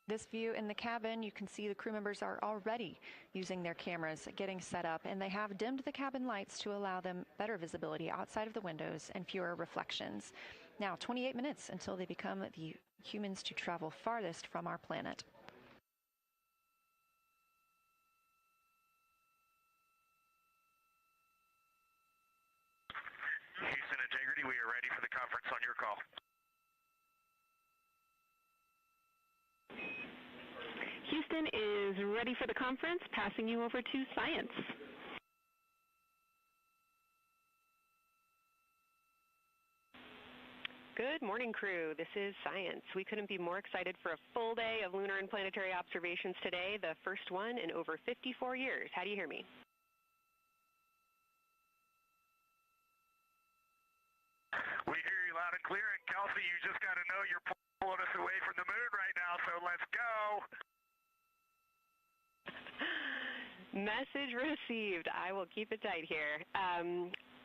This view in the cabin, you can see the crew members are already using their cameras, getting set up, and they have dimmed the cabin lights to allow them better visibility outside of the windows and fewer reflections. Now, 28 minutes until they become the humans to travel farthest from our planet. Houston Integrity, we are ready for the conference on your call. Houston is ready for the conference, passing you over to Science. Good morning, crew. This is Science. We couldn't be more excited for a full day of lunar and planetary observations today, the first one in over 54 years. How do you hear me? We hear you loud and clear, and Kelsey, you just got to know you're pulling us away from the moon right now, so let's go. Message received. I will keep it tight here.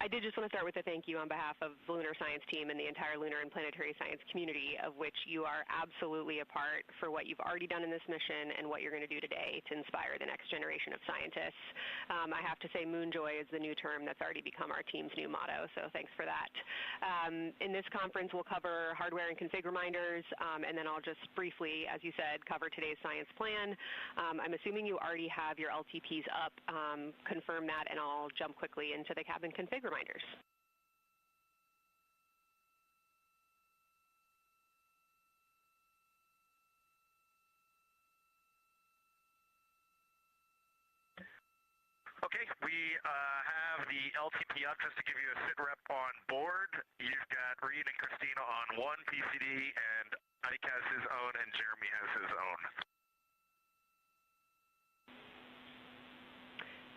I did just want to start with a thank you on behalf of the Lunar Science team and the entire lunar and planetary science community, of which you are absolutely a part, for what you've already done in this mission and what you're going to do today to inspire the next generation of scientists. I have to say Moonjoy is the new term that's already become our team's new motto, so thanks for that. In this conference, we'll cover hardware and config reminders, and then I'll just briefly, as you said, cover today's science plan. I'm assuming you already have your LTPs up. Confirm that, and I'll jump quickly into the cabin config reminders. Okay, we have the LTP up just to give you a sit rep on board. You've got Reed and Christina on one PCD, and Ike has his own, and Jeremy has his own.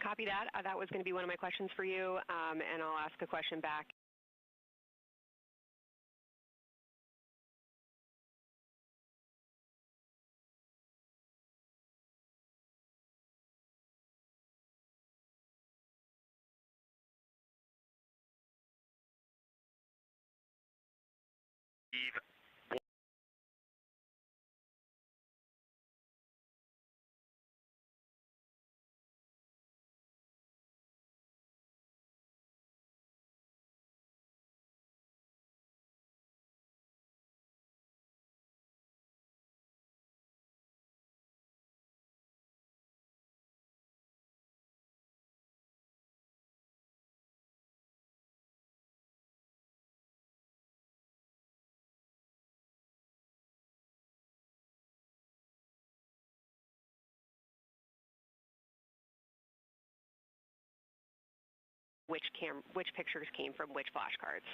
Copy that. That was going to be one of my questions for you, and I'll ask a question back. Which pictures came from which flashcards.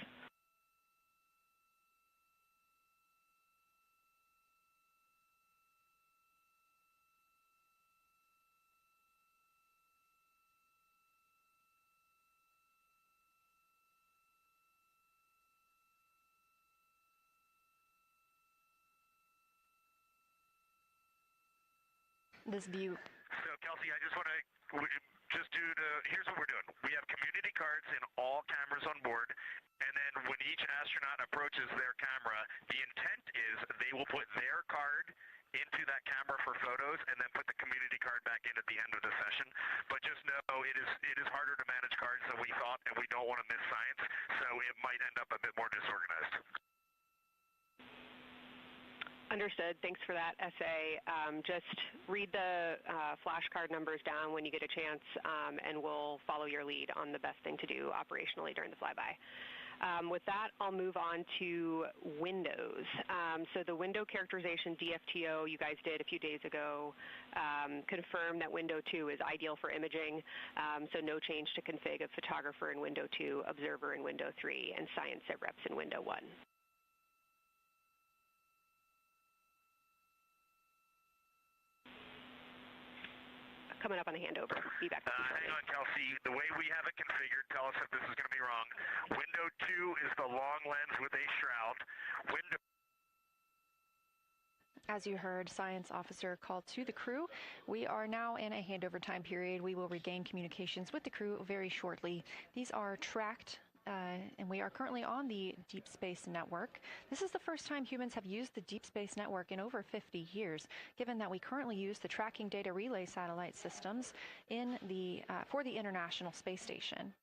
This view. So, Kelsey, I just want to here's what we're doing. We have community cards in all cameras on board, and then when each astronaut approaches their camera, the intent is they will put their card into that camera for photos and then put the community card back in at the end of the session. But just know it is harder to manage cards than we thought, and we don't want to miss science, so it might end up a bit more disorganized. Understood. Thanks for that, SA. Just read the flashcard numbers down when you get a chance, and we'll follow your lead on the best thing to do operationally during the flyby. With that, I'll move on to Windows. So the window characterization DFTO you guys did a few days ago confirmed that Window 2 is ideal for imaging, so no change to config of photographer in Window 2, observer in Window 3, and science sit reps in Window 1. Coming up on the handover. Be back. Hang on, Kelsey. The way we have it configured, tell us if this is going to be wrong. Window 2 is the long lens with a shroud. Window. As you heard, Science Officer called to the crew. We are now in a handover time period. We will regain communications with the crew very shortly. These are tracked and we are currently on the Deep Space Network. This is the first time humans have used the Deep Space Network in over 50 years, given that we currently use the tracking data relay satellite systems for the International Space Station.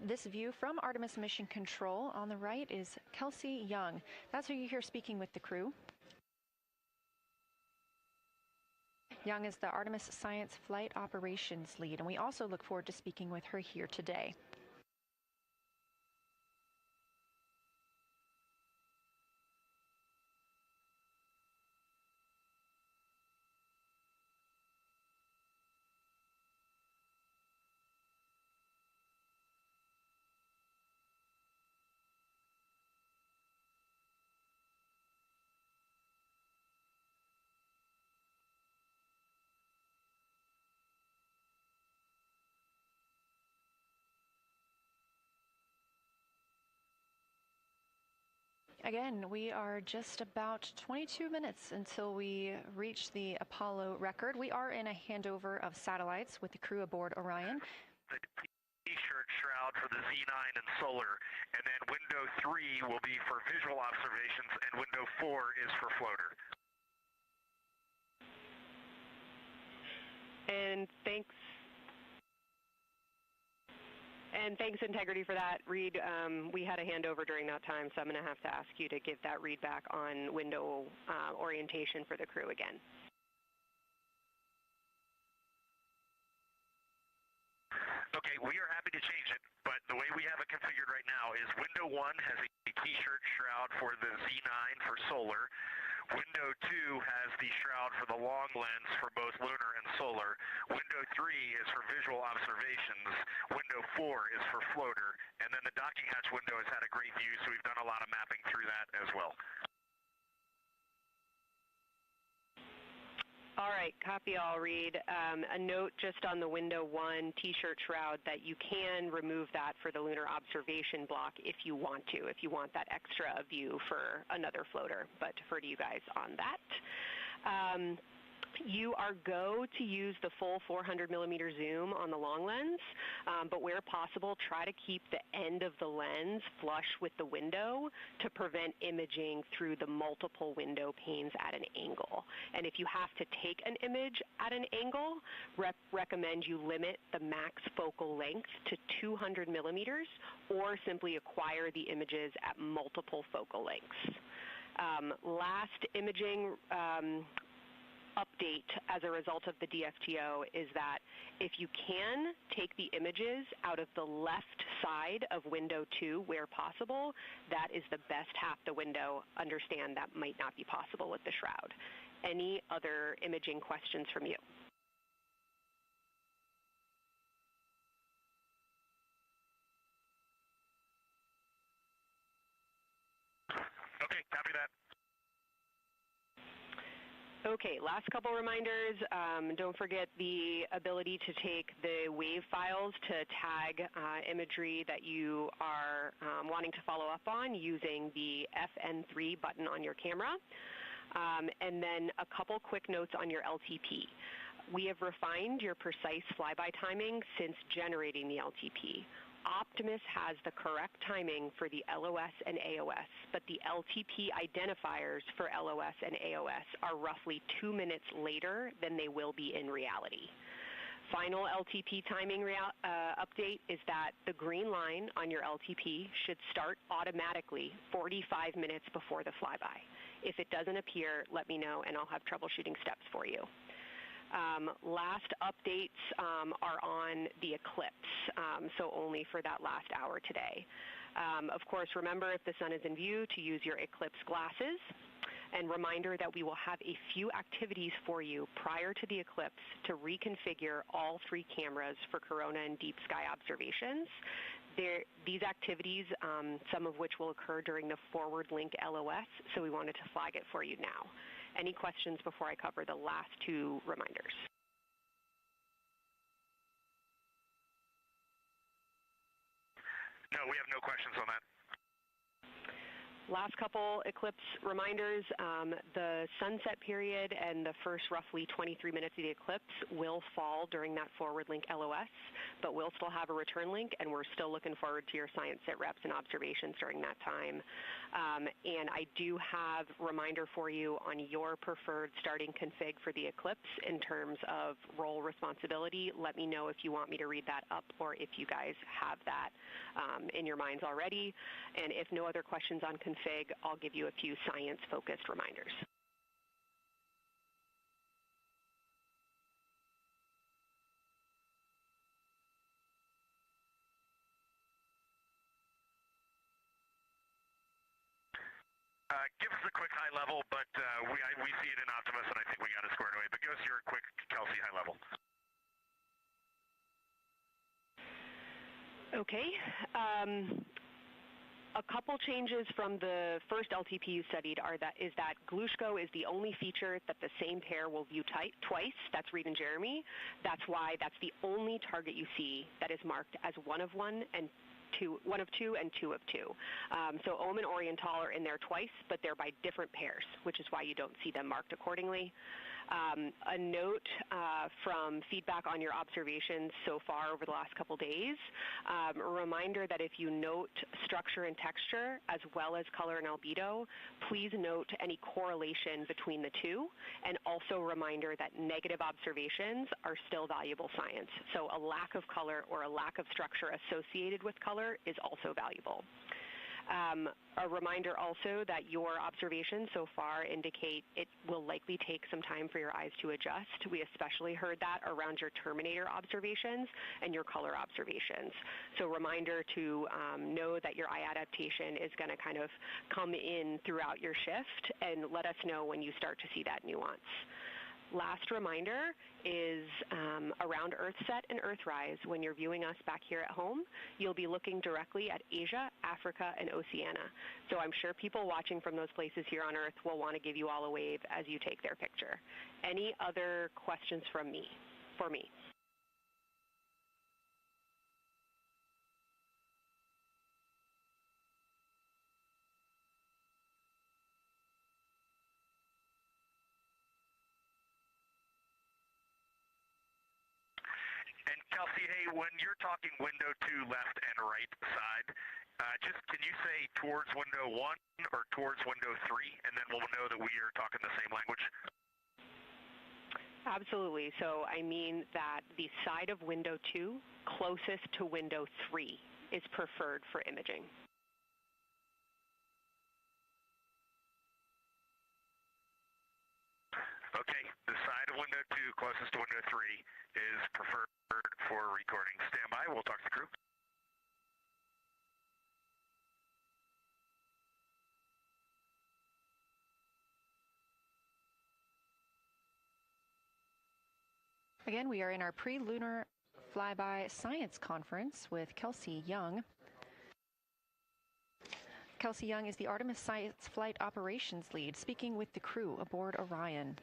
This view from Artemis Mission Control on the right is Kelsey Young. That's who you hear speaking with the crew. Young is the Artemis Science Flight Operations Lead, and we also look forward to speaking with her here today. Again, we are just about 22 minutes until we reach the Apollo record. We are in a handover of satellites with the crew aboard Orion. The T-shirt shroud for the Z9 and solar, and then window 3 will be for visual observations, and window 4 is for floater. And thanks, Integrity, for that. Reed, we had a handover during that time, so I'm going to have to ask you to give that read back on window orientation for the crew again. Okay, we are happy to change it, but the way we have it configured right now is window 1 has a T-shirt shroud for the Z9 for solar. Window 2 has the shroud for the long lens for both lunar and solar. Window 3 is for visual observations. Window 4 is for floater. And then the docking hatch window has had a great view, so we've done a lot of mapping through that as well. All right, copy all, Reed. A note just on the window 1 T-shirt shroud that you can remove that for the lunar observation block if you want to, if you want that extra view for another floater, but defer to you guys on that. You are go to use the full 400 millimeter zoom on the long lens, but where possible, try to keep the end of the lens flush with the window to prevent imaging through the multiple window panes at an angle. And if you have to take an image at an angle, recommend you limit the max focal length to 200 millimeters or simply acquire the images at multiple focal lengths. Last imaging update as a result of the DFTO is that if you can take the images out of the left side of window 2 where possible, that is the best half the window. Understand that might not be possible with the shroud. Any other imaging questions from you? Okay, copy that. Okay, last couple reminders. Don't forget the ability to take the WAV files to tag imagery that you are wanting to follow up on using the FN3 button on your camera. And then a couple quick notes on your LTP. We have refined your precise flyby timing since generating the LTP. Optimus has the correct timing for the LOS and AOS, but the LTP identifiers for LOS and AOS are roughly 2 minutes later than they will be in reality. Final LTP timing update is that the green line on your LTP should start automatically 45 minutes before the flyby. If it doesn't appear, let me know and I'll have troubleshooting steps for you. Last updates are on the eclipse, so only for that last hour today. Of course, remember if the sun is in view to use your eclipse glasses. And reminder that we will have a few activities for you prior to the eclipse to reconfigure all 3 cameras for corona and deep sky observations. These activities, some of which will occur during the forward link LOS, so we wanted to flag it for you now. Any questions before I cover the last 2 reminders? No, we have no questions on that. Last couple eclipse reminders, the sunset period and the first roughly 23 minutes of the eclipse will fall during that forward link LOS, but we'll still have a return link, and we're still looking forward to your science sit reps and observations during that time. And I do have a reminder for you on your preferred starting config for the eclipse in terms of role responsibility. Let me know if you want me to read that up or if you guys have that in your minds already. And if no other questions on config, I'll give you a few science-focused reminders. Give us a quick high level, but we see it in Optimus, and I think we got it squared away. But give us your quick Kelsey high level. Okay. A couple changes from the first LTP you studied is that Glushko is the only feature that the same pair will view twice. That's Reed and Jeremy. That's why that's the only target you see that is marked as one of two and two of two. So Ohm and Oriental are in there twice, but they're by different pairs, which is why you don't see them marked accordingly. A note from feedback on your observations so far over the last couple days, a reminder that if you note structure and texture as well as color and albedo, please note any correlation between the two, and also a reminder that negative observations are still valuable science. So a lack of color or a lack of structure associated with color is also valuable. A reminder also that your observations so far indicate it will likely take some time for your eyes to adjust. We especially heard that around your terminator observations and your color observations. So reminder to know that your eye adaptation is going to kind of come in throughout your shift, and let us know when you start to see that nuance. Last reminder is around Earthset and Earthrise. When you're viewing us back here at home, you'll be looking directly at Asia, Africa, and Oceania. So I'm sure people watching from those places here on Earth will want to give you all a wave as you take their picture. Any other questions for me? And Kelsey, hey, when you're talking window 2 left and right side, just can you say towards window 1 or towards window 3, and then we'll know that we are talking the same language? Absolutely. So I mean that the side of window 2 closest to window 3 is preferred for imaging. Okay, the side of window 2 closest to window 3 is preferred for recording. Stand by, we'll talk to the crew. Again, we are in our pre-lunar flyby science conference with Kelsey Young. Kelsey Young is the Artemis Science Flight Operations Lead, speaking with the crew aboard Orion.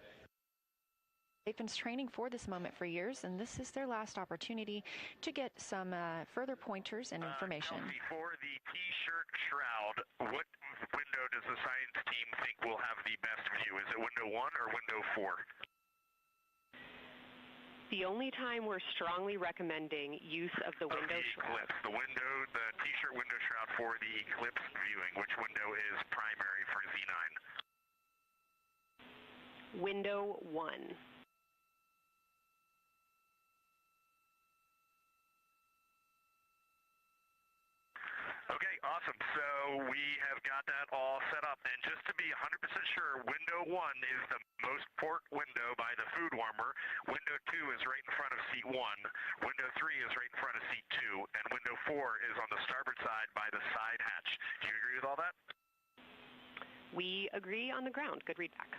They've been training for this moment for years, and this is their last opportunity to get some further pointers and information. Kelsey, for the T-shirt shroud, what window does the science team think will have the best view? Is it window 1 or window 4? The only time we're strongly recommending use of the window shroud. The T-shirt window shroud for the eclipse viewing, which window is primary for Z9? Window 1. Okay, awesome. So we have got that all set up. And just to be 100% sure, window 1 is the most port window by the food warmer. Window 2 is right in front of seat 1. Window 3 is right in front of seat 2. And window 4 is on the starboard side by the side hatch. Do you agree with all that? We agree on the ground. Good readback.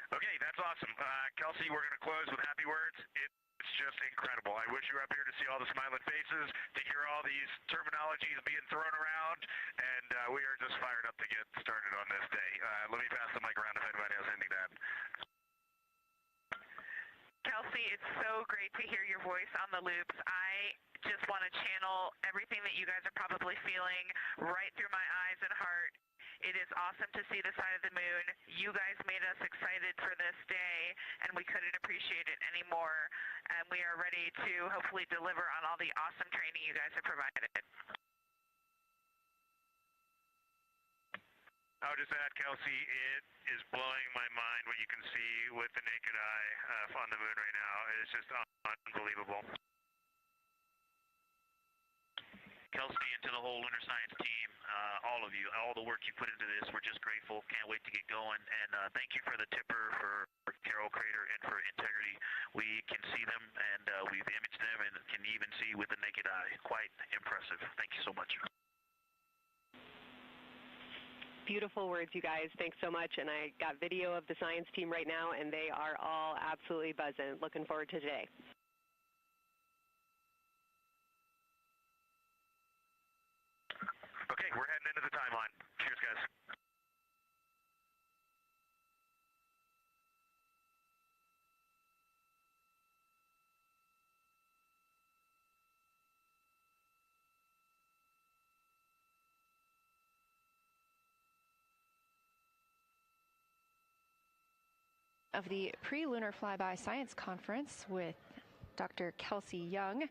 Okay, that's awesome. Kelsey, we're going to close with happy words. It's just incredible. I wish you were up here to see all the smiling faces, to hear all these terminologies being thrown around, and we are just fired up to get started on this day. Let me pass the mic around if anybody has anything to add. Kelsey, it's so great to hear your voice on the loops. I just just want to channel everything that you guys are probably feeling right through my eyes and heart. It is awesome to see the side of the moon. You guys made us excited for this day, and we couldn't appreciate it anymore. And we are ready to hopefully deliver on all the awesome training you guys have provided. I'll just add, Kelsey, it is blowing my mind what you can see with the naked eye on the moon right now. It's just unbelievable. Kelsey, and to the whole lunar science team, all of you, all the work you put into this, we're just grateful. Can't wait to get going. And thank you for the tipper, for Carol Crater, and for Integrity. We can see them, and we've imaged them, and can even see with the naked eye. Quite impressive. Thank you so much. Beautiful words, you guys. Thanks so much. And I got video of the science team right now, and they are all absolutely buzzing. Looking forward to today. Okay, we're heading into the timeline. Cheers, guys. Of the pre-lunar flyby science conference with Dr. Kelsey Young.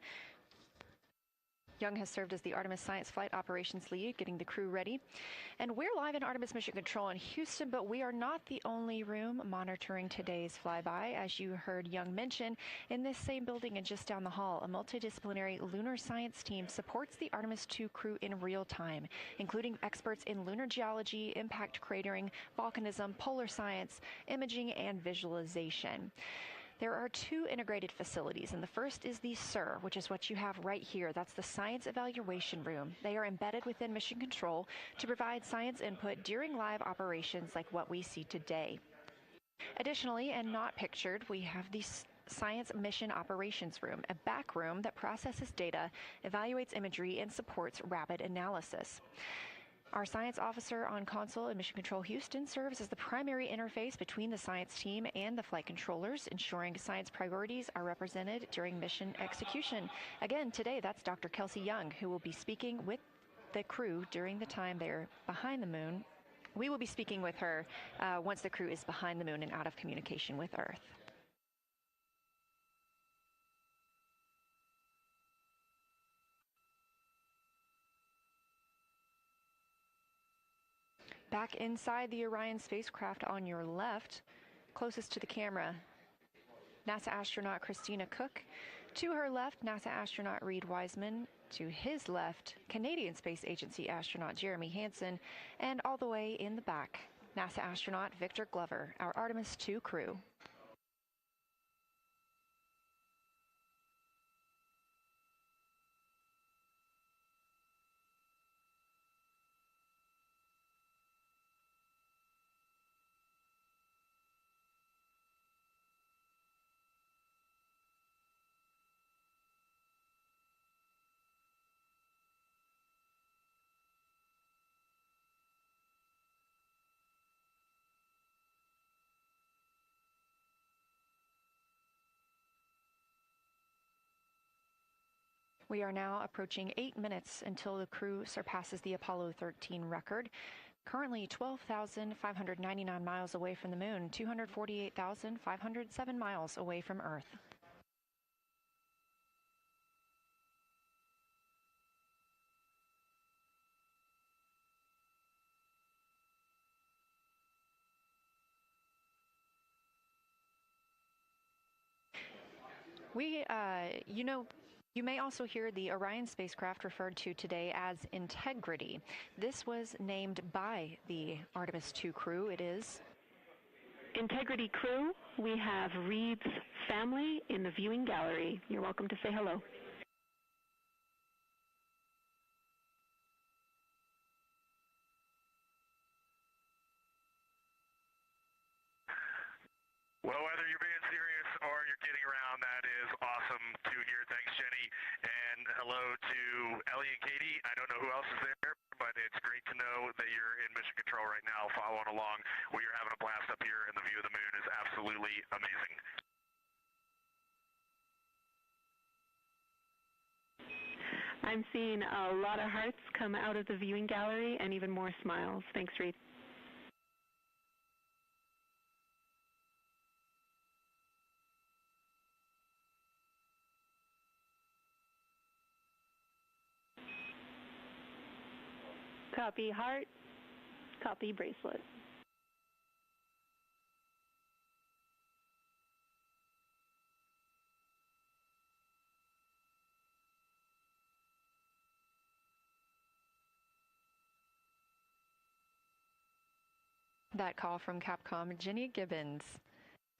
Young has served as the Artemis Science Flight Operations Lead, getting the crew ready. And we're live in Artemis Mission Control in Houston, but we are not the only room monitoring today's flyby. As you heard Young mention, in this same building and just down the hall, a multidisciplinary lunar science team supports the Artemis II crew in real time, including experts in lunar geology, impact cratering, volcanism, polar science, imaging, and visualization. There are two integrated facilities, and the first is the SIR, which is what you have right here. That's the Science Evaluation Room. They are embedded within Mission Control to provide science input during live operations like what we see today. Additionally, and not pictured, we have the Science Mission Operations Room, a back room that processes data, evaluates imagery, and supports rapid analysis. Our science officer on console in Mission Control Houston serves as the primary interface between the science team and the flight controllers, ensuring science priorities are represented during mission execution. Again, today, that's Dr. Kelsey Young, who will be speaking with the crew during the time they're behind the moon. We will be speaking with her once the crew is behind the moon and out of communication with Earth. Back inside the Orion spacecraft on your left, closest to the camera, NASA astronaut Christina Cook. To her left, NASA astronaut Reed Wiseman. To his left, Canadian Space Agency astronaut Jeremy Hansen. And all the way in the back, NASA astronaut Victor Glover, our Artemis II crew. We are now approaching 8 minutes until the crew surpasses the Apollo 13 record. Currently 12,599 miles away from the moon, 248,507 miles away from Earth. You may also hear the Orion spacecraft referred to today as Integrity. This was named by the Artemis II crew. It is Integrity crew. We have Reed's family in the viewing gallery. You're welcome to say hello. Well, whether you're being serious or you're kidding around, that is awesome to hear. Thanks, Jenny. And hello to Ellie and Katie. I don't know who else is there, but it's great to know that you're in mission control right now, following along. We are having a blast up here, and the view of the moon is absolutely amazing. I'm seeing a lot of hearts come out of the viewing gallery and even more smiles. Thanks, Reed. Copy heart, copy bracelet. That call from Capcom Jenny Gibbons,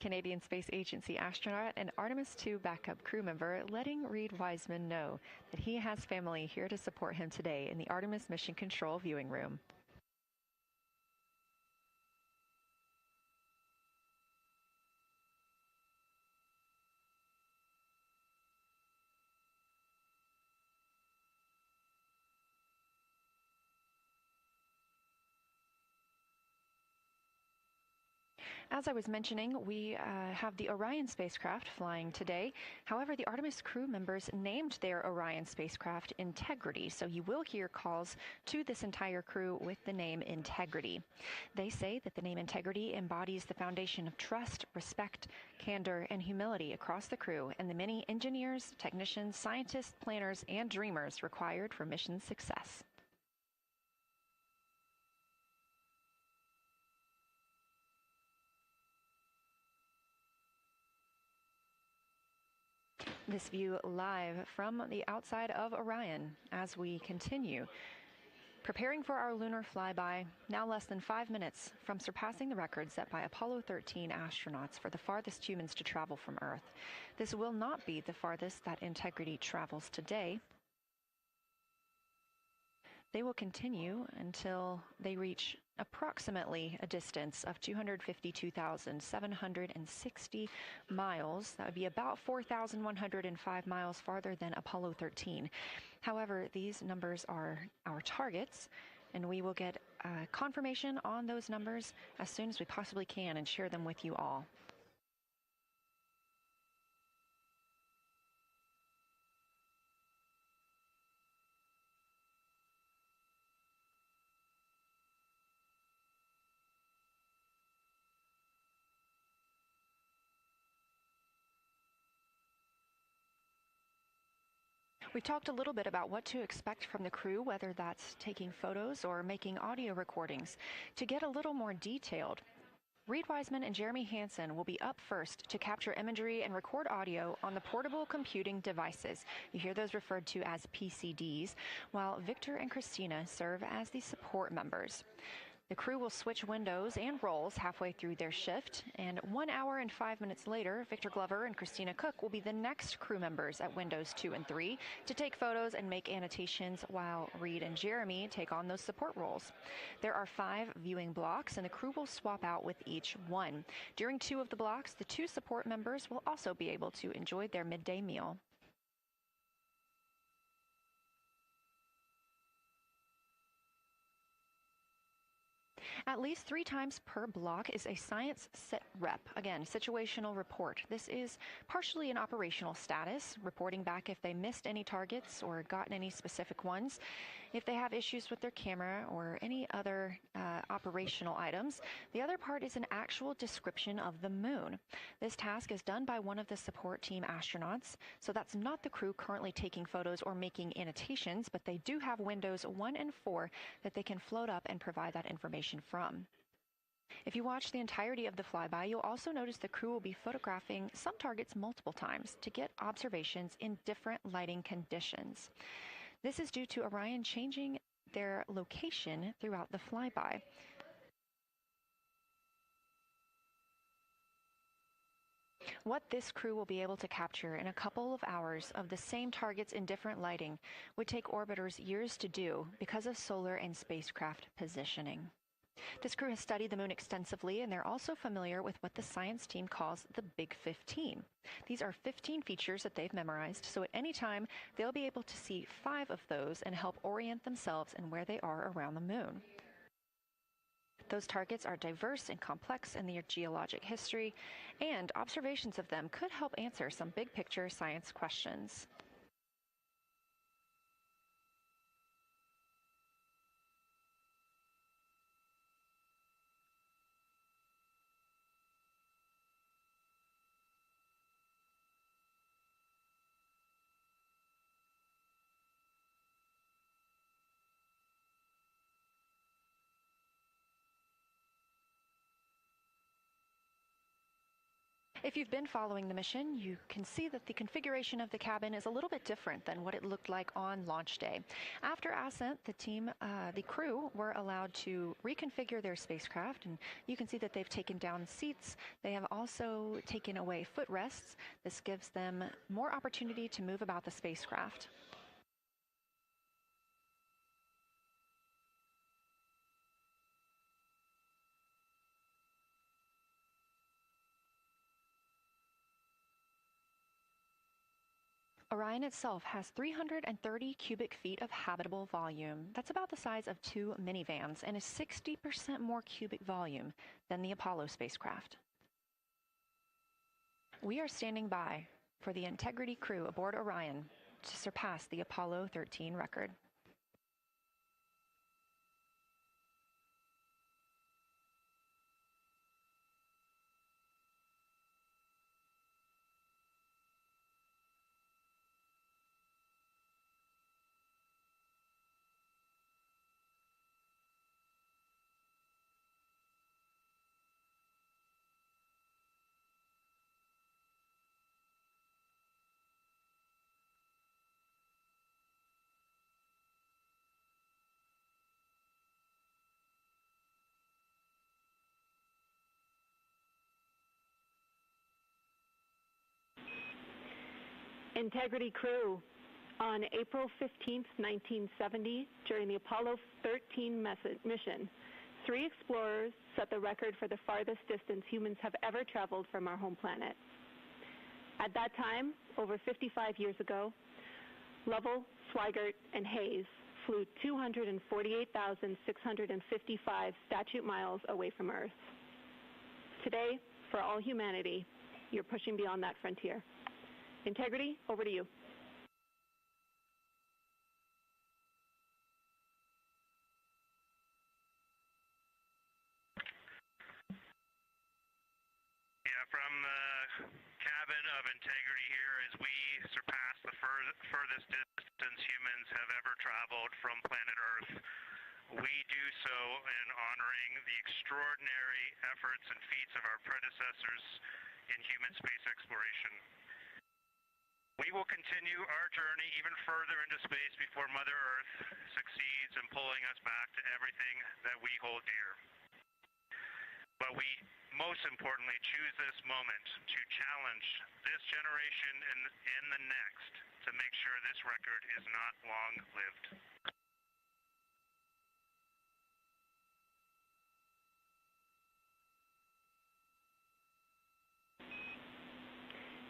Canadian Space Agency astronaut and Artemis II backup crew member, letting Reed Wiseman know that he has family here to support him today in the Artemis Mission Control viewing room. As I was mentioning, we have the Orion spacecraft flying today. However, the Artemis crew members named their Orion spacecraft Integrity, so you will hear calls to this entire crew with the name Integrity. They say that the name Integrity embodies the foundation of trust, respect, candor, and humility across the crew and the many engineers, technicians, scientists, planners, and dreamers required for mission success. This view live from the outside of Orion as we continue. Preparing for our lunar flyby, now less than 5 minutes from surpassing the record set by Apollo 13 astronauts for the farthest humans to travel from Earth. This will not be the farthest that Integrity travels today. They will continue until they reach approximately a distance of 252,760 miles. That would be about 4,105 miles farther than Apollo 13. However, these numbers are our targets, and we will get confirmation on those numbers as soon as we possibly can and share them with you all. We talked a little bit about what to expect from the crew, whether that's taking photos or making audio recordings. To get a little more detailed, Reed Wiseman and Jeremy Hansen will be up first to capture imagery and record audio on the portable computing devices. You hear those referred to as PCDs, while Victor and Christina serve as the support members. The crew will switch windows and roles halfway through their shift, and 1 hour and 5 minutes later, Victor Glover and Christina Cook will be the next crew members at windows 2 and 3 to take photos and make annotations, while Reed and Jeremy take on those support roles. There are 5 viewing blocks, and the crew will swap out with each one. During 2 of the blocks, the 2 support members will also be able to enjoy their midday meal. At least 3 times per block is a science sit rep. Again, situational report. This is partially an operational status, reporting back if they missed any targets or gotten any specific ones, if they have issues with their camera or any other operational items. The other part is an actual description of the moon. This task is done by one of the support team astronauts, so that's not the crew currently taking photos or making annotations, but they do have windows 1 and 4 that they can float up and provide that information from. If you watch the entirety of the flyby, you'll also notice the crew will be photographing some targets multiple times to get observations in different lighting conditions. This is due to Orion changing their location throughout the flyby. What this crew will be able to capture in a couple of hours of the same targets in different lighting would take orbiters years to do because of solar and spacecraft positioning. This crew has studied the moon extensively, and they're also familiar with what the science team calls the Big 15. These are 15 features that they've memorized, so at any time, they'll be able to see 5 of those and help orient themselves and where they are around the moon. Those targets are diverse and complex in their geologic history, and observations of them could help answer some big-picture science questions. If you've been following the mission, you can see that the configuration of the cabin is a little bit different than what it looked like on launch day. After ascent, the crew were allowed to reconfigure their spacecraft, and you can see that they've taken down seats. They have also taken away footrests. This gives them more opportunity to move about the spacecraft. Orion itself has 330 cubic feet of habitable volume. That's about the size of 2 minivans and is 60% more cubic volume than the Apollo spacecraft. We are standing by for the Integrity crew aboard Orion to surpass the Apollo 13 record. Integrity crew, on April 15, 1970, during the Apollo 13 mission, 3 explorers set the record for the farthest distance humans have ever traveled from our home planet. At that time, over 55 years ago, Lovell, Swigert, and Hayes flew 248,655 statute miles away from Earth. Today, for all humanity, you're pushing beyond that frontier. Integrity, over to you. Yeah, from the cabin of Integrity here as we surpass the furthest distance humans have ever traveled from planet Earth. We do so in honoring the extraordinary efforts and feats of our predecessors in human space exploration. We will continue our journey even further into space before Mother Earth succeeds in pulling us back to everything that we hold dear. But we most importantly choose this moment to challenge this generation and the next to make sure this record is not long-lived.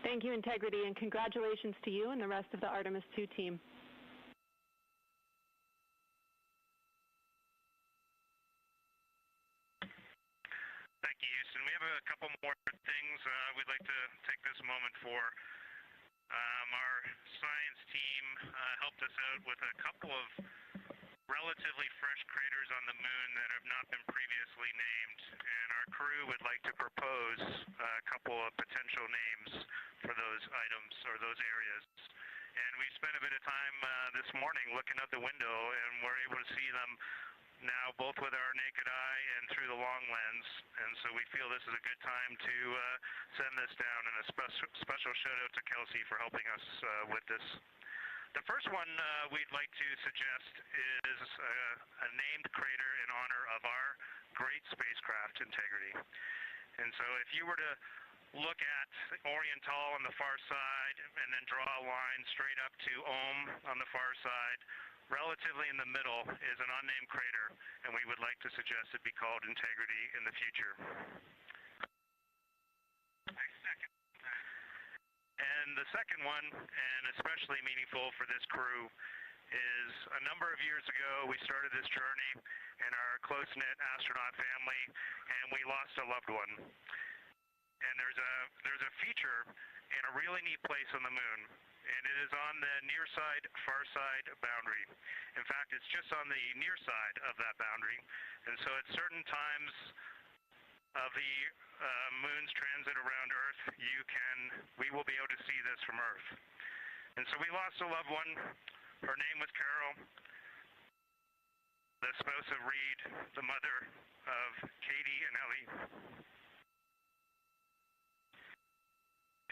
Thank you, Integrity, and congratulations to you and the rest of the Artemis II team. Thank you, Houston. We have a couple more things we'd like to take this moment for. Our science team helped us out with a couple of relatively fresh craters on the moon that have not been previously named, and our crew would like to propose a couple of potential names for those items or those areas. And we spent a bit of time this morning looking out the window, and we're able to see them now both with our naked eye and through the long lens, and so we feel this is a good time to send this down, and a special shout out to Kelsey for helping us with this. The first one we'd like to suggest is a named crater in honor of our great spacecraft, Integrity. And so if you were to look at Oriental on the far side and then draw a line straight up to Ohm on the far side, relatively in the middle is an unnamed crater, and we would like to suggest it be called Integrity in the future. And the second one, and especially meaningful for this crew, is a number of years ago we started this journey in our close-knit astronaut family, and we lost a loved one. And there's a feature in a really neat place on the moon, and it is on the near side, far side boundary. In fact, it's just on the near side of that boundary, and so at certain times of the moon's transit around Earth, we will be able to see this from Earth. And so we lost a loved one. Her name was Carol, the spouse of Reed, the mother of Katie and Ellie.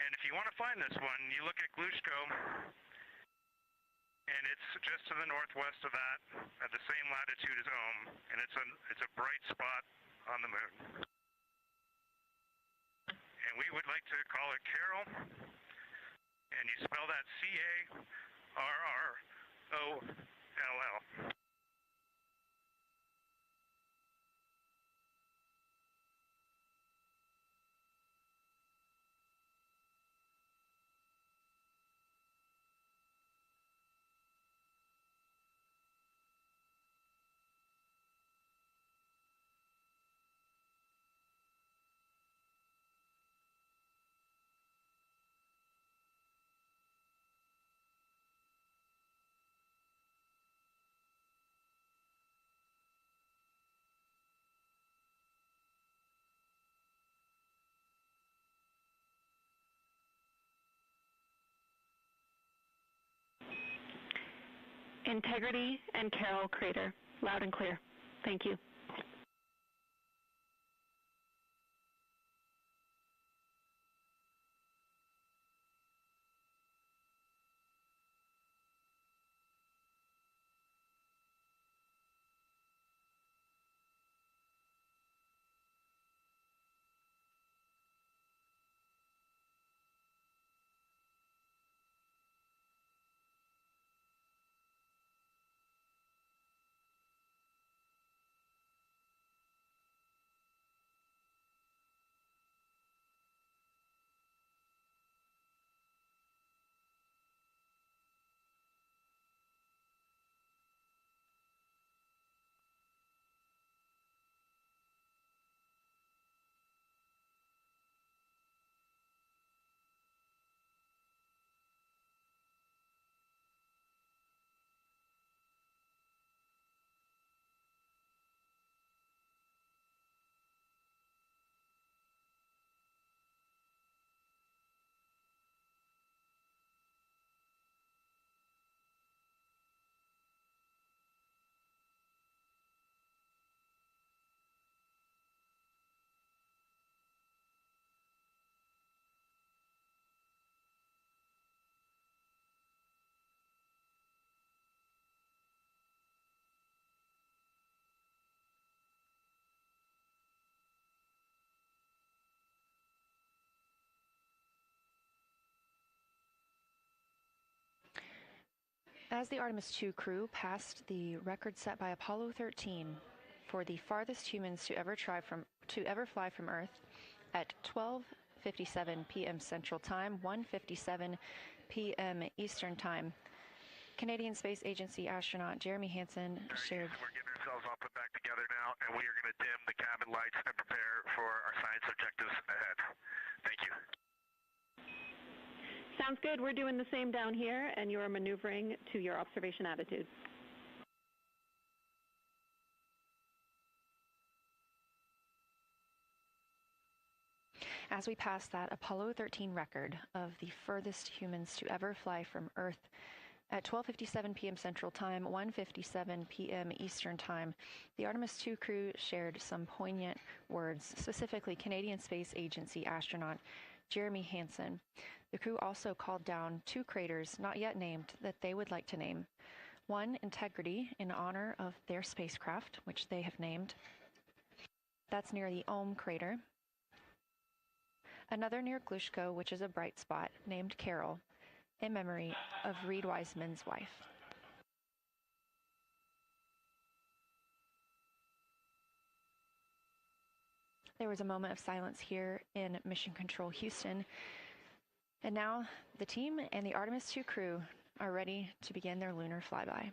And if you want to find this one, you look at Glushko, and it's just to the northwest of that, at the same latitude as Ohm, and it's a bright spot on the moon. And we would like to call it Carol, and you spell that Carroll. Integrity and Carroll Crater. Loud and clear. Thank you. As the Artemis II crew passed the record set by Apollo 13 for the farthest humans to ever fly from Earth at 12:57 p.m. Central Time, 1:57 p.m. Eastern Time, Canadian Space Agency astronaut Jeremy Hansen shared. We're getting ourselves all put back together now, and we are going to dim the cabin lights and prepare for our science objectives ahead. Thank you. Sounds good. We're doing the same down here, and you're maneuvering to your observation attitude. As we pass that Apollo 13 record of the furthest humans to ever fly from Earth at 12:57 p.m. Central Time, 1:57 p.m. Eastern Time, the Artemis II crew shared some poignant words, specifically Canadian Space Agency astronaut Jeremy Hansen. The crew also called down 2 craters not yet named that they would like to name. One, Integrity, in honor of their spacecraft, which they have named. That's near the Ohm crater. Another near Glushko, which is a bright spot, named Carol, in memory of Reed Wiseman's wife. There was a moment of silence here in Mission Control Houston. And now the team and the Artemis II crew are ready to begin their lunar flyby.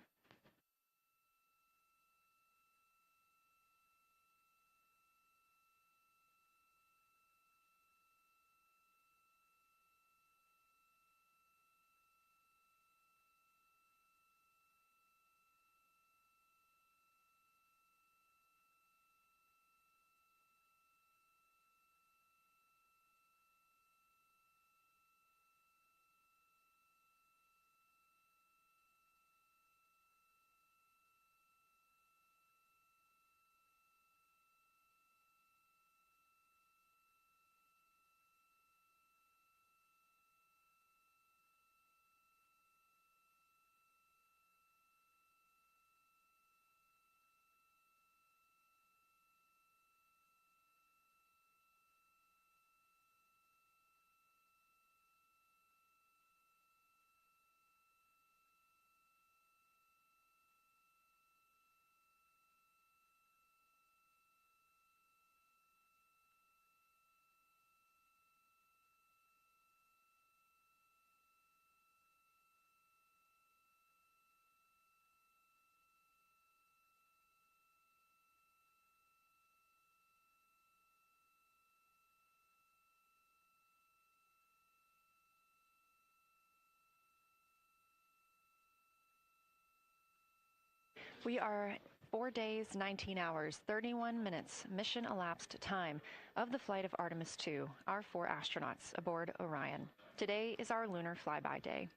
We are 4 days, 19 hours, 31 minutes mission elapsed time of the flight of Artemis 2, our 4 astronauts aboard Orion. Today is our lunar flyby day.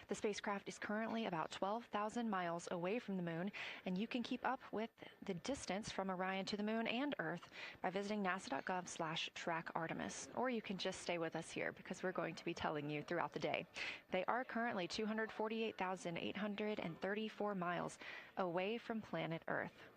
The spacecraft is currently about 12,000 miles away from the moon, and you can keep up with the distance from Orion to the moon and Earth by visiting nasa.gov/track-Artemis, or you can just stay with us here because we're going to be telling you throughout the day. They are currently 248,834 miles away from planet Earth.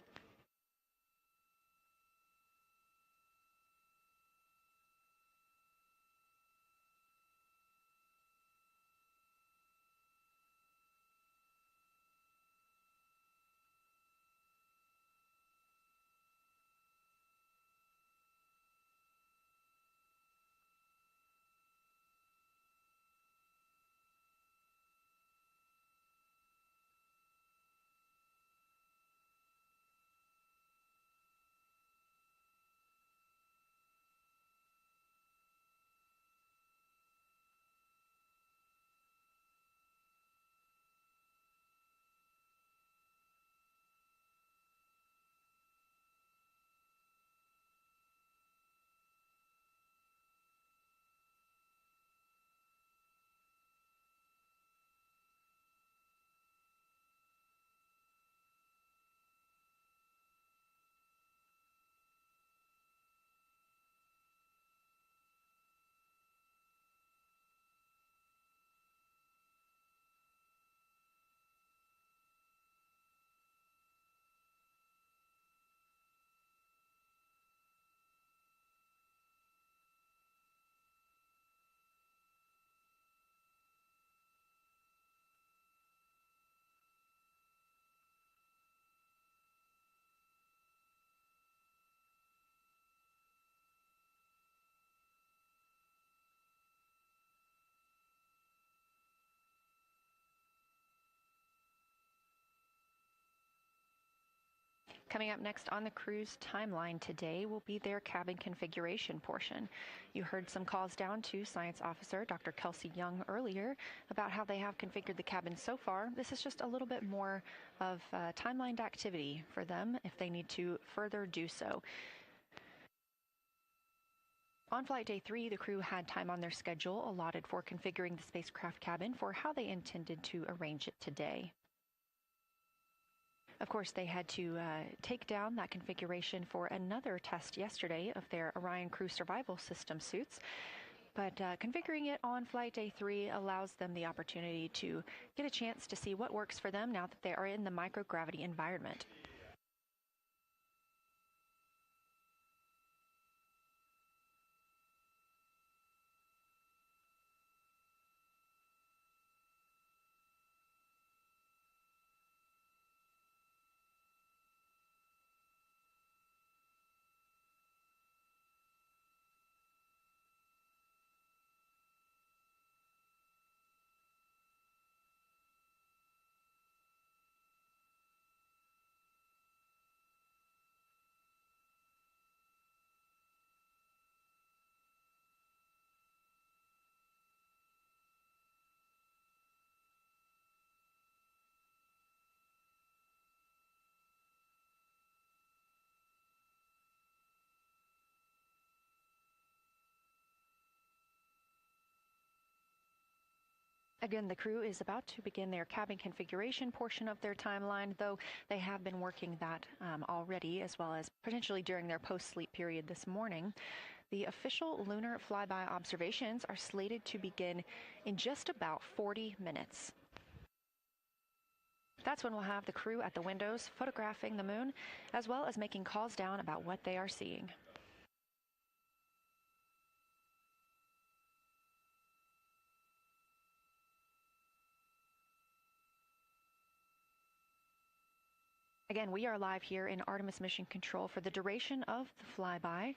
Coming up next on the crew's timeline today will be their cabin configuration portion. You heard some calls down to Science Officer Dr. Kelsey Young earlier about how they have configured the cabin so far. This is just a little bit more of timelined activity for them if they need to further do so. On flight day 3, the crew had time on their schedule allotted for configuring the spacecraft cabin for how they intended to arrange it today. Of course, they had to take down that configuration for another test yesterday of their Orion Crew Survival System suits. But configuring it on flight day 3 allows them the opportunity to get a chance to see what works for them now that they are in the microgravity environment. Again, the crew is about to begin their cabin configuration portion of their timeline, though they have been working that already, as well as potentially during their post-sleep period this morning. The official lunar flyby observations are slated to begin in just about 40 minutes. That's when we'll have the crew at the windows photographing the moon, as well as making calls down about what they are seeing. Again, we are live here in Artemis Mission Control for the duration of the flyby.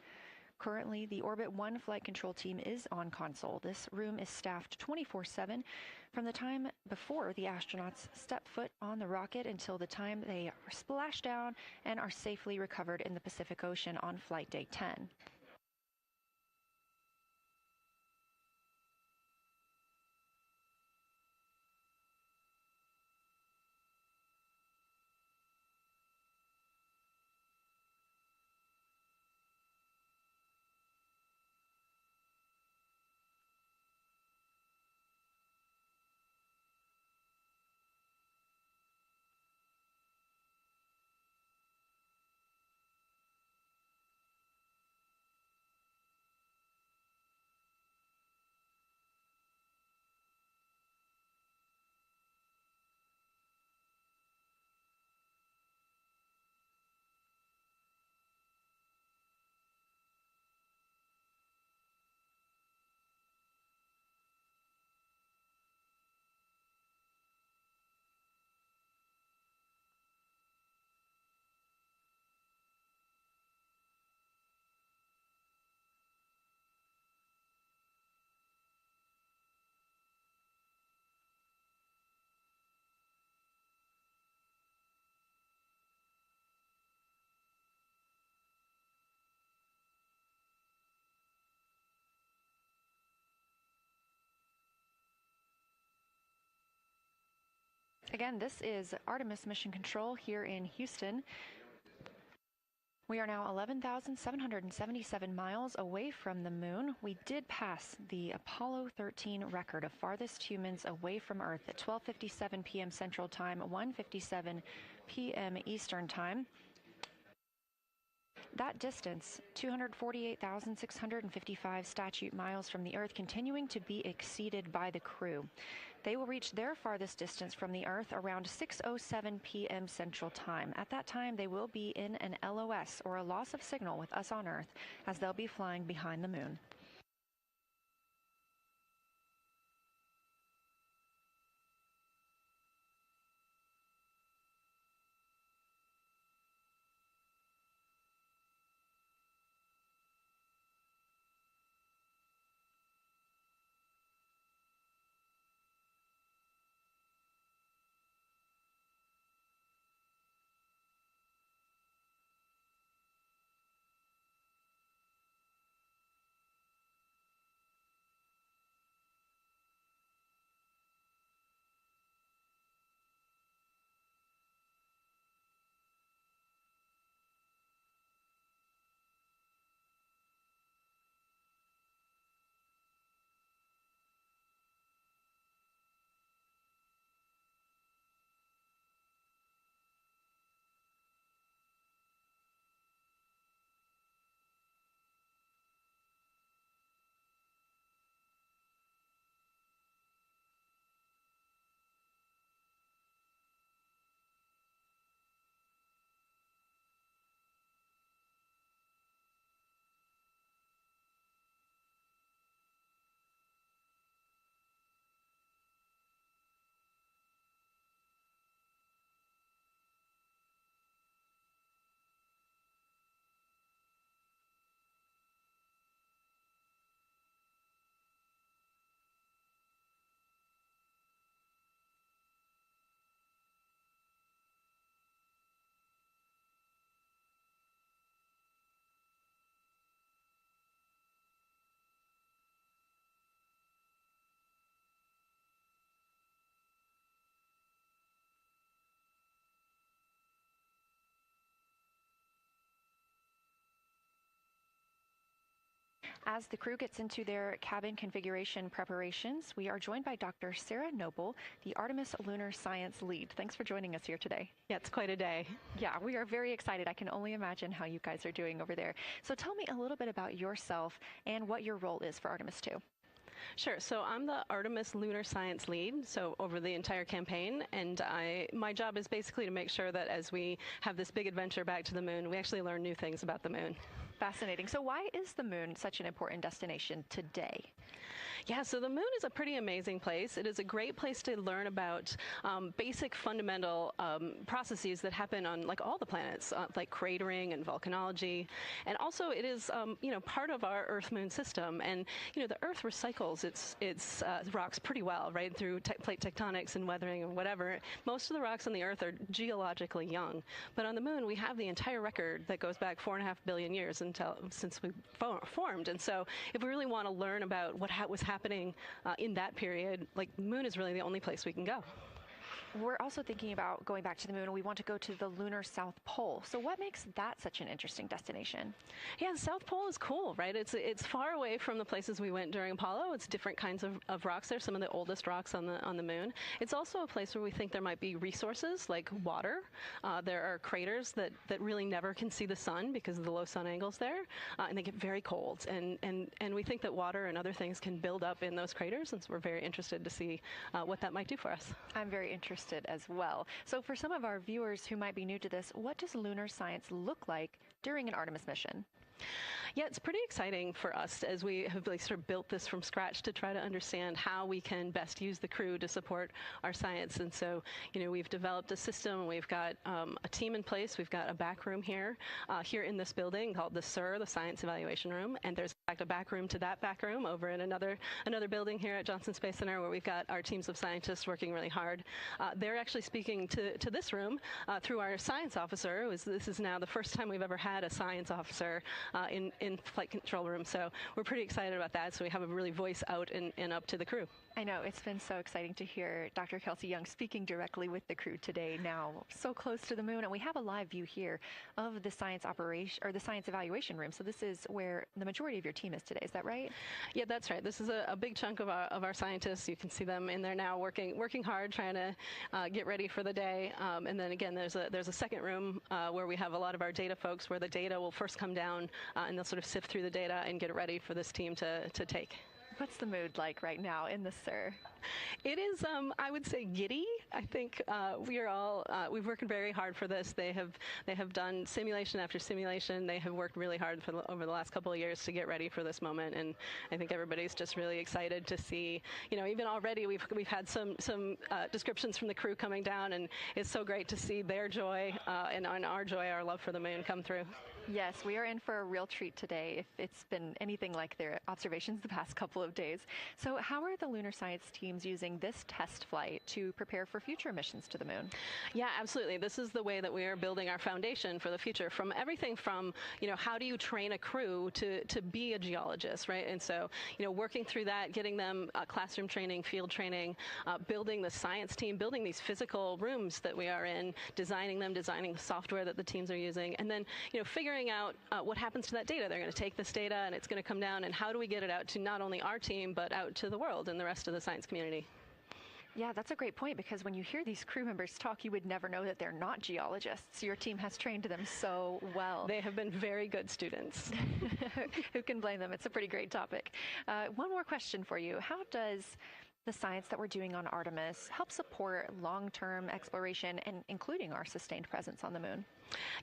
Currently, the Orbit 1 flight control team is on console. This room is staffed 24/7 from the time before the astronauts step foot on the rocket until the time they splash down and are safely recovered in the Pacific Ocean on flight day 10. Again, this is Artemis Mission Control here in Houston. We are now 11,777 miles away from the moon. We did pass the Apollo 13 record of farthest humans away from Earth at 12:57 p.m. Central Time, 1:57 p.m. Eastern Time. That distance, 248,655 statute miles from the Earth, continuing to be exceeded by the crew. They will reach their farthest distance from the Earth around 6:07 p.m. Central Time. At that time, they will be in an LOS, or a loss of signal, with us on Earth, as they'll be flying behind the moon. As the crew gets into their cabin configuration preparations, we are joined by Dr. Sarah Noble, the Artemis Lunar Science Lead. Thanks for joining us here today. Yeah, it's quite a day. Yeah, we are very excited. I can only imagine how you guys are doing over there. So tell me a little bit about yourself and what your role is for Artemis 2. Sure. So I'm the Artemis Lunar Science Lead, so over the entire campaign, and my job is basically to make sure that as we have this big adventure back to the moon, we actually learn new things about the moon. Fascinating. So why is the moon such an important destination today? Yeah, so the moon is a pretty amazing place. It is a great place to learn about basic fundamental processes that happen on like all the planets, like cratering and volcanology. And also it is, part of our Earth-Moon system. And, the Earth recycles its rocks pretty well, right, through plate tectonics and weathering and whatever. Most of the rocks on the Earth are geologically young. But on the moon, we have the entire record that goes back 4.5 billion years since we formed. And so if we really want to learn about what was happening in that period, like the moon is really the only place we can go. We're also thinking about going back to the moon, and we want to go to the lunar South Pole. So what makes that such an interesting destination? Yeah, the South Pole is cool, right? It's far away from the places we went during Apollo. It's different kinds of rocks there, some of the oldest rocks on the moon. It's also a place where we think there might be resources like water. There are craters that really never can see the sun because of the low sun angles there, and they get very cold. And we think that water and other things can build up in those craters, and so we're very interested to see what that might do for us. I'm very interested as well. So for some of our viewers who might be new to this, what does lunar science look like during an Artemis mission? Yeah, it's pretty exciting for us as we have sort of built this from scratch to try to understand how we can best use the crew to support our science. And so, we've developed a system. We've got a team in place. We've got a back room here in this building called the SIR, the Science Evaluation Room. And there's in fact a back room to that back room over in another building here at Johnson Space Center where we've got our teams of scientists working really hard. They're actually speaking to this room through our science officer. This is now the first time we've ever had a science officer in flight control room. So we're pretty excited about that. So we have a really voice out and up to the crew. I know, it's been so exciting to hear Dr. Kelsey Young speaking directly with the crew today, now so close to the moon. And we have a live view here of the science operation, or the science evaluation room. So this is where the majority of your team is today, is that right? Yeah, that's right. This is a big chunk of our scientists. You can see them in there now working hard, trying to get ready for the day. And then again, there's a second room where we have a lot of our data folks, where the data will first come down and they'll sort of sift through the data and get it ready for this team to take. What's the mood like right now in the SIR? It is, I would say, giddy. I think we are all, we've worked very hard for this. They have done simulation after simulation. They have worked really hard over the last couple of years to get ready for this moment. And I think everybody's just really excited to see, even already we've had some descriptions from the crew coming down, and it's so great to see their joy and our joy, our love for the moon come through. Yes, we are in for a real treat today, if it's been anything like their observations the past couple of days. So how are the lunar science teams using this test flight to prepare for future missions to the moon? Yeah, absolutely. This is the way that we are building our foundation for the future, from everything from, how do you train a crew to be a geologist, right? And so, working through that, getting them classroom training, field training, building the science team, building these physical rooms that we are in, designing the software that the teams are using, and then, figuring out what happens to that data. They're going to take this data and it's going to come down, and how do we get it out to not only our team, but out to the world and the rest of the science community? Yeah, that's a great point, because when you hear these crew members talk, you would never know that they're not geologists. Your team has trained them so well. They have been very good students. Who can blame them? It's a pretty great topic. One more question for you. How does the science that we're doing on Artemis help support long-term exploration, and including our sustained presence on the moon?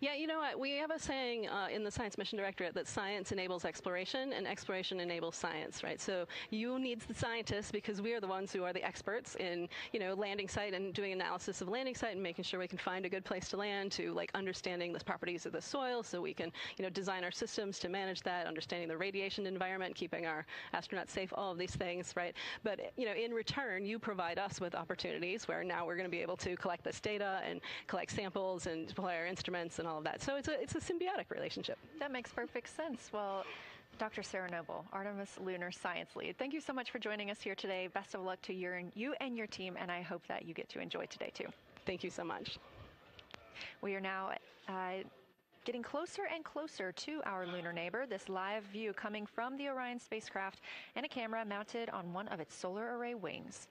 Yeah, we have a saying in the Science Mission Directorate that science enables exploration and exploration enables science, right? So you need the scientists, because we are the ones who are the experts in, landing site and doing analysis of landing site and making sure we can find a good place to land, to understanding the properties of the soil so we can, design our systems to manage that, understanding the radiation environment, keeping our astronauts safe, all of these things, right? But, in return, you provide us with opportunities where now we're going to be able to collect this data and collect samples and deploy our instruments and all of that. So it's a symbiotic relationship. That makes perfect sense. Well, Dr. Sarah Noble, Artemis Lunar Science Lead, thank you so much for joining us here today. Best of luck to you and your team, and I hope that you get to enjoy today too. Thank you so much. We are now getting closer and closer to our lunar neighbor. This live view coming from the Orion spacecraft and a camera mounted on one of its solar array wings.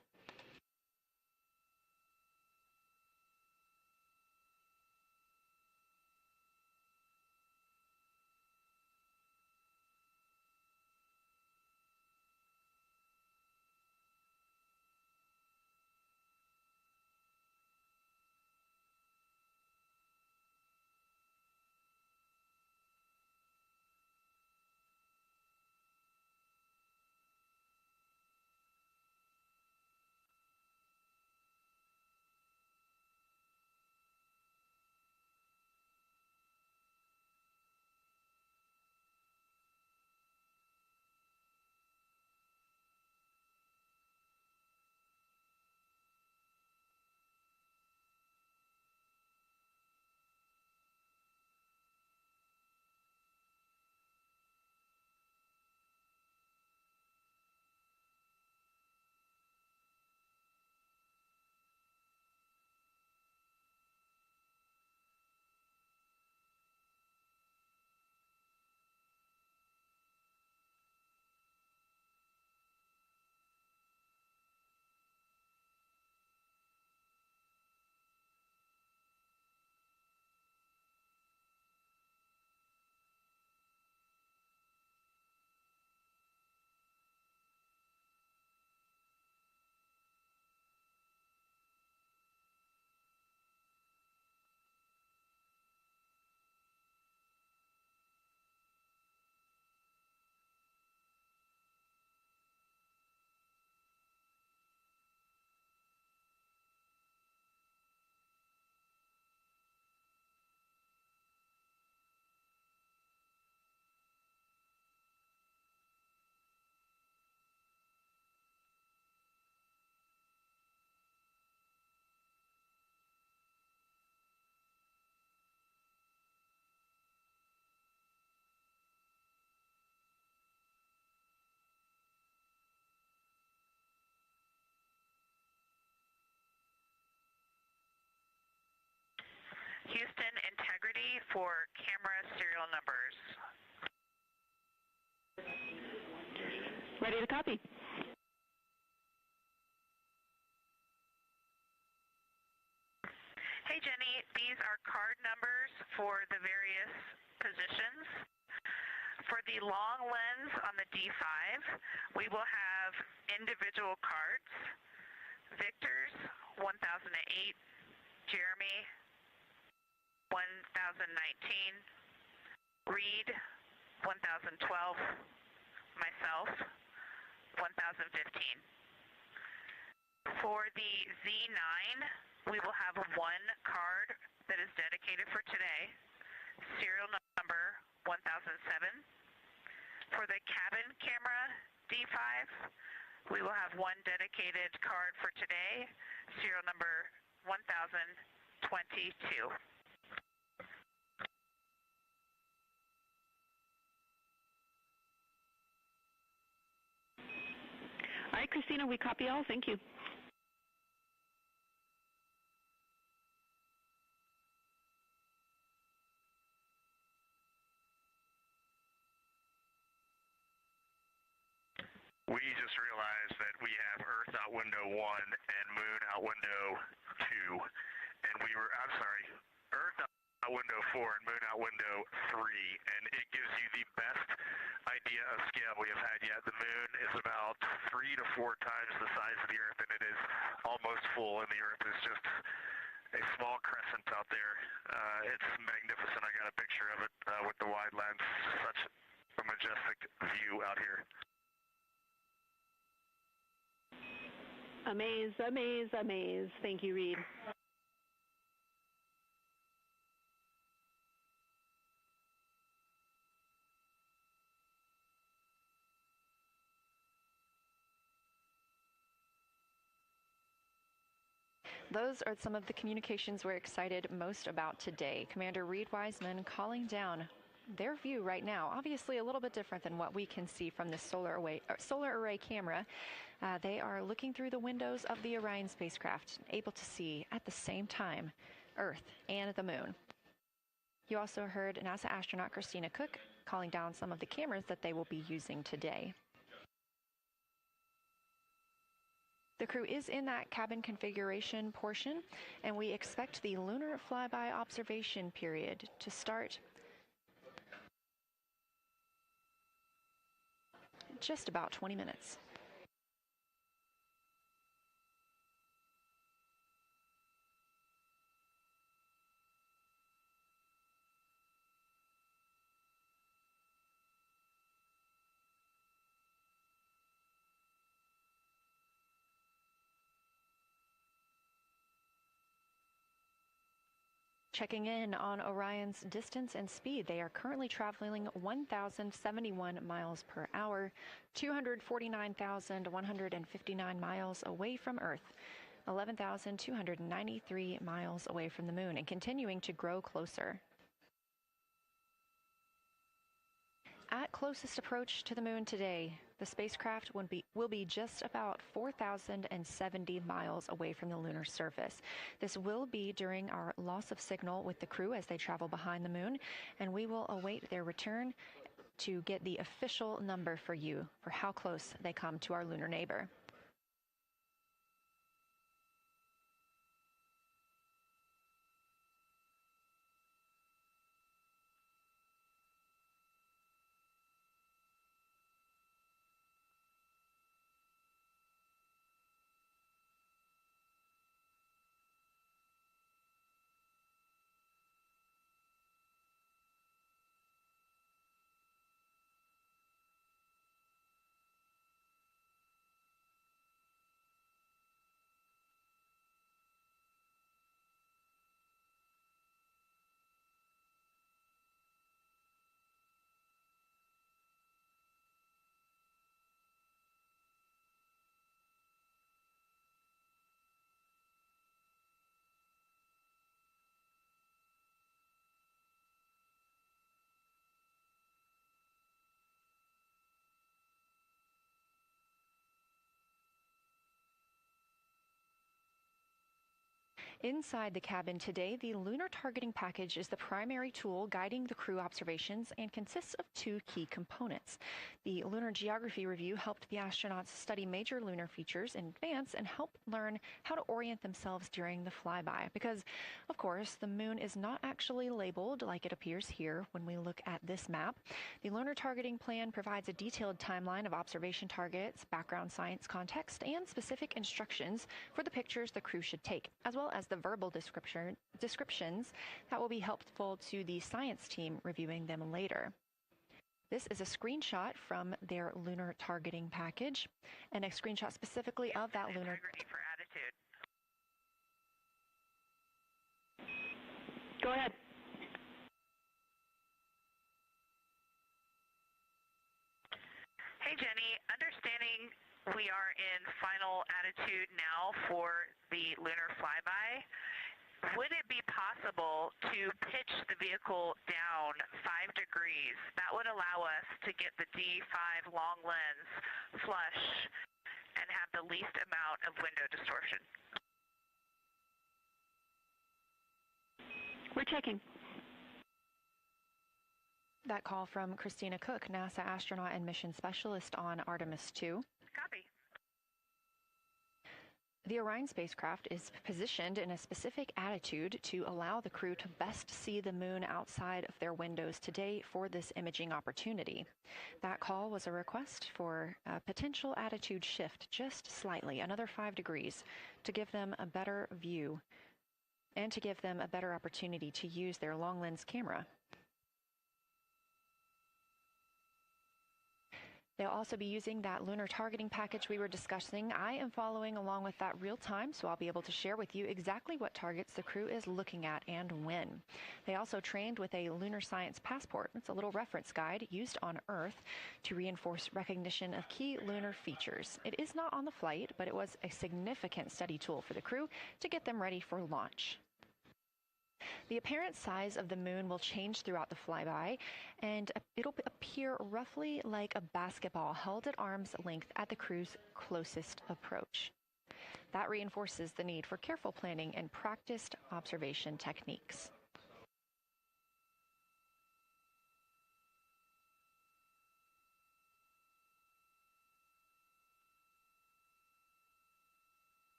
ready for camera serial numbers. Ready to copy. Hey Jenny, these are card numbers for the various positions. For the long lens on the D5, we will have individual cards. Victor's 1008, Jeremy 1019, Reed 1012, myself 1015. For the Z9, we will have one card that is dedicated for today, serial number 1007. For the cabin camera D5, we will have one dedicated card for today, serial number 1022. All right, Christina, we copy all. Thank you. We just realized that we have Earth out window 1 and Moon out window 2, and Earth out window 4 and Moon out window 3, and it gives you the best idea of scale we have had yet. The Moon is about 3 to 4 times the size of the Earth, and it is almost full, and the Earth is just a small crescent out there. It's magnificent. I got a picture of it with the wide lens. Such a majestic view out here. Amaze, amaze, amaze. Thank you, Reed. Those are some of the communications we're excited most about today. Commander Reed Wiseman calling down their view right now, obviously a little bit different than what we can see from the solar array camera. They are looking through the windows of the Orion spacecraft, able to see at the same time Earth and the Moon. You also heard NASA astronaut Christina Cook calling down some of the cameras that they will be using today. The crew is in that cabin configuration portion, and we expect the lunar flyby observation period to start in just about 20 minutes. Checking in on Orion's distance and speed, they are currently traveling 1,071 miles per hour, 249,159 miles away from Earth, 11,293 miles away from the Moon, and continuing to grow closer. At closest approach to the Moon today, the spacecraft will be just about 4,070 miles away from the lunar surface. This will be during our loss of signal with the crew as they travel behind the Moon, and we will await their return to get the official number for you for how close they come to our lunar neighbor. Inside the cabin today, the Lunar Targeting Package is the primary tool guiding the crew observations and consists of two key components. The Lunar Geography Review helped the astronauts study major lunar features in advance and help learn how to orient themselves during the flyby. Because, of course, the moon is not actually labeled like it appears here when we look at this map. The Lunar Targeting Plan provides a detailed timeline of observation targets, background science context, and specific instructions for the pictures the crew should take, as well as the verbal descriptions that will be helpful to the science team reviewing them later. This is a screenshot from their lunar targeting package, and a screenshot specifically of that lunar. Integrity for attitude. Go ahead. Hey, Jenny. Understanding we are in final attitude now for the lunar flyby, would it be possible to pitch the vehicle down 5 degrees? That would allow us to get the D5 long lens flush and have the least amount of window distortion. We're checking. That call from Christina Cook, NASA astronaut and mission specialist on Artemis 2. Copy. The Orion spacecraft is positioned in a specific attitude to allow the crew to best see the moon outside of their windows today for this imaging opportunity. That call was a request for a potential attitude shift just slightly, another 5 degrees, to give them a better view and to give them a better opportunity to use their long lens camera. They'll also be using that lunar targeting package we were discussing. I am following along with that real time, so I'll be able to share with you exactly what targets the crew is looking at and when. They also trained with a lunar science passport. It's a little reference guide used on Earth to reinforce recognition of key lunar features. It is not on the flight, but it was a significant study tool for the crew to get them ready for launch. The apparent size of the moon will change throughout the flyby, and it'll appear roughly like a basketball held at arm's length at the crew's closest approach. That reinforces the need for careful planning and practiced observation techniques.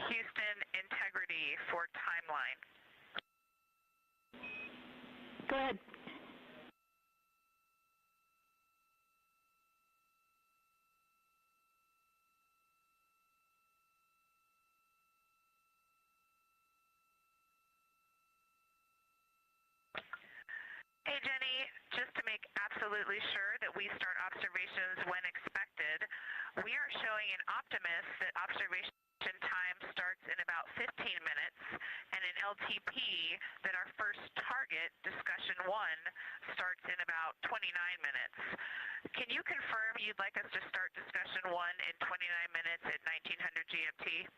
Houston, integrity for timeline. Go ahead. Hey, Jenny, just to make absolutely sure that we start observations when expected, we are showing in Optimus that observation time starts in about 15 minutes, and in LTP that our first target, discussion 1, starts in about 29 minutes. Can you confirm you'd like us to start discussion 1 in 29 minutes at 1900 GMT?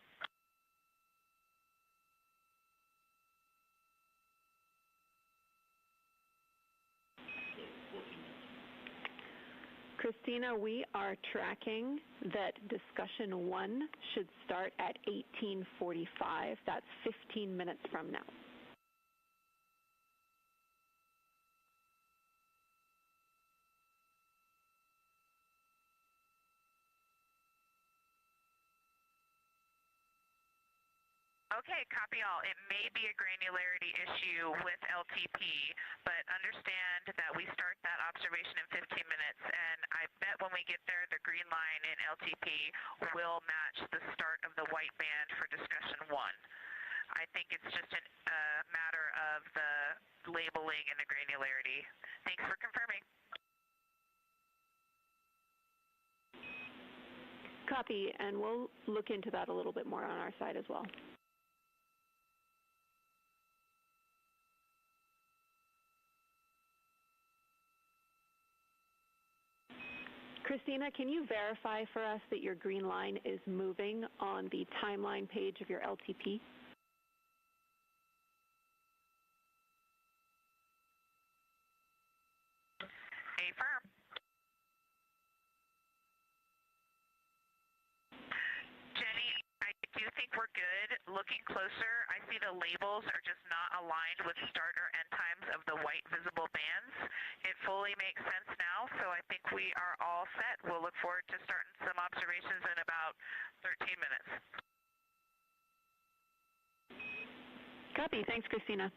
Christina, we are tracking that discussion 1 should start at 18:45. That's 15 minutes from now. Okay, copy all. It may be a granularity issue with LTP, but understand that we start that observation in 15 minutes, and I bet when we get there, the green line in LTP will match the start of the white band for discussion 1. I think it's just a matter of the labeling and the granularity. Thanks for confirming. Copy, and we'll look into that a little bit more on our side as well. Christina, can you verify for us that your green line is moving on the timeline page of your LTP? looking closer, I see the labels are just not aligned with start or end times of the white visible bands. It fully makes sense now, so I think we are all set. We'll look forward to starting some observations in about 13 minutes. Copy. Thanks, Christina.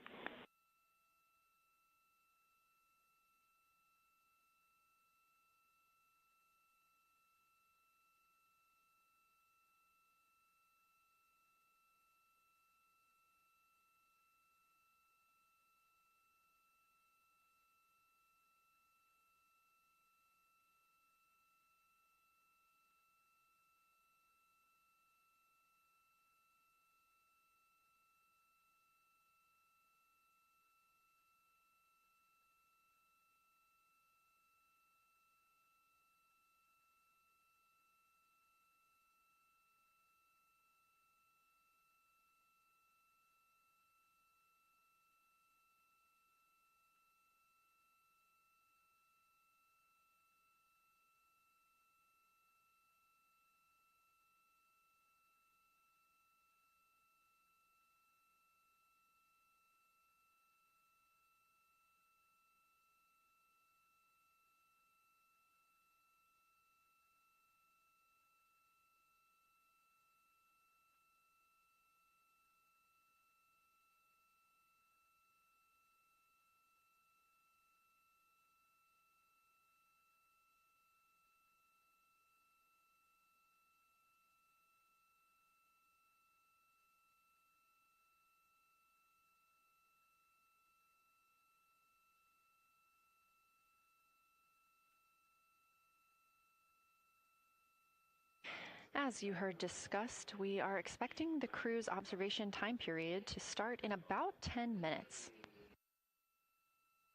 As you heard discussed, we are expecting the crew's observation time period to start in about 10 minutes.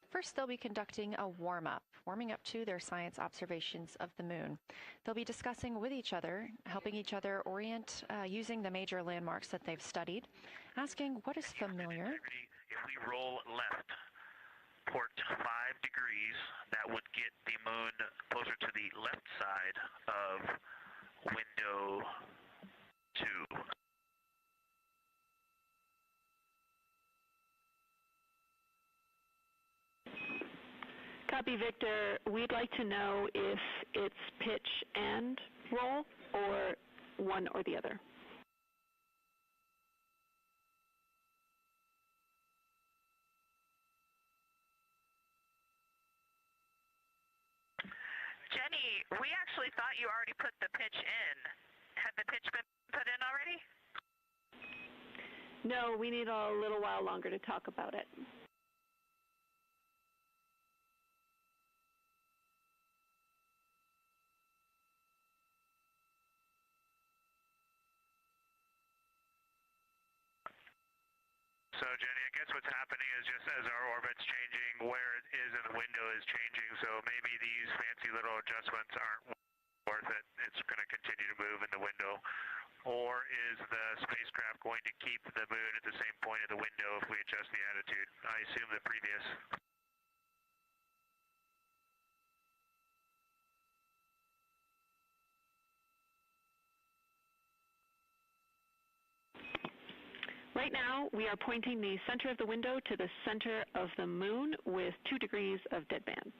First, they'll be conducting a warm-up, warming up to their science observations of the moon. They'll be discussing with each other, helping each other orient using the major landmarks that they've studied, asking what is familiar. If we roll left, port 5 degrees, that would get the moon closer to the left side of window 2. Copy, Victor. We'd like to know if it's pitch and roll or one or the other. Jenny, we actually thought you already put the pitch in. Had the pitch been put in already? No, we need a little while longer to talk about it. So, Jenny, I guess what's happening is just as our orbit's changing, where it is in the window is changing, so maybe these fancy little adjustments aren't worth it. It's going to continue to move in the window. Or is the spacecraft going to keep the moon at the same point of the window if we adjust the attitude? I assume the previous. Right now, we are pointing the center of the window to the center of the moon with 2 degrees of deadband.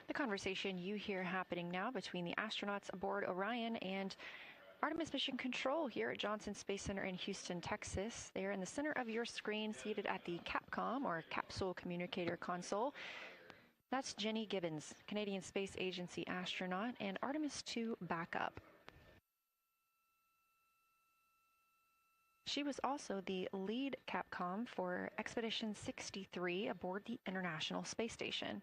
The conversation you hear happening now between the astronauts aboard Orion and Artemis Mission Control here at Johnson Space Center in Houston, Texas. They are in the center of your screen, seated at the CAPCOM, or Capsule Communicator Console. That's Jenny Gibbons, Canadian Space Agency astronaut, and Artemis II backup. She was also the lead Capcom for Expedition 63 aboard the International Space Station.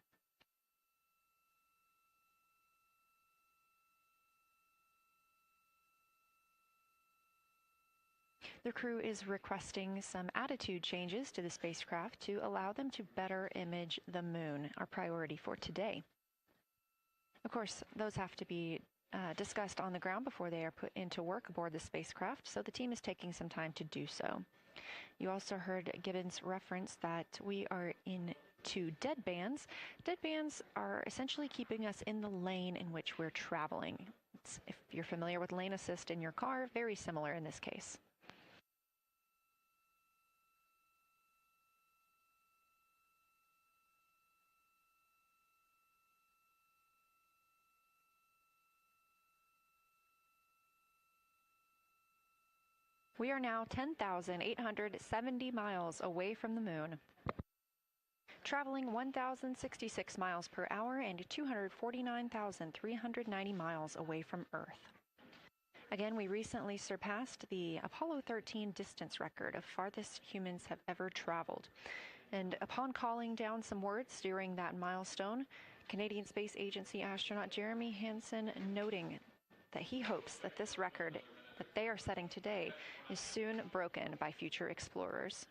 The crew is requesting some attitude changes to the spacecraft to allow them to better image the moon, our priority for today. Of course, those have to be discussed on the ground before they are put into work aboard the spacecraft, so the team is taking some time to do so. You also heard Gibbons reference that we are into dead bands. Dead bands are essentially keeping us in the lane in which we're traveling. If you're familiar with lane assist in your car, very similar in this case. We are now 10,870 miles away from the moon, traveling 1,066 miles per hour and 249,390 miles away from Earth. Again, we recently surpassed the Apollo 13 distance record of farthest humans have ever traveled. And upon calling down some words during that milestone, Canadian Space Agency astronaut Jeremy Hansen noting that he hopes that this record that they are setting today is soon broken by future explorers.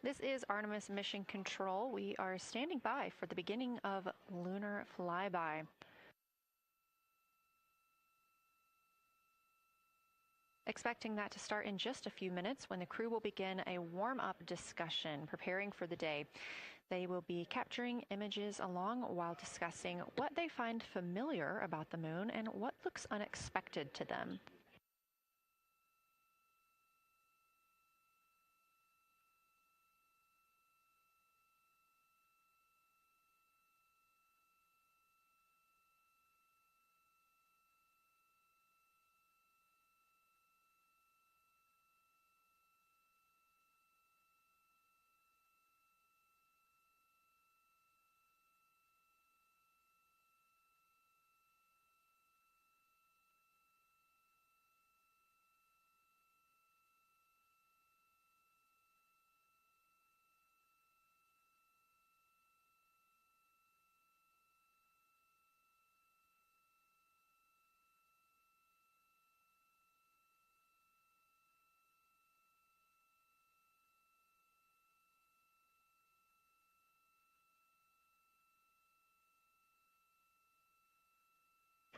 This is Artemis Mission Control. We are standing by for the beginning of lunar flyby. Expecting that to start in just a few minutes when the crew will begin a warm-up discussion preparing for the day. They will be capturing images along while discussing what they find familiar about the moon and what looks unexpected to them.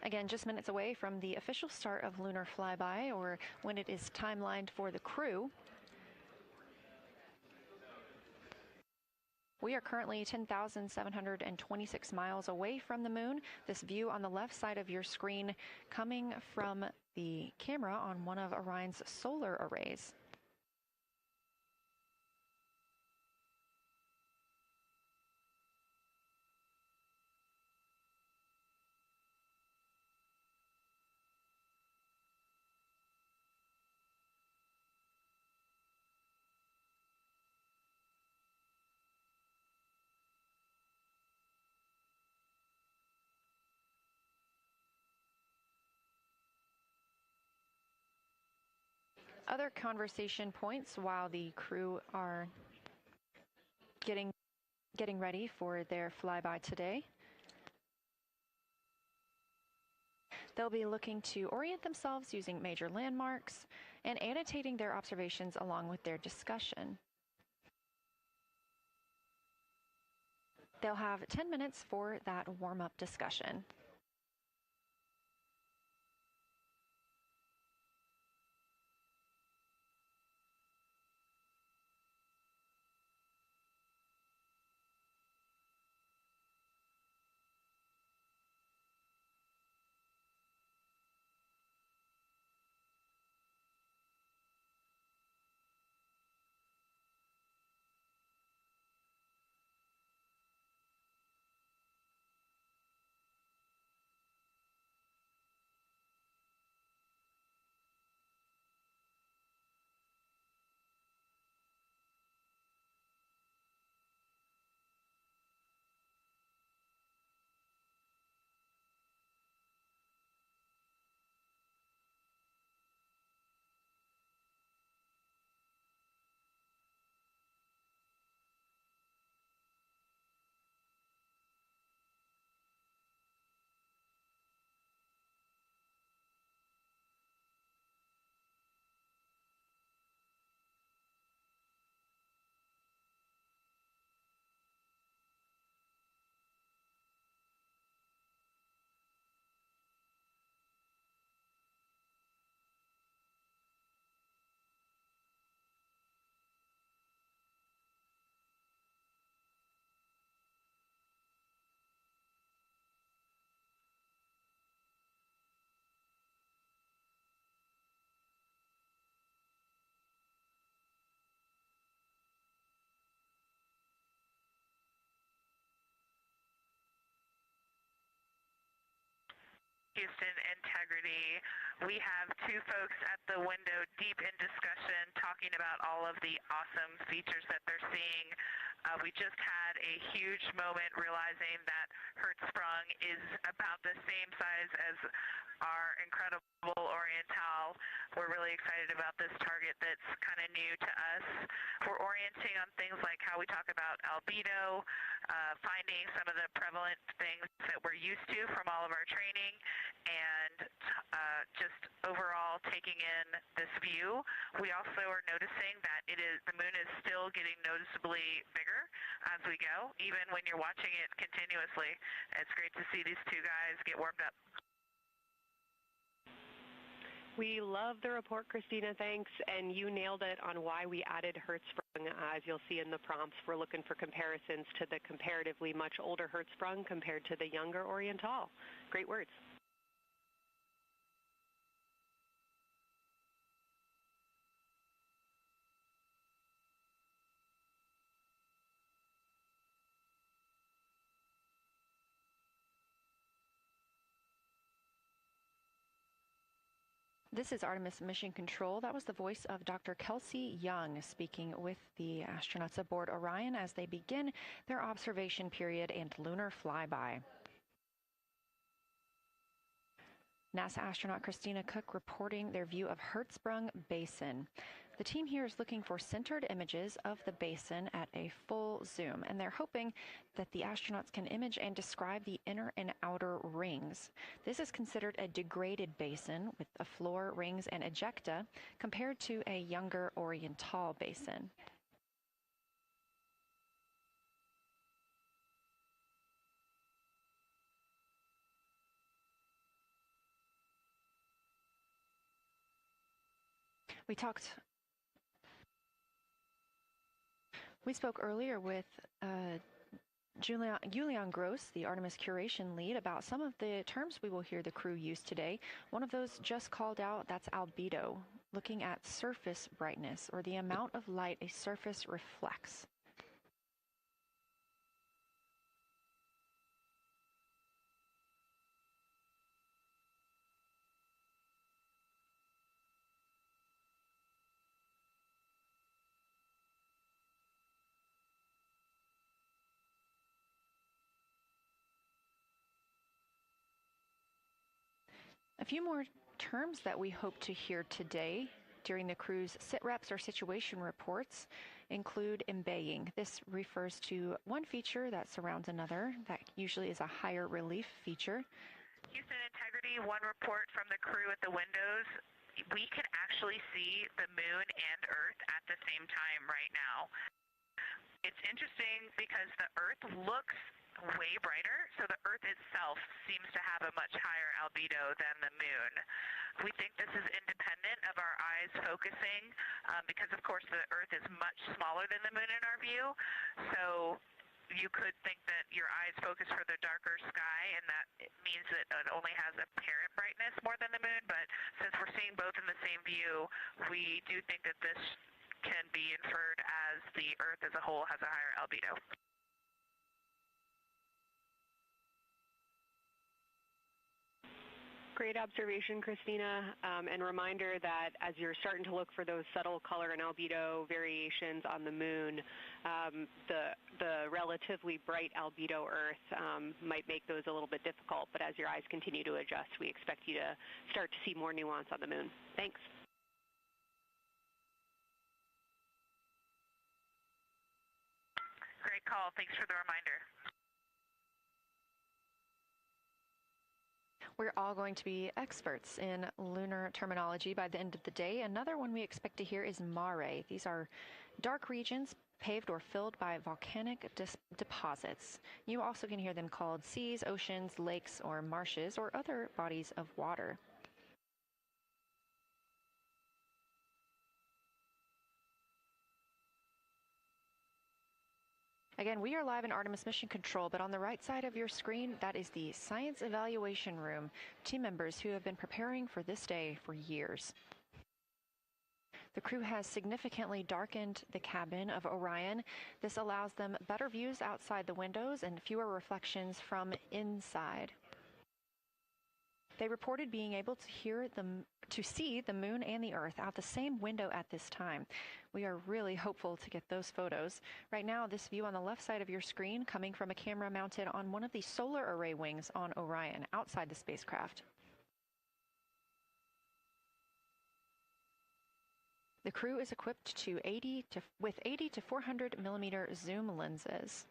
Again, just minutes away from the official start of lunar flyby, or when it is timelined for the crew. We are currently 10,726 miles away from the moon. This view on the left side of your screen coming from the camera on one of Orion's solar arrays. Other conversation points while the crew are getting ready for their flyby today. They'll be looking to orient themselves using major landmarks and annotating their observations along with their discussion. They'll have 10 minutes for that warm-up discussion. Houston integrity. We have two folks at the window deep in discussion talking about all of the awesome features that they're seeing. We just had a huge moment realizing that Hertzsprung is about the same size as our incredible Oriental. We're really excited about this target that's kind of new to us. We're orienting on things like how we talk about albedo, finding some of the prevalent things that we're used to from all of our training, and just overall taking in this view. We also are noticing that the moon is still getting noticeably bigger as we go, even when you're watching it continuously. It's great to see these two guys get warmed up. We love the report, Christina, thanks. And you nailed it on why we added Hertzsprung. As you'll see in the prompts, we're looking for comparisons to the comparatively much older Hertzsprung compared to the younger Oriental. Great words. This is Artemis Mission Control. That was the voice of Dr. Kelsey Young speaking with the astronauts aboard Orion as they begin their observation period and lunar flyby. NASA astronaut Christina Cook reporting their view of Hertzsprung Basin. The team here is looking for centered images of the basin at a full zoom, and they're hoping that the astronauts can image and describe the inner and outer rings. This is considered a degraded basin with a floor, rings, and ejecta compared to a younger Oriental basin. We spoke earlier with Julian Gross, the Artemis curation lead, about some of the terms we will hear the crew use today. One of those just called out, that's albedo, looking at surface brightness, or the amount of light a surface reflects. A few more terms that we hope to hear today during the crew's sit-reps or situation reports include embaying. This refers to one feature that surrounds another. That usually is a higher relief feature. Houston Integrity, one report from the crew at the windows. We can actually see the moon and Earth at the same time right now. It's interesting because the Earth looks way brighter, so the Earth itself seems to have a much higher albedo than the moon. We think this is independent of our eyes focusing because, of course, the Earth is much smaller than the moon in our view, so you could think that your eyes focus for the darker sky, and that it means that it only has apparent brightness more than the moon, but since we're seeing both in the same view, we do think that this can be inferred as the Earth as a whole has a higher albedo. Great observation, Christina, and reminder that as you're starting to look for those subtle color and albedo variations on the moon, the relatively bright albedo Earth might make those a little bit difficult, but as your eyes continue to adjust, we expect you to start to see more nuance on the moon. Thanks. Great call. Thanks for the reminder. We're all going to be experts in lunar terminology by the end of the day. Another one we expect to hear is mare. These are dark regions paved or filled by volcanic deposits. You also can hear them called seas, oceans, lakes, or marshes, or other bodies of water. Again, we are live in Artemis Mission Control, but on the right side of your screen, that is the Science Evaluation Room, team members who have been preparing for this day for years. The crew has significantly darkened the cabin of Orion. This allows them better views outside the windows and fewer reflections from inside. They reported being able to see the moon and the Earth out the same window at this time. We are really hopeful to get those photos. Right now, this view on the left side of your screen coming from a camera mounted on one of the solar array wings on Orion outside the spacecraft. The crew is equipped with 80 to 400 millimeter zoom lenses.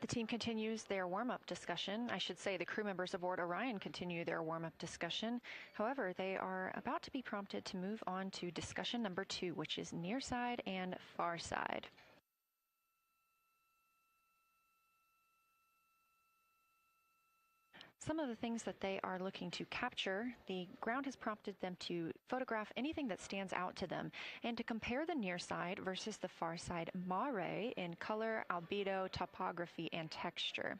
The team continues their warm-up discussion. I should say the crew members aboard Orion continue their warm-up discussion. However, they are about to be prompted to move on to discussion number 2, which is near side and far side. some of the things that they are looking to capture, the ground has prompted them to photograph anything that stands out to them and to compare the near side versus the far side mare in color, albedo, topography, and texture.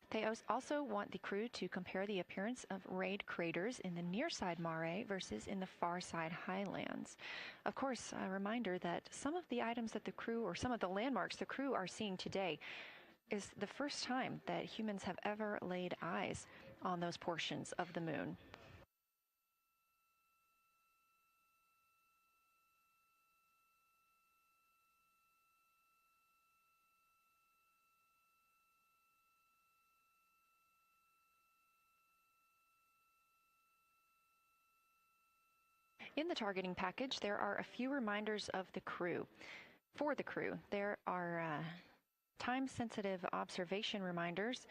They also want the crew to compare the appearance of rayed craters in the near side mare versus in the far side highlands. Of course, a reminder that some of the items that the crew, or some of the landmarks the crew are seeing today, is the first time that humans have ever laid eyes on those portions of the moon. In the targeting package, there are a few reminders of the crew. For the crew, there are time-sensitive observation reminders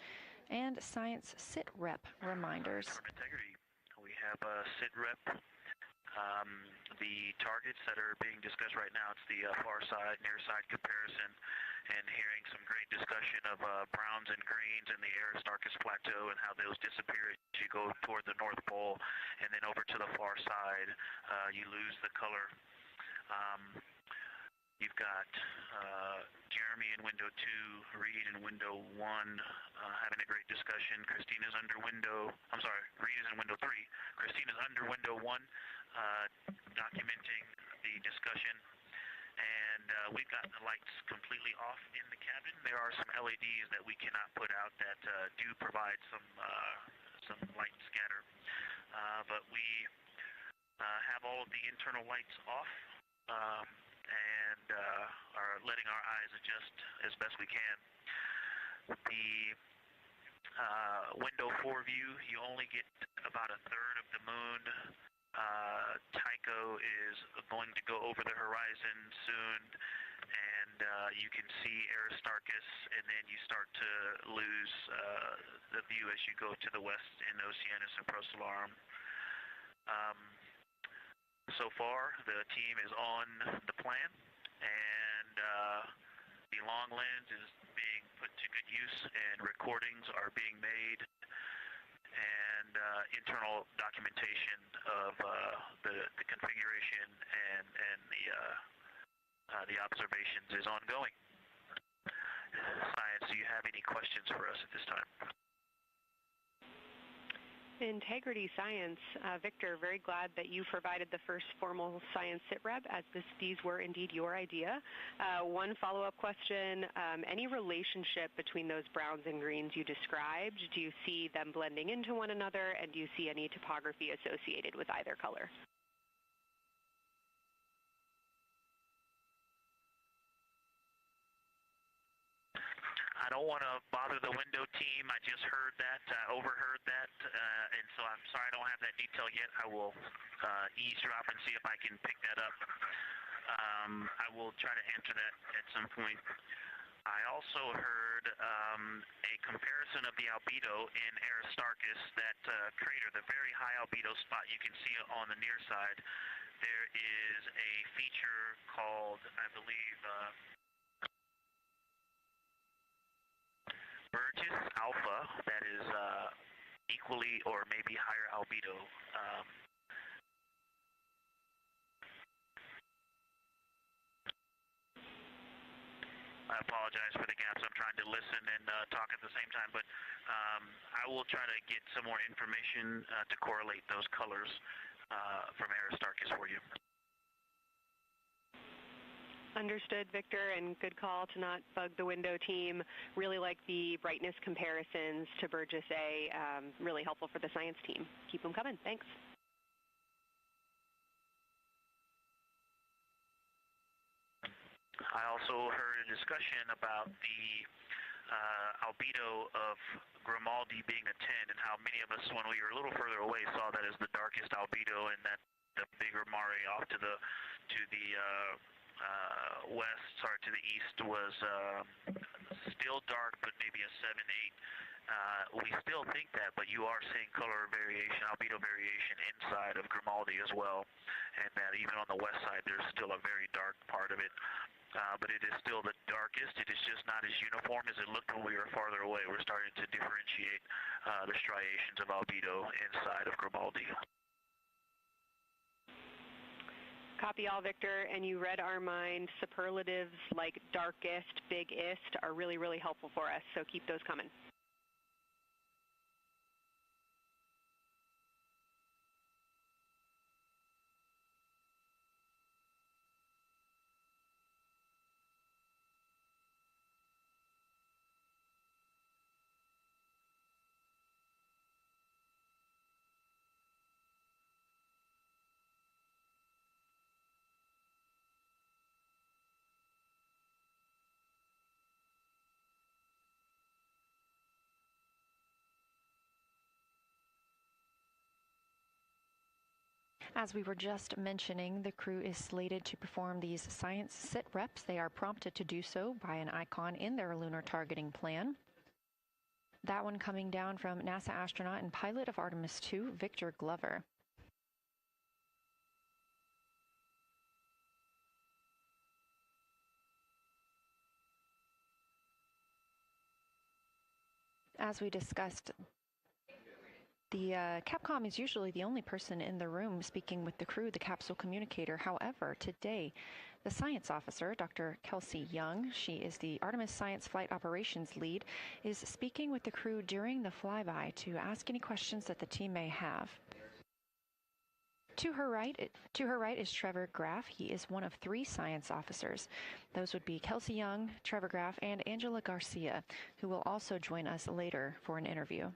and science sit-rep reminders. For integrity, we have a sit-rep. The targets that are being discussed right now, it's the far side, near side comparison, and hearing some great discussion of browns and greens in the Aristarchus Plateau and how those disappear as you go toward the North Pole, and then over to the far side, you lose the color. You've got Jeremy in window 2, Reed in window 1, having a great discussion. Christina's under window, I'm sorry, Reed is in window 3. Christina's under window 1, documenting the discussion. And we've got the lights completely off in the cabin. There are some LEDs that we cannot put out that do provide some light scatter. But we have all of the internal lights off. And are letting our eyes adjust as best we can. The window 4 view, you only get about a third of the moon. Tycho is going to go over the horizon soon, and you can see Aristarchus, and then you start to lose the view as you go to the west in Oceanus and Procellarum. So far, the team is on the plan, and the long lens is being put to good use, and recordings are being made, and internal documentation of the configuration and the observations is ongoing. Science, do you have any questions for us at this time? Integrity Science, Victor, very glad that you provided the first formal science sit-rep, as these were indeed your idea. One follow-up question, any relationship between those browns and greens you described? Do you see them blending into one another, and do you see any topography associated with either color? I don't want to bother the window team. I just heard that, overheard that, and so I'm sorry I don't have that detail yet. I will eavesdrop and see if I can pick that up. I will try to answer that at some point. I also heard a comparison of the albedo in Aristarchus, that crater, the very high albedo spot you can see on the near side. There is a feature called, I believe, Burgess Alpha, that is equally or maybe higher albedo. I apologize for the gaps. I'm trying to listen and talk at the same time, but I will try to get some more information to correlate those colors from Aristarchus for you. Understood, Victor, and good call to not bug the window team. Really like the brightness comparisons to Burgess A. Really helpful for the science team. Keep them coming. Thanks. I also heard a discussion about the albedo of Grimaldi being a 10, and how many of us, when we were a little further away, saw that as the darkest albedo, and that the bigger mare off to the to the east was still dark, but maybe a 7-8. We still think that, but you are seeing color variation, albedo variation inside of Grimaldi as well, and that even on the west side there's still a very dark part of it. But it is still the darkest. It is just not as uniform as it looked when we were farther away. We're starting to differentiate the striations of albedo inside of Grimaldi. Copy all, Victor, and you read our mind. Superlatives like darkest, biggest are really, really helpful for us, so keep those coming. As we were just mentioning, the crew is slated to perform these science sit reps. They are prompted to do so by an icon in their lunar targeting plan. That one coming down from NASA astronaut and pilot of Artemis 2, Victor Glover. As we discussed, the Capcom is usually the only person in the room speaking with the crew, the capsule communicator. However, today, the science officer, Dr. Kelsey Young, she is the Artemis Science Flight Operations Lead, is speaking with the crew during the flyby to ask any questions that the team may have. To her right is Trevor Graff. He is one of 3 science officers. Those would be Kelsey Young, Trevor Graff, and Angela Garcia, who will also join us later for an interview.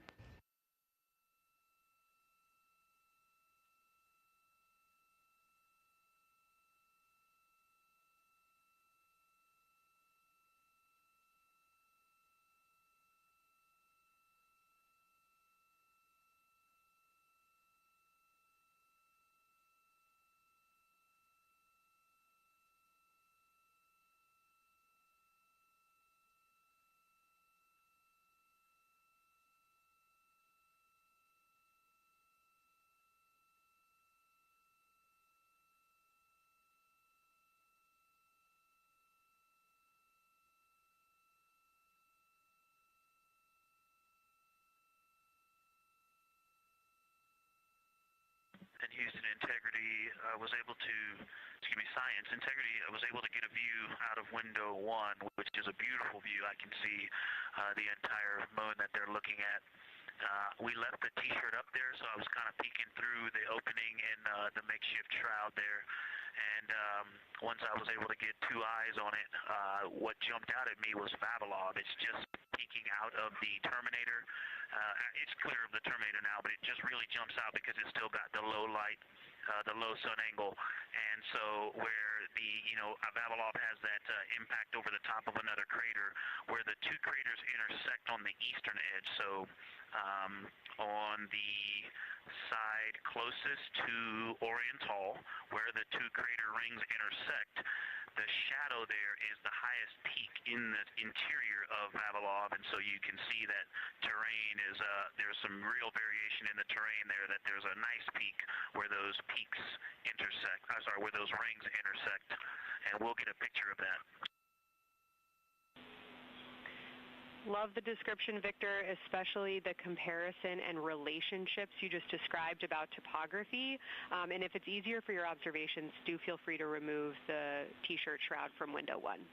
And Houston Integrity was able to, Science Integrity was able to get a view out of window 1, which is a beautiful view. I can see the entire moon that they're looking at. We left the T-shirt up there, so I was kind of peeking through the opening in the makeshift shroud there. And once I was able to get 2 eyes on it, what jumped out at me was Vavilov. It's just peeking out of the Terminator. It's clear of the Terminator now, but it just really jumps out because it's still got the low light, the low sun angle. And so where the, Vavilov has that impact over the top of another crater, where the 2 craters intersect on the eastern edge. So on the side closest to Oriental, where the 2 crater rings intersect, the shadow there is the highest peak in the interior of Vavilov, and so you can see that terrain is, there's some real variation in the terrain there, that there's a nice peak where those peaks intersect, where those rings intersect, and we'll get a picture of that. Love the description, Victor, especially the comparison and relationships you just described about topography. And if it's easier for your observations, do feel free to remove the T-shirt shroud from window 1.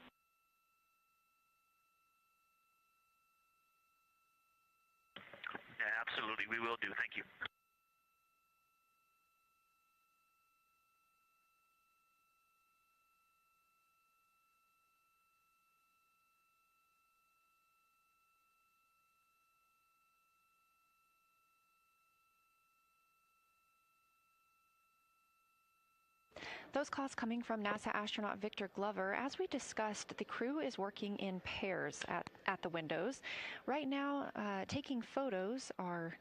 Yeah, absolutely, we will do. Thank you. Those calls coming from NASA astronaut Victor Glover. As we discussed, the crew is working in pairs at the windows. Right now, taking photos are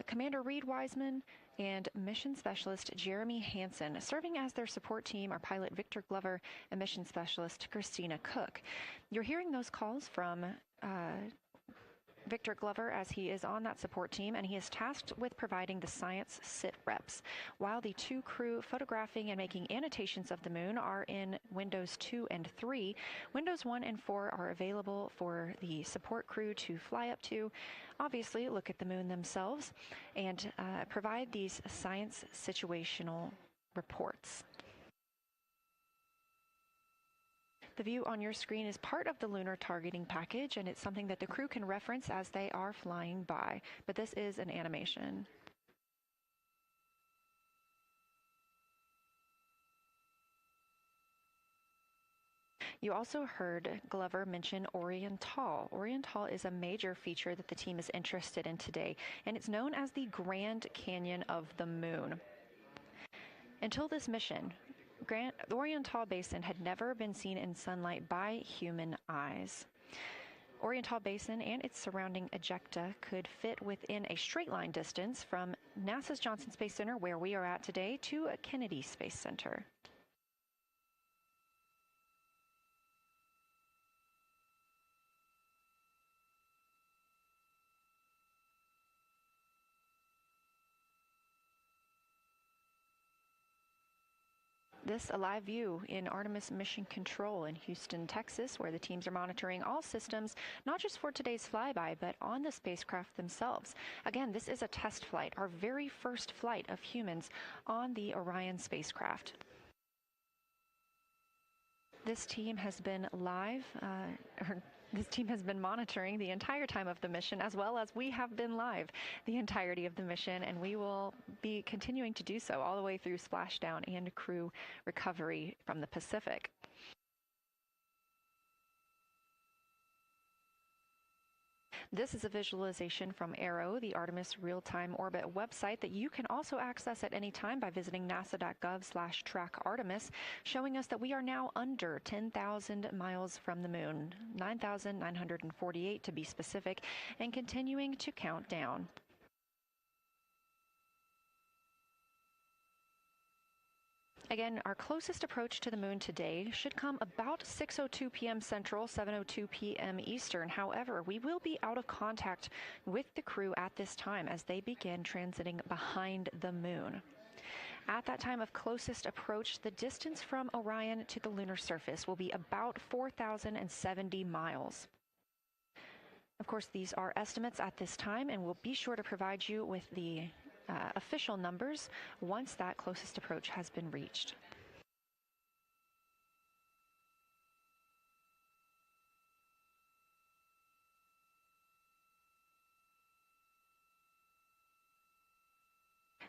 Commander Reed Wiseman and Mission Specialist Jeremy Hansen. Serving as their support team are pilot Victor Glover and Mission Specialist Christina Cook. You're hearing those calls from Victor Glover, as he is on that support team, and he is tasked with providing the science sit reps, while the two crew photographing and making annotations of the moon are in Windows 2 and 3. Windows 1 and 4 are available for the support crew to fly up to, obviously look at the moon themselves, and provide these science situational reports. The view on your screen is part of the lunar targeting package, and it's something that the crew can reference as they are flying by, but this is an animation. You also heard Glover mention Oriental. Oriental is a major feature that the team is interested in today, and it's known as the Grand Canyon of the Moon. Until this mission, the Oriental Basin had never been seen in sunlight by human eyes. Oriental Basin and its surrounding ejecta could fit within a straight line distance from NASA's Johnson Space Center, where we are at today, to Kennedy Space Center. This a live view in Artemis Mission Control in Houston, Texas, where the teams are monitoring all systems, not just for today's flyby, but on the spacecraft themselves. Again, this is a test flight, our very first flight of humans on the Orion spacecraft. This team has been This team has been monitoring the entire time of the mission, as well as we have been live the entirety of the mission, and we will be continuing to do so all the way through splashdown and crew recovery from the Pacific. This is a visualization from ARROW, the Artemis Real-Time Orbit website that you can also access at any time by visiting nasa.gov/track-Artemis, showing us that we are now under 10,000 miles from the moon, 9,948 to be specific, and continuing to count down. Again, our closest approach to the moon today should come about 6:02 p.m. Central, 7:02 p.m. Eastern. However, we will be out of contact with the crew at this time as they begin transiting behind the moon. At that time of closest approach, the distance from Orion to the lunar surface will be about 4,070 miles. Of course, these are estimates at this time, and we'll be sure to provide you with the official numbers once that closest approach has been reached.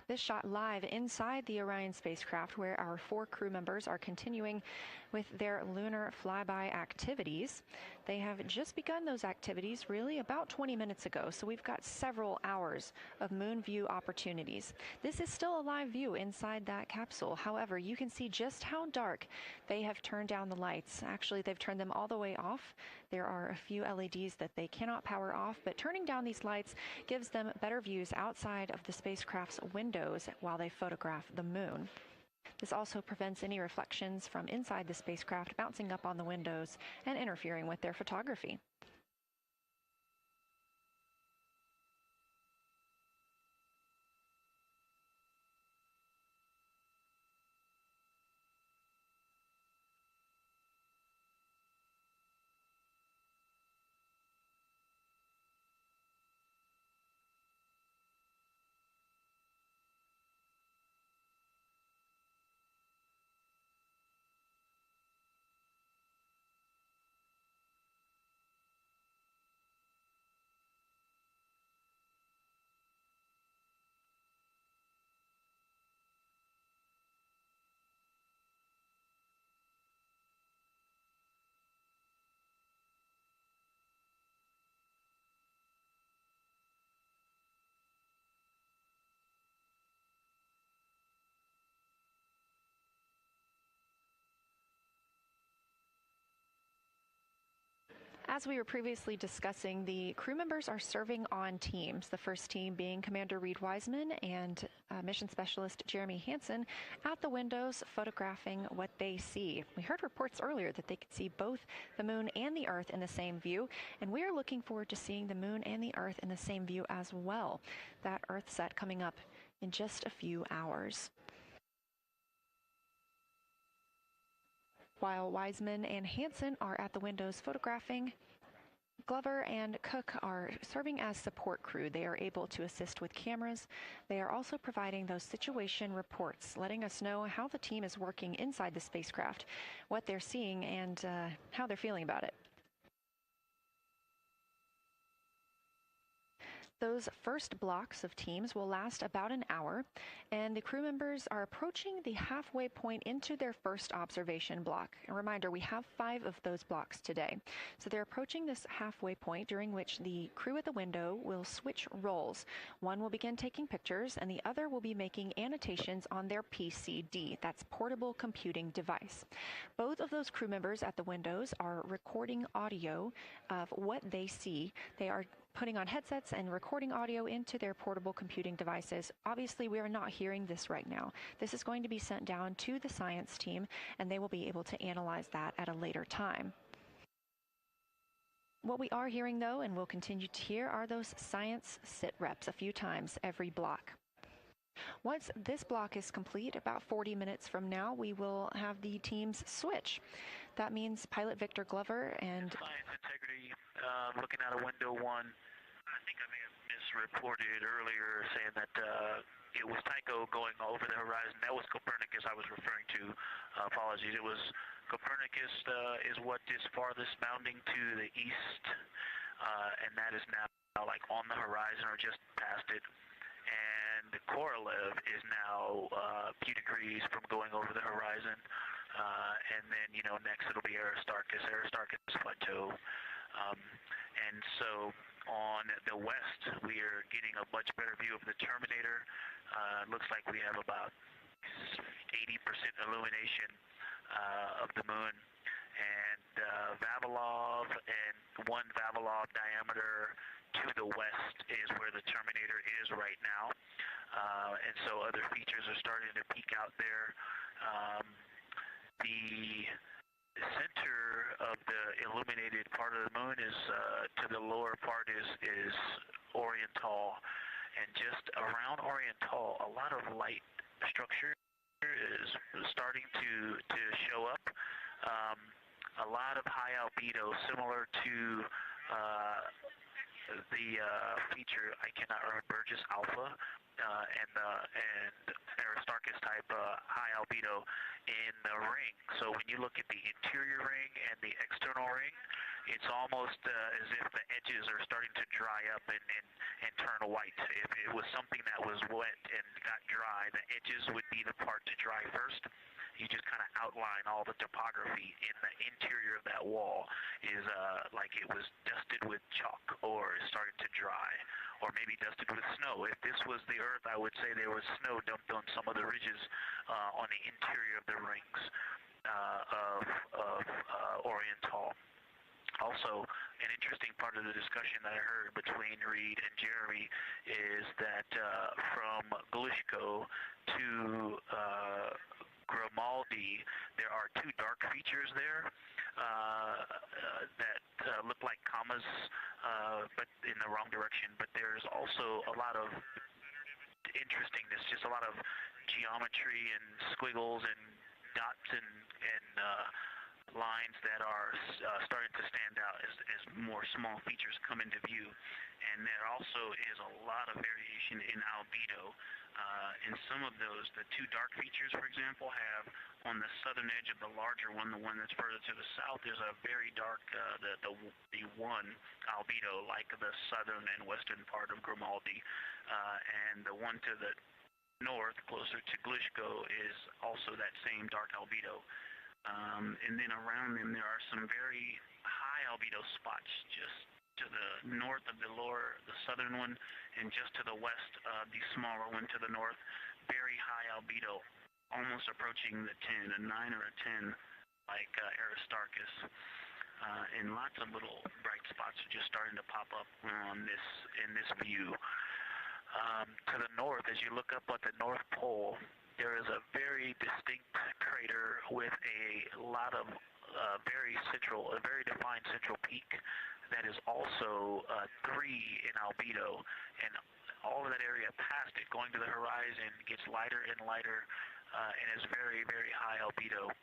This shot live inside the Orion spacecraft, where our 4 crew members are continuing with their lunar flyby activities. They have just begun those activities really about 20 minutes ago, so we've got several hours of moon view opportunities. This is still a live view inside that capsule. However, you can see just how dark they have turned down the lights. Actually, they've turned them all the way off. There are a few LEDs that they cannot power off, but turning down these lights gives them better views outside of the spacecraft's windows while they photograph the moon. This also prevents any reflections from inside the spacecraft bouncing up on the windows and interfering with their photography. As we were previously discussing, the crew members are serving on teams, the first team being Commander Reed Wiseman and Mission Specialist Jeremy Hansen at the windows photographing what they see. We heard reports earlier that they could see both the moon and the Earth in the same view, and we are looking forward to seeing the moon and the Earth in the same view as well. That Earth set coming up in just a few hours. While Wiseman and Hansen are at the windows photographing, Glover and Cook are serving as support crew. They are able to assist with cameras. They are also providing those situation reports, letting us know how the team is working inside the spacecraft, what they're seeing, and how they're feeling about it. Those first blocks of teams will last about an hour, and the crew members are approaching the halfway point into their first observation block. A reminder, we have 5 of those blocks today. So they're approaching this halfway point, during which the crew at the window will switch roles. One will begin taking pictures, and the other will be making annotations on their PCD, that's portable computing device. Both of those crew members at the windows are recording audio of what they see. They are putting on headsets and recording audio into their portable computing devices. Obviously, we are not hearing this right now. This is going to be sent down to the science team, and they will be able to analyze that at a later time. What we are hearing, though, and will continue to hear, are those science sit reps a few times every block. Once this block is complete, about 40 minutes from now, we will have the teams switch. That means pilot Victor Glover and Science integrity, looking out of window 1. I think I may have misreported earlier saying that it was Tycho going over the horizon. That was Copernicus I was referring to. Apologies. It was Copernicus is what is farthest bounding to the east, and that is now like on the horizon or just past it. And the Korolev is now a few degrees from going over the horizon. And then, you know, next it'll be Aristarchus Plateau. And so on the west, we are getting a much better view of the Terminator. It looks like we have about 80% illumination of the moon. And Vavilov and 1 Vavilov diameter to the west is where the Terminator is right now. And so other features are starting to peek out there. The center of the illuminated part of the moon is to the lower part is Oriental, and just around Oriental, a lot of light structure is starting to show up. A lot of high albedo, similar to the feature, I cannot remember, Burgess Alpha and Aristarchus type high albedo in the ring. So when you look at the interior ring and the external ring, it's almost as if the edges are starting to dry up and turn white. If it was something that was wet and got dry, the edges would be the part to dry first. You just kind of outline all the topography in the interior of that wall is like it was dusted with chalk or is starting to dry, or maybe dusted with snow. If this was the Earth, I would say there was snow dumped on some of the ridges on the interior of the rings of Oriental. Also, an interesting part of the discussion that I heard between Reed and Jeremy is that from Glushko to Grimaldi, there are 2 dark features there that look like commas, but in the wrong direction. But there's also a lot of interestingness, just a lot of geometry and squiggles and dots and lines that are starting to stand out as more small features come into view. And there also is a lot of variation in albedo. And some of those, the 2 dark features, for example, have on the southern edge of the larger one, the one that's further to the south, there's a very dark, the 1 albedo, like the southern and western part of Grimaldi. And the one to the north, closer to Glushko, is also that same dark albedo. And then around them, there are some very high albedo spots just to the north of the southern one, and just to the west of the smaller one to the north. Very high albedo, almost approaching the 10, a 9 or a 10, like Aristarchus. and lots of little bright spots are just starting to pop up on in this view. To the north, as you look up at the North Pole, there is a very distinct crater with a lot of very defined central peak that is also 3 in albedo, and all of that area past it, going to the horizon, gets lighter and lighter, and is very, very high albedo.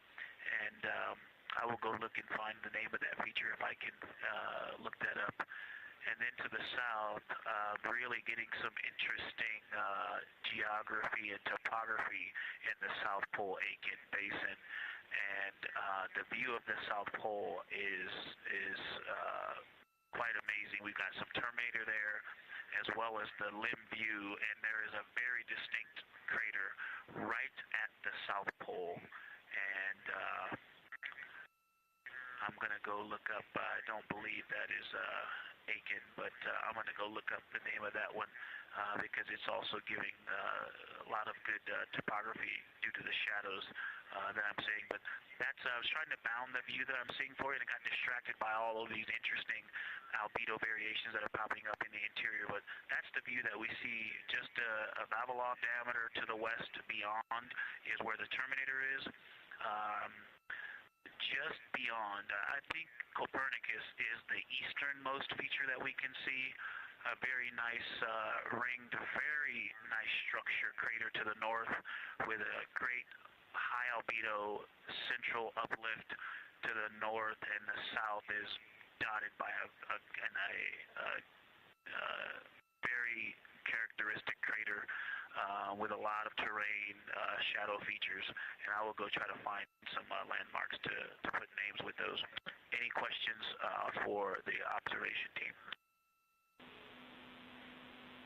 And I will go look and find the name of that feature if I can look that up. And then to the south, really getting some interesting geography and topography in the South Pole Aitken Basin. And the view of the South Pole is quite amazing. We've got some Terminator there, as well as the limb view, and there is a very distinct crater right at the South Pole. And I'm going to go look up, I don't believe that is Aiken, but I'm going to go look up the name of that one because it's also giving a lot of good topography due to the shadows that I'm seeing. But that's, I was trying to bound the view that I'm seeing for you and got distracted by all of these interesting albedo variations that are popping up in the interior. But that's the view that we see just a Vavilov diameter to the west beyond is where the Terminator is. Just beyond, I think Copernicus is the easternmost feature that we can see. A very nice ringed, very nice structure crater to the north with a great high albedo central uplift to the north, and the south is dotted by a very characteristic crater with a lot of terrain, shadow features, and I will go try to find some landmarks to put names with those. Any questions for the observation team?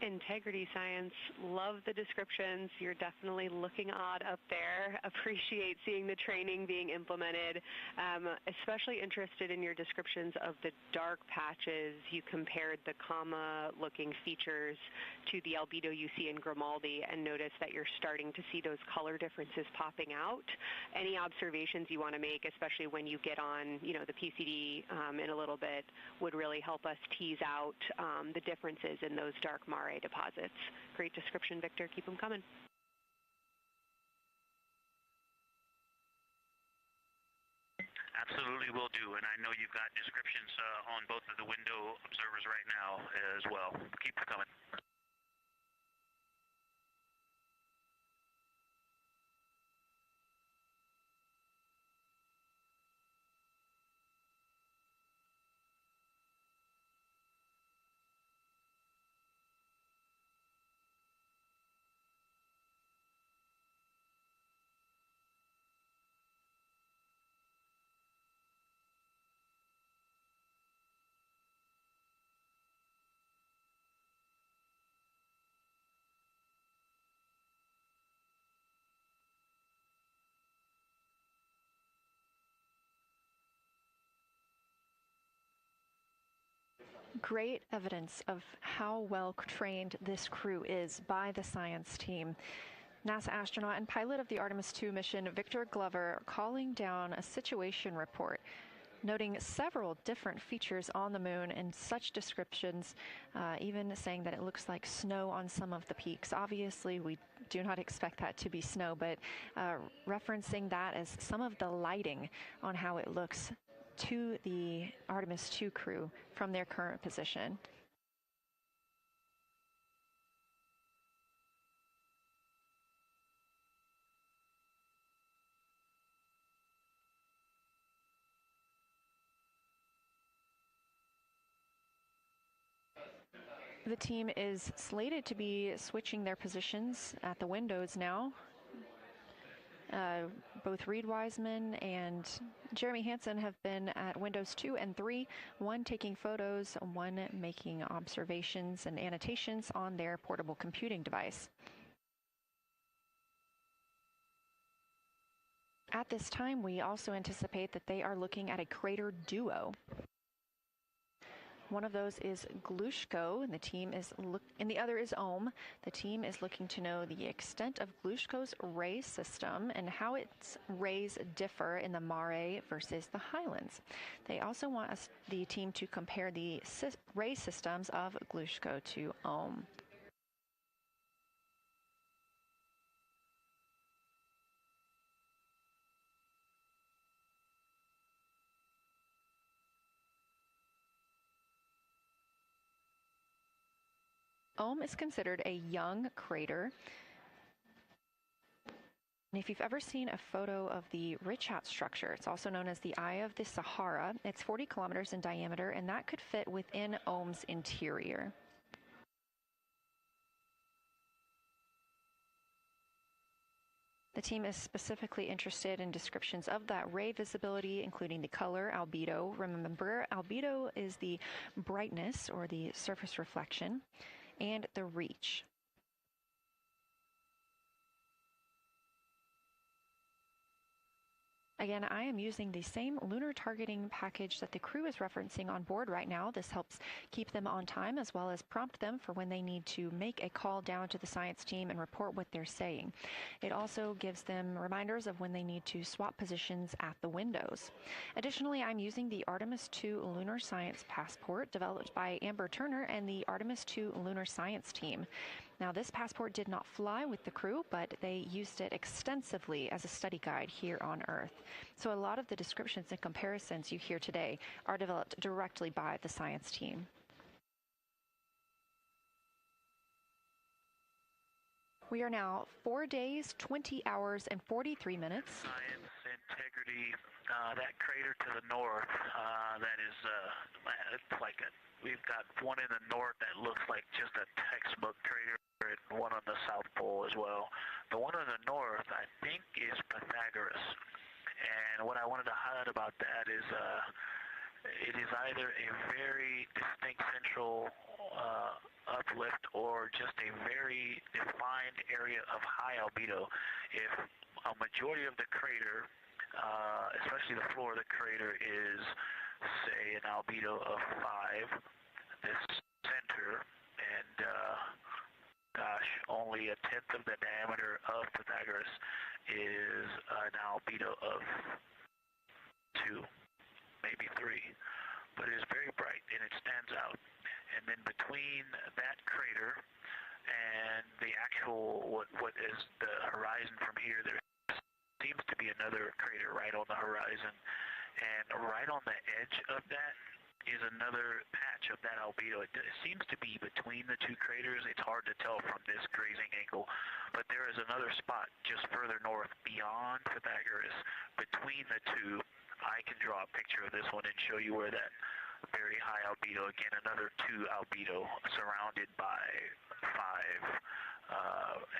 Integrity Science, love the descriptions. You're definitely looking odd up there. Appreciate seeing the training being implemented. Especially interested in your descriptions of the dark patches. You compared the comma-looking features to the albedo you see in Grimaldi and noticed that you're starting to see those color differences popping out. Any observations you want to make, especially when you get on, the PCD in a little bit, would really help us tease out the differences in those dark Mare deposits. Great description, Victor. Keep them coming. Absolutely will do, and I know you've got descriptions on both of the window observers right now as well. Keep them coming. Great evidence of how well trained this crew is by the science team. NASA astronaut and pilot of the Artemis II mission, Victor Glover, calling down a situation report, noting several different features on the moon and such descriptions, even saying that it looks like snow on some of the peaks. Obviously, we do not expect that to be snow, but referencing that as some of the lighting on how it looks to the Artemis II crew from their current position. The team is slated to be switching their positions at the windows now. Both Reed Wiseman and Jeremy Hansen have been at windows 2 and 3, one taking photos, one making observations and annotations on their portable computing device. At this time, we also anticipate that they are looking at a crater duo. One of those is Glushko, and the other is Ohm. The team is looking to know the extent of Glushko's ray system and how its rays differ in the Mare versus the Highlands. They also want the team to compare the ray systems of Glushko to Ohm. Ohm is considered a young crater. And if you've ever seen a photo of the Richat structure, it's also known as the Eye of the Sahara. It's 40 kilometers in diameter, and that could fit within Ohm's interior. The team is specifically interested in descriptions of that ray visibility, including the color, albedo. Remember, albedo is the brightness or the surface reflection, and the reach. Again, I am using the same lunar targeting package that the crew is referencing on board right now. This helps keep them on time as well as prompt them for when they need to make a call down to the science team and report what they're saying. It also gives them reminders of when they need to swap positions at the windows. Additionally, I'm using the Artemis II Lunar Science Passport developed by Amber Turner and the Artemis II Lunar Science team. Now, this passport did not fly with the crew, but they used it extensively as a study guide here on Earth. So a lot of the descriptions and comparisons you hear today are developed directly by the science team. We are now 4 days, 20 hours, and 43 minutes. Science, integrity, that crater to the north, that is, it's like we've got one in the north that looks like just a textbook crater, and one on the South Pole as well. The one on the north, I think, is Pythagoras. And what I wanted to highlight about that is it is either a very distinct central uplift or just a very defined area of high albedo. If a majority of the crater, especially the floor of the crater, is, say, an albedo of 5, this center, and gosh, only a tenth of the diameter of Pythagoras is an albedo of 2, maybe 3, but it is very bright and it stands out. And then between that crater and the actual, what is the horizon from here, there seems to be another crater right on the horizon, and right on the edge of that is another patch of that albedo. It seems to be between the two craters. It's hard to tell from this grazing angle, but there is another spot just further north beyond Pythagoras. Between the two, I can draw a picture of this one and show you where that very high albedo, again, another 2 albedo surrounded by 5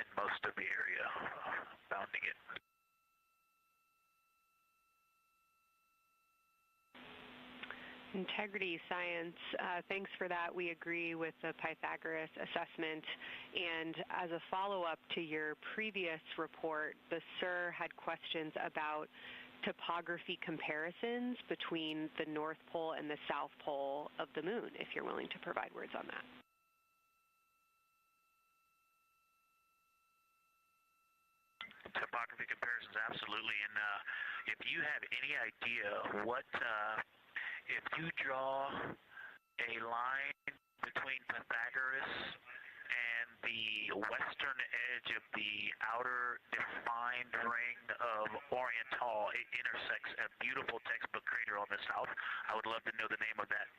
and most of the area bounding it. Integrity science, thanks for that. We agree with the Pythagoras assessment. And as a follow-up to your previous report, the SIR had questions about topography comparisons between the North Pole and the South Pole of the Moon, if you're willing to provide words on that. Topography comparisons, absolutely. And if you have any idea what... if you draw a line between Pythagoras and the western edge of the outer defined ring of Oriental, it intersects a beautiful textbook crater on the south. I would love to know the name of that.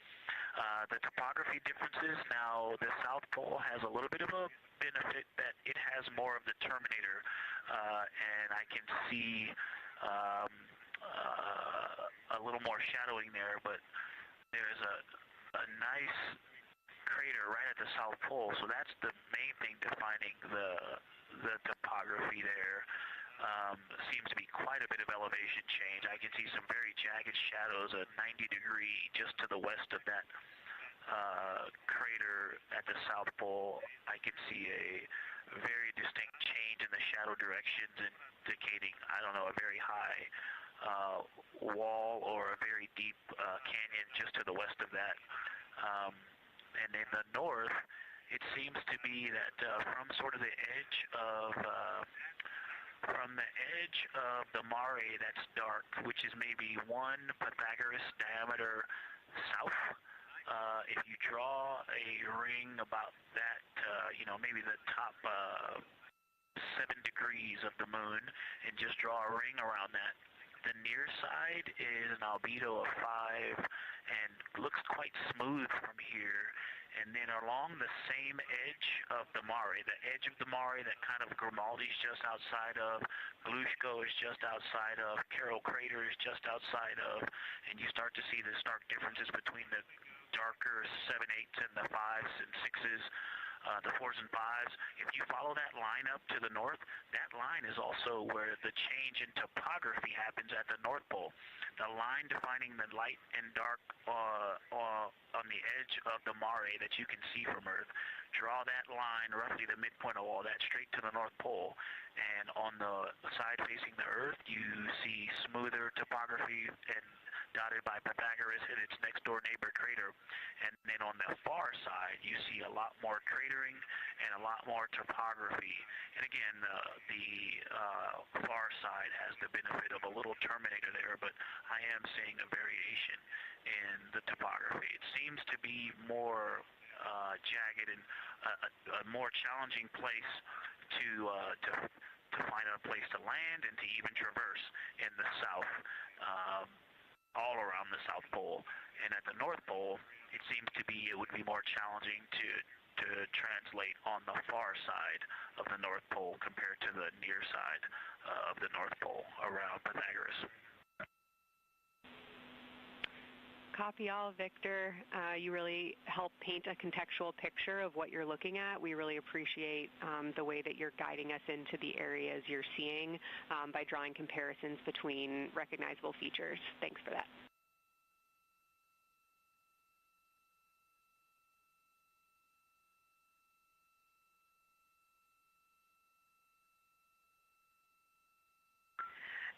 The topography differences, now the South Pole has a little bit of a benefit that it has more of the terminator, and I can see a little more shadowing there, but there's a nice crater right at the South Pole, so that's the main thing defining the topography there. Seems to be quite a bit of elevation change. I can see some very jagged shadows, a 90-degree just to the west of that crater at the South Pole. I can see a very distinct change in the shadow directions, indicating, I don't know, a very high wall or a very deep canyon just to the west of that. And in the north, it seems to be that from sort of the edge of the mare that's dark, which is maybe 1 Pythagoras diameter south, if you draw a ring about that, maybe the top 7 degrees of the moon, and just draw a ring around that, the near side is an albedo of 5 and looks quite smooth from here. And then along the same edge of the mare, the edge of the mare that kind of Grimaldi's just outside of, Glushko is just outside of, Carroll Crater is just outside of, and you start to see the stark differences between the darker 7/8 and the 5s and 6s, the 4s and 5s. If you follow that line up to the north, that line is also where the change in topography happens at the North Pole. The line defining the light and dark on the edge of the mare that you can see from Earth. Draw that line, roughly the midpoint of all that, straight to the North Pole. And on the side facing the Earth, you see smoother topography and dotted by Pythagoras and its next-door neighbor crater. And then on the far side, you see a lot more cratering and a lot more topography. And again, the far side has the benefit of a little terminator there, but I am seeing a variation in the topography. It seems to be more jagged and a more challenging place to find a place to land and to even traverse in the south. All around the South Pole, and at the North Pole, it seems to be it would be more challenging to translate on the far side of the North Pole compared to the near side of the North Pole around Pythagoras. Copy all, Victor. You really help paint a contextual picture of what you're looking at. We really appreciate the way that you're guiding us into the areas you're seeing by drawing comparisons between recognizable features. Thanks for that.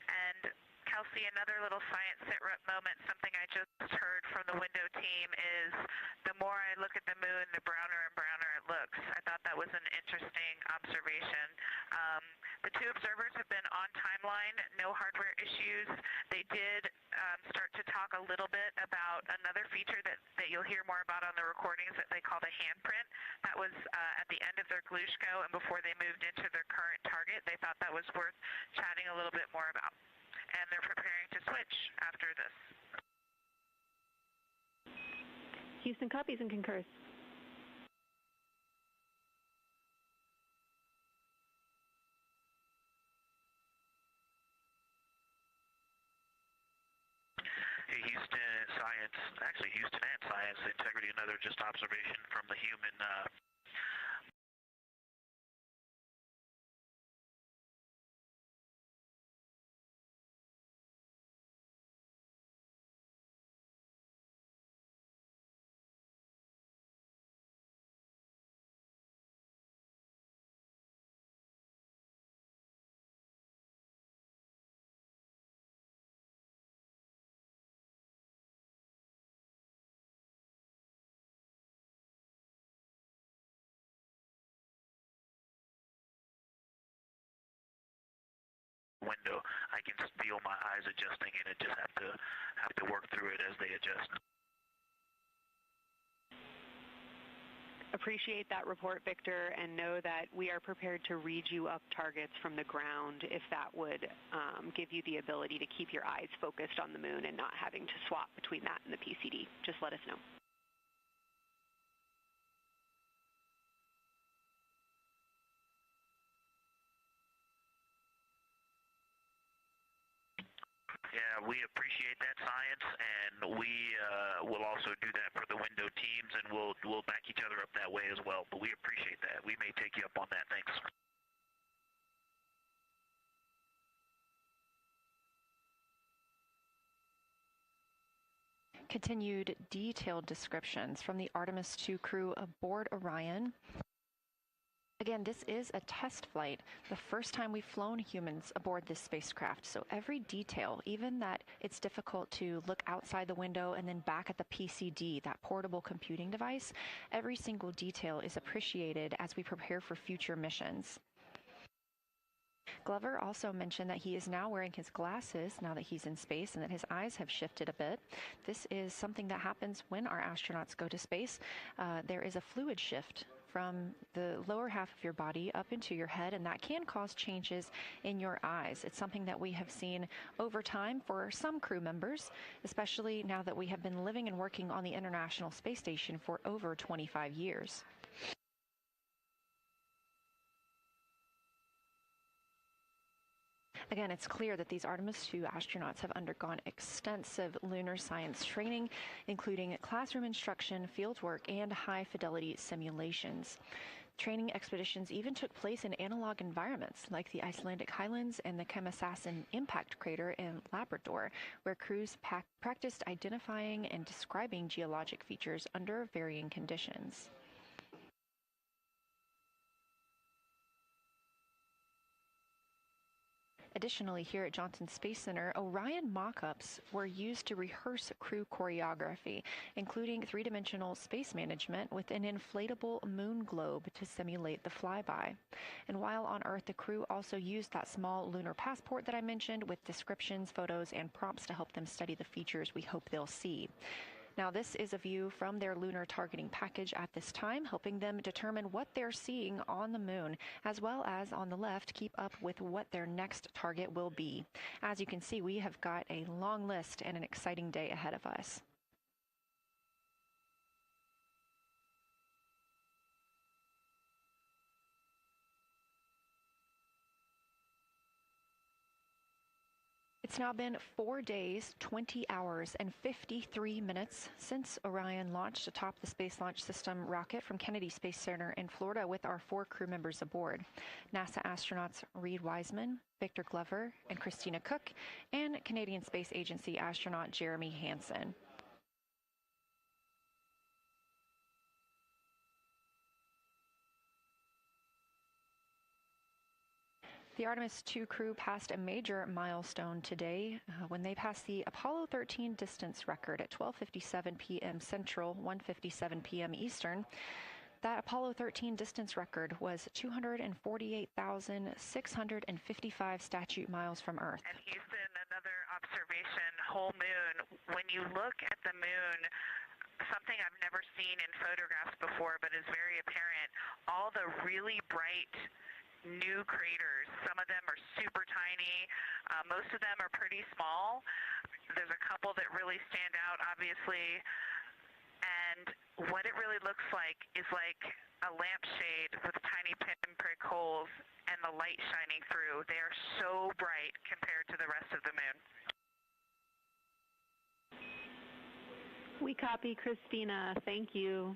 And Kelsey, another little science sit rep moment, something I just heard from the window team is the more I look at the moon, the browner and browner it looks. I thought that was an interesting observation. The 2 observers have been on timeline, no hardware issues. They did start to talk a little bit about another feature that you'll hear more about on the recordings that they call the handprint. That was at the end of their Glushko and before they moved into their current target. They thought that was worth chatting a little bit more about. And they're preparing to switch after this. Houston copies and concurs. Hey, Houston and Science Integrity, another just observation from the human window. I can feel my eyes adjusting, and it just have to work through it as they adjust. Appreciate that report, Victor, and know that we are prepared to read you up targets from the ground if that would give you the ability to keep your eyes focused on the moon and not having to swap between that and the PCD. Just let us know. Yeah, we appreciate that, Science, and we will also do that for the window teams, and we'll back each other up that way as well. But we appreciate that. We may take you up on that. Thanks. Continued detailed descriptions from the Artemis II crew aboard Orion. Again, this is a test flight, the first time we've flown humans aboard this spacecraft. So every detail, even that it's difficult to look outside the window and then back at the PCD, that portable computing device, every single detail is appreciated as we prepare for future missions. Glover also mentioned that he is now wearing his glasses now that he's in space and that his eyes have shifted a bit. This is something that happens when our astronauts go to space. There is a fluid shift from the lower half of your body up into your head, and that can cause changes in your eyes. It's something that we have seen over time for some crew members, especially now that we have been living and working on the International Space Station for over 25 years. Again, it's clear that these Artemis 2 astronauts have undergone extensive lunar science training, including classroom instruction, fieldwork, and high-fidelity simulations. Training expeditions even took place in analog environments like the Icelandic Highlands and the Kemassassin impact crater in Labrador, where crews practiced identifying and describing geologic features under varying conditions. Additionally, here at Johnson Space Center, Orion mock-ups were used to rehearse crew choreography, including three-dimensional space management with an inflatable moon globe to simulate the flyby. And while on Earth, the crew also used that small lunar passport that I mentioned with descriptions, photos, and prompts to help them study the features we hope they'll see. Now, this is a view from their lunar targeting package at this time, helping them determine what they're seeing on the moon, as well as on the left, keep up with what their next target will be. As you can see, we have got a long list and an exciting day ahead of us. It's now been 4 days, 20 hours, and 53 minutes since Orion launched atop the Space Launch System rocket from Kennedy Space Center in Florida with our 4 crew members aboard. NASA astronauts Reed Wiseman, Victor Glover, and Christina Cook, and Canadian Space Agency astronaut Jeremy Hansen. The Artemis 2 crew passed a major milestone today when they passed the Apollo 13 distance record at 12:57 p.m. Central, 1:57 p.m. Eastern. That Apollo 13 distance record was 248,655 statute miles from Earth. And Houston, another observation, whole moon. When you look at the moon, something I've never seen in photographs before but is very apparent, all the really bright new craters. Some of them are super tiny. Most of them are pretty small. There's a couple that really stand out, obviously. And what it really looks like is like a lampshade with tiny pinprick holes and the light shining through. They are so bright compared to the rest of the moon. We copy, Christina. Thank you.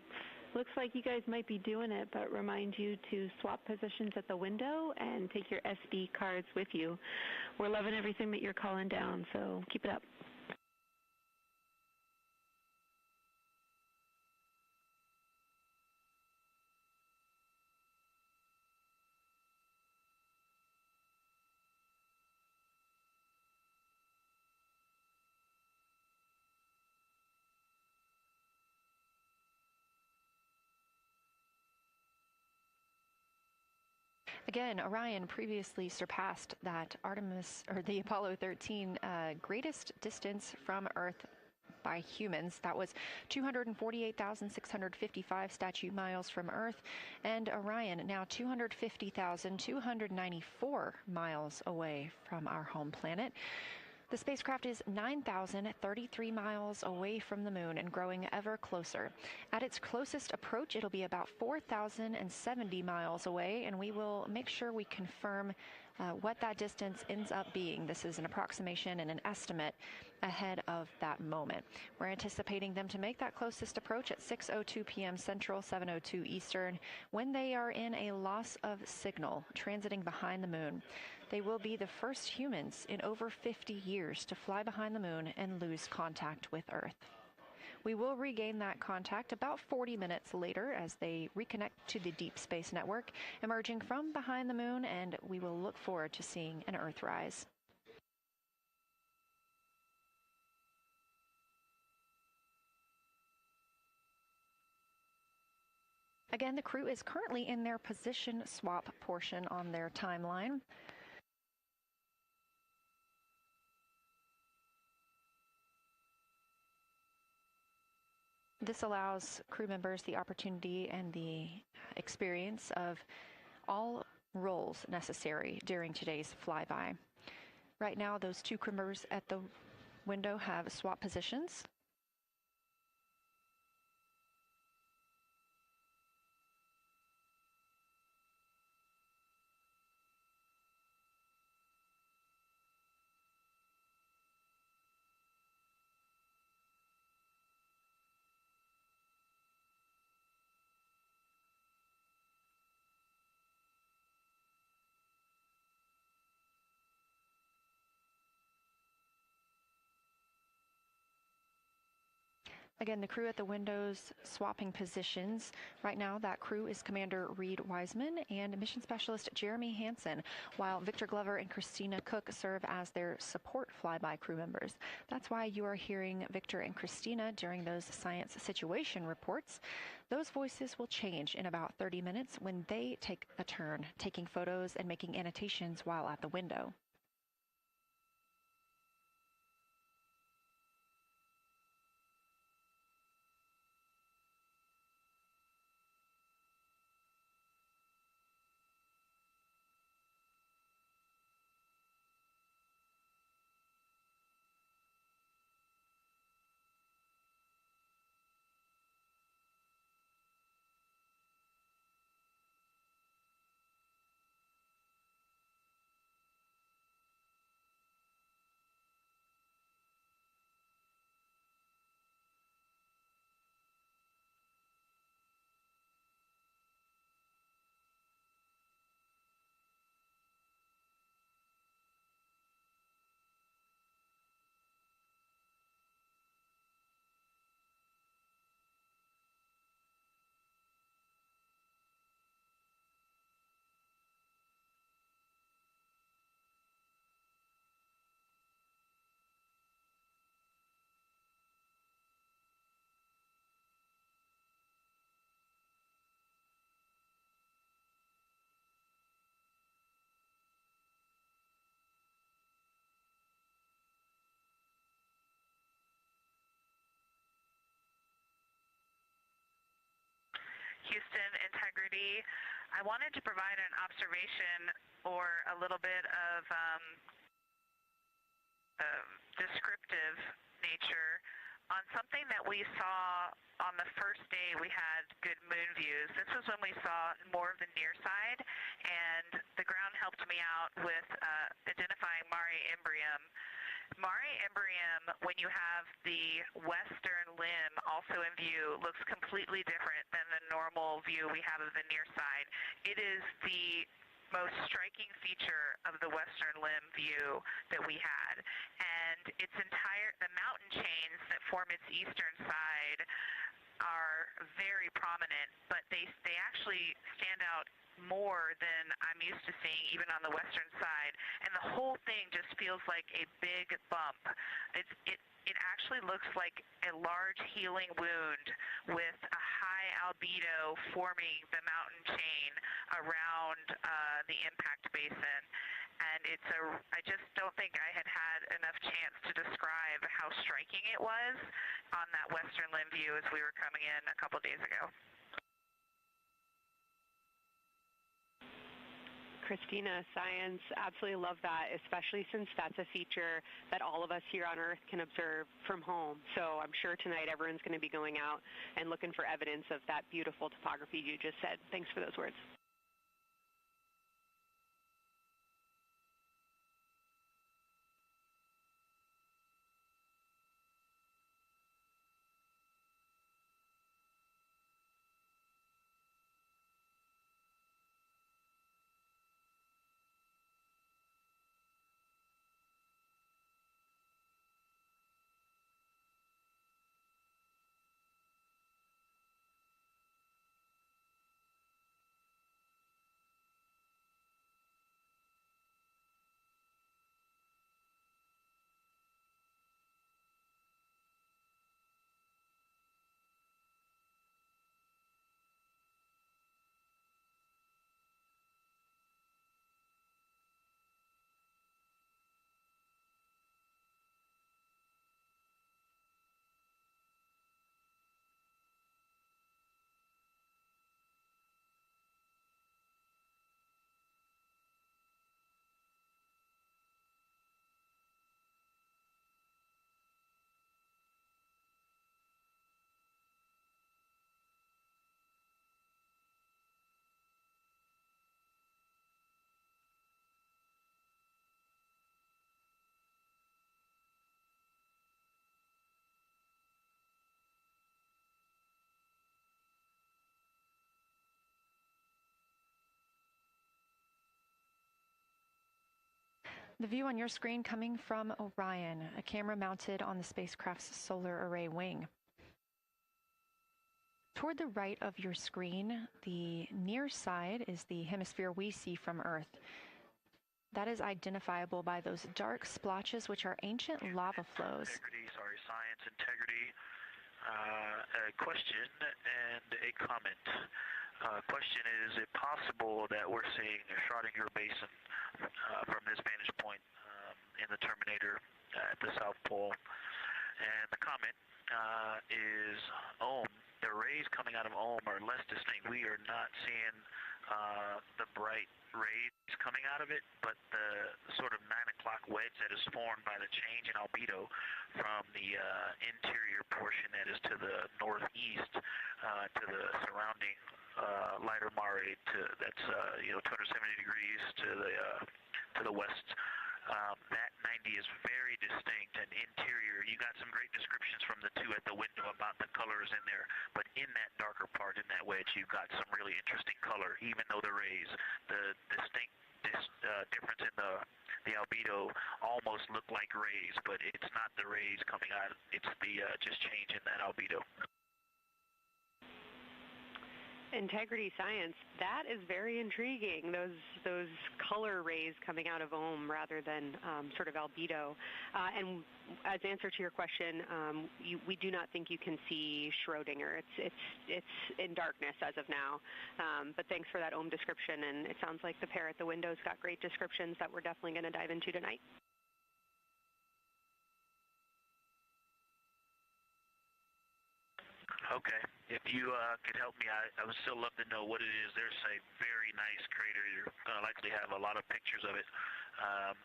Looks like you guys might be doing it, but remind you to swap positions at the window and take your SD cards with you. We're loving everything that you're calling down, so keep it up. Again, Orion previously surpassed that the Apollo 13 greatest distance from Earth by humans. That was 248,655 statute miles from Earth, and Orion now 250,294 miles away from our home planet. The spacecraft is 9,033 miles away from the moon and growing ever closer. At its closest approach, it'll be about 4,070 miles away, and we will make sure we confirm what that distance ends up being. This is an approximation and an estimate ahead of that moment. We're anticipating them to make that closest approach at 6:02 p.m. Central, 7:02 Eastern, when they are in a loss of signal, transiting behind the moon. They will be the first humans in over 50 years to fly behind the moon and lose contact with Earth. We will regain that contact about 40 minutes later as they reconnect to the Deep Space Network, emerging from behind the moon, and we will look forward to seeing an Earthrise. Again, the crew is currently in their position swap portion on their timeline. This allows crew members the opportunity and the experience of all roles necessary during today's flyby. Right now, those two crew members at the window have swap positions. Again, the crew at the windows swapping positions. Right now, that crew is Commander Reed Wiseman and Mission Specialist Jeremy Hansen, while Victor Glover and Christina Cook serve as their support flyby crew members. That's why you are hearing Victor and Christina during those science situation reports. Those voices will change in about 30 minutes when they take a turn, taking photos and making annotations while at the window. Houston, integrity. I wanted to provide an observation or a little bit of descriptive nature on something that we saw on the first day we had good moon views. This was when we saw more of the near side, and the ground helped me out with identifying Mare Imbrium. Mare Imbrium, when you have the western limb also in view, looks completely different than the normal view we have of the near side. It is the most striking feature of the western limb view that we had. And the mountain chains that form its eastern side are very prominent, but they actually stand out more than I'm used to seeing even on the western side, and the whole thing just feels like a big bump. It actually looks like a large healing wound with a high albedo forming the mountain chain around the impact basin. And I just don't think I had enough chance to describe how striking it was on that western limb view as we were coming in a couple days ago. Christina, science, absolutely love that, especially since that's a feature that all of us here on Earth can observe from home. So I'm sure tonight everyone's going to be going out and looking for evidence of that beautiful topography you just said. Thanks for those words. The view on your screen coming from Orion, a camera mounted on the spacecraft's solar array wing. Toward the right of your screen, the near side is the hemisphere we see from Earth. That is identifiable by those dark splotches, which are ancient lava flows. Science integrity. A question and a comment. Question is it possible that we're seeing a Schrodinger basin from this vantage point in the Terminator at the South Pole? And the comment is the rays coming out of Ohm are less distinct. We are not seeing the bright rays coming out of it, but the sort of 9 o'clock wedge that is formed by the change in albedo from the interior portion that is to the northeast to the surrounding lighter mare that's 270 degrees to the west. That 90 is very distinct and interior. You got some great descriptions from the two at the window about the colors in there, but in that darker part, in that wedge, you've got some really interesting color, even though the rays, the distinct difference in the albedo almost look like rays, but it's not the rays coming out. It's the just change in that albedo. Integrity science, that is very intriguing, those color rays coming out of Ohm rather than sort of albedo. And as answer to your question, we do not think you can see Schrodinger. It's in darkness as of now. But thanks for that Ohm description, and it sounds like the pair at the window's got great descriptions that we're definitely going to dive into tonight. Okay. If you could help me, I would still love to know what it is. There's a very nice crater. You're going to likely have a lot of pictures of it.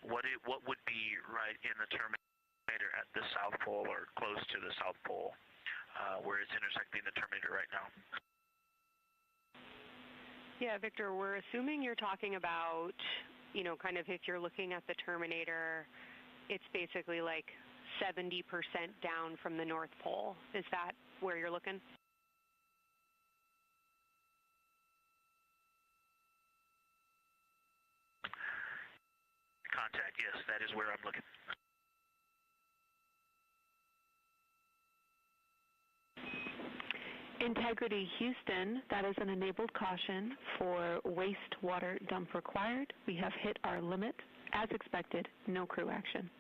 What would be right in the Terminator at the South Pole or close to the South Pole where it's intersecting the Terminator right now? Yeah, Victor, we're assuming you're talking about, kind of if you're looking at the Terminator, it's basically like 70% down from the North Pole. Is that where you're looking? Contact, yes, that is where I'm looking. Integrity Houston, that is an enabled caution for wastewater dump required. We have hit our limit. As expected, no crew action.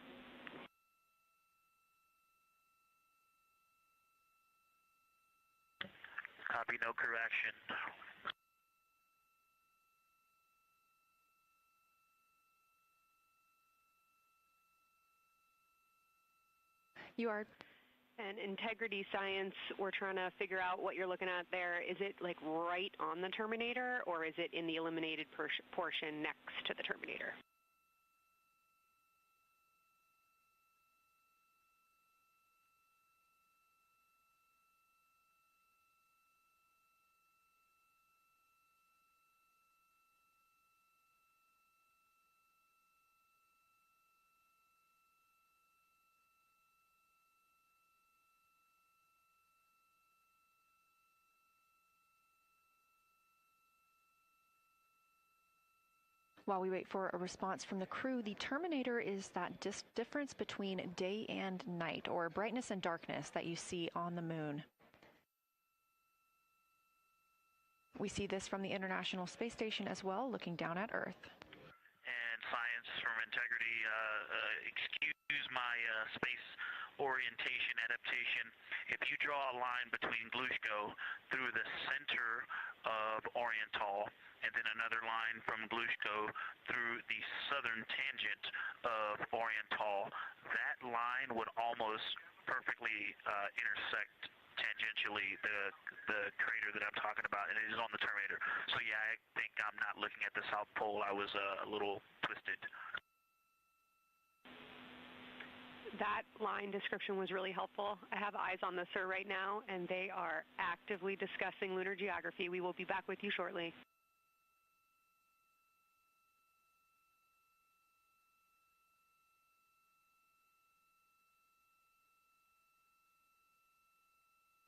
Copy, no crew action. You are. And integrity science, we're trying to figure out what you're looking at there. Is it like right on the Terminator, or is it in the eliminated portion next to the Terminator? While we wait for a response from the crew, the Terminator is that difference between day and night, or brightness and darkness, that you see on the moon. We see this from the International Space Station as well, looking down at Earth. And science from integrity, excuse my space orientation adaptation. If you draw a line between Glushko through the center of Oriental, and then another line from Glushko through the southern tangent of Oriental, that line would almost perfectly intersect tangentially the crater that I'm talking about, and it is on the Terminator. So yeah, I think I'm not looking at the South Pole. I was a little twisted. That line description was really helpful. I have eyes on the SIR right now, and they are actively discussing lunar geography. We will be back with you shortly.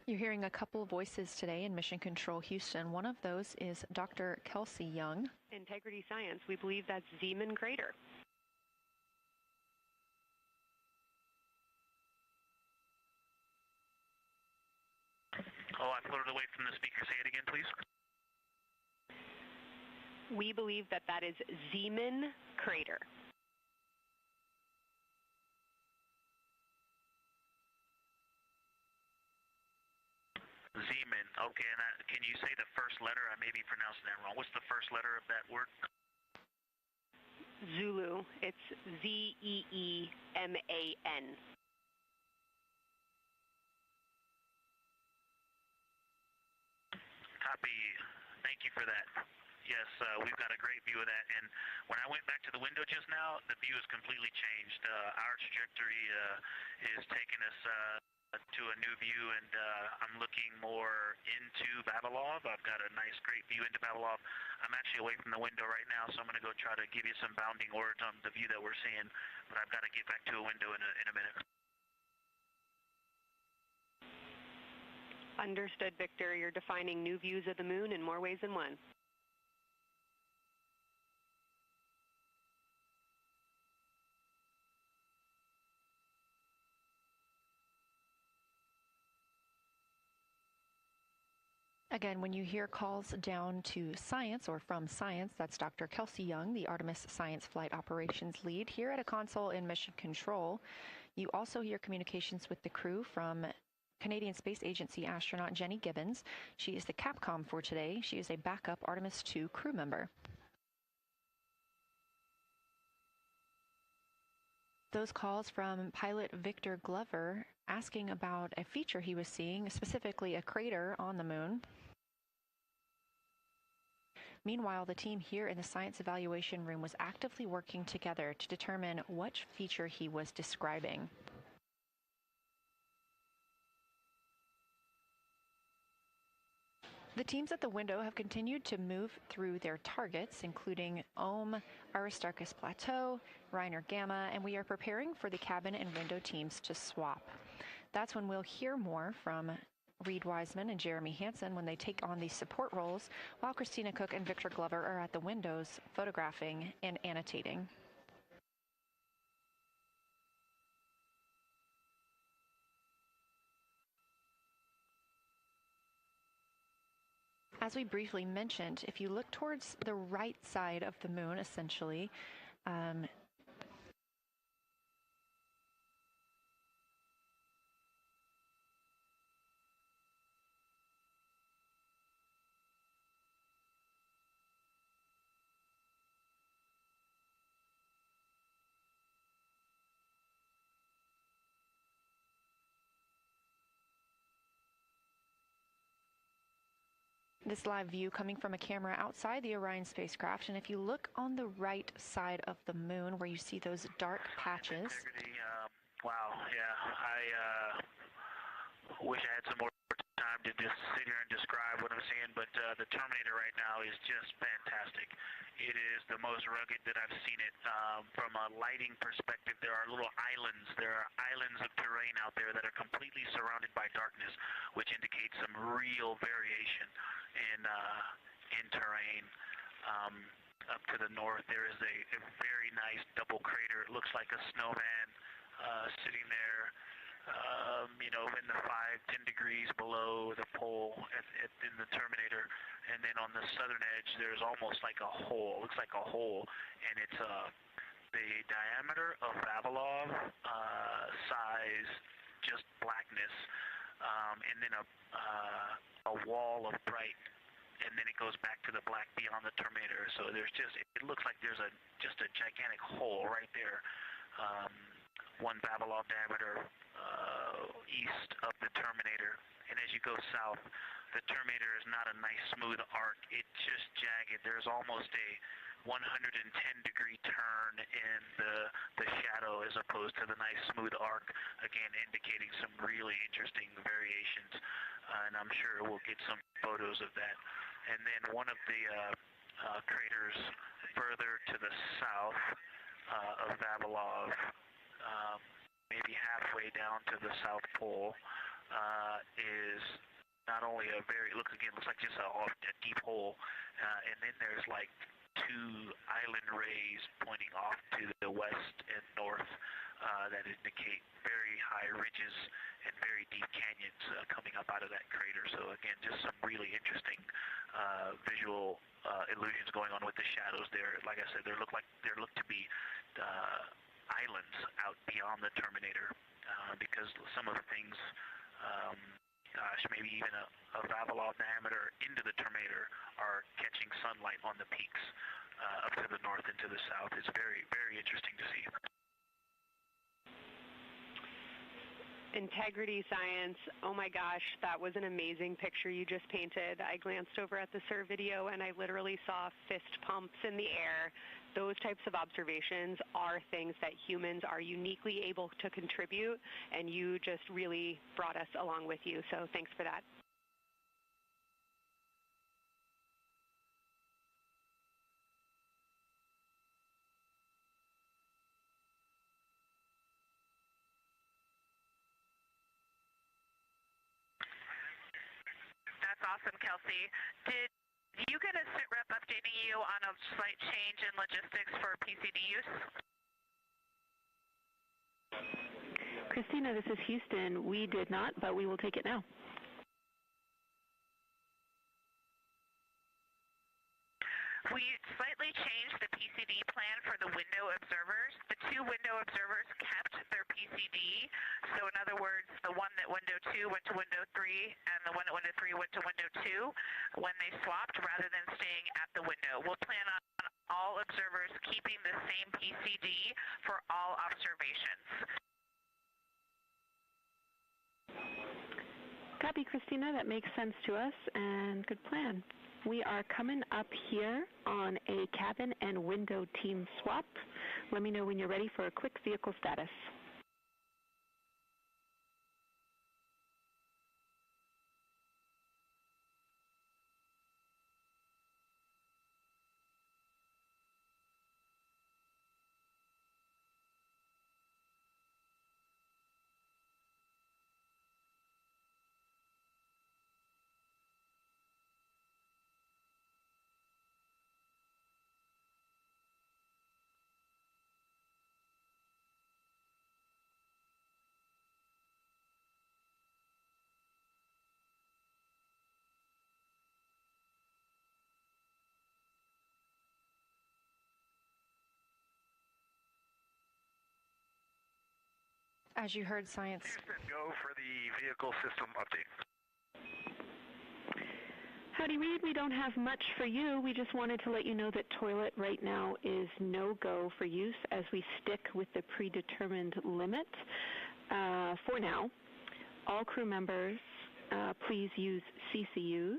You're hearing a couple of voices today in Mission Control Houston. One of those is Dr. Kelsey Young. Integrity Science, we believe that's Zeeman Crater. Oh, I floated away from the speaker. Say it again, please. We believe that that is Zeeman Crater. Zeeman. Okay, and can you say the first letter? I may be pronouncing that wrong. What's the first letter of that word? Zulu. It's Z-E-E-M-A-N. Copy. Thank you for that. Yes, we've got a great view of that. And when I went back to the window just now, the view has completely changed. Our trajectory is taking us to a new view, and I'm looking more into Vavilov. I've got a nice, great view into Vavilov. I'm actually away from the window right now, so I'm going to go try to give you some bounding words on the view that we're seeing. But I've got to get back to a window in a minute. Understood, Victor. You're defining new views of the moon in more ways than one. Again, when you hear calls down to science or from science, that's Dr. Kelsey Young, the Artemis Science Flight Operations Lead here at a console in Mission Control. You also hear communications with the crew from Canadian Space Agency astronaut Jenny Gibbons. She is the Capcom for today. She is a backup Artemis 2 crew member. Those calls from pilot Victor Glover asking about a feature he was seeing, specifically a crater on the moon. Meanwhile, the team here in the science evaluation room was actively working together to determine what feature he was describing. The teams at the window have continued to move through their targets, including Ohm, Aristarchus Plateau, Reiner Gamma, and we are preparing for the cabin and window teams to swap. That's when we'll hear more from Reed Wiseman and Jeremy Hansen when they take on these support roles, while Christina Cook and Victor Glover are at the windows photographing and annotating. As we briefly mentioned, if you look towards the right side of the moon, essentially, this live view coming from a camera outside the Orion spacecraft, and if you look on the right side of the moon where you see those dark patches. Wow, yeah, I wish I had some more time to just sit here and describe what I'm seeing, but the Terminator right now is just fantastic. It is the most rugged that I've seen it. From a lighting perspective, there are little islands. There are islands of terrain out there that are completely surrounded by darkness, which indicates some real variation in terrain. Up to the north, there is a very nice double crater. It looks like a snowman sitting there, in the 5-10 degrees below the pole in the Terminator. And then on the southern edge, there's almost like a hole. It looks like a hole, and it's the diameter of Vavilov size, just blackness, and then a wall of bright, and then it goes back to the black beyond the Terminator. So there's it looks like there's just a gigantic hole right there, 1 Vavilov diameter east of the Terminator. And as you go south, the Terminator is not a nice smooth arc. It's just jagged. There's almost a 110-degree turn in the shadow as opposed to the nice smooth arc, again indicating some really interesting variations. And I'm sure we'll get some photos of that. And then one of the craters further to the south of Vavilov, maybe halfway down to the South Pole, is not only looks like just a deep hole, and then there's like two island rays pointing off to the west and north that indicate very high ridges and very deep canyons coming up out of that crater. So again, just some really interesting visual illusions going on with the shadows there. Like I said, there look to be islands out beyond the terminator because some of the things, maybe even a Vavilov diameter into the terminator are catching sunlight on the peaks up to the north and to the south. It's very, very interesting to see. Integrity Science, oh my gosh, that was an amazing picture you just painted. I glanced over at the SIR video and I literally saw fist pumps in the air. Those types of observations are things that humans are uniquely able to contribute, and you just really brought us along with you, so thanks for that. That's awesome, Kelsey. Did you get a SITREP updating you on a slight change in logistics for PCD use? Christina, this is Houston. We did not, but we will take it now. We slightly changed the PCD plan for the window observers. The two window observers kept their PCD. So in other words, the one that window 2 went to window 3 and the one at window 3 went to window 2 when they swapped rather than staying at the window. We'll plan on all observers keeping the same PCD for all observations. Copy, Christina. That makes sense to us, and good plan. We are coming up here on a cabin and window team swap. Let me know when you're ready for a quick vehicle status. As you heard, Science. Houston, go for the vehicle system update. Howdy, Reed. We don't have much for you. We just wanted to let you know that toilet right now is no-go for use as we stick with the predetermined limit for now. All crew members, please use CCUs.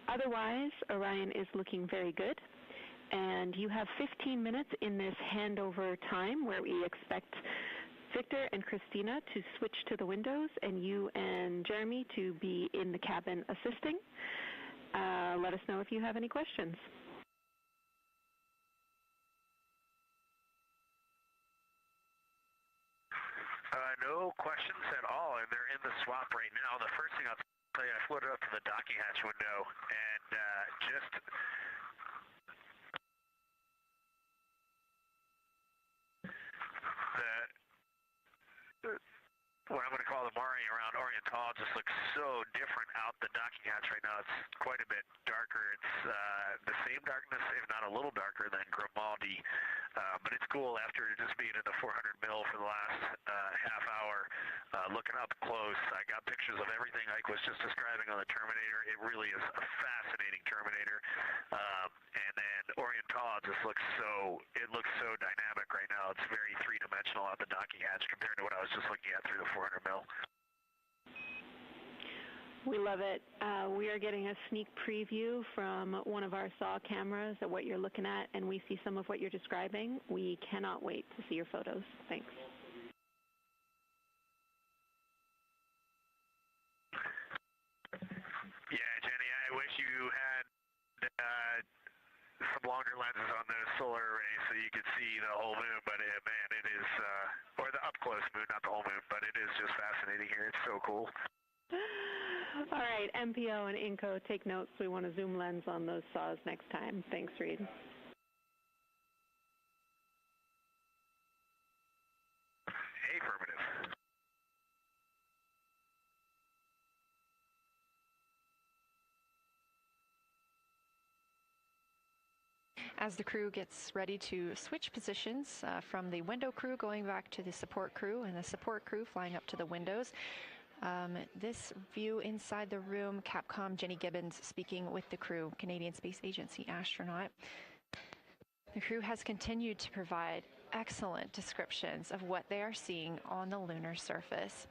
Otherwise, Orion is looking very good. And you have 15 minutes in this handover time where we expect Victor and Christina to switch to the windows and you and Jeremy to be in the cabin assisting. Let us know if you have any questions. No questions at all, and they're in the swap right now. The first thing I'll tell you, I floated up to the docking hatch window and just what I'm going to call the Mari around Oriental just looks so different out the docking hatch right now. It's quite a bit darker. It's the same darkness, if not a little darker than Grimaldi, but it's cool after just being in the 400 mil for the last half hour. Looking up close, I got pictures of everything Ike was just describing on the Terminator. It really is a fascinating Terminator. And then Oriental just looks so dynamic right now. It's very three-dimensional out the docking hatch compared to what I was just looking at through the 400 mil. We love it. We are getting a sneak preview from one of our SAW cameras at what you're looking at, and we see some of what you're describing. We cannot wait to see your photos. Thanks. Yeah, Jenny, I wish you had some longer lenses on the solar array so you could see the whole moon, but man, it is, or the up-close moon, not the whole moon, but it is just fascinating here. It's so cool. All right, MPO and INCO, take notes. We want a zoom lens on those saws next time. Thanks, Reed. As the crew gets ready to switch positions from the window crew going back to the support crew and the support crew flying up to the windows, this view inside the room, Capcom Jenny Gibbons speaking with the crew, Canadian Space Agency astronaut. The crew has continued to provide excellent descriptions of what they are seeing on the lunar surface.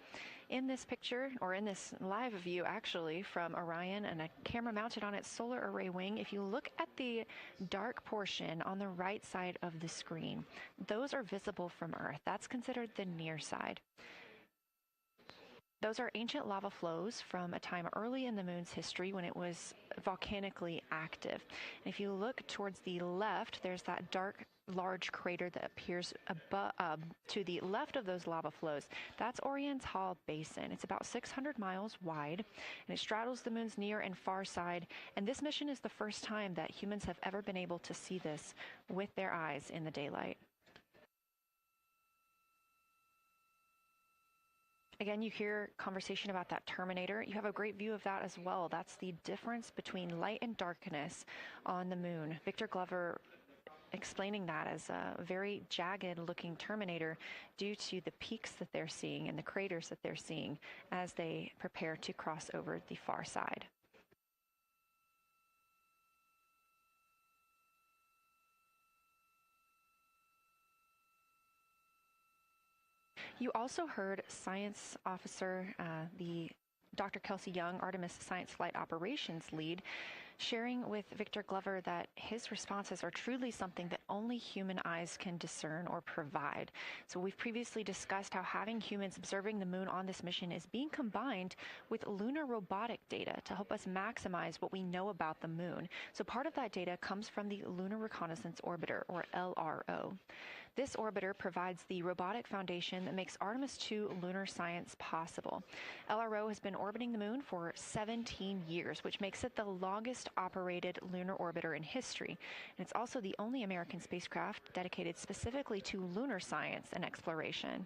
In this picture, or in this live view actually, from Orion and a camera mounted on its solar array wing, if you look at the dark portion on the right side of the screen, those are visible from Earth. That's considered the near side. Those are ancient lava flows from a time early in the moon's history when it was volcanically active. And if you look towards the left, there's that dark, large crater that appears above, to the left of those lava flows. That's Orion's Hall Basin. It's about 600 miles wide, and it straddles the moon's near and far side. And this mission is the first time that humans have ever been able to see this with their eyes in the daylight. Again, you hear conversation about that terminator. You have a great view of that as well. That's the difference between light and darkness on the moon. Victor Glover explaining that as a very jagged looking terminator due to the peaks that they're seeing and the craters that they're seeing as they prepare to cross over the far side. You also heard science officer, the Dr. Kelsey Young, Artemis Science Flight Operations lead, sharing with Victor Glover that his responses are truly something that only human eyes can discern or provide. So we've previously discussed how having humans observing the moon on this mission is being combined with lunar robotic data to help us maximize what we know about the moon. So part of that data comes from the Lunar Reconnaissance Orbiter, or LRO. This orbiter provides the robotic foundation that makes Artemis 2 lunar science possible. LRO has been orbiting the moon for 17 years, which makes it the longest operated lunar orbiter in history. And it's also the only American spacecraft dedicated specifically to lunar science and exploration.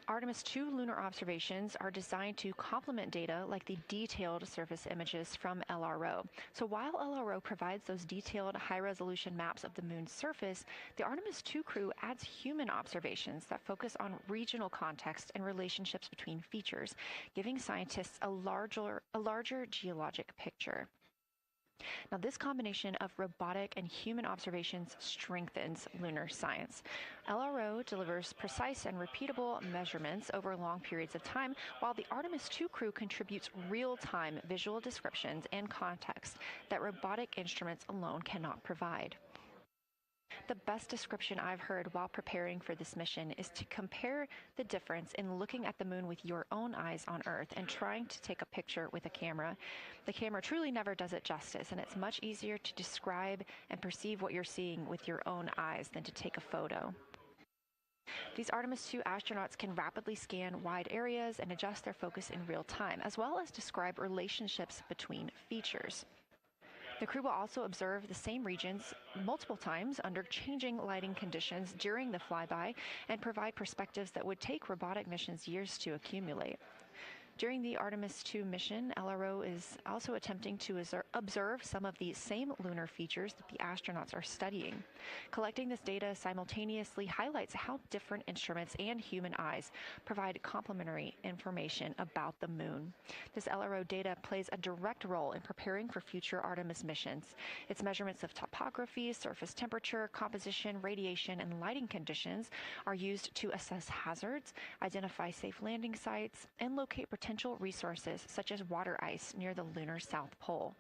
Artemis 2 lunar observations are designed to complement data like the detailed surface images from LRO. So while LRO provides those detailed high-resolution maps of the moon's surface, the Artemis 2 crew adds human observations that focus on regional context and relationships between features, giving scientists a larger geologic picture. Now, this combination of robotic and human observations strengthens lunar science. LRO delivers precise and repeatable measurements over long periods of time, while the Artemis 2 crew contributes real-time visual descriptions and context that robotic instruments alone cannot provide. The best description I've heard while preparing for this mission is to compare the difference in looking at the moon with your own eyes on Earth and trying to take a picture with a camera. The camera truly never does it justice, and it's much easier to describe and perceive what you're seeing with your own eyes than to take a photo. These Artemis 2 astronauts can rapidly scan wide areas and adjust their focus in real time, as well as describe relationships between features. The crew will also observe the same regions multiple times under changing lighting conditions during the flyby and provide perspectives that would take robotic missions years to accumulate. During the Artemis 2 mission, LRO is also attempting to observe some of the same lunar features that the astronauts are studying. Collecting this data simultaneously highlights how different instruments and human eyes provide complementary information about the moon. This LRO data plays a direct role in preparing for future Artemis missions. Its measurements of topography, surface temperature, composition, radiation, and lighting conditions are used to assess hazards, identify safe landing sites, and locate potential resources such as water ice near the lunar South Pole.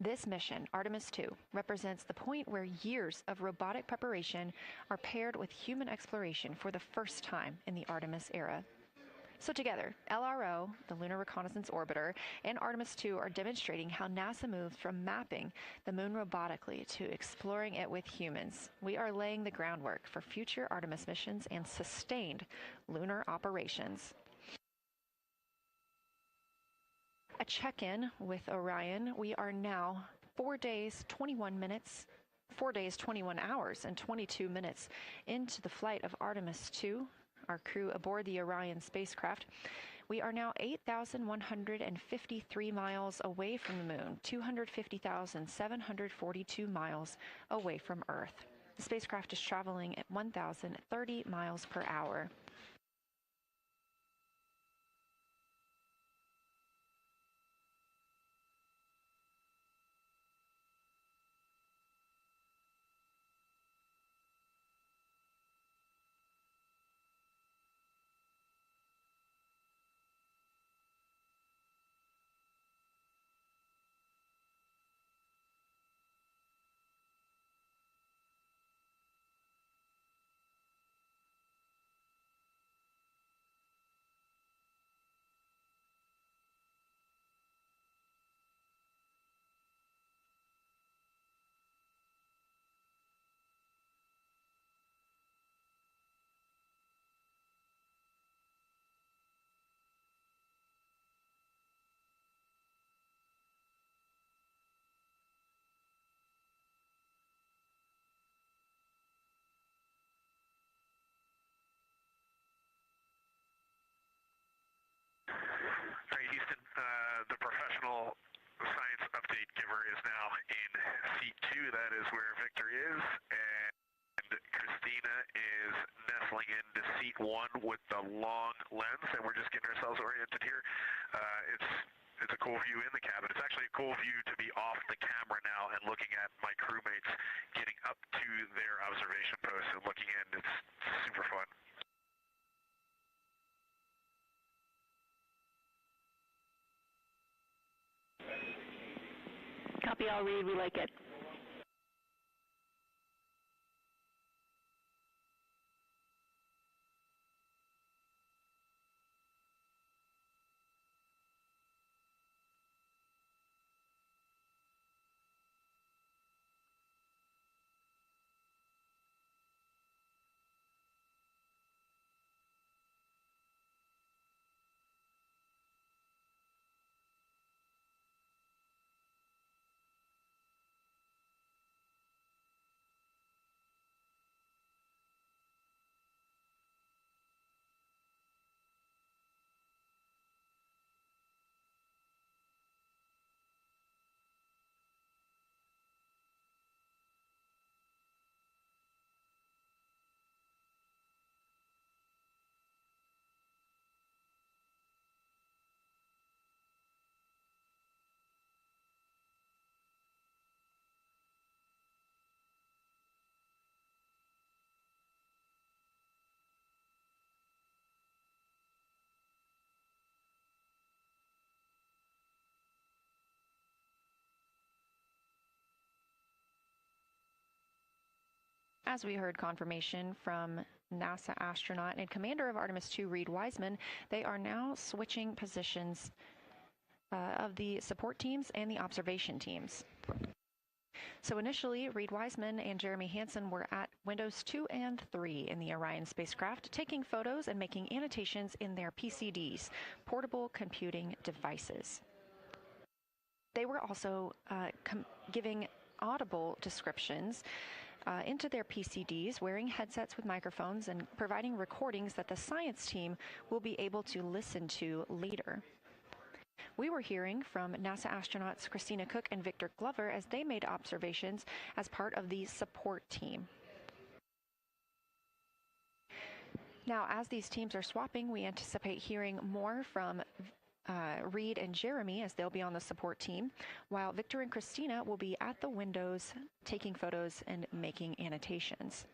This mission, Artemis 2, represents the point where years of robotic preparation are paired with human exploration for the first time in the Artemis era. So together, LRO, the Lunar Reconnaissance Orbiter, and Artemis 2 are demonstrating how NASA moved from mapping the moon robotically to exploring it with humans. We are laying the groundwork for future Artemis missions and sustained lunar operations. A check-in with Orion. We are now 4 days, 21 hours, and 22 minutes into the flight of Artemis 2, our crew aboard the Orion spacecraft. We are now 8,153 miles away from the moon, 250,742 miles away from Earth. The spacecraft is traveling at 1,030 miles per hour. Great, Houston. The professional science update giver is now in seat 2. That is where Victor is, and Christina is nestling into seat 1 with the long lens, and we're just getting ourselves oriented here. It's a cool view in the cabin. It's actually a cool view to be off the camera now and looking at my crewmates getting up to their observation posts and looking in. It's super fun. Copy, I'll read. We like it. As we heard confirmation from NASA astronaut and commander of Artemis II, Reid Wiseman, they are now switching positions of the support teams and the observation teams. So initially, Reid Wiseman and Jeremy Hansen were at windows 2 and 3 in the Orion spacecraft, taking photos and making annotations in their PCDs, portable computing devices. They were also giving audible descriptions into their PCDs, wearing headsets with microphones and providing recordings that the science team will be able to listen to later. We were hearing from NASA astronauts Christina Cook and Victor Glover as they made observations as part of the support team. Now, as these teams are swapping, we anticipate hearing more from Reid and Jeremy as they'll be on the support team, while Victor and Christina will be at the windows taking photos and making annotations.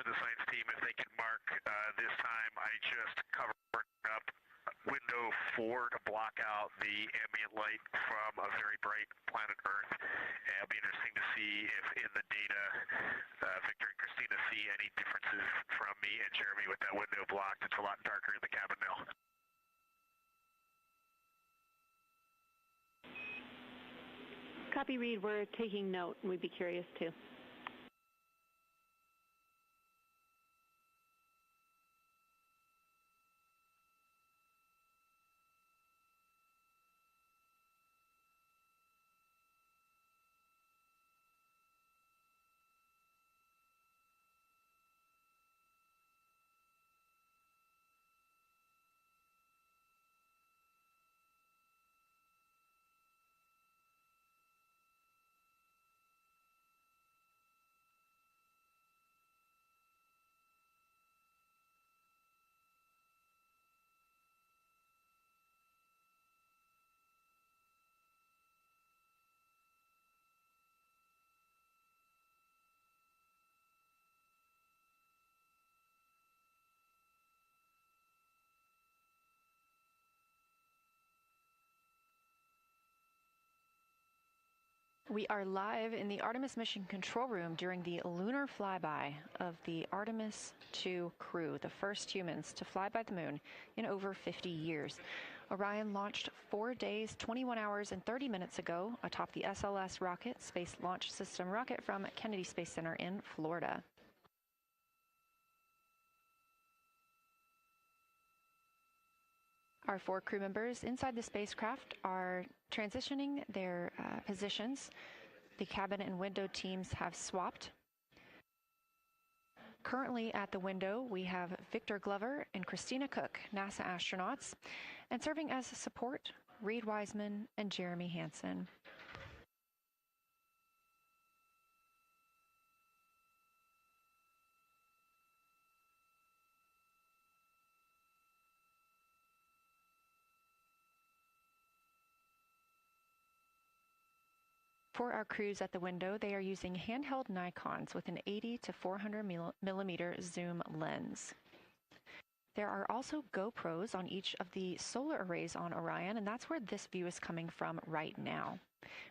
for the science team if they can mark this time. I just covered up window 4 to block out the ambient light from a very bright planet Earth. And it'll be interesting to see if in the data Victor and Christina see any differences from me and Jeremy with that window blocked. It's a lot darker in the cabin now. Copy, Reed. We're taking note, and we'd be curious too. We are live in the Artemis mission control room during the lunar flyby of the Artemis II crew, the first humans to fly by the moon in over 50 years. Orion launched 4 days, 21 hours, and 30 minutes ago atop the SLS rocket, Space Launch System rocket from Kennedy Space Center in Florida. Our 4 crew members inside the spacecraft are transitioning their positions. The cabin and window teams have swapped. Currently at the window, we have Victor Glover and Christina Cook, NASA astronauts, and serving as support, Reed Wiseman and Jeremy Hansen. For our crews at the window, they are using handheld Nikons with an 80 to 400 millimeter zoom lens. There are also GoPros on each of the solar arrays on Orion, and that's where this view is coming from right now.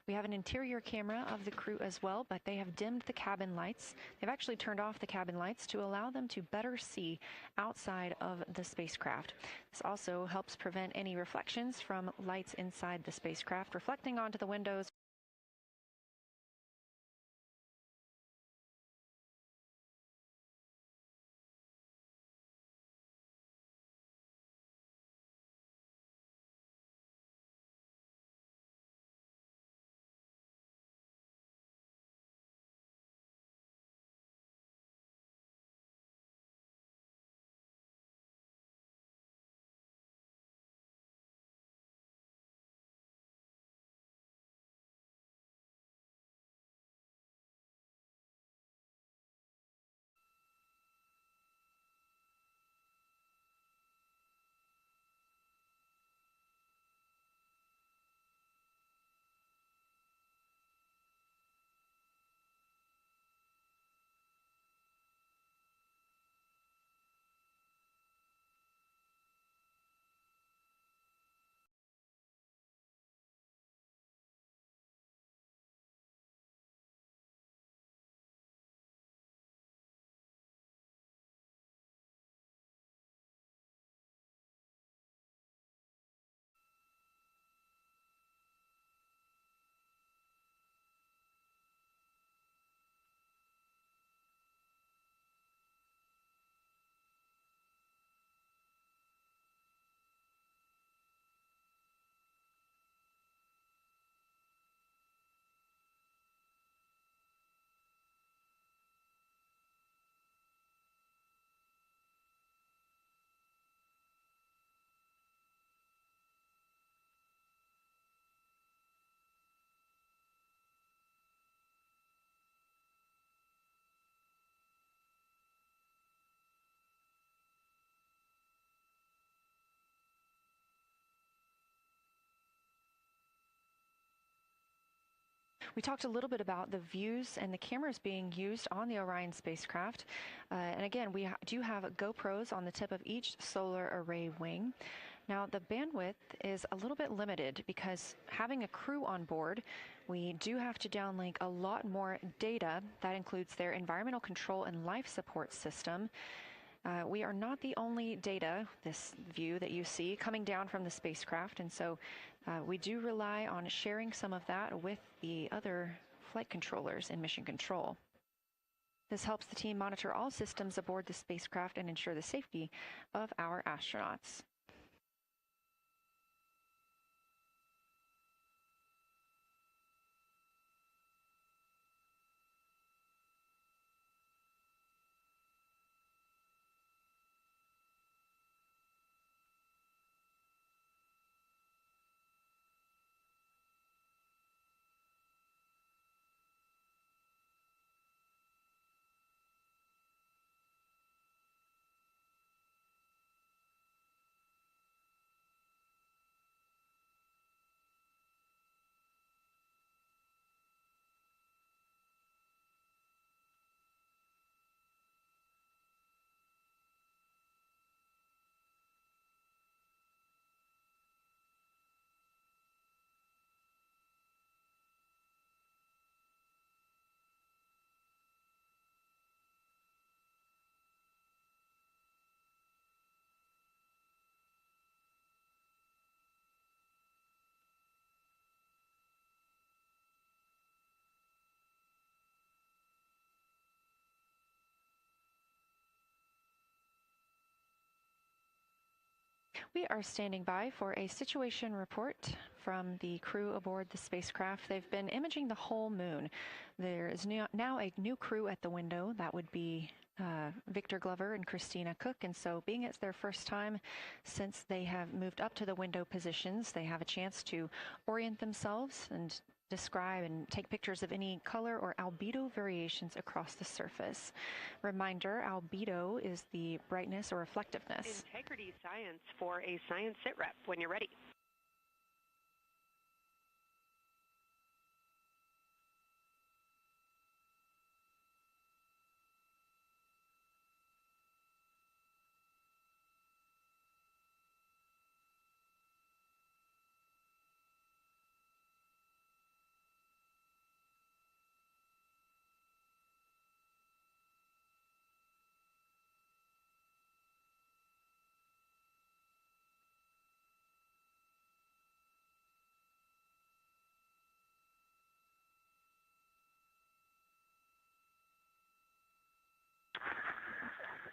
We have an interior camera of the crew as well, but they have dimmed the cabin lights. They've actually turned off the cabin lights to allow them to better see outside of the spacecraft. This also helps prevent any reflections from lights inside the spacecraft reflecting onto the windows. We talked a little bit about the views and the cameras being used on the Orion spacecraft. And again, we do have GoPros on the tip of each solar array wing. Now, the bandwidth is a little bit limited because having a crew on board, we do have to downlink a lot more data. That includes their environmental control and life support system. We are not the only data, this view that you see, coming down from the spacecraft, and so we do rely on sharing some of that with the other flight controllers in mission control. This helps the team monitor all systems aboard the spacecraft and ensure the safety of our astronauts. We are standing by for a situation report from the crew aboard the spacecraft. They've been imaging the whole moon. There is now a new crew at the window. That would be Victor Glover and Christina Cook, and so being it's their first time since they have moved up to the window positions, they have a chance to orient themselves and describe and take pictures of any color or albedo variations across the surface. Reminder, albedo is the brightness or reflectiveness. Integrity science for a science sit rep when you're ready.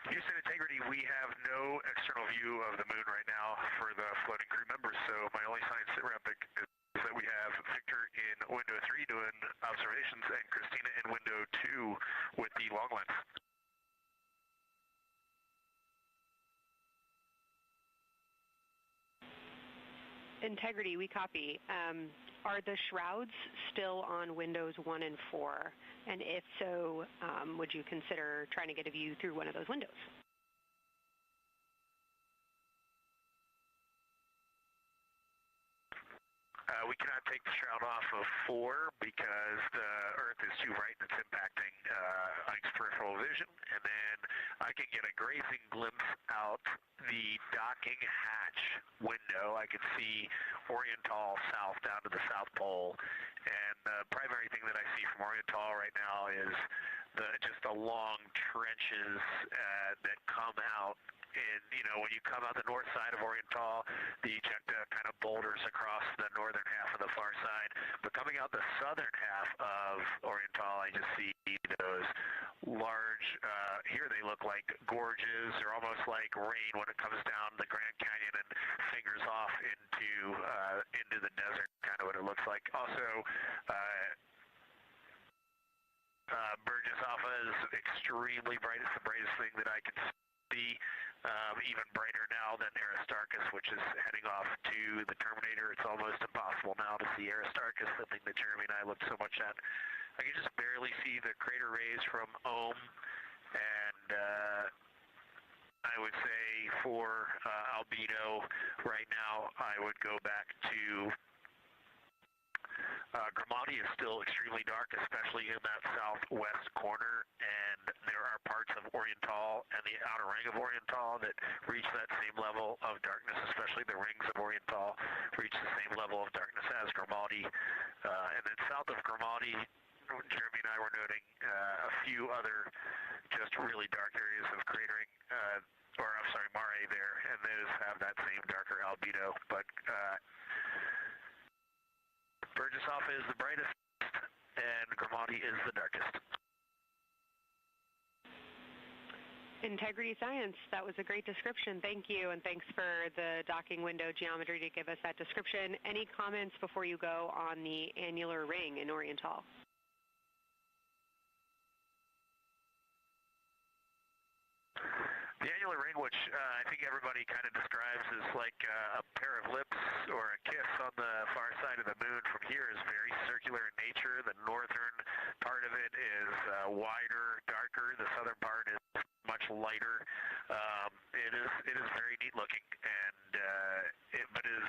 Houston Integrity, we have no external view of the moon right now for the floating crew members, so my only science sit rep is that we have Victor in window 3 doing observations and Christina in window 2 with the long lens. Integrity, we copy. Are the shrouds still on windows 1 and 4? And if so, would you consider trying to get a view through one of those windows? We cannot take the shroud off of 4 because the Earth is too bright and it's impacting Ike's peripheral vision. And then I can get a grazing glimpse out the docking hatch window. I can see Oriental south down to the South Pole. And the primary thing that I see from Oriental right now is just the long trenches that come out. And, you know, when you come out the north side of Oriental, the ejecta kind of boulders across the northern half of the far side. But coming out the southern half of Oriental, I just see those large, here they look like gorges. They're almost like rain when it comes down the Grand Canyon and fingers off into the desert, kind of what it looks like. Also, Burgess Alpha is extremely bright. It's the brightest thing that I can see. Even brighter now than Aristarchus, which is heading off to the Terminator. It's almost impossible now to see Aristarchus, the thing that Jeremy and I looked so much at. I can just barely see the crater rays from Ohm, and I would say for albedo right now, I would go back to Grimati is still extremely dark, especially in that southwest corner, and there are parts of Oriental and the outer ring of Oriental that reach that same level of darkness, especially the rings of Oriental reach the same level of darkness as Grimati. And then south of Grimati, Jeremy and I were noting a few other just really dark areas of cratering, mare there, and those have that same darker albedo, but Burgesshoff is the brightest, and Grimati is the darkest. Integrity Science, that was a great description. Thank you, and thanks for the docking window geometry to give us that description. Any comments before you go on the annular ring in Oriental? The annular ring, which I think everybody kind of describes as like a pair of lips or a kiss on the far side of the moon from here, is very circular in nature. The northern part of it is wider, darker. The southern part is much lighter. It is very neat looking, and but it is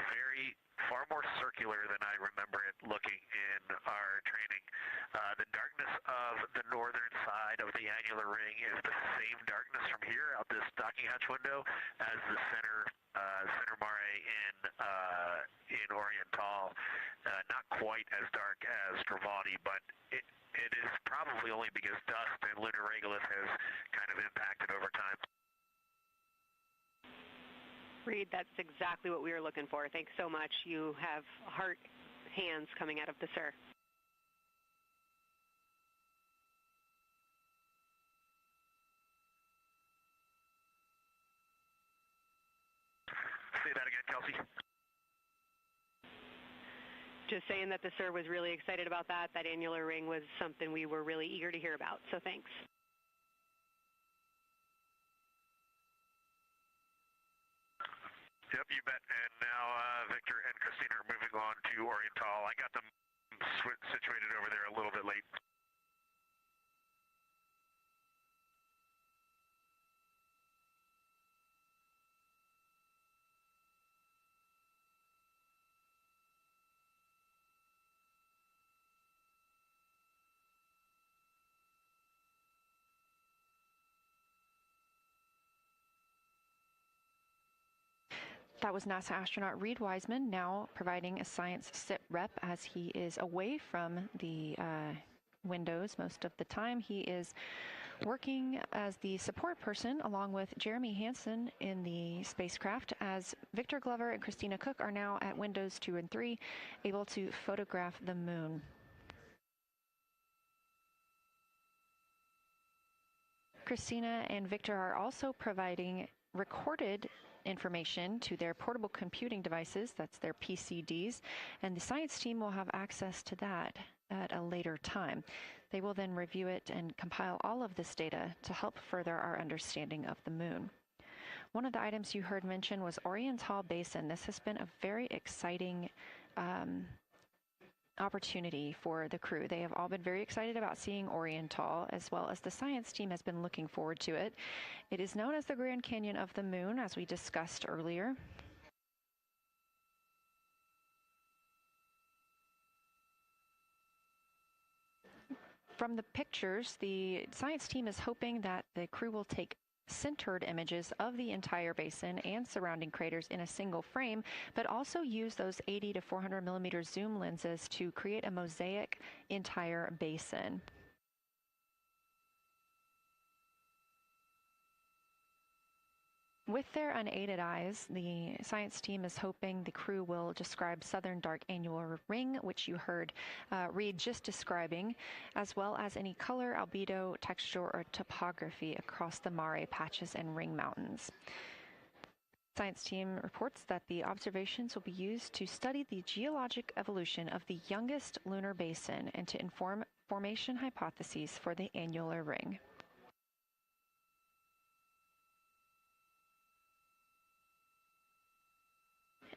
far more circular than I remember it looking in our training. The darkness of the northern side of the annular ring is the same darkness from here out this docking hatch window as the center mare in Oriental. Not quite as dark as Grimati, but it is probably only because dust and lunar regolith has kind of impacted over time. Reed, that's exactly what we were looking for. Thanks so much. You have heart hands coming out of the SIR. Say that again, Kelsey. Just saying that the SIR was really excited about that. That annular ring was something we were really eager to hear about, so thanks. Yep, you bet. And now Victor and Christina are moving on to Oriental. I got them situated over there a little bit late. That was NASA astronaut Reed Wiseman, now providing a science sit rep as he is away from the windows most of the time. He is working as the support person along with Jeremy Hansen in the spacecraft, as Victor Glover and Christina Cook are now at windows 2 and 3, able to photograph the moon. Christina and Victor are also providing recorded information to their portable computing devices, that's their PCDs, and the science team will have access to that at a later time. They will then review it and compile all of this data to help further our understanding of the moon. One of the items you heard mentioned was Oriental Basin. This has been a very exciting opportunity for the crew. They have all been very excited about seeing Oriental, as well as the science team has been looking forward to it. It is known as the Grand Canyon of the Moon, as we discussed earlier. From the pictures, the science team is hoping that the crew will take centered images of the entire basin and surrounding craters in a single frame, but also use those 80 to 400 millimeter zoom lenses to create a mosaic entire basin. With their unaided eyes, the science team is hoping the crew will describe southern dark annular ring, which you heard Reed just describing, as well as any color, albedo, texture, or topography across the mare patches and ring mountains. Science team reports that the observations will be used to study the geologic evolution of the youngest lunar basin and to inform formation hypotheses for the annular ring.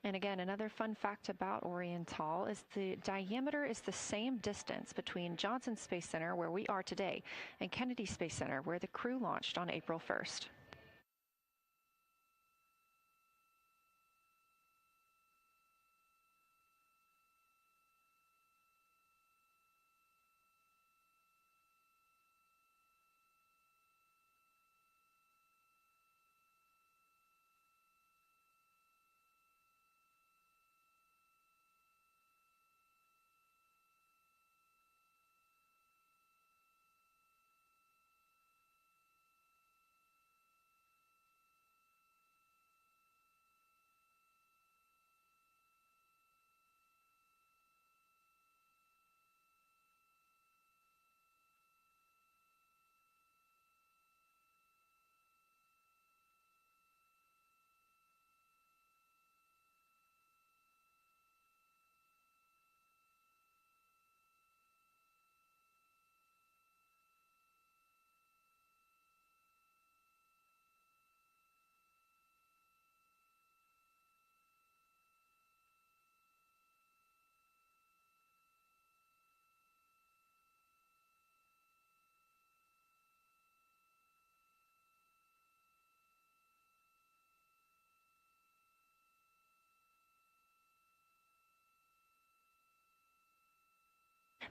And again, another fun fact about Oriental is the diameter is the same distance between Johnson Space Center, where we are today, and Kennedy Space Center, where the crew launched on April 1st.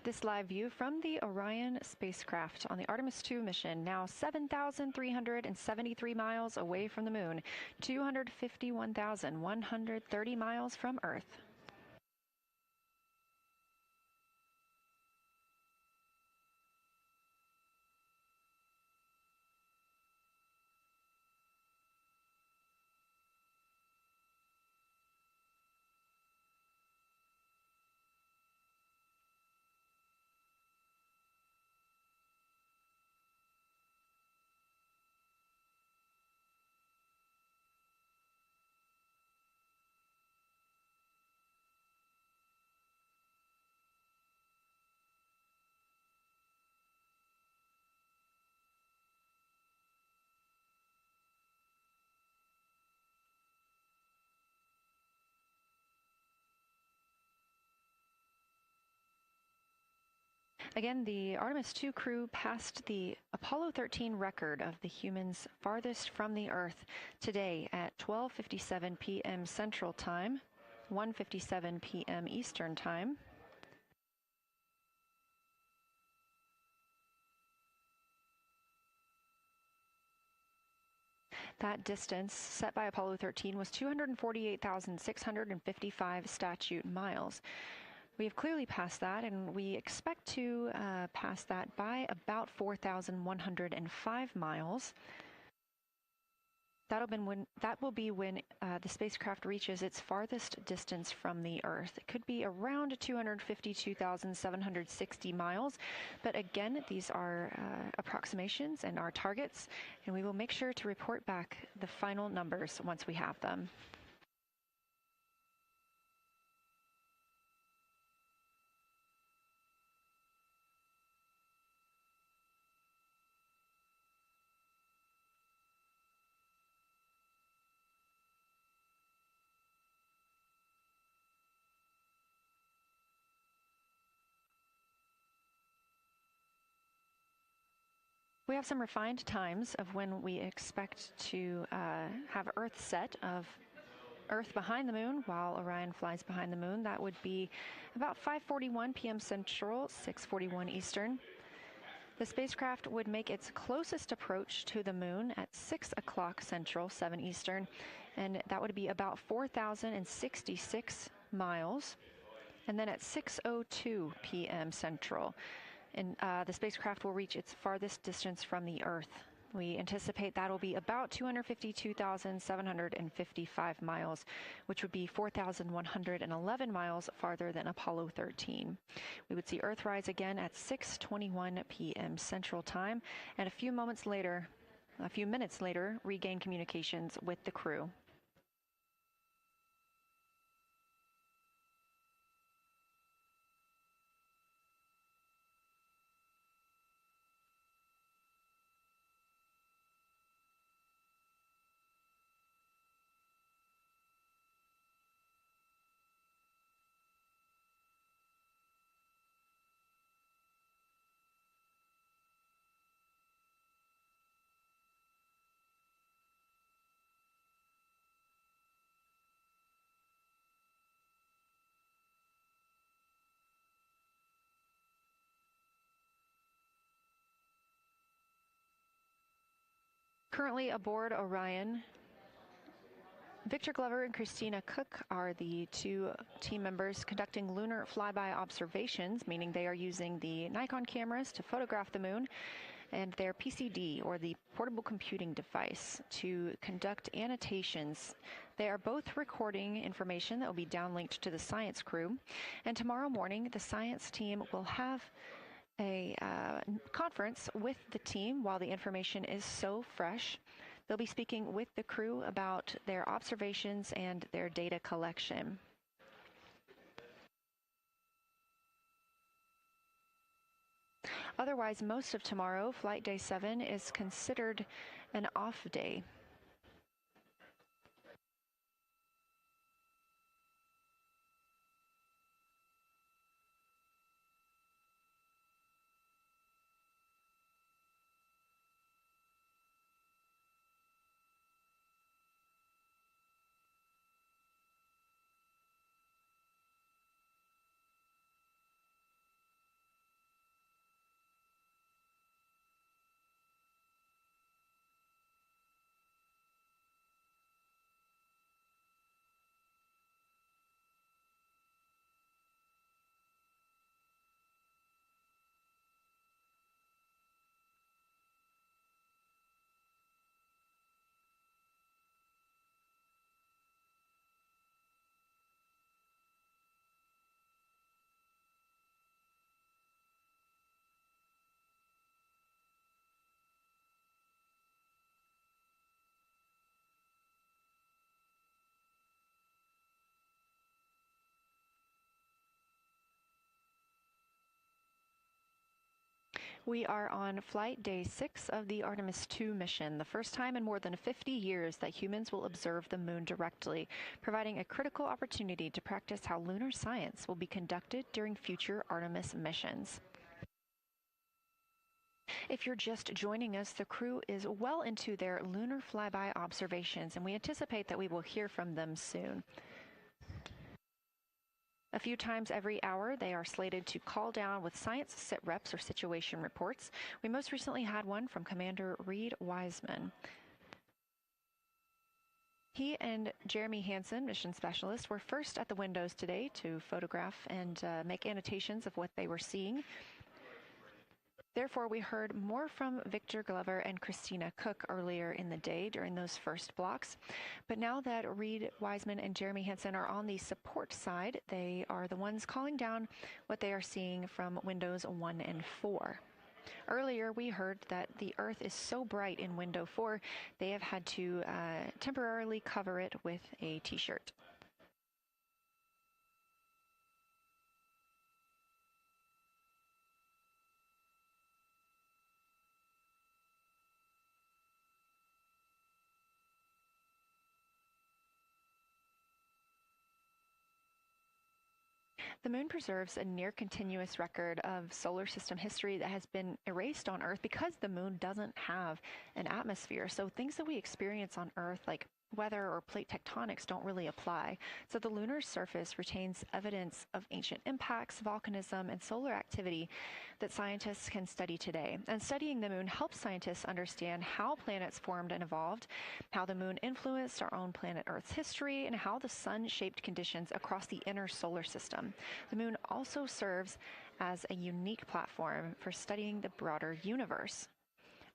This live view from the Orion spacecraft on the Artemis 2 mission, now 7,373 miles away from the moon, 251,130 miles from Earth. Again, the Artemis 2 crew passed the Apollo 13 record of the humans farthest from the Earth today at 12:57 p.m. Central Time, 1:57 p.m. Eastern Time. That distance set by Apollo 13 was 248,655 statute miles. We have clearly passed that, and we expect to pass that by about 4,105 miles. That will be when the spacecraft reaches its farthest distance from the Earth. It could be around 252,760 miles, but again, these are approximations and our targets, and we will make sure to report back the final numbers once we have them. We have some refined times of when we expect to have Earth set of Earth behind the moon while Orion flies behind the moon. That would be about 5:41 p.m. Central, 6:41 Eastern. The spacecraft would make its closest approach to the moon at 6 o'clock Central, 7 Eastern, and that would be about 4,066 miles. And then at 6:02 p.m. Central, and the spacecraft will reach its farthest distance from the Earth. We anticipate that will be about 252,755 miles, which would be 4,111 miles farther than Apollo 13. We would see Earthrise again at 6:21 p.m. Central Time, and a few minutes later, regain communications with the crew. Currently aboard Orion, Victor Glover and Christina Cook are the two team members conducting lunar flyby observations, meaning they are using the Nikon cameras to photograph the moon, and their PCD, or the portable computing device, to conduct annotations. They are both recording information that will be downlinked to the science crew, and tomorrow morning the science team will have a conference with the team while the information is so fresh. They'll be speaking with the crew about their observations and their data collection. Otherwise, most of tomorrow, Flight Day 7, is considered an off day. We are on flight day 6 of the Artemis II mission, the first time in more than 50 years that humans will observe the moon directly, providing a critical opportunity to practice how lunar science will be conducted during future Artemis missions. If you're just joining us, the crew is well into their lunar flyby observations, and we anticipate that we will hear from them soon. A few times every hour, they are slated to call down with science sit reps or situation reports. We most recently had one from Commander Reed Wiseman. He and Jeremy Hansen, mission specialist, were first at the windows today to photograph and make annotations of what they were seeing. Therefore, we heard more from Victor Glover and Christina Cook earlier in the day during those first blocks. But now that Reed Wiseman and Jeremy Hansen are on the support side, they are the ones calling down what they are seeing from windows 1 and 4. Earlier, we heard that the Earth is so bright in window 4, they have had to temporarily cover it with a t-shirt. The moon preserves a near-continuous record of solar system history that has been erased on Earth because the moon doesn't have an atmosphere. So things that we experience on Earth, like weather or plate tectonics, don't really apply. So the lunar surface retains evidence of ancient impacts, volcanism, and solar activity that scientists can study today. And studying the moon helps scientists understand how planets formed and evolved, how the moon influenced our own planet Earth's history, and how the sun shaped conditions across the inner solar system. The moon also serves as a unique platform for studying the broader universe.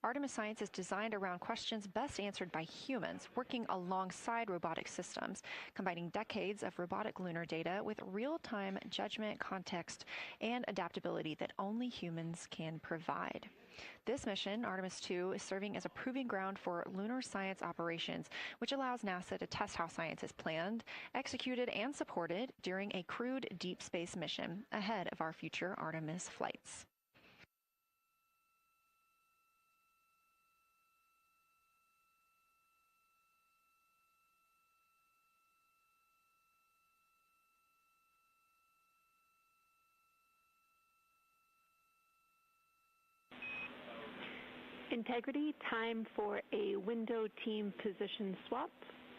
Artemis science is designed around questions best answered by humans, working alongside robotic systems, combining decades of robotic lunar data with real-time judgment, context, and adaptability that only humans can provide. This mission, Artemis II, is serving as a proving ground for lunar science operations, which allows NASA to test how science is planned, executed, and supported during a crewed deep space mission ahead of our future Artemis flights. Integrity, time for a window team position swap.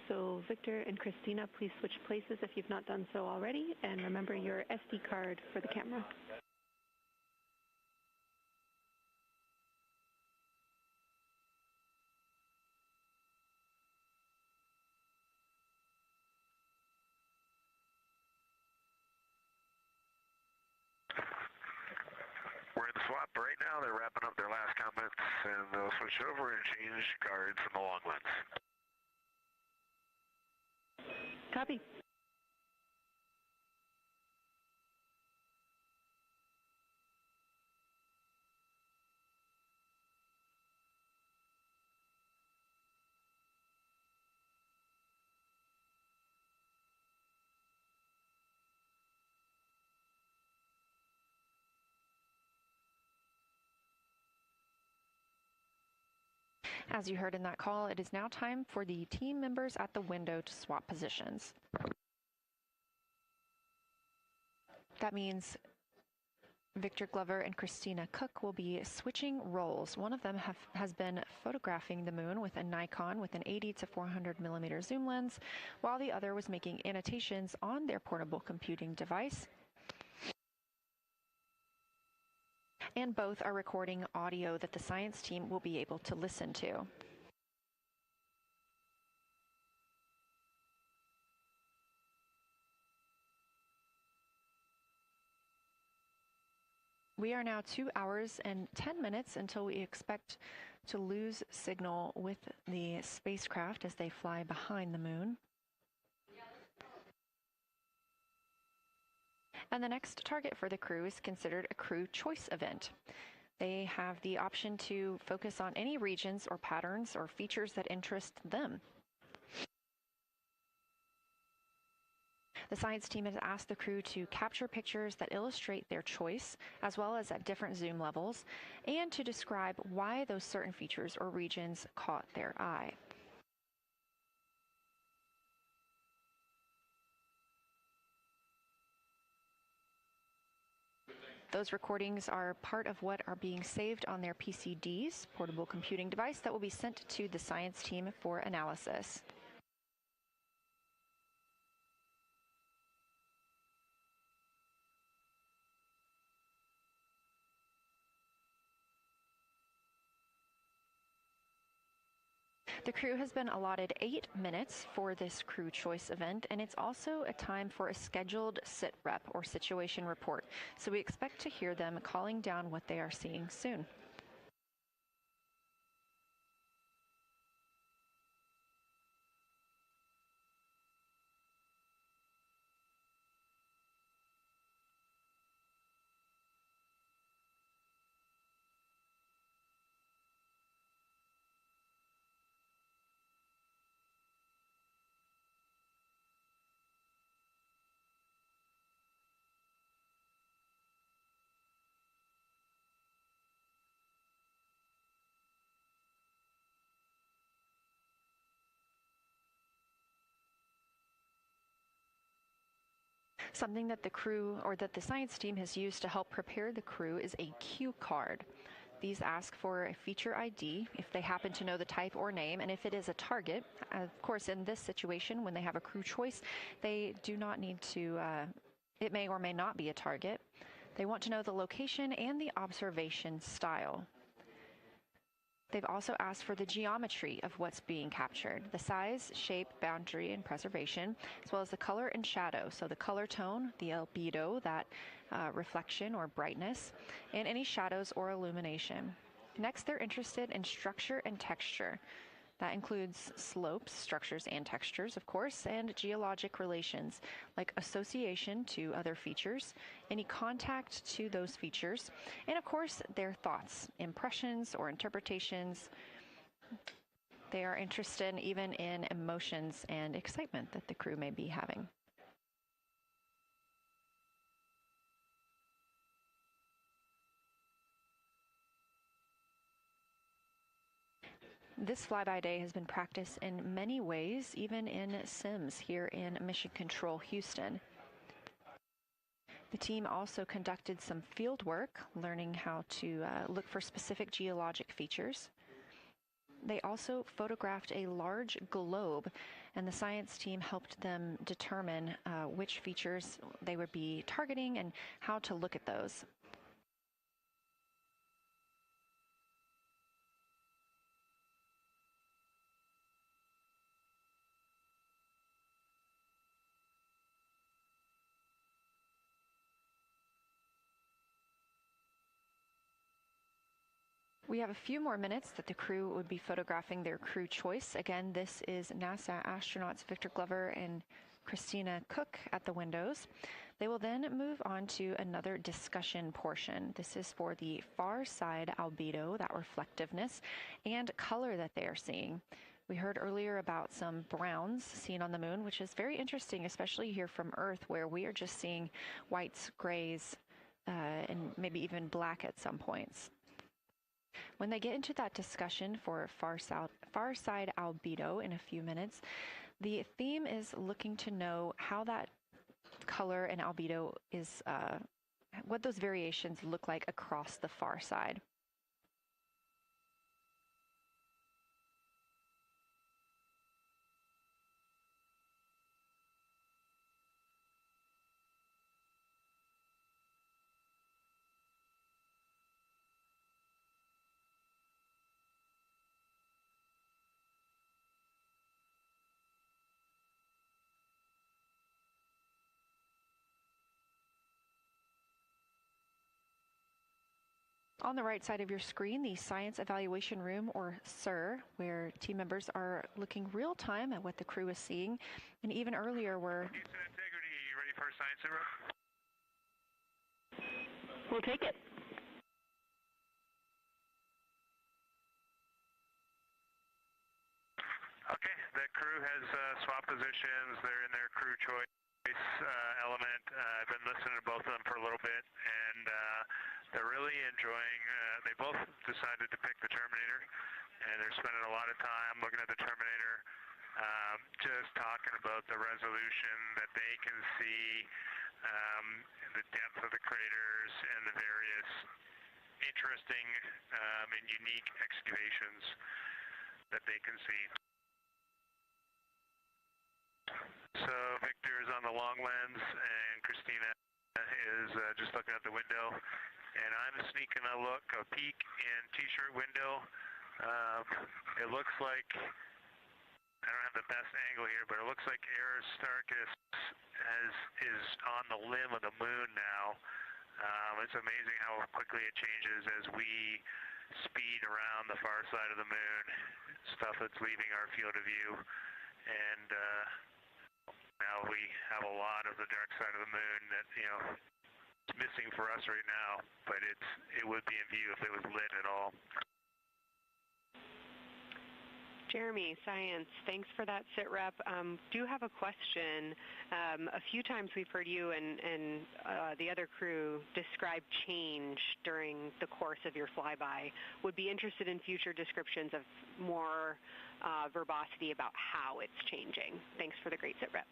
So Victor and Christina, please switch places if you've not done so already, and remember your SD card for the camera. We're in the swap right now. They're wrapping up their last comments, and they'll switch over and change cards in the long lens. Copy. As you heard in that call, it is now time for the team members at the window to swap positions. That means Victor Glover and Christina Cook will be switching roles. One of them has been photographing the moon with a Nikon with an 80 to 400 millimeter zoom lens, while the other was making annotations on their portable computing device. And both are recording audio that the science team will be able to listen to. We are now 2 hours and 10 minutes until we expect to lose signal with the spacecraft as they fly behind the moon. And the next target for the crew is considered a crew choice event. They have the option to focus on any regions or patterns or features that interest them. The science team has asked the crew to capture pictures that illustrate their choice, as well as at different zoom levels, and to describe why those certain features or regions caught their eye. Those recordings are part of what are being saved on their PCDs, portable computing device that will be sent to the science team for analysis. The crew has been allotted 8 minutes for this crew choice event, and it's also a time for a scheduled sit rep or situation report. So we expect to hear them calling down what they are seeing soon. Something that the crew or that the science team has used to help prepare the crew is a cue card. These ask for a feature ID if they happen to know the type or name, and if it is a target. Of course, in this situation, when they have a crew choice, they do not need to, it may or may not be a target. They want to know the location and the observation style. They've also asked for the geometry of what's being captured, the size, shape, boundary, and preservation, as well as the color and shadow, so the color tone, the albedo, that reflection or brightness, and any shadows or illumination. Next, they're interested in structure and texture. That includes slopes, structures, and textures, of course, and geologic relations, like association to other features, any contact to those features, and of course, their thoughts, impressions, or interpretations. They are interested even in emotions and excitement that the crew may be having. This flyby day has been practiced in many ways, even in Sims here in Mission Control Houston. The team also conducted some field work, learning how to look for specific geologic features. They also photographed a large globe, and the science team helped them determine which features they would be targeting and how to look at those. We have a few more minutes that the crew would be photographing their crew choice. Again, this is NASA astronauts Victor Glover and Christina Cook at the windows. They will then move on to another discussion portion. This is for the far side albedo, that reflectiveness, and color that they are seeing. We heard earlier about some browns seen on the moon, which is very interesting, especially here from Earth, where we are just seeing whites, grays, and maybe even black at some points. When they get into that discussion for far side albedo in a few minutes, the theme is looking to know how that color and albedo is, what those variations look like across the far side. On the right side of your screen, the Science Evaluation Room, or SIR, where team members are looking real time at what the crew is seeing, and even earlier where... Houston Integrity, you ready for science zero? We'll take it. Okay, the crew has swapped positions. They're in their crew choice. element. I've been listening to both of them for a little bit, and they're really enjoying. They both decided to pick the Terminator, and they're spending a lot of time looking at the Terminator, just talking about the resolution that they can see, the depth of the craters, and the various interesting and unique excavations that they can see. So Victor is on the long lens, and Christina is just looking out the window, and I'm sneaking a peek in T-shirt window. It looks like, I don't have the best angle here, but it looks like Aristarchus is on the limb of the moon now. It's amazing how quickly it changes as we speed around the far side of the moon, stuff that's leaving our field of view, and now we have a lot of the dark side of the moon that, you know, it's missing for us right now, but it would be in view if it was lit at all. Jeremy, Science, thanks for that sit rep. Do have a question. A few times we've heard you and the other crew describe change during the course of your flyby. Would be interested in future descriptions of more verbosity about how it's changing. Thanks for the great sit rep.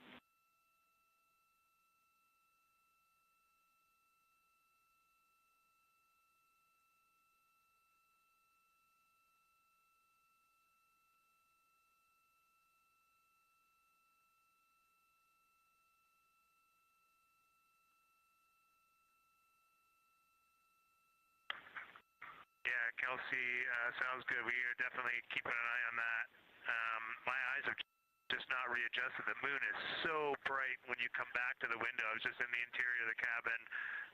Yeah, Kelsey, sounds good. We are definitely keeping an eye on that. My eyes are just not readjusted. The moon is so bright when you come back to the window. I was just in the interior of the cabin.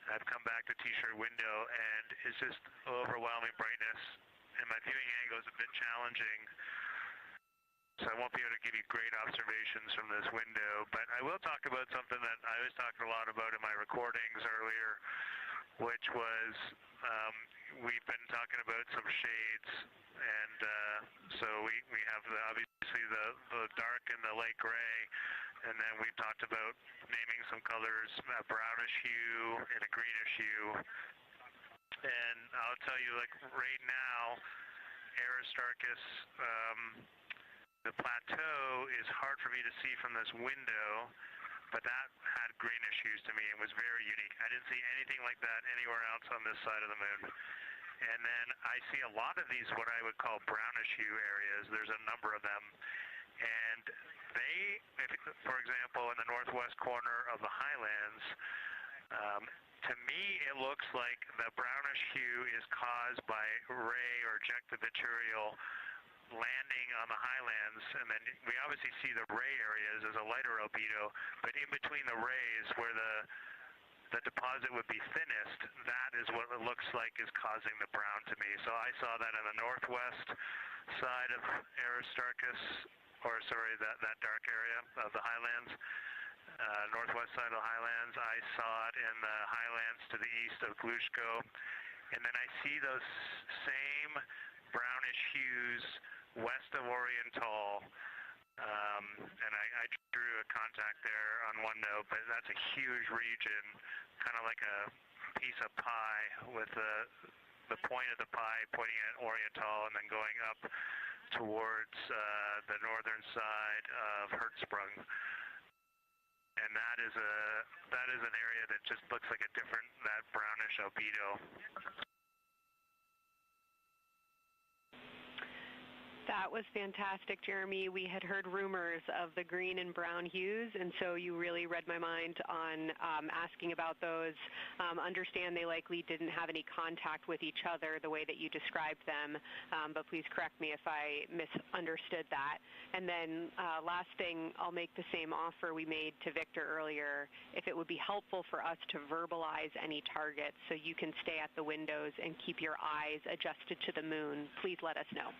I've come back to T-shirt window, and it's just overwhelming brightness, and my viewing angle is a bit challenging, so I won't be able to give you great observations from this window. But I will talk about something that I was talking a lot about in my recordings earlier, which was we've been talking about some shades, and so we have obviously the dark and the light gray, and then we've talked about naming some colors, a brownish hue and a greenish hue. And I'll tell you, like right now, Aristarchus, the plateau is hard for me to see from this window, but that had greenish hues to me and was very unique. I didn't see anything like that anywhere else on this side of the moon. And then I see a lot of these, what I would call brownish hue areas. There's a number of them. And they, for example, in the northwest corner of the highlands, to me it looks like the brownish hue is caused by ray or ejected material landing on the highlands, and then we obviously see the ray areas as a lighter albedo, but in between the rays where the deposit would be thinnest, that is what it looks like is causing the brown to me. So I saw that in the northwest side of Aristarchus, or sorry, that dark area of the highlands, northwest side of the highlands. I saw it in the highlands to the east of Glushko, and then I see those same brownish hues west of Oriental, and I drew a contact there on OneNote, but that's a huge region, kind of like a piece of pie with the point of the pie pointing at Oriental and then going up towards the northern side of Hertzsprung. And that is an area that just looks like a different, that brownish albedo. That was fantastic, Jeremy. We had heard rumors of the green and brown hues, and so you really read my mind on asking about those. Understand they likely didn't have any contact with each other the way that you described them, but please correct me if I misunderstood that. And then last thing, I'll make the same offer we made to Victor earlier. If it would be helpful for us to verbalize any targets so you can stay at the windows and keep your eyes adjusted to the moon, please let us know.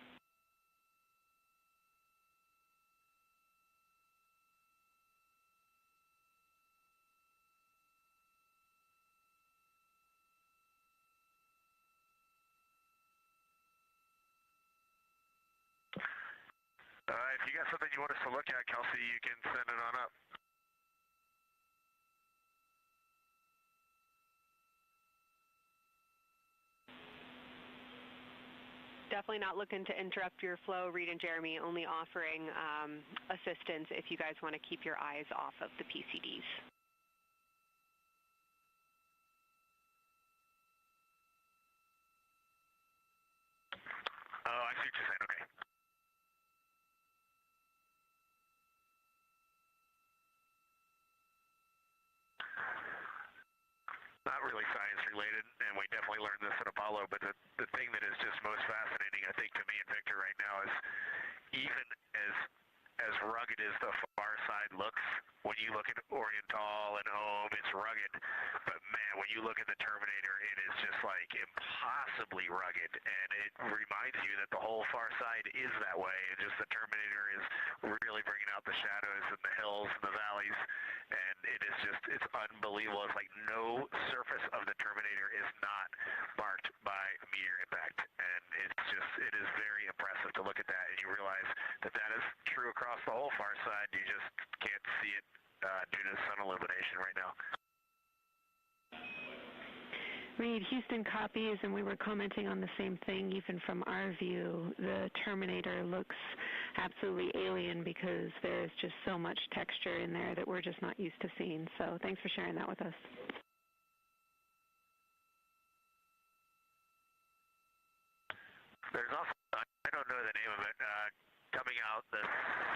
If you got something you want us to look at, Kelsey, you can send it on up. Definitely not looking to interrupt your flow, Reed and Jeremy, only offering assistance if you guys want to keep your eyes off of the PCDs. Oh, I see what you're saying. Okay. Not really science related, and we definitely learned this at Apollo, but the thing that is just most fascinating, I think, to me and Victor right now is even as rugged as the far side looks, when you look at Oriental and Home, it's rugged, but man, when you look at the Terminator, it is just like impossibly rugged, and it reminds you that the whole far side is that way, and just the Terminator is really bringing out the shadows and the hills and the valleys, and it is just, it's unbelievable. It's like no surface of the Terminator is not marked by meteor impact, and it's just, it is very impressive to look at that, and you realize that that is true across the whole far side. You just can't see it due to sun illumination right now. Reed, Houston copies, and we were commenting on the same thing. Even from our view, the Terminator looks absolutely alien because there's just so much texture in there that we're just not used to seeing. So thanks for sharing that with us. There's also, I don't know the name of it, coming out the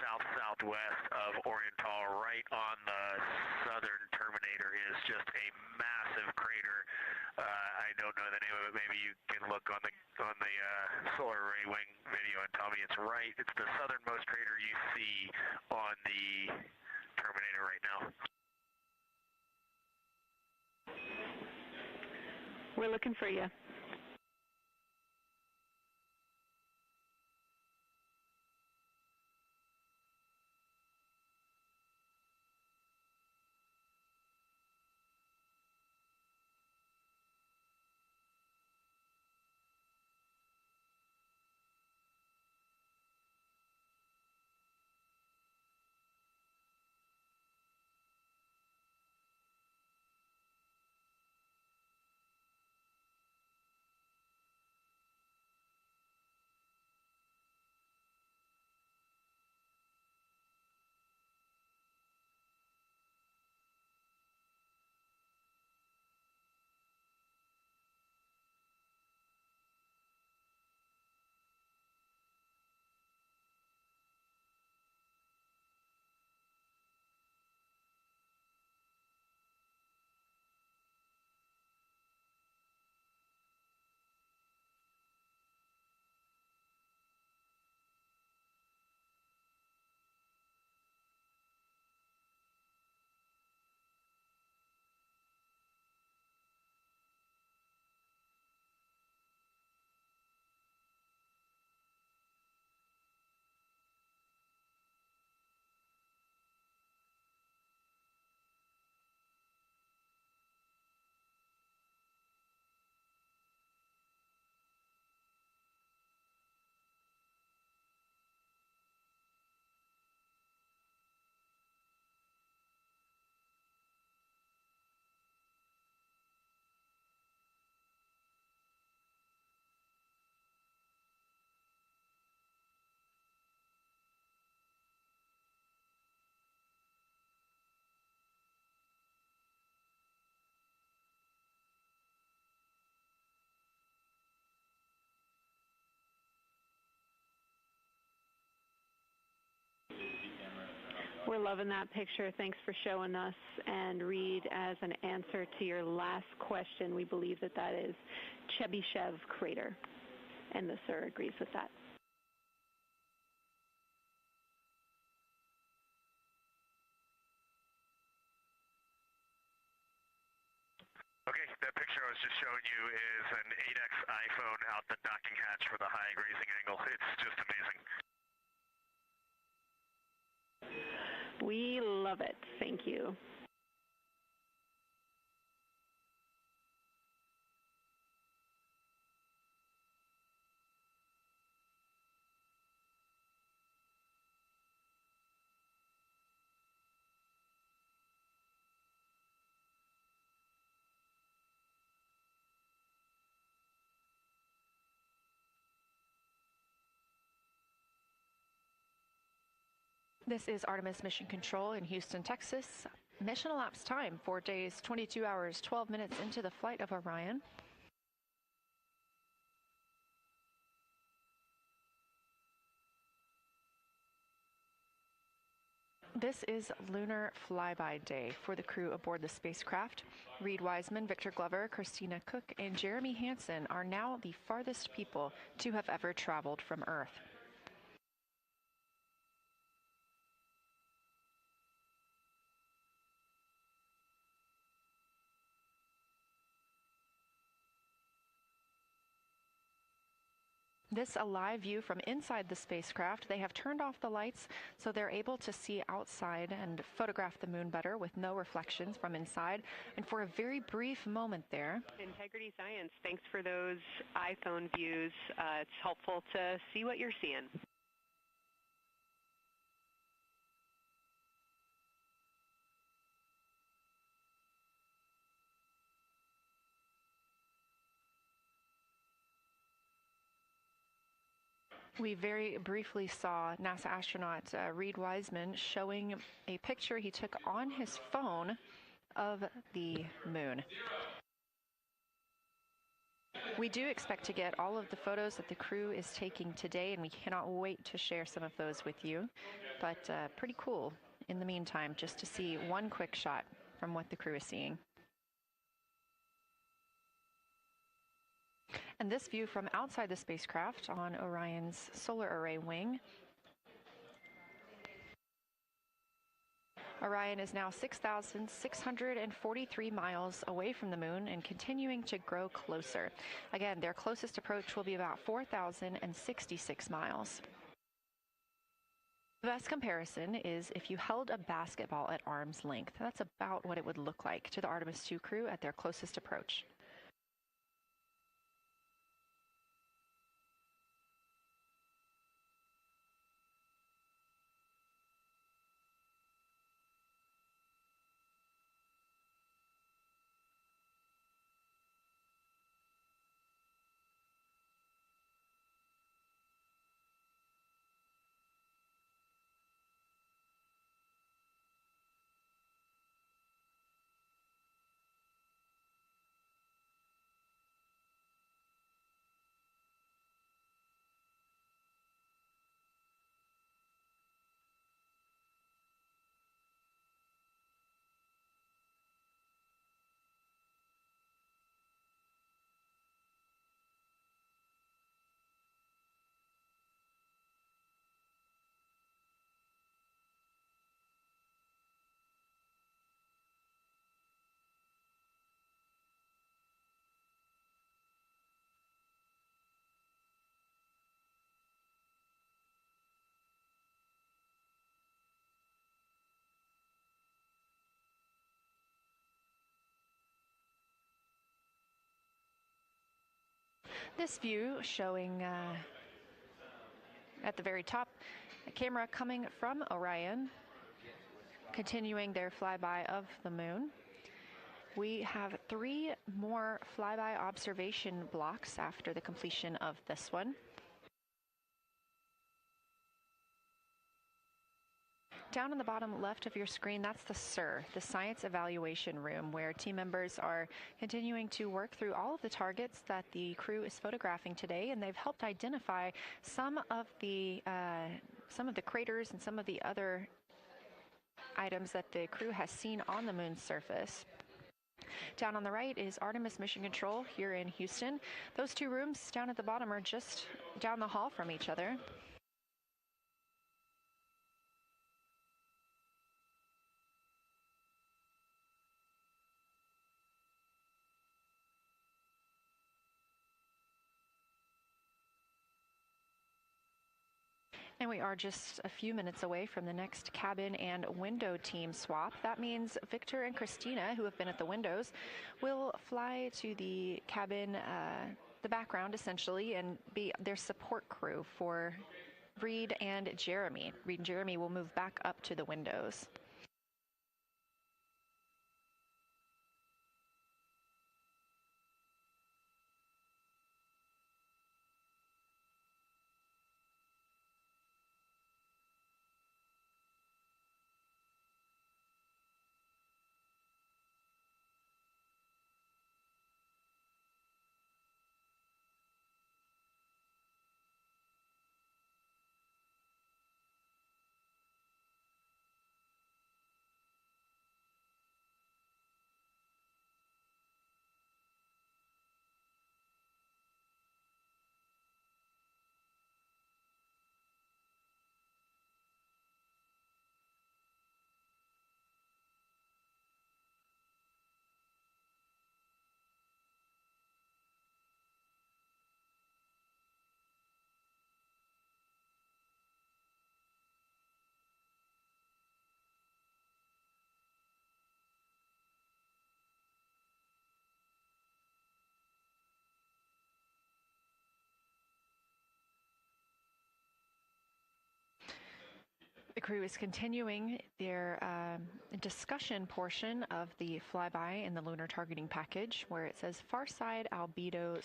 south-southwest of Oriental, right on the southern Terminator, is just a massive crater. I don't know the name of it. Maybe you can look on the solar array wing video and tell me it's right. It's the southernmost crater you see on the Terminator right now. We're looking for you. We're loving that picture. Thanks for showing us. And Reed, as an answer to your last question, we believe that that is Chebyshev crater. And the sir agrees with that. Okay, that picture I was just showing you is an 8X iPhone out the docking hatch for the high grazing angle. It's just amazing. We love it. Thank you. This is Artemis Mission Control in Houston, Texas. Mission elapsed time, 4 days, 22 hours, 12 minutes into the flight of Orion. This is Lunar Flyby Day for the crew aboard the spacecraft. Reed Wiseman, Victor Glover, Christina Cook, and Jeremy Hansen are now the farthest people to have ever traveled from Earth. This is a live view from inside the spacecraft. They have turned off the lights so they're able to see outside and photograph the moon better with no reflections from inside. And for a very brief moment there. Integrity Science, thanks for those iPhone views. It's helpful to see what you're seeing. We very briefly saw NASA astronaut Reed Wiseman showing a picture he took on his phone of the moon. We do expect to get all of the photos that the crew is taking today, and we cannot wait to share some of those with you. But pretty cool in the meantime, just to see one quick shot from what the crew is seeing. And this view from outside the spacecraft on Orion's solar array wing. Orion is now 6,643 miles away from the moon and continuing to grow closer. Again, their closest approach will be about 4,066 miles. The best comparison is if you held a basketball at arm's length. That's about what it would look like to the Artemis II crew at their closest approach. This view showing at the very top, a camera coming from Orion, continuing their flyby of the moon. We have 3 more flyby observation blocks after the completion of this one. Down on the bottom left of your screen, that's the SIR, the Science Evaluation Room, where team members are continuing to work through all of the targets that the crew is photographing today, and they've helped identify some of the craters and some of the other items that the crew has seen on the moon's surface. Down on the right is Artemis Mission Control here in Houston. Those 2 rooms down at the bottom are just down the hall from each other. And we are just a few minutes away from the next cabin and window team swap. That means Victor and Christina, who have been at the windows, will fly to the cabin, the background essentially, and be their support crew for Reed and Jeremy. Reed and Jeremy will move back up to the windows. crew is continuing their discussion portion of the flyby in the lunar targeting package, where it says far side albedo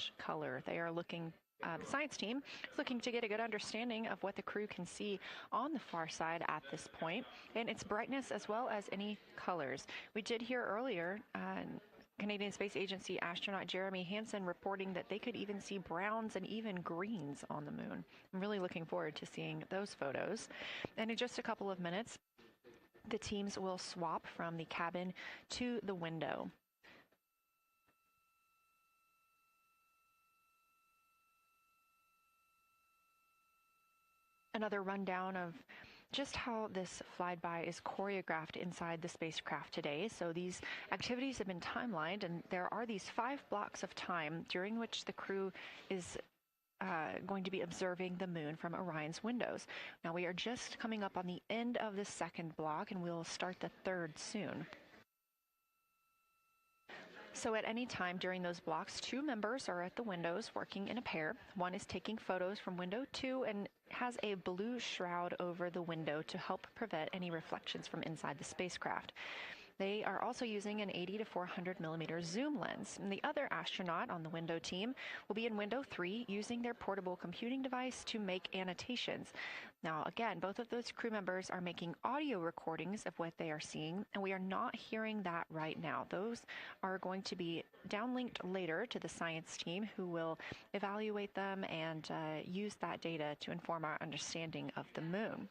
/ color. They are looking, the science team is looking to get a good understanding of what the crew can see on the far side at this point, and its brightness as well as any colors. We did hear earlier Canadian Space Agency astronaut Jeremy Hansen reporting that they could even see browns and even greens on the moon. I'm really looking forward to seeing those photos. And in just a couple of minutes, the teams will swap from the cabin to the window. Another rundown of just how this flyby is choreographed inside the spacecraft today. So these activities have been timelined, and there are these 5 blocks of time during which the crew is going to be observing the moon from Orion's windows. Now we are just coming up on the end of the 2nd block, and we'll start the 3rd soon. So at any time during those blocks, 2 members are at the windows working in a pair. One is taking photos from window 2 and has a blue shroud over the window to help prevent any reflections from inside the spacecraft. They are also using an 80 to 400 millimeter zoom lens. And the other astronaut on the window team will be in window 3 using their portable computing device to make annotations. Now, again, both of those crew members are making audio recordings of what they are seeing, and we are not hearing that right now. Those are going to be downlinked later to the science team, who will evaluate them and use that data to inform our understanding of the moon.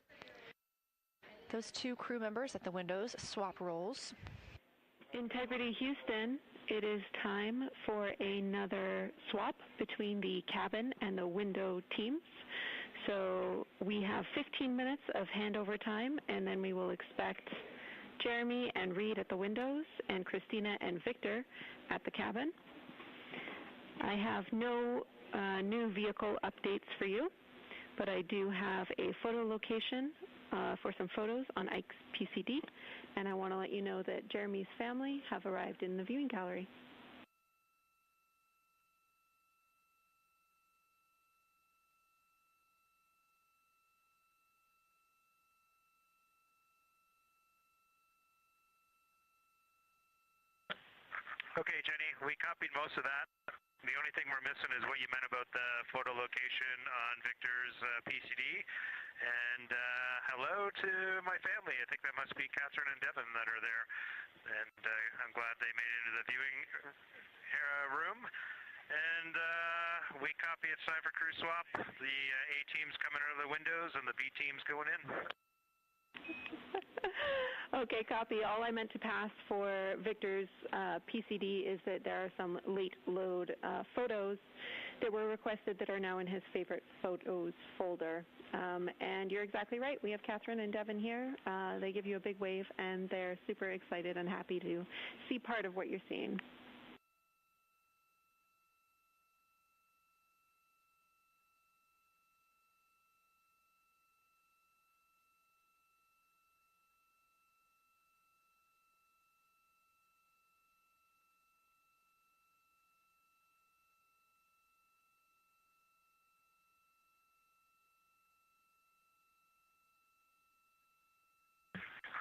Those 2 crew members at the windows swap roles. Integrity Houston, it is time for another swap between the cabin and the window teams. So we have 15 minutes of handover time, and then we will expect Jeremy and Reed at the windows and Christina and Victor at the cabin. I have no new vehicle updates for you, but I do have a photo location for some photos on Ike's PCD, and I want to let you know that Jeremy's family have arrived in the viewing gallery. Okay, Jenny, we copied most of that. The only thing we're missing is what you meant about the photo location on Victor's PCD. And hello to my family. I think that must be Catherine and Devin that are there. And I'm glad they made it into the viewing room. And we copy. It's time for crew swap. The A team's coming out of the windows and the B team's going in. Okay, copy. All I meant to pass for Victor's PCD is that there are some late load photos that were requested that are now in his favorite photos folder. And you're exactly right. We have Catherine and Devin here. They give you a big wave, and they're super excited and happy to see part of what you're seeing.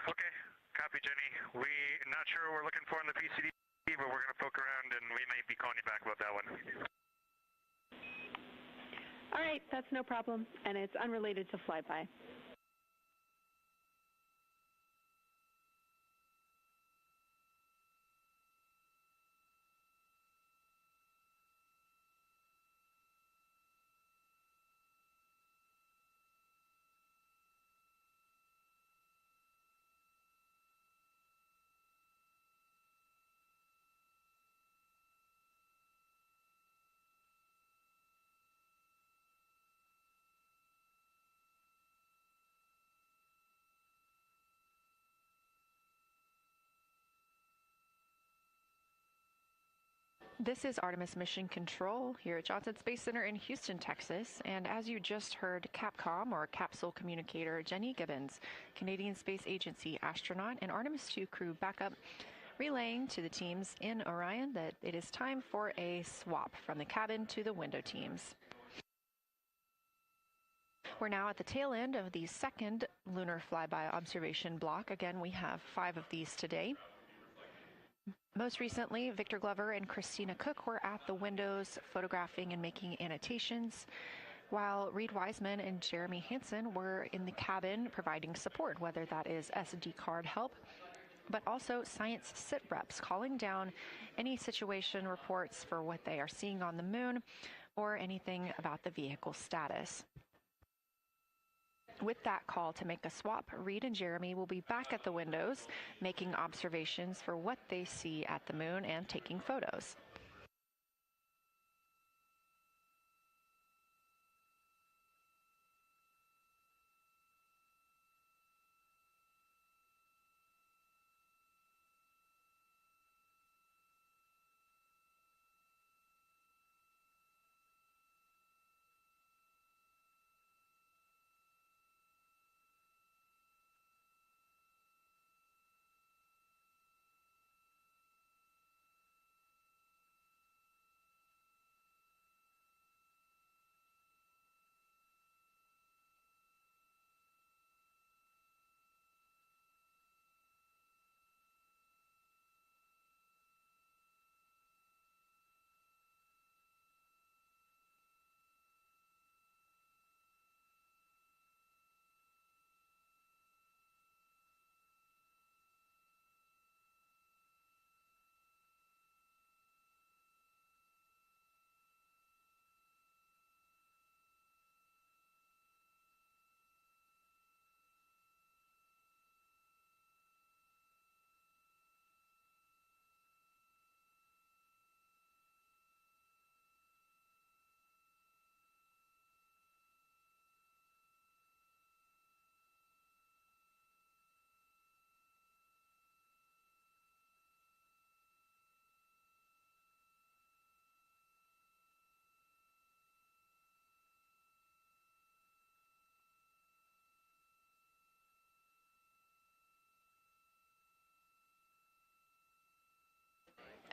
Okay, copy, Jenny. We're not sure what we're looking for in the PCD, but we're going to poke around, and we may be calling you back about that one. All right, that's no problem, and it's unrelated to flyby. This is Artemis Mission Control here at Johnson Space Center in Houston, Texas. And as you just heard, Capcom, or Capsule Communicator, Jenny Gibbons, Canadian Space Agency astronaut and Artemis II crew backup, relaying to the teams in Orion that it is time for a swap from the cabin to the window teams. We're now at the tail end of the second lunar flyby observation block. Again, we have 5 of these today. Most recently, Victor Glover and Christina Cook were at the windows photographing and making annotations, while Reed Wiseman and Jeremy Hansen were in the cabin providing support, whether that is SD card help, but also science sit reps calling down any situation reports for what they are seeing on the moon or anything about the vehicle status. With that call to make a swap, Reed and Jeremy will be back at the windows, making observations for what they see at the moon and taking photos.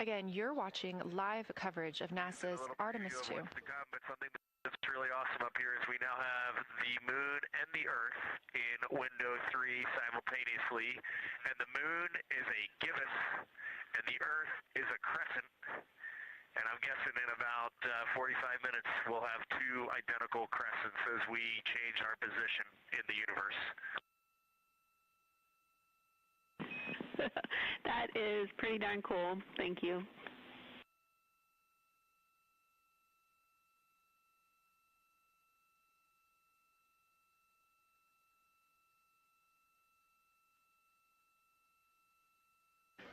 Again, you're watching live coverage of NASA's Artemis 2. But something that's really awesome up here is we now have the moon and the Earth in window 3 simultaneously, and the moon is a gibbous, and the Earth is a crescent. And I'm guessing in about 45 minutes we'll have 2 identical crescents as we change our position in the universe. That is pretty darn cool. Thank you.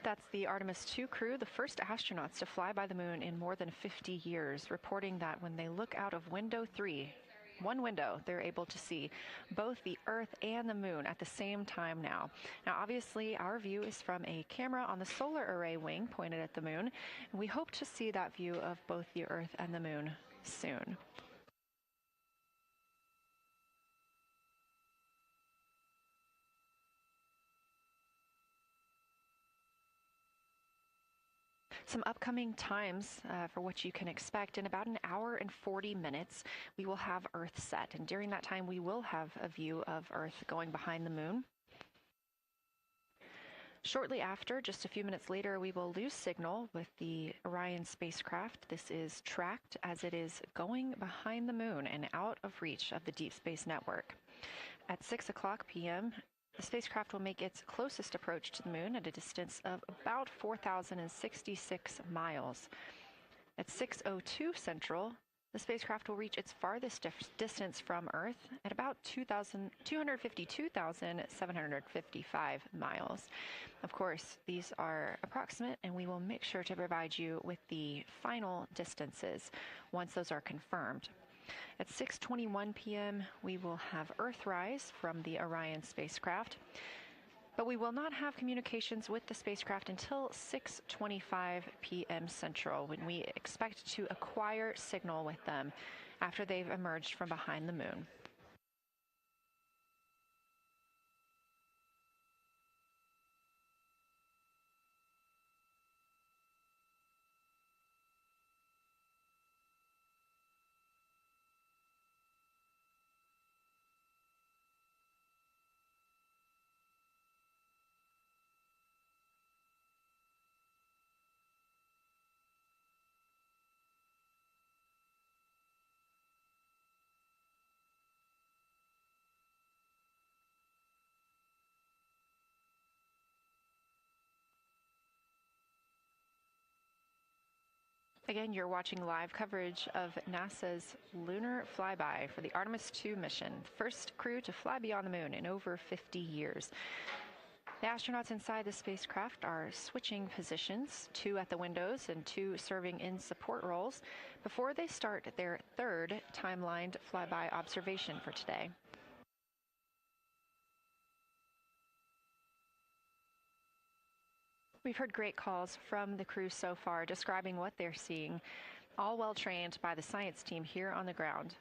That's the Artemis 2 crew, the first astronauts to fly by the moon in more than 50 years, reporting that when they look out of window 3, one window, they're able to see both the Earth and the moon at the same time now. Now, obviously, our view is from a camera on the solar array wing pointed at the moon, and we hope to see that view of both the Earth and the moon soon. Some upcoming times for what you can expect. In about an hour and 40 minutes, we will have Earth set. And during that time, we will have a view of Earth going behind the moon. Shortly after, just a few minutes later, we will lose signal with the Orion spacecraft. This is tracked as it is going behind the moon and out of reach of the Deep Space Network. At 6 o'clock p.m., the spacecraft will make its closest approach to the moon at a distance of about 4,066 miles. At 6:02 Central, the spacecraft will reach its farthest distance from Earth at about 252,755 miles. Of course, these are approximate, and we will make sure to provide you with the final distances once those are confirmed. At 6:21 p.m., we will have Earthrise from the Orion spacecraft, but we will not have communications with the spacecraft until 6:25 p.m. Central, when we expect to acquire signal with them after they've emerged from behind the moon. Again, you're watching live coverage of NASA's lunar flyby for the Artemis 2 mission, first crew to fly beyond the moon in over 50 years. The astronauts inside the spacecraft are switching positions, 2 at the windows and 2 serving in support roles, before they start their third timelined flyby observation for today. We've heard great calls from the crew so far describing what they're seeing, all well trained by the science team here on the ground.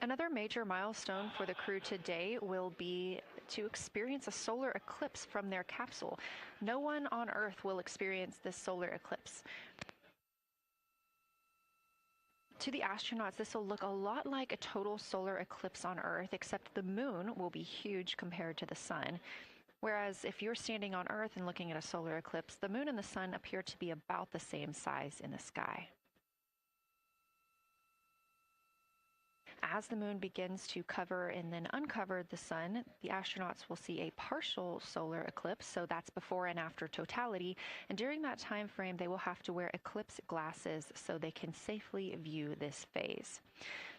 Another major milestone for the crew today will be to experience a solar eclipse from their capsule. No one on Earth will experience this solar eclipse. To the astronauts, this will look a lot like a total solar eclipse on Earth, except the moon will be huge compared to the sun. Whereas if you're standing on Earth and looking at a solar eclipse, the moon and the sun appear to be about the same size in the sky. As the moon begins to cover and then uncover the sun, the astronauts will see a partial solar eclipse, so that's before and after totality, and during that time frame they will have to wear eclipse glasses so they can safely view this phase.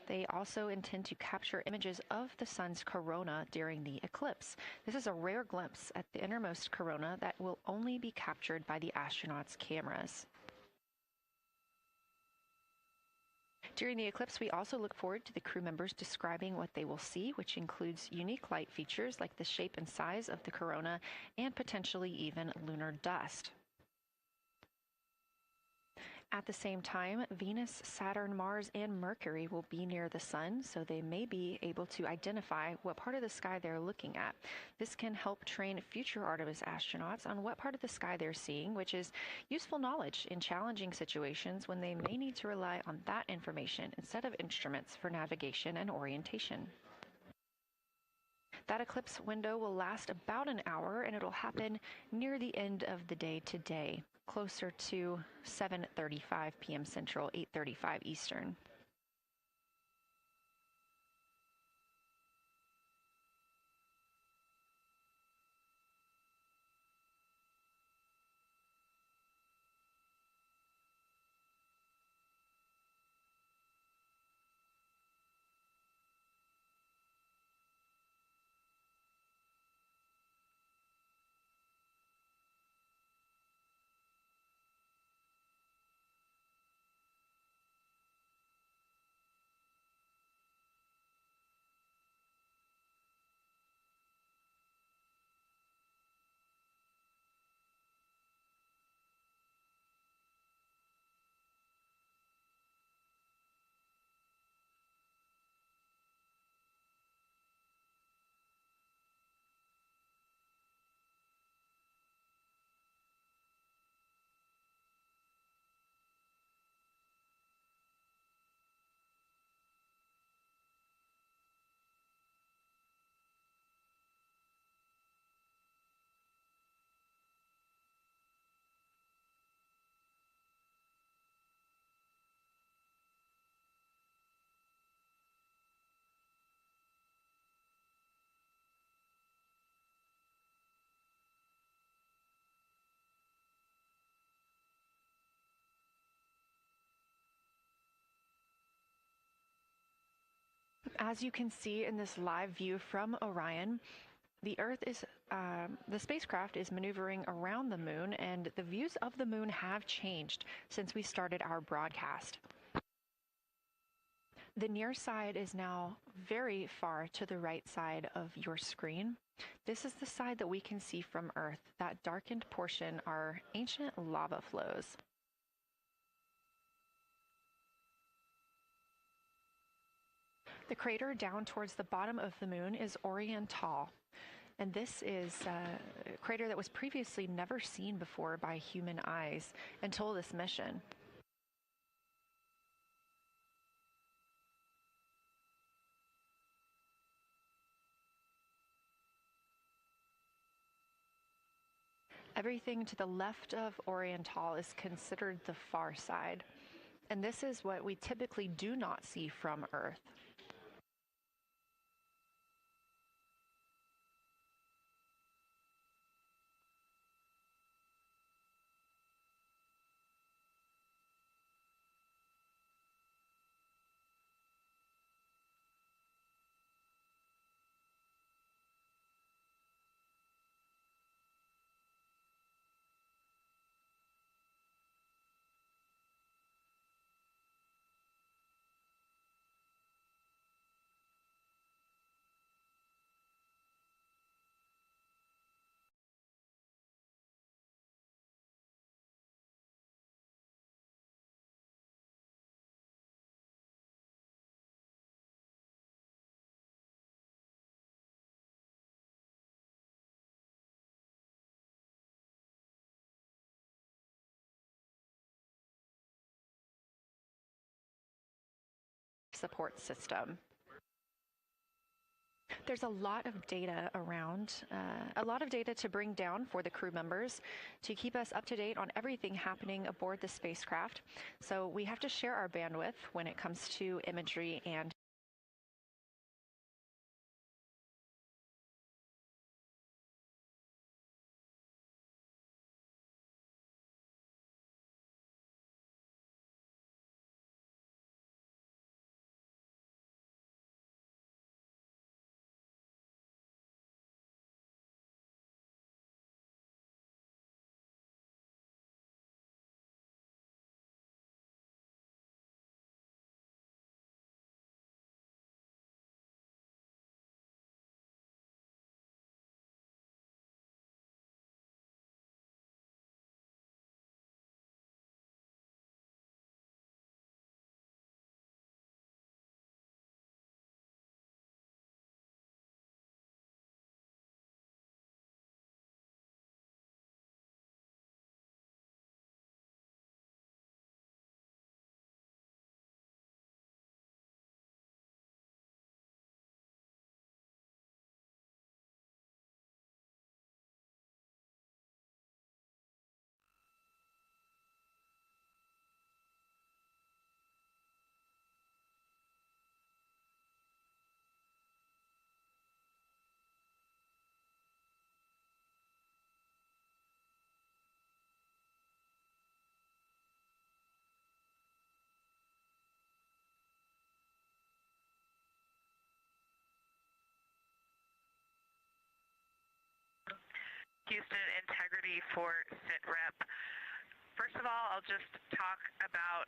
They also intend to capture images of the sun's corona during the eclipse. This is a rare glimpse at the innermost corona that will only be captured by the astronauts' cameras. During the eclipse, we also look forward to the crew members describing what they will see, which includes unique light features like the shape and size of the corona and potentially even lunar dust. At the same time, Venus, Saturn, Mars, and Mercury will be near the sun, so they may be able to identify what part of the sky they're looking at. This can help train future Artemis astronauts on what part of the sky they're seeing, which is useful knowledge in challenging situations when they may need to rely on that information instead of instruments for navigation and orientation. That eclipse window will last about an hour, and it'll happen near the end of the day today, closer to 7:35 p.m. Central, 8:35 Eastern. As you can see in this live view from Orion, the spacecraft is maneuvering around the moon, and the views of the moon have changed since we started our broadcast. The near side is now very far to the right side of your screen. This is the side that we can see from Earth. That darkened portion are ancient lava flows. The crater down towards the bottom of the moon is Oriental, and this is a crater that was previously never seen before by human eyes until this mission. Everything to the left of Oriental is considered the far side. And this is what we typically do not see from Earth. Support system. There's a lot of data around, a lot of data to bring down for the crew members to keep us up to date on everything happening aboard the spacecraft. So we have to share our bandwidth when it comes to imagery and Houston Integrity for SITREP. First of all, I'll just talk about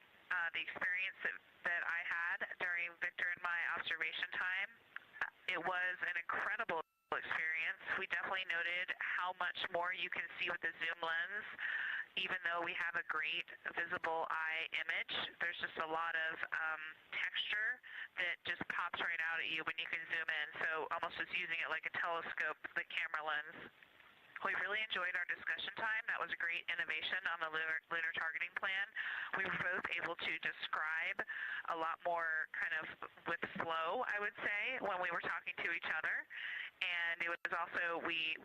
the experience that I had during Victor and my observation time. It was an incredible experience. We definitely noted how much more you can see with the zoom lens. Even though we have a great visible eye image, there's just a lot of texture that just pops right out at you when you can zoom in. So almost just using it like a telescope, the camera lens. We really enjoyed our discussion time. That was a great innovation on the lunar targeting plan. We were both able to describe a lot more kind of with flow, I would say, when we were talking to each other. And it was also, we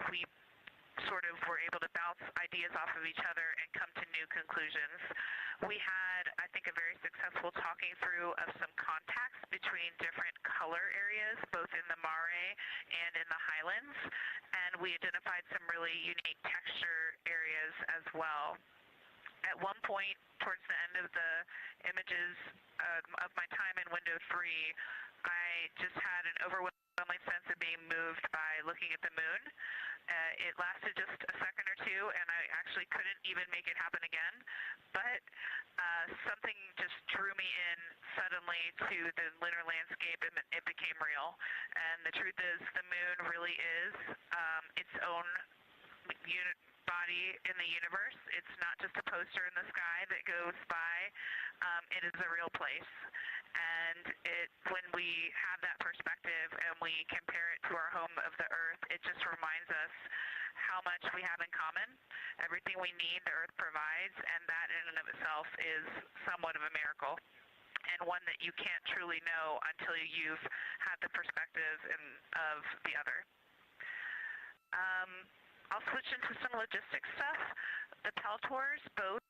sort of were able to bounce ideas off of each other and come to new conclusions. We had, I think, a very successful talking through of some contacts between different color areas, both in the mare and in the highlands, and we identified some really unique texture areas as well. At one point, towards the end of the images of my time in window 3, I just had an overwhelming sense of being moved by looking at the moon. It lasted just a second or two, and I actually couldn't even make it happen again. But something just drew me in suddenly to the lunar landscape, and it became real. And the truth is, the moon really is its own body in the universe. It's not just a poster in the sky that goes by. It is a real place. And when we have that perspective and we compare it to our home of the Earth, it just reminds us how much we have in common. Everything we need, the Earth provides, and that in and of itself is somewhat of a miracle, and one that you can't truly know until you've had the perspective of the other. I'll switch into some logistics stuff. The Peltors, both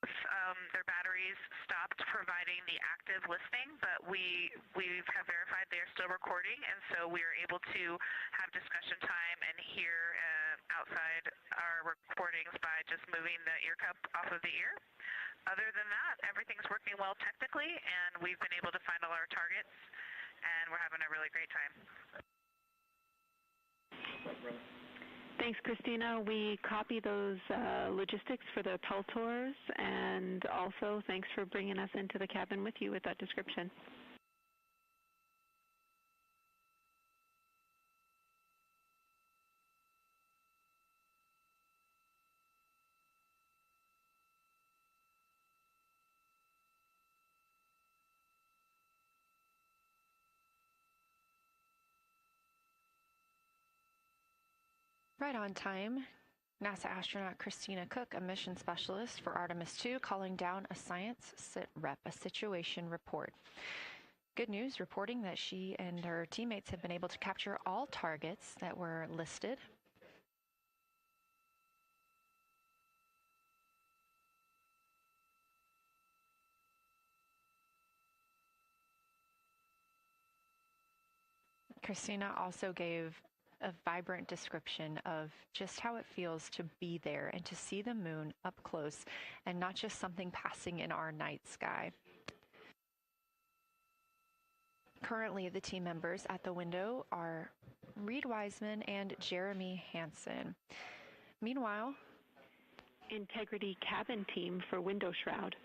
their batteries stopped providing the active listening, but we have verified they are still recording, and so we are able to have discussion time and hear outside our recordings by just moving the ear cup off of the ear. Other than that, everything's working well technically, and we've been able to find all our targets, and we're having a really great time. Thanks, Christina. We copy those logistics for the Peltors, and also thanks for bringing us into the cabin with you with that description. Right on time. NASA astronaut Christina Cook, a mission specialist for Artemis 2, calling down a science a situation report. Good news, reporting that she and her teammates have been able to capture all targets that were listed. Christina also gave a vibrant description of just how it feels to be there and to see the moon up close and not just something passing in our night sky. Currently, the team members at the window are Reed Wiseman and Jeremy Hansen. Meanwhile, Integrity cabin team for window shroud.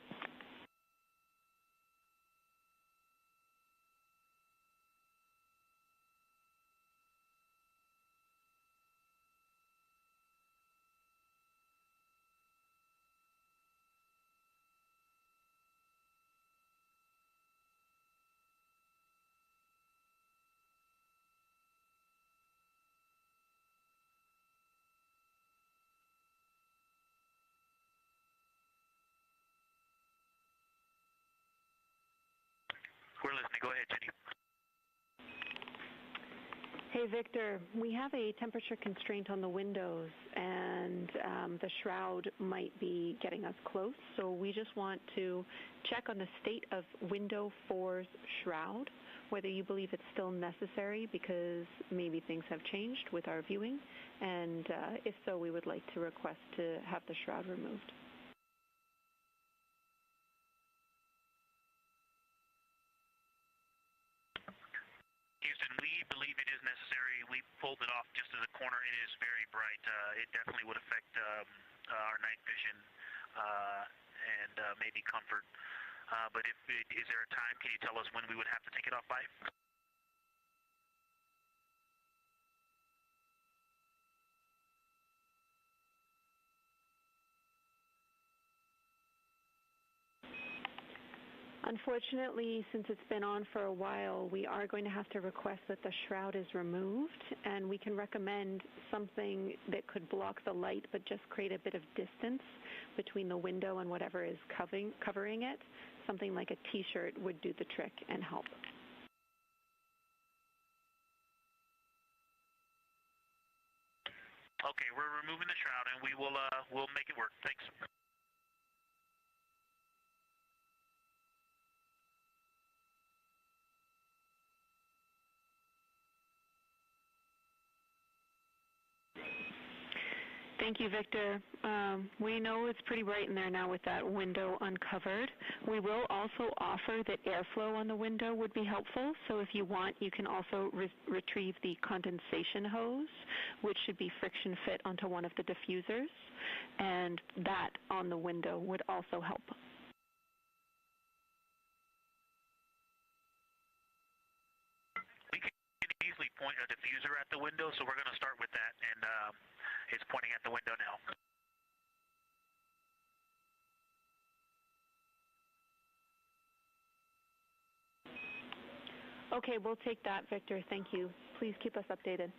We're listening. Go ahead, Jenny. Hey, Victor, we have a temperature constraint on the windows, and the shroud might be getting us close, so we just want to check on the state of window 4's shroud, whether you believe it's still necessary because maybe things have changed with our viewing, and if so, we would like to request to have the shroud removed. Houston, we believe it is necessary. We pulled it off just as a corner. It is very bright. It definitely would affect our night vision and maybe comfort. But is there a time? Can you tell us when we would have to take it off by? Unfortunately, since it's been on for a while, we are going to have to request that the shroud is removed, and we can recommend something that could block the light but just create a bit of distance between the window and whatever is covering it. Something like a t-shirt would do the trick and help. Okay, we're removing the shroud, and we'll make it work. Thanks. Thank you, Victor. We know it's pretty bright in there now with that window uncovered. We will also offer that airflow on the window would be helpful, so if you want, you can also retrieve the condensation hose, which should be friction fit onto one of the diffusers, and that on the window would also help. We can easily point a diffuser at the window, so we're going to start with that, and it's pointing at the window now. Okay, we'll take that, Victor. Thank you. Please keep us updated.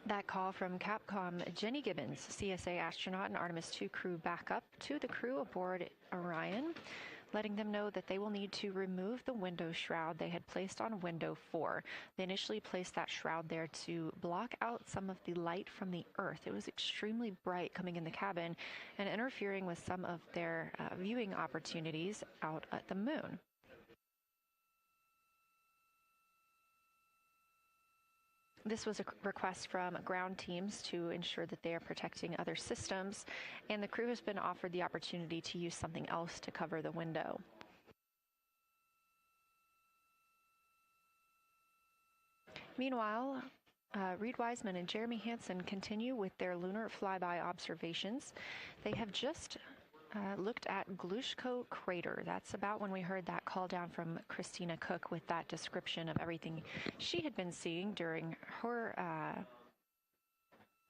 That call from Capcom Jenny Gibbons, CSA astronaut and Artemis 2 crew backup to the crew aboard Orion, letting them know that they will need to remove the window shroud they had placed on window 4. They initially placed that shroud there to block out some of the light from the Earth. It was extremely bright coming in the cabin and interfering with some of their viewing opportunities out at the moon. This was a request from ground teams to ensure that they are protecting other systems, and the crew has been offered the opportunity to use something else to cover the window. Meanwhile, Reed Wiseman and Jeremy Hansen continue with their lunar flyby observations. They have just looked at Glushko Crater. That's about when we heard that call down from Christina Cook with that description of everything she had been seeing during her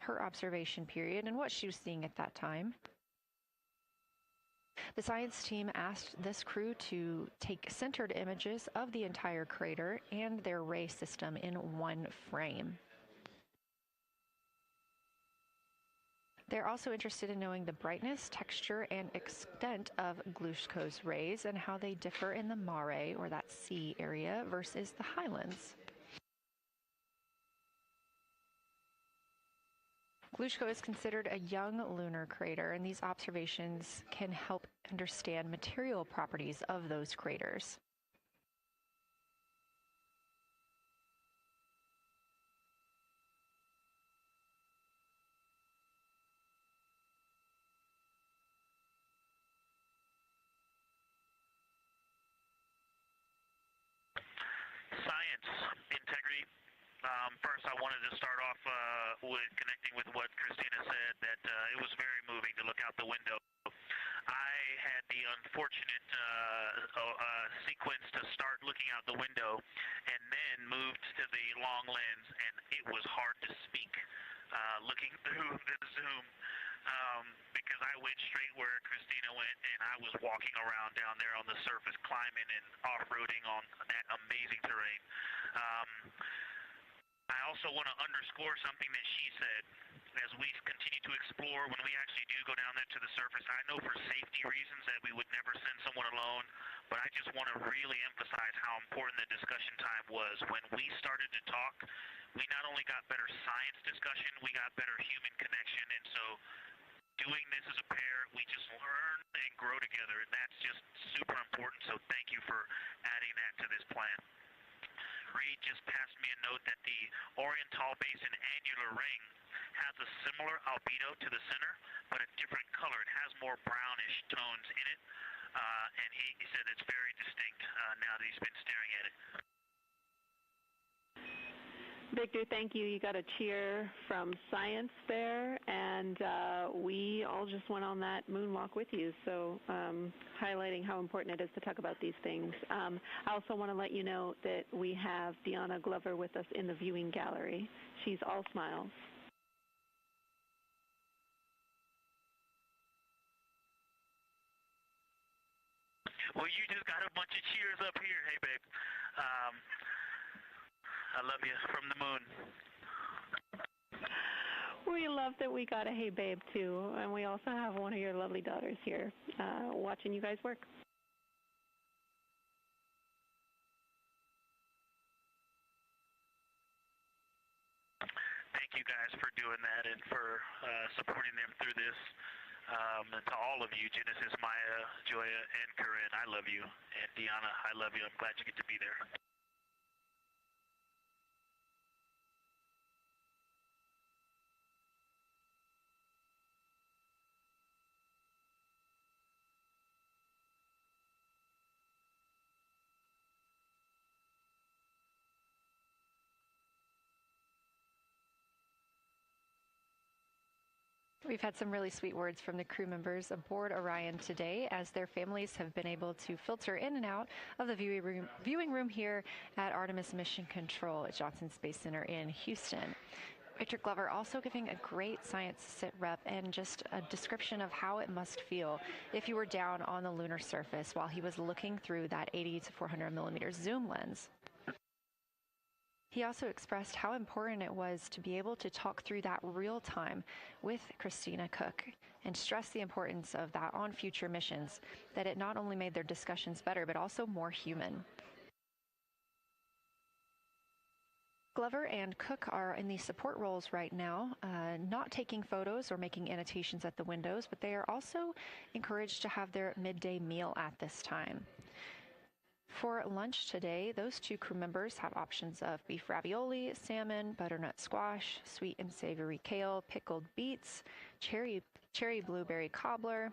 observation period and what she was seeing at that time. The science team asked this crew to take centered images of the entire crater and their ray system in one frame. They're also interested in knowing the brightness, texture, and extent of Glushko's rays and how they differ in the mare, or that sea area, versus the highlands. Glushko is considered a young lunar crater, and these observations can help understand material properties of those craters. Science, integrity. First, I wanted to start off with connecting with what Christina said, that it was very moving to look out the window. I had the unfortunate sequence to start looking out the window and then moved to the long lens, and it was hard to speak looking through the zoom. Because I went straight where Christina went, and I was walking around down there on the surface, climbing and off-roading on that amazing terrain. I also want to underscore something that she said. As we continue to explore, when we actually do go down there to the surface, I know for safety reasons that we would never send someone alone, but I just want to really emphasize how important the discussion time was. When we started to talk, we not only got better science discussion, we got better human connection, and so doing this as a pair, we just learn and grow together, and that's just super important, so thank you for adding that to this plan. Reed just passed me a note that the Oriental Basin annular ring has a similar albedo to the center, but a different color. It has more brownish tones in it, and he said it's very distinct now that he's been staring at it. Victor, thank you. You got a cheer from science there, and we all just went on that moonwalk with you, so highlighting how important it is to talk about these things. I also want to let you know that we have Deanna Glover with us in the viewing gallery. She's all smiles. Well, you just got a bunch of cheers up here. Hey, babe. I love you from the moon. We love that we got a hey babe too, and we also have one of your lovely daughters here watching you guys work. Thank you guys for doing that and for supporting them through this. And to all of you, Genesis, Maya, Joya, and Corinne, I love you. And Deanna, I love you. I'm glad you get to be there. We've had some really sweet words from the crew members aboard Orion today, as their families have been able to filter in and out of the viewing room here at Artemis Mission Control at Johnson Space Center in Houston. Victor Glover also giving a great science sit rep and just a description of how it must feel if you were down on the lunar surface while he was looking through that 80 to 400 millimeter zoom lens. He also expressed how important it was to be able to talk through that real time with Christina Cook and stressed the importance of that on future missions, that it not only made their discussions better, but also more human. Glover and Cook are in the support roles right now, not taking photos or making annotations at the windows, but they are also encouraged to have their midday meal at this time. For lunch today, those two crew members have options of beef ravioli, salmon, butternut squash, sweet and savory kale, pickled beets, cherry blueberry cobbler,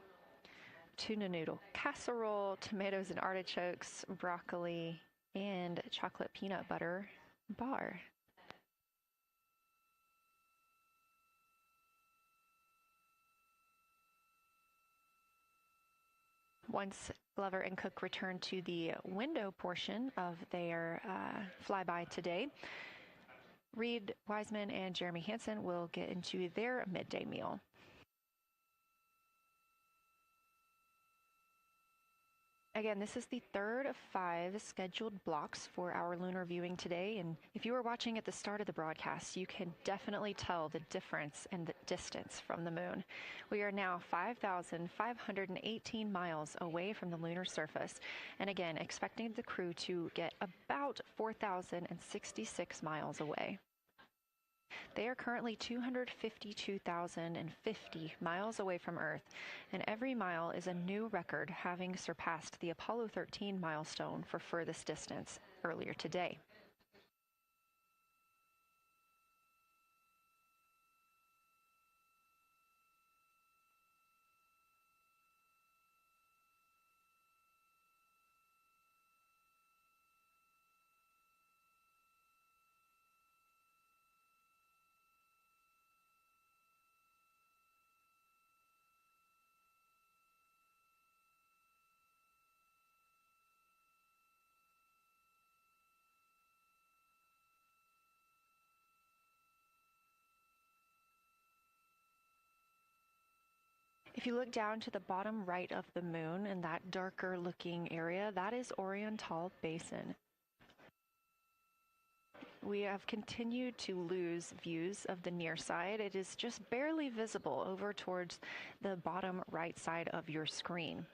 tuna noodle casserole, tomatoes and artichokes, broccoli, and chocolate peanut butter bar. Once Glover and Cook return to the window portion of their flyby today, Reed Wiseman and Jeremy Hansen will get into their midday meal. Again, this is the third of 5 scheduled blocks for our lunar viewing today, and if you were watching at the start of the broadcast, you can definitely tell the difference in the distance from the moon. We are now 5,518 miles away from the lunar surface, and again, expecting the crew to get about 4,066 miles away. They are currently 252,050 miles away from Earth, and every mile is a new record, having surpassed the Apollo 13 milestone for furthest distance earlier today. If you look down to the bottom right of the moon in that darker looking area, that is Oriental Basin. We have continued to lose views of the near side. It is just barely visible over towards the bottom right side of your screen.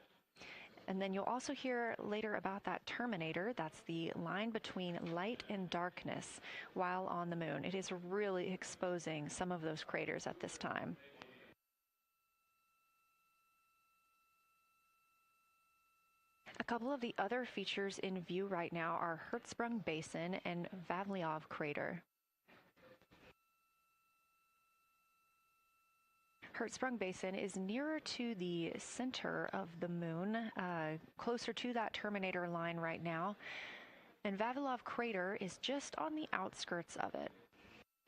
And then you'll also hear later about that terminator. That's the line between light and darkness while on the moon. It is really exposing some of those craters at this time. A couple of the other features in view right now are Hertzsprung Basin and Vavilov Crater. Hertzsprung Basin is nearer to the center of the moon, closer to that terminator line right now, and Vavilov Crater is just on the outskirts of it,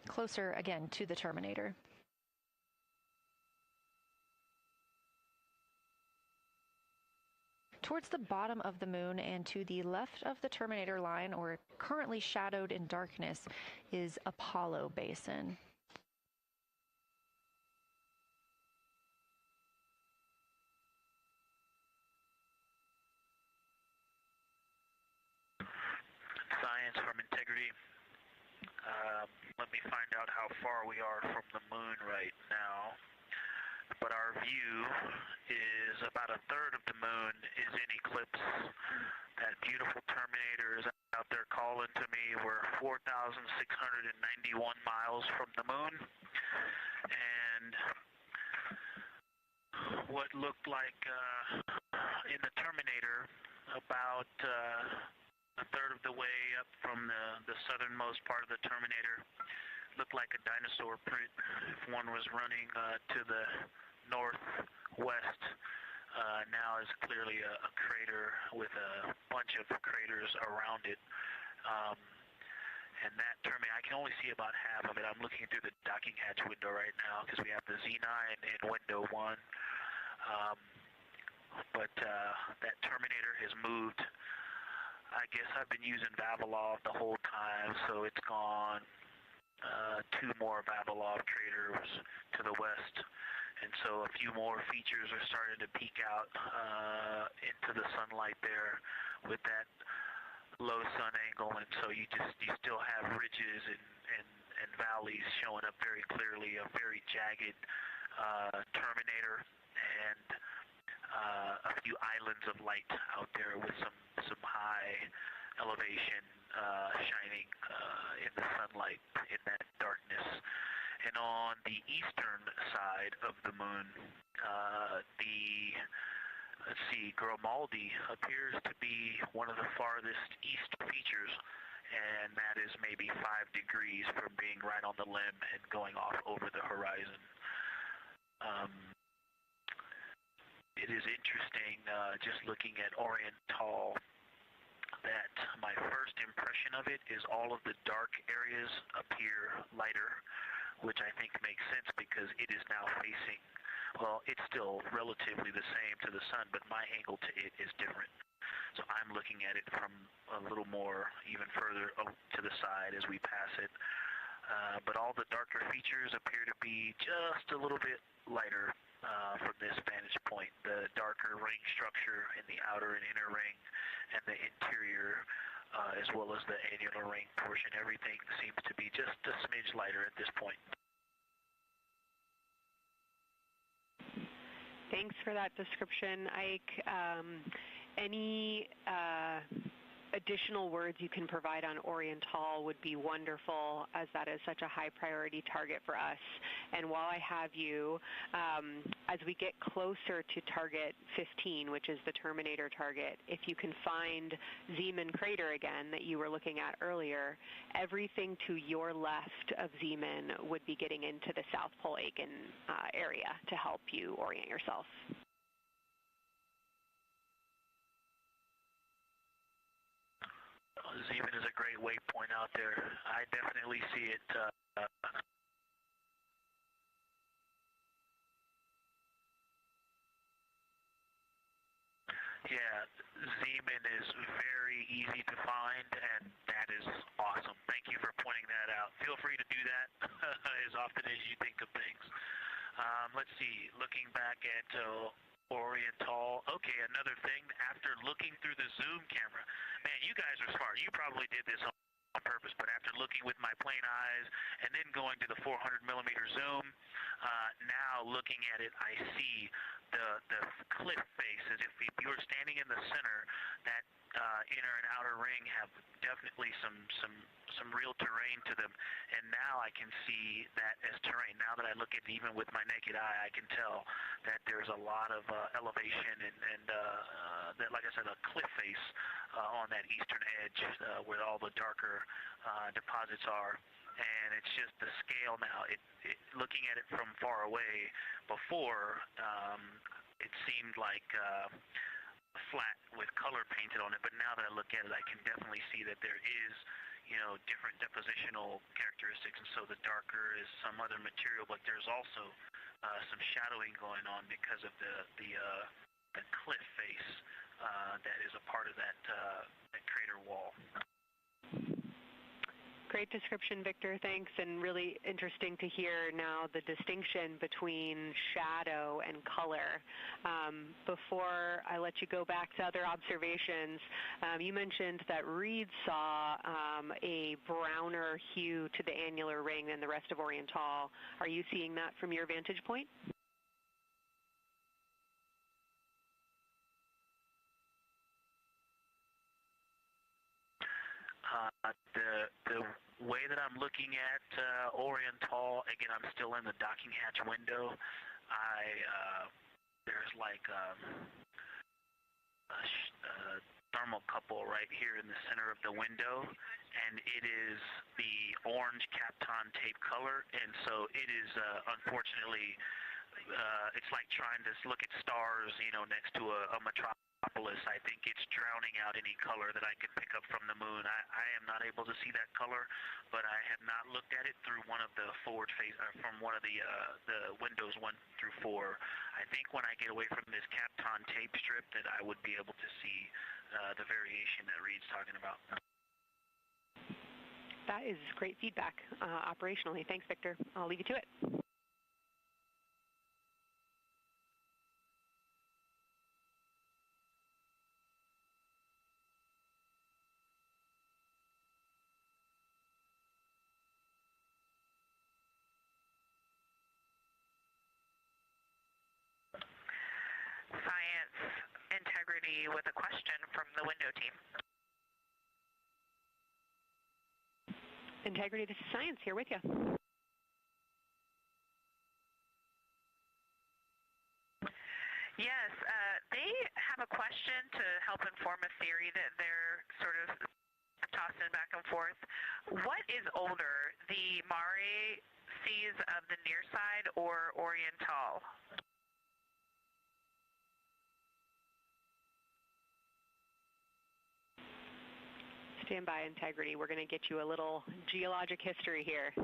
closer again to the terminator. Towards the bottom of the moon and to the left of the terminator line, or currently shadowed in darkness, is Apollo Basin. Science from integrity. Let me find out how far we are from the moon right now. But our view is about a third of the moon is in eclipse. That beautiful terminator is out there calling to me. We're 4,691 miles from the moon. And what looked like in the terminator about a third of the way up from the southernmost part of the terminator looked like a dinosaur print if one was running to the northwest. Now is clearly a crater with a bunch of craters around it. And that terminator, I can only see about half of it. I'm looking through the docking hatch window right now because we have the Z9 in window 1. But that terminator has moved. I guess I've been using Vavilov the whole time, so it's gone 2 more Vavilov craters to the west. And so a few more features are starting to peek out into the sunlight there with that low sun angle, and so you still have ridges and valleys showing up very clearly, a very jagged terminator, and a few islands of light out there with some high elevation shining in the sunlight in that darkness. And on the eastern side of the moon, let's see, Grimaldi appears to be one of the farthest east features, and that is maybe 5 degrees from being right on the limb and going off over the horizon. It is interesting, just looking at Oriental, that my first impression of it is all of the dark areas appear lighter, which I think makes sense because it is now facing, well, it's still relatively the same to the sun, but my angle to it is different. So I'm looking at it from a little more, even further to the side as we pass it. But all the darker features appear to be just a little bit lighter from this vantage point. The darker ring structure in the outer and inner ring and the interior, as well as the annular ring portion, everything seems to be just a smidge lighter at this point. Thanks for that description, Ike. Any additional words you can provide on Oriental would be wonderful, as that is such a high priority target for us. And while I have you, as we get closer to target 15, which is the Terminator target, if you can find Zeeman Crater again that you were looking at earlier, everything to your left of Zeeman would be getting into the South Pole Aiken area to help you orient yourself. Zeeman is a great waypoint out there. I definitely see it. Yeah, Zeeman is very easy to find, and that is awesome. Thank you for pointing that out. Feel free to do that as often as you think of things. Let's see, looking back at Oriental. Okay, another thing, after looking through the zoom camera, man, you guys are smart. You probably did this on purpose, but after looking with my plain eyes and then going to the 400 millimeter zoom, now looking at it, I see the cliff face as if you were standing in the center. That inner and outer ring have definitely some real terrain to them, and now I can see that as terrain. Now that I look at it even with my naked eye, I can tell that there's a lot of elevation and that, like I said, a cliff face on that eastern edge where all the darker deposits are. And it's just the scale now. Looking at it from far away before, it seemed like flat with color painted on it, but now that I look at it, I can definitely see that there is, different depositional characteristics, and so the darker is some other material, but there's also some shadowing going on because of the cliff face that is a part of that crater wall. Great description, Victor. Thanks, and really interesting to hear now the distinction between shadow and color. Before I let you go back to other observations, you mentioned that Reed saw a browner hue to the annular ring than the rest of Oriental. Are you seeing that from your vantage point? The way that I'm looking at Oriental, again, I'm still in the docking hatch window. There's like a thermocouple right here in the center of the window, and it is the orange Kapton tape color, and so it is unfortunately, it's like trying to look at stars, next to a metropolis. I think it's drowning out any color that I could pick up from the moon. I am not able to see that color, but I have not looked at it through one of the forward face, from one of the windows 1 through 4. I think when I get away from this Kapton tape strip that I would be able to see the variation that Reed's talking about. That is great feedback operationally. Thanks, Victor. I'll leave you to it. Integrity with a question from the window team. Integrity, this is Science here with you. Yes, they have a question to help inform a theory that they're sort of tossing back and forth. What is older, the Mare seas of the near side or Oriental? Stand by, Integrity. We're going to get you a little geologic history here.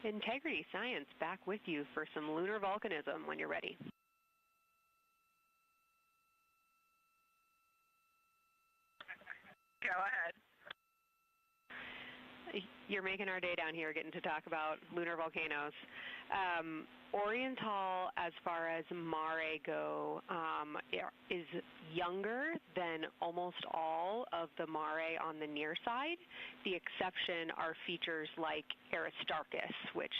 Integrity Science back with you for some lunar volcanism when you're ready. Go ahead. You're making our day down here getting to talk about lunar volcanoes. Oriental, as far as Mare go, is younger than almost all of the Mare on the near side. The exception are features like Aristarchus, which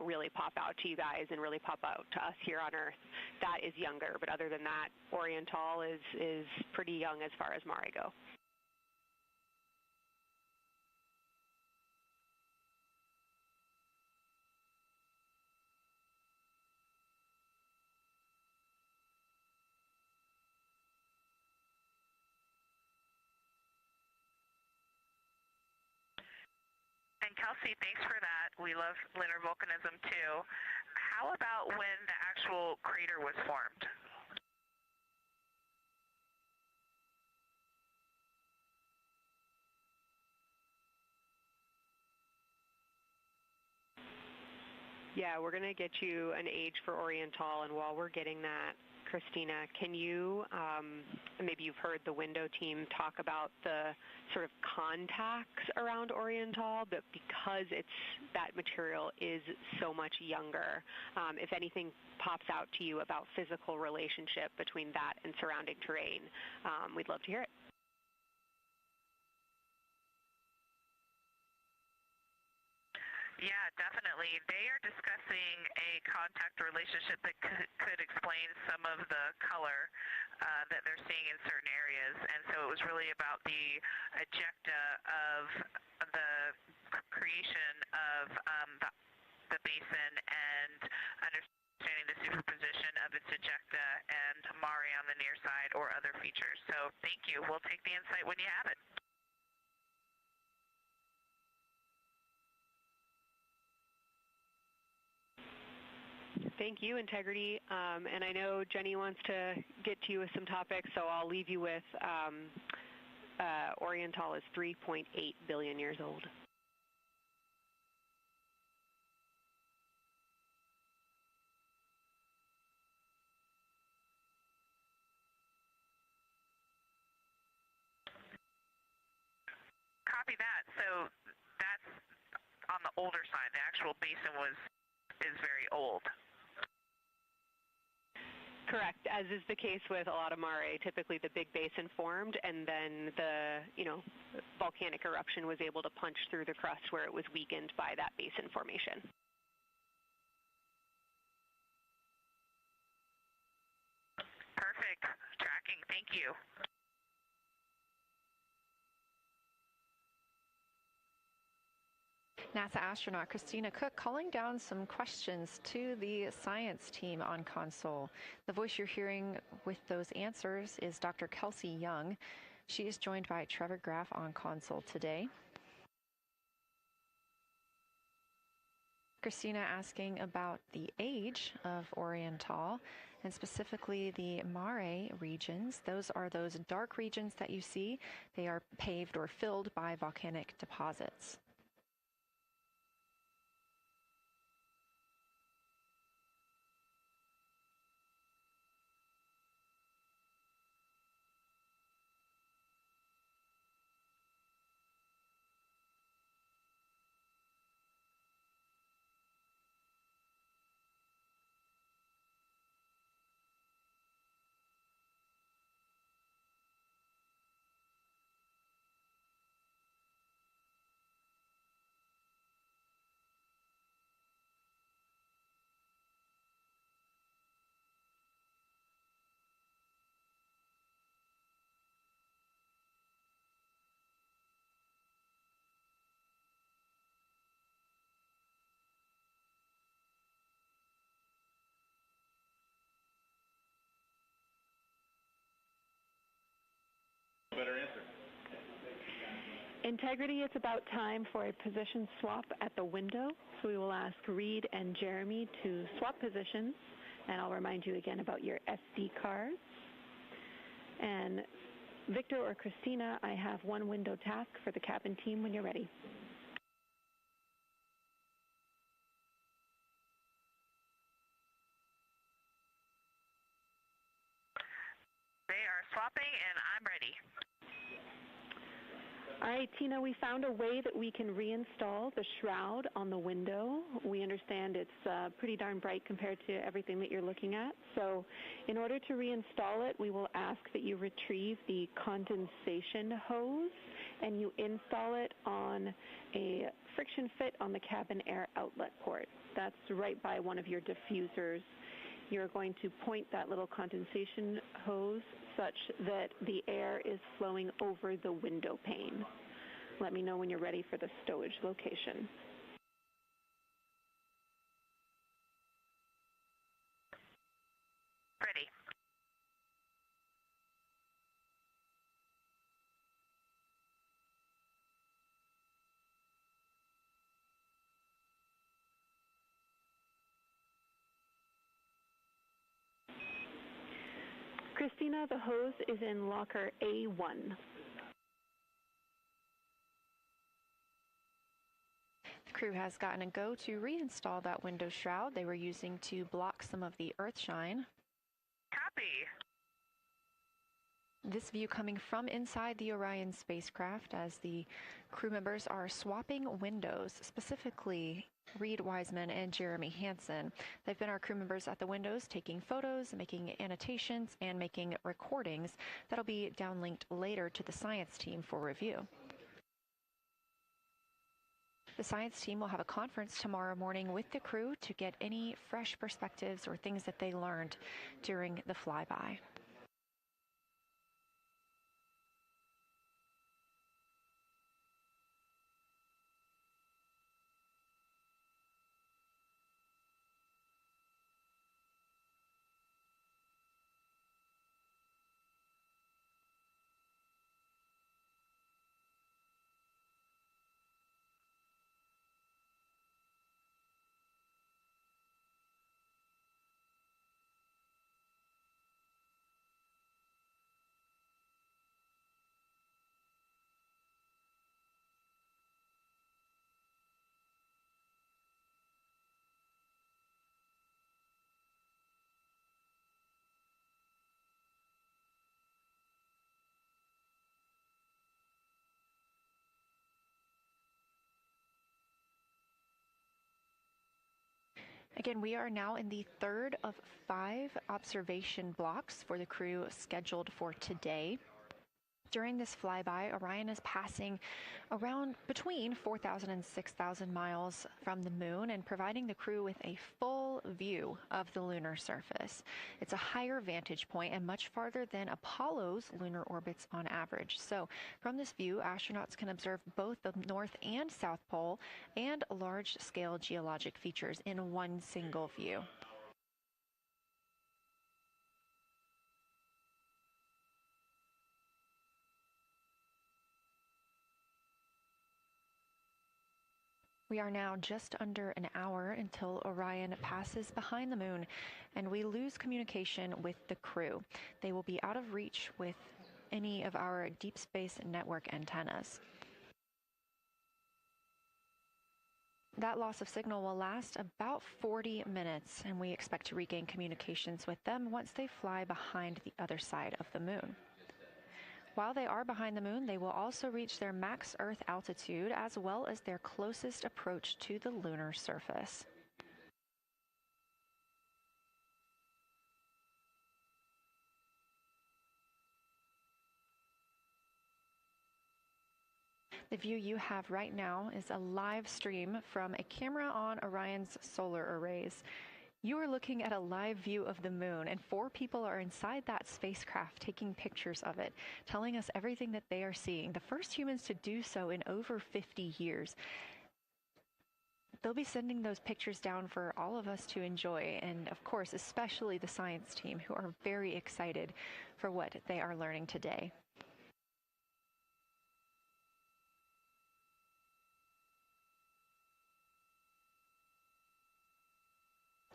really pop out to you guys and really pop out to us here on Earth. That is younger, but other than that, Oriental is pretty young as far as Mare go. And Kelsey, thanks for that. We love lunar volcanism too. How about when the actual crater was formed? Yeah, we're going to get you an age for Oriental, and while we're getting that, Christina, can you, maybe you've heard the window team talk about the sort of contacts around Oriental, but because that material is so much younger, if anything pops out to you about physical relationship between that and surrounding terrain, we'd love to hear it. Yeah, definitely. They are discussing a contact relationship that could explain some of the color that they're seeing in certain areas. And so it was really about the ejecta of the creation of the basin and understanding the superposition of its ejecta and Mare on the near side or other features. So thank you. We'll take the insight when you have it. Thank you, Integrity. And I know Jenny wants to get to you with some topics, so I'll leave you with Oriental is 3.8 billion years old. Copy that. So that's on the older side. The actual basin is very old. Correct. As is the case with a lot of mare, typically the big basin formed, and then the volcanic eruption was able to punch through the crust where it was weakened by that basin formation. Perfect. Tracking. Thank you. NASA astronaut Christina Cook calling down some questions to the science team on console. The voice you're hearing with those answers is Dr. Kelsey Young. She is joined by Trevor Graff on console today. Christina asking about the age of Oriental, and specifically the mare regions. Those are those dark regions that you see. They are paved or filled by volcanic deposits. Better answer. Integrity, it's about time for a position swap at the window. So we will ask Reed and Jeremy to swap positions, and I'll remind you again about your SD cards. And Victor or Christina, I have one window task for the cabin team when you're ready. They are swapping, and I'm ready. All right, Tina, we found a way that we can reinstall the shroud on the window. We understand it's pretty darn bright compared to everything that you're looking at. So in order to reinstall it, we will ask that you retrieve the condensation hose and you install it on a friction fit on the cabin air outlet port. That's right by one of your diffusers. You're going to point that little condensation hose such that the air is flowing over the window pane. Let me know when you're ready for the stowage location. Ready. Christina, the hose is in locker A1. The crew has gotten a go to reinstall that window shroud they were using to block some of the earth shine. Copy. This view coming from inside the Orion spacecraft as the crew members are swapping windows, specifically Reed Wiseman and Jeremy Hansen. They've been our crew members at the windows taking photos, making annotations, and making recordings that'll be downlinked later to the science team for review. The science team will have a conference tomorrow morning with the crew to get any fresh perspectives or things that they learned during the flyby. Again, we are now in the third of 5 observation blocks for the crew scheduled for today. During this flyby, Orion is passing around between 4,000 and 6,000 miles from the moon and providing the crew with a full view of the lunar surface. It's a higher vantage point and much farther than Apollo's lunar orbits on average. So from this view, astronauts can observe both the North and South Pole and large-scale geologic features in one single view. We are now just under an hour until Orion passes behind the moon, and we lose communication with the crew. They will be out of reach with any of our deep space network antennas. That loss of signal will last about 40 minutes, and we expect to regain communications with them once they fly behind the other side of the moon. While they are behind the moon, they will also reach their max Earth altitude as well as their closest approach to the lunar surface. The view you have right now is a live stream from a camera on Orion's solar arrays. You are looking at a live view of the moon, and 4 people are inside that spacecraft taking pictures of it, telling us everything that they are seeing. The first humans to do so in over 50 years. They'll be sending those pictures down for all of us to enjoy, and of course, especially the science team, who are very excited for what they are learning today.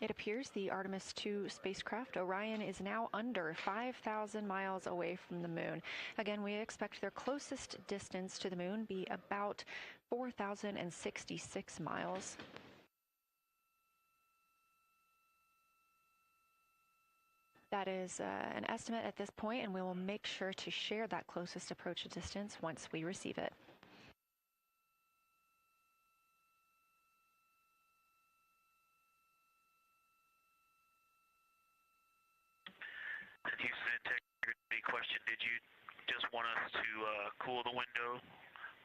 It appears the Artemis 2 spacecraft, Orion, is now under 5,000 miles away from the moon. Again, we expect their closest distance to the moon be about 4,066 miles. That is an estimate at this point, and we will make sure to share that closest approach distance once we receive it. Houston integrity question, did you just want us to cool the window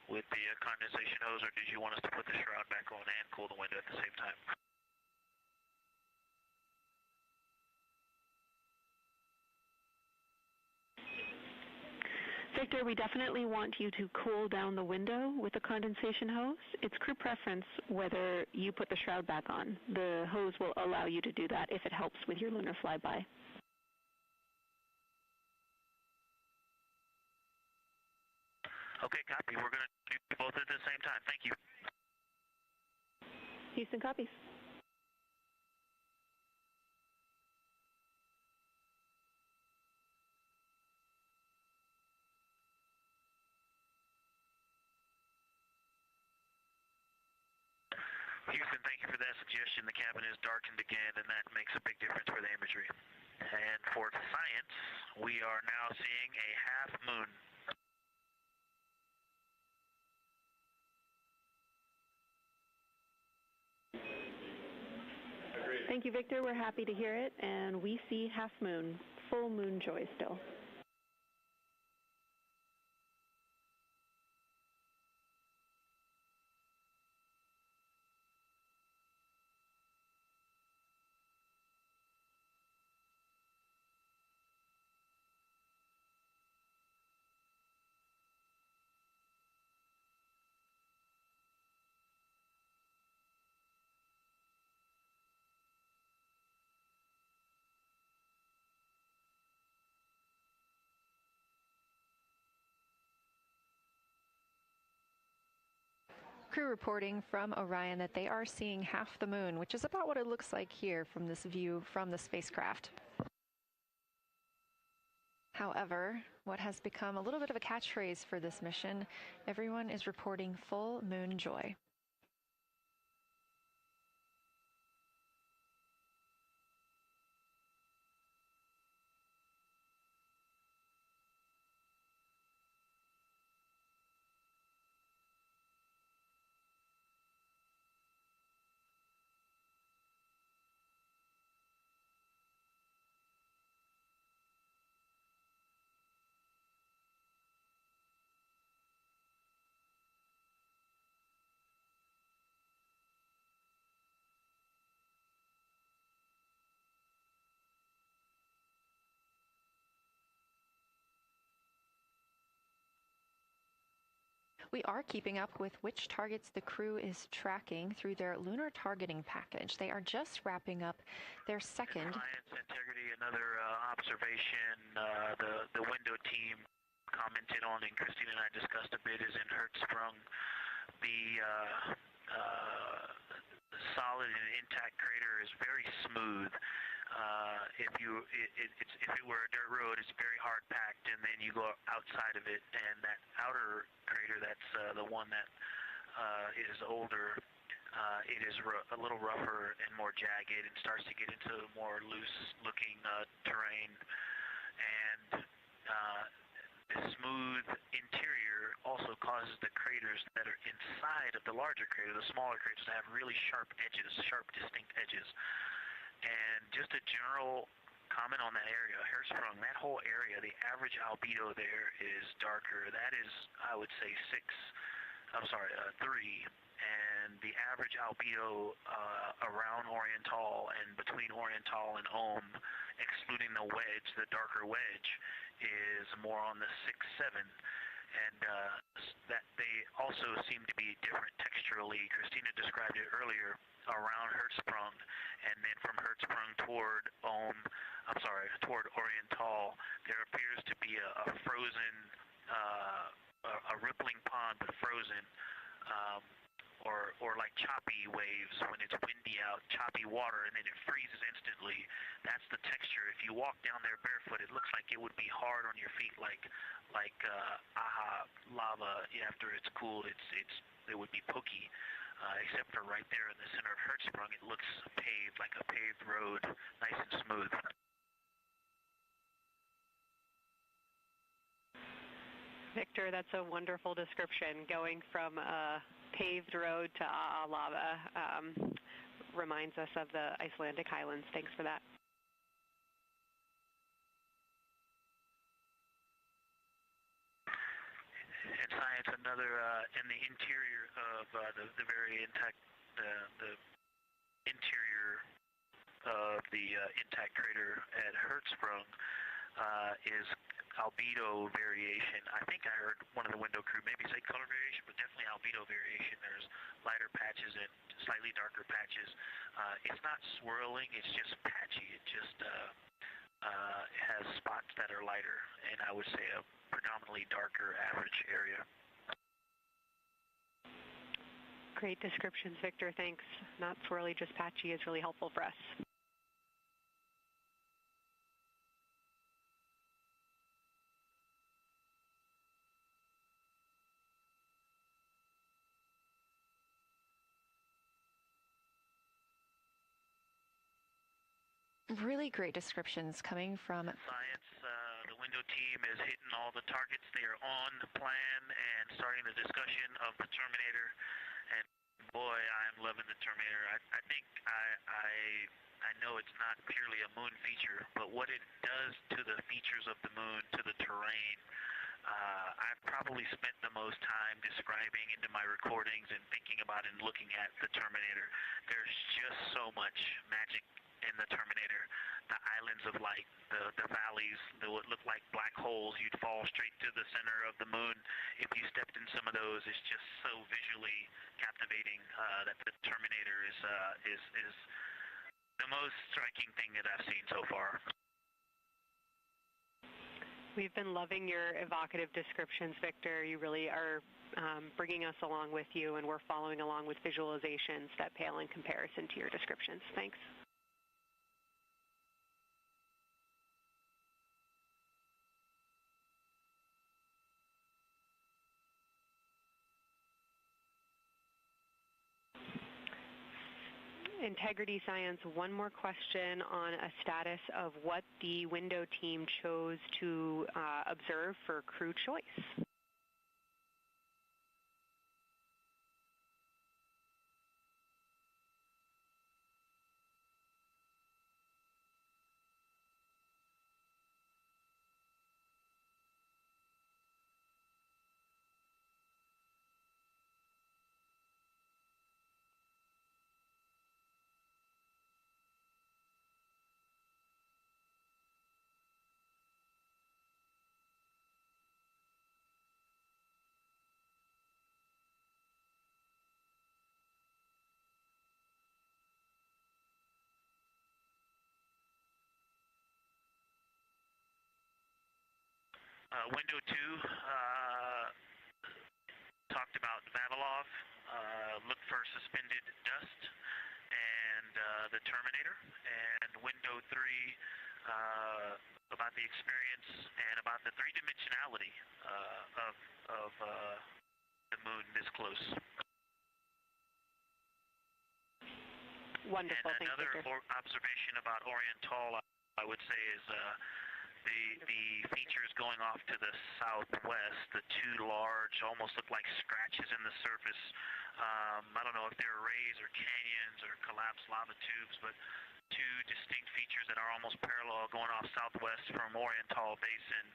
with the condensation hose, or did you want us to put the shroud back on and cool the window at the same time? Victor, we definitely want you to cool down the window with the condensation hose. It's crew preference whether you put the shroud back on. The hose will allow you to do that if it helps with your lunar flyby. Okay, copy. We're going to do both at the same time. Thank you. Houston copies. Houston, thank you for that suggestion. The cabin is darkened again, and that makes a big difference for the imagery. And for science, we are now seeing a half moon. Thank you, Victor. We're happy to hear it, and we see half moon, full moon joy still. Crew reporting from Orion that they are seeing half the moon, which is about what it looks like here from this view from the spacecraft. However, what has become a little bit of a catchphrase for this mission, everyone is reporting full moon joy. We are keeping up with which targets the crew is tracking through their lunar targeting package. They are just wrapping up their second. Science integrity, another observation the window team commented on and Christine and I discussed a bit is in Hertzsprung. The solid and intact crater is very smooth. If it were a dirt road, it's very hard packed, and then you go outside of it, and that outer crater, that's the one that is older. It is a little rougher and more jagged, and starts to get into more loose-looking terrain. And the smooth interior also causes the craters that are inside of the larger crater, the smaller craters, to have really sharp edges, sharp, distinct edges. And just a general comment on that area, Hertzsprung, that whole area, the average albedo there is darker. That is, I would say, 3. And the average albedo around Oriental and between Oriental and Ohm, excluding the wedge, the darker wedge, is more on the 6-7. And that they also seem to be different texturally. Christina described it earlier around Hertzsprung, and then from Hertzsprung toward Oriental, there appears to be a frozen, a rippling pond, but frozen, or like choppy waves when it's windy out, choppy water, and then it freezes instantly. That's the texture. If you walk down there barefoot, it looks like it would be hard on your feet, like lava. After it's cooled, it would be pokey. Except for right there in the center of Hertzsprung, it looks paved, like a paved road, nice and smooth. Victor, that's a wonderful description. Going from a paved road to lava reminds us of the Icelandic highlands. Thanks for that. And science, another in the interior of the very intact, the interior of the intact crater at Hertzsprung is albedo variation. I think I heard one of the window crew maybe say color variation, but definitely albedo variation. There's lighter patches and slightly darker patches. It's not swirling, it's just patchy. It just has spots that are lighter, and I would say a predominantly darker average area. Great descriptions, Victor. Thanks. Not swirly, just patchy is really helpful for us. Really great descriptions coming from Science, the window team is hitting all the targets. They are on the plan and starting the discussion of the Terminator. And boy, I'm loving the Terminator. I think I know it's not purely a moon feature, but what it does to the features of the moon, to the terrain, I've probably spent the most time describing into my recordings and thinking about and looking at the Terminator. There's just so much magic in the Terminator. The islands of light, the valleys that would look like black holes. You'd fall straight to the center of the moon if you stepped in some of those. It's just so visually captivating that the Terminator is the most striking thing that I've seen so far. We've been loving your evocative descriptions, Victor. You really are bringing us along with you, and we're following along with visualizations that pale in comparison to your descriptions. Thanks. Integrity Science, one more question on a status of what the window team chose to observe for crew choice. Window 2 talked about Vavilov, look for suspended dust, and the Terminator. And window 3 about the experience and about the three-dimensionality of the moon this close. Wonderful. And another observation about Oriental, I would say, is the features going off to the southwest, the two large, almost look like scratches in the surface. I don't know if they're rays or canyons or collapsed lava tubes, but two distinct features that are almost parallel going off southwest from Oriental Basin.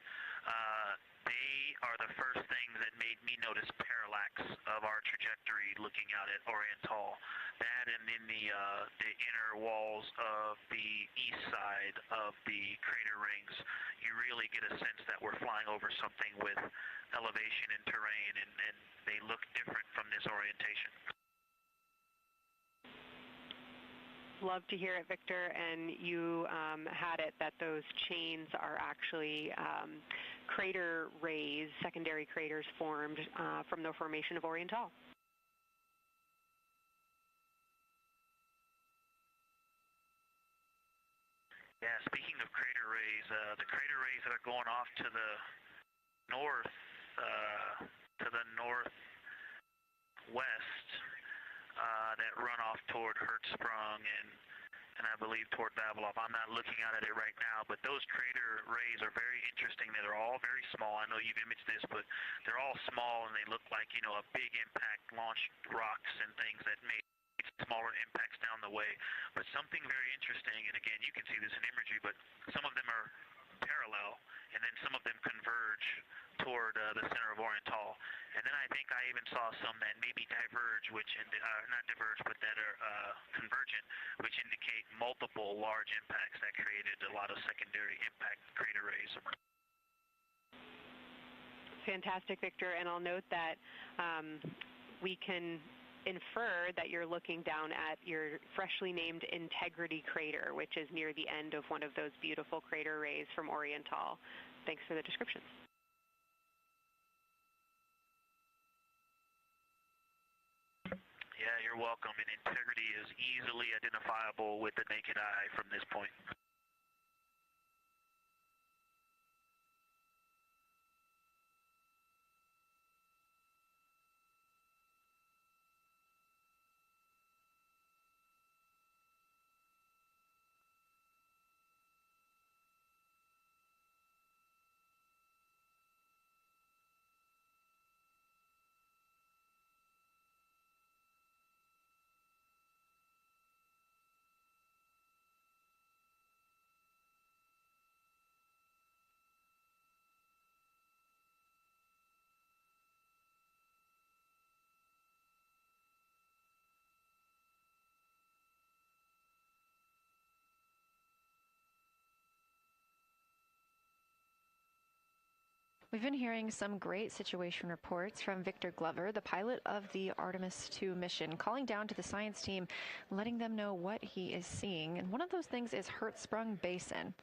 They are the first thing that made me notice parallax of our trajectory looking out at Oriental. That and in the inner walls of the east side of the crater rings, you really get a sense that we're flying over something with elevation and terrain, and they look different from this orientation. Love to hear it, Victor, and you had it that those chains are actually crater rays, secondary craters formed from the formation of Oriental. Yeah, speaking of crater rays, the crater rays that are going off to the north, northwest, that run off toward Hertzsprung and I believe toward Vavilov. I'm not looking at it right now, but those crater rays are very interesting. They're all very small. I know you've imaged this, but they're all small and they look like, you know, a big impact launched rocks and things that made smaller impacts down the way. But something very interesting, and again, you can see this in imagery, but some of them are parallel, and then some of them converge toward the center of Oriental. And then I think I even saw some that maybe diverge, which not diverge, but that are convergent, which indicate multiple large impacts that created a lot of secondary impact crater rays. Fantastic, Victor. And I'll note that we can infer that you're looking down at your freshly named Integrity crater, which is near the end of one of those beautiful crater rays from Oriental. Thanks for the description. Yeah, you're welcome. And Integrity is easily identifiable with the naked eye from this point. We've been hearing some great situation reports from Victor Glover, the pilot of the Artemis 2 mission, calling down to the science team, letting them know what he is seeing. And one of those things is Hertzsprung Basin.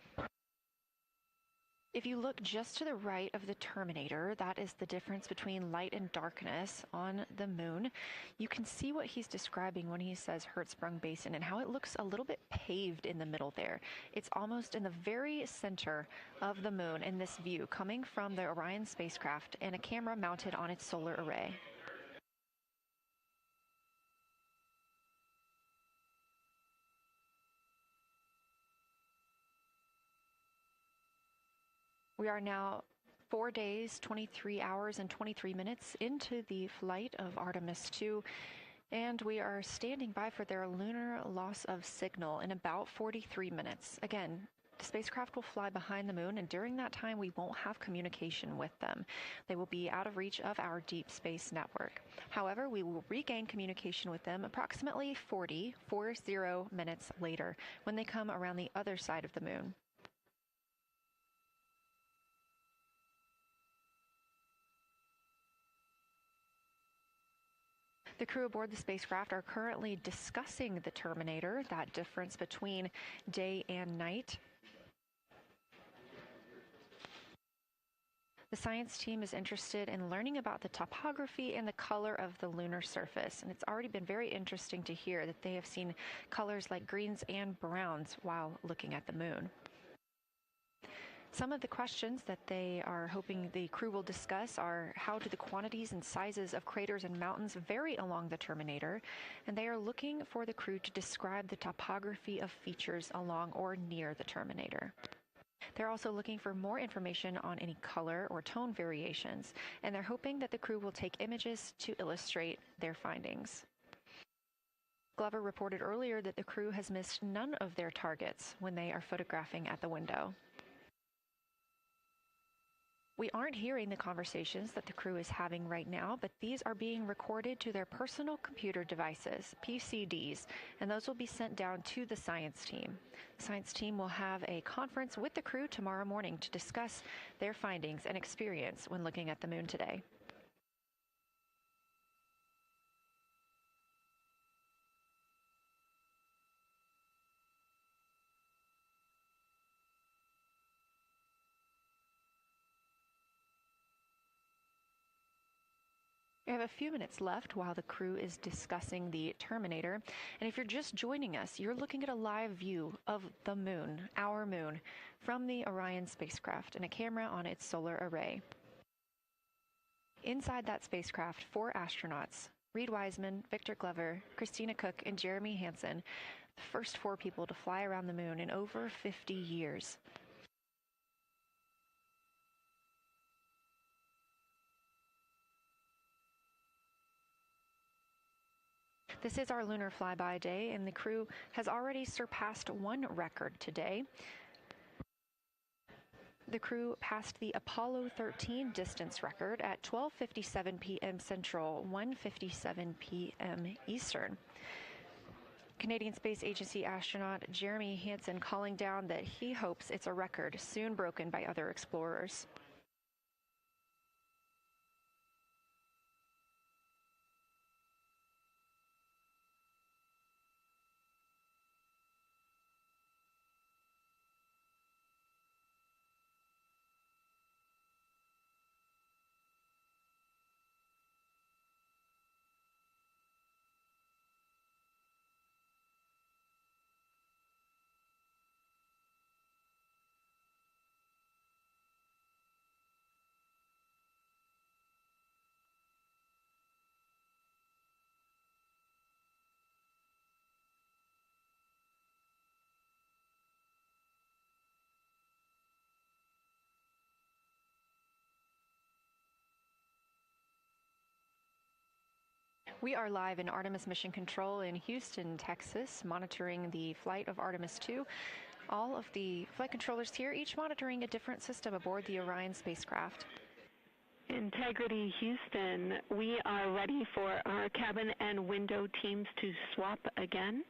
If you look just to the right of the Terminator, that is the difference between light and darkness on the moon. You can see what he's describing when he says Hertzsprung Basin and how it looks a little bit paved in the middle there. It's almost in the very center of the moon in this view, coming from the Orion spacecraft and a camera mounted on its solar array. We are now 4 days, 23 hours, and 23 minutes into the flight of Artemis 2, and we are standing by for their lunar loss of signal in about 43 minutes. Again, the spacecraft will fly behind the moon, and during that time, we won't have communication with them. They will be out of reach of our deep space network. However, we will regain communication with them approximately 40 minutes later when they come around the other side of the moon. The crew aboard the spacecraft are currently discussing the Terminator, that difference between day and night. The science team is interested in learning about the topography and the color of the lunar surface, and it's already been very interesting to hear that they have seen colors like greens and browns while looking at the moon. Some of the questions that they are hoping the crew will discuss are how do the quantities and sizes of craters and mountains vary along the terminator, and they are looking for the crew to describe the topography of features along or near the terminator. They're also looking for more information on any color or tone variations, and they're hoping that the crew will take images to illustrate their findings. Glover reported earlier that the crew has missed none of their targets when they are photographing at the window. We aren't hearing the conversations that the crew is having right now, but these are being recorded to their personal computer devices, PCDs, and those will be sent down to the science team. The science team will have a conference with the crew tomorrow morning to discuss their findings and experience when looking at the moon today. We have a few minutes left while the crew is discussing the terminator, and if you're just joining us, you're looking at a live view of the moon, our moon, from the Orion spacecraft and a camera on its solar array. Inside that spacecraft, 4 astronauts, Reed Wiseman, Victor Glover, Christina Cook, and Jeremy Hansen, the first 4 people to fly around the moon in over 50 years. This is our lunar flyby day, and the crew has already surpassed one record today. The crew passed the Apollo 13 distance record at 12:57 p.m. Central, 1:57 p.m. Eastern. Canadian Space Agency astronaut Jeremy Hansen calling down that he hopes it's a record soon broken by other explorers. We are live in Artemis Mission Control in Houston, Texas, monitoring the flight of Artemis 2. All of the flight controllers here, each monitoring a different system aboard the Orion spacecraft. Integrity Houston, we are ready for our cabin and window teams to swap again.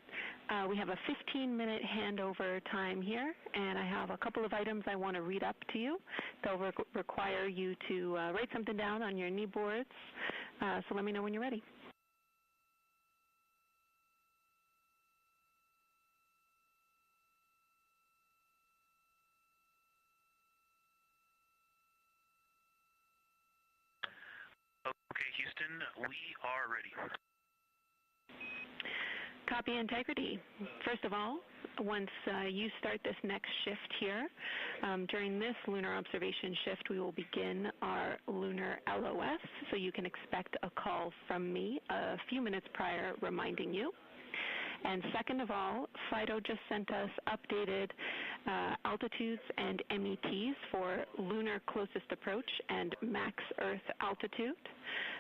We have a 15-minute handover time here, and I have a couple of items I want to read up to you. They'll require you to write something down on your knee boards, so let me know when you're ready. Okay, Houston, we are ready. Copy, Integrity. First of all, once you start this next shift here, during this lunar observation shift, we will begin our lunar LOS, so you can expect a call from me a few minutes prior reminding you. And second of all, FIDO just sent us updated altitudes and METs for lunar closest approach and max Earth altitude.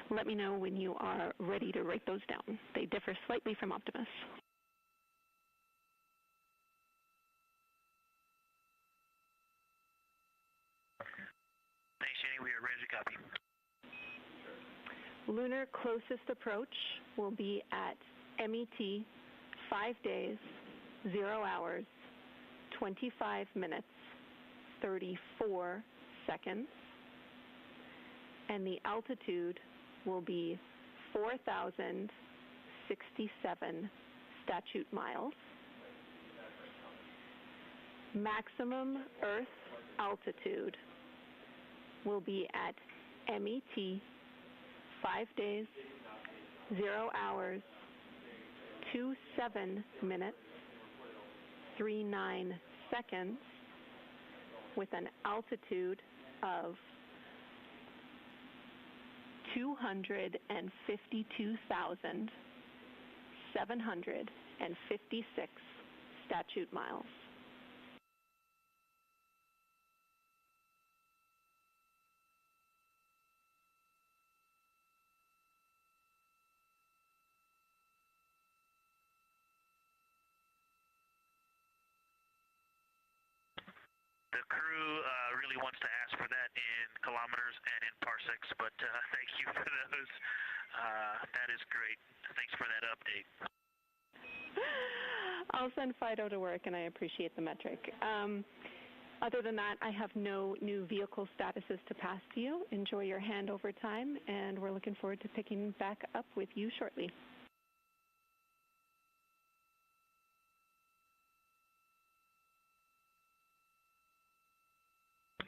Let me know when you are ready to write those down. They differ slightly from Optimus. Thanks, Jenny. We are ready to copy. Lunar closest approach will be at MET 5 days, 0 hours, 25 minutes, 34 seconds, and the altitude will be 4,067 statute miles. Maximum Earth altitude will be at MET 5 days, 0 hours, 27 minutes, 39 seconds, with an altitude of 252,756 statute miles. The crew really wants to ask for that in kilometers and in parsecs, but thank you for those. That is great. Thanks for that update. I'll send Fido to work, and I appreciate the metric. Other than that, I have no new vehicle statuses to pass to you. Enjoy your handover time, and we're looking forward to picking back up with you shortly.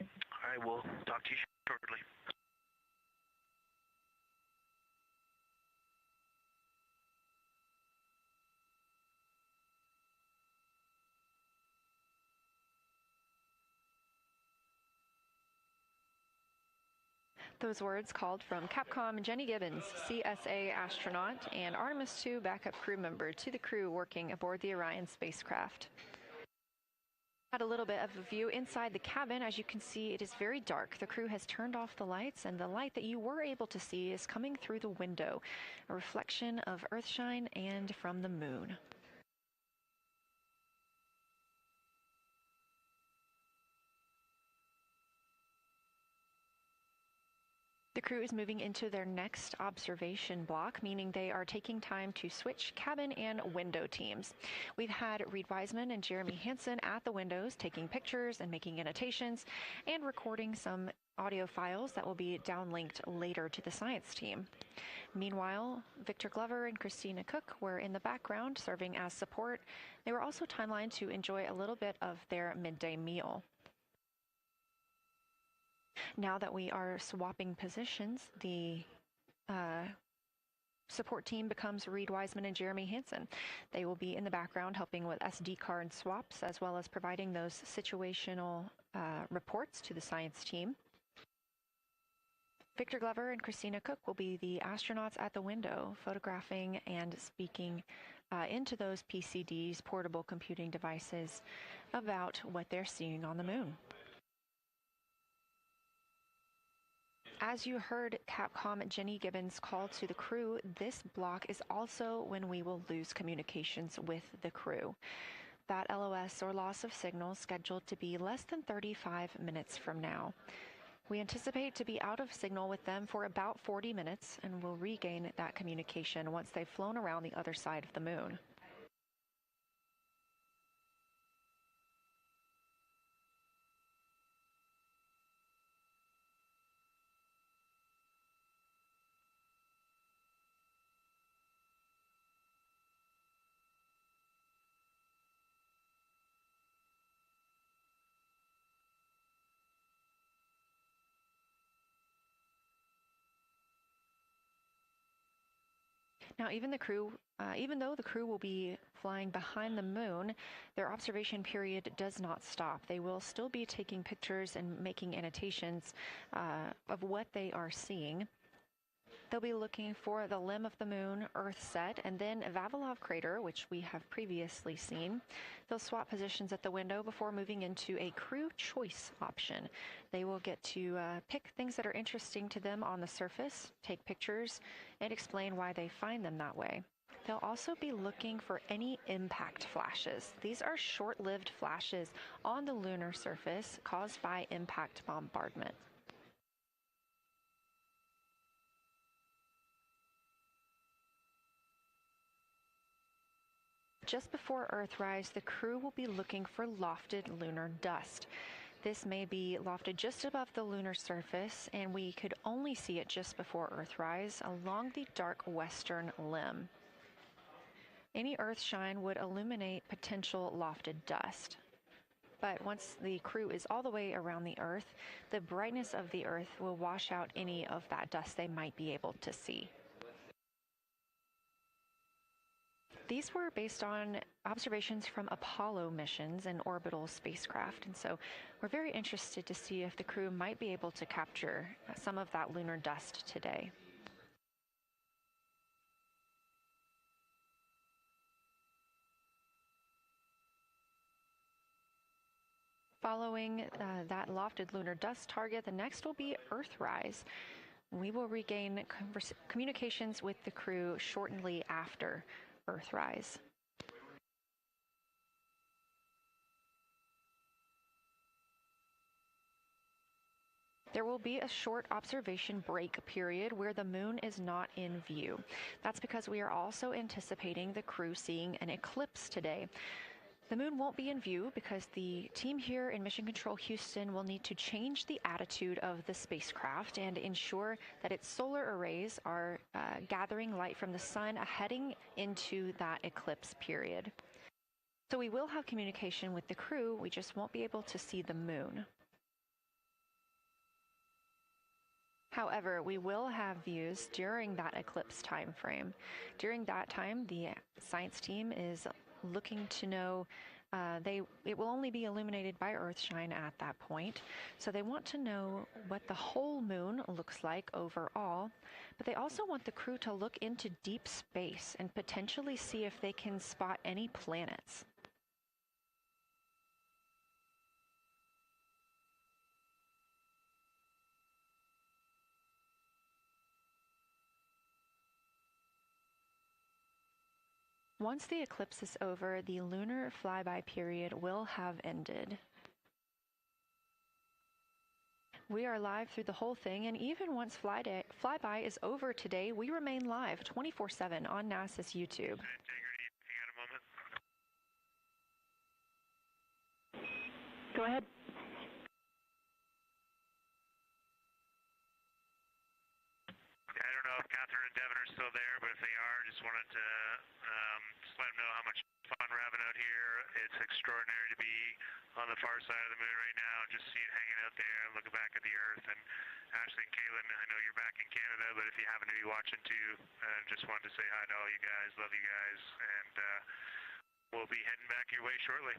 All right, we'll talk to you shortly. Those words called from Capcom Jenny Gibbons, CSA astronaut and Artemis II backup crew member, to the crew working aboard the Orion spacecraft. Had a little bit of a view inside the cabin. As you can see, it is very dark. The crew has turned off the lights, and the light that you were able to see is coming through the window, a reflection of Earthshine and from the moon. The crew is moving into their next observation block, meaning they are taking time to switch cabin and window teams. We've had Reed Wiseman and Jeremy Hansen at the windows taking pictures and making annotations and recording some audio files that will be downlinked later to the science team. Meanwhile, Victor Glover and Christina Cook were in the background serving as support. They were also timelined to enjoy a little bit of their midday meal. Now that we are swapping positions, the support team becomes Reed Wiseman and Jeremy Hansen. They will be in the background helping with SD card swaps, as well as providing those situational reports to the science team. Victor Glover and Christina Cook will be the astronauts at the window, photographing and speaking into those PCDs, portable computing devices, about what they're seeing on the moon. As you heard Capcom Jenny Gibbons call to the crew, this block is also when we will lose communications with the crew. That LOS, or loss of signal, scheduled to be less than 35 minutes from now. We anticipate to be out of signal with them for about 40 minutes, and will regain that communication once they've flown around the other side of the moon. Now, even though the crew will be flying behind the moon, their observation period does not stop. They will still be taking pictures and making annotations of what they are seeing. They'll be looking for the limb of the moon, Earth set, and then Vavilov crater, which we have previously seen. They'll swap positions at the window before moving into a crew choice option. They will get to pick things that are interesting to them on the surface, take pictures, and explain why they find them that way. They'll also be looking for any impact flashes. These are short-lived flashes on the lunar surface caused by impact bombardment. Just before Earthrise, the crew will be looking for lofted lunar dust. This may be lofted just above the lunar surface, and we could only see it just before Earthrise along the dark western limb. Any Earthshine would illuminate potential lofted dust. But once the crew is all the way around the Earth, the brightness of the Earth will wash out any of that dust they might be able to see. These were based on observations from Apollo missions and orbital spacecraft, and so we're very interested to see if the crew might be able to capture some of that lunar dust today. Following that lofted lunar dust target, the next will be Earthrise. We will regain communications with the crew shortly after Earthrise. There will be a short observation break period where the moon is not in view. That's because we are also anticipating the crew seeing an eclipse today. The moon won't be in view because the team here in Mission Control Houston will need to change the attitude of the spacecraft and ensure that its solar arrays are gathering light from the sun heading into that eclipse period. So we will have communication with the crew, we just won't be able to see the moon. However, we will have views during that eclipse time frame. During that time, the science team is looking to know it will only be illuminated by Earthshine at that point, so they want to know what the whole moon looks like overall, but they also want the crew to look into deep space and potentially see if they can spot any planets. Once the eclipse is over, the lunar flyby period will have ended. We are live through the whole thing, and even once flyby is over today, we remain live 24/7 on NASA's YouTube. Go ahead. I don't know if Catherine and Devin are still there, but if they are, just wanted to just let them know how much fun we're having out here. It's extraordinary to be on the far side of the moon right now and just see it hanging out there and looking back at the Earth. And Ashley and Kaylin, I know you're back in Canada, but if you happen to be watching too, just wanted to say hi to all you guys. Love you guys, and we'll be heading back your way shortly.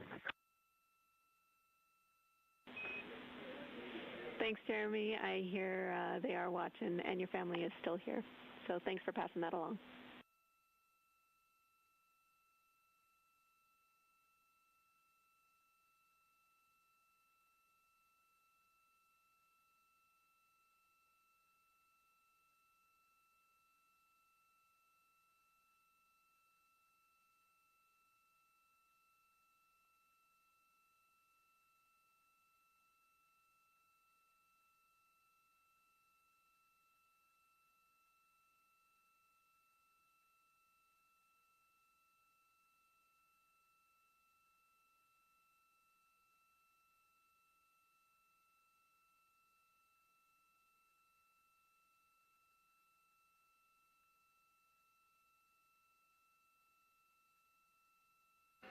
Thanks, Jeremy. I hear they are watching, and your family is still here. So thanks for passing that along.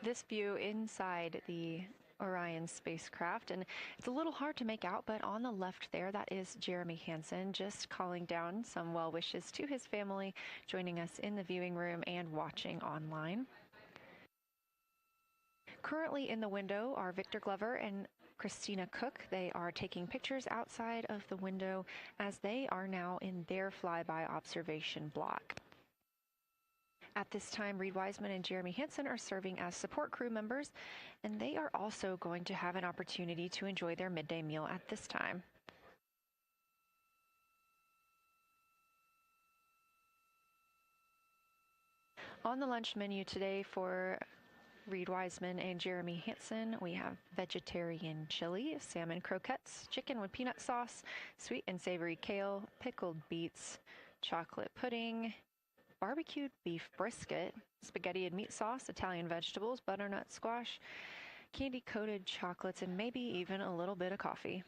This view inside the Orion spacecraft, and it's a little hard to make out, but on the left there, that is Jeremy Hansen just calling down some well wishes to his family, joining us in the viewing room and watching online. Currently in the window are Victor Glover and Christina Cook. They are taking pictures outside of the window as they are now in their flyby observation block. At this time, Reed Wiseman and Jeremy Hansen are serving as support crew members, and they are also going to have an opportunity to enjoy their midday meal at this time. On the lunch menu today for Reed Wiseman and Jeremy Hansen, we have vegetarian chili, salmon croquettes, chicken with peanut sauce, sweet and savory kale, pickled beets, chocolate pudding, barbecued beef brisket, spaghetti and meat sauce, Italian vegetables, butternut squash, candy-coated chocolates, and maybe even a little bit of coffee.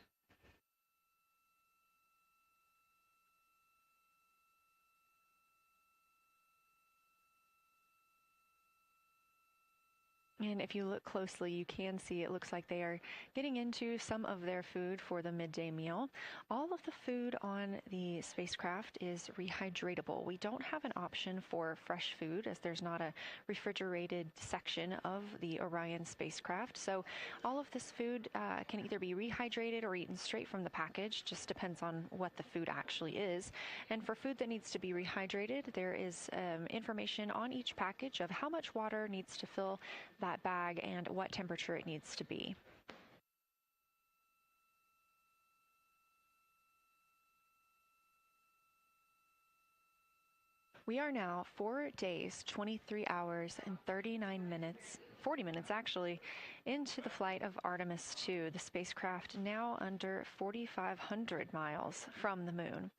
And if you look closely, you can see it looks like they are getting into some of their food for the midday meal. All of the food on the spacecraft is rehydratable. We don't have an option for fresh food as there's not a refrigerated section of the Orion spacecraft. So all of this food can either be rehydrated or eaten straight from the package, just depends on what the food actually is. And for food that needs to be rehydrated, there is information on each package of how much water needs to fill that bag and what temperature it needs to be. We are now 4 days, 23 hours, and 39 minutes, 40 minutes actually, into the flight of Artemis 2, the spacecraft now under 4,500 miles from the moon.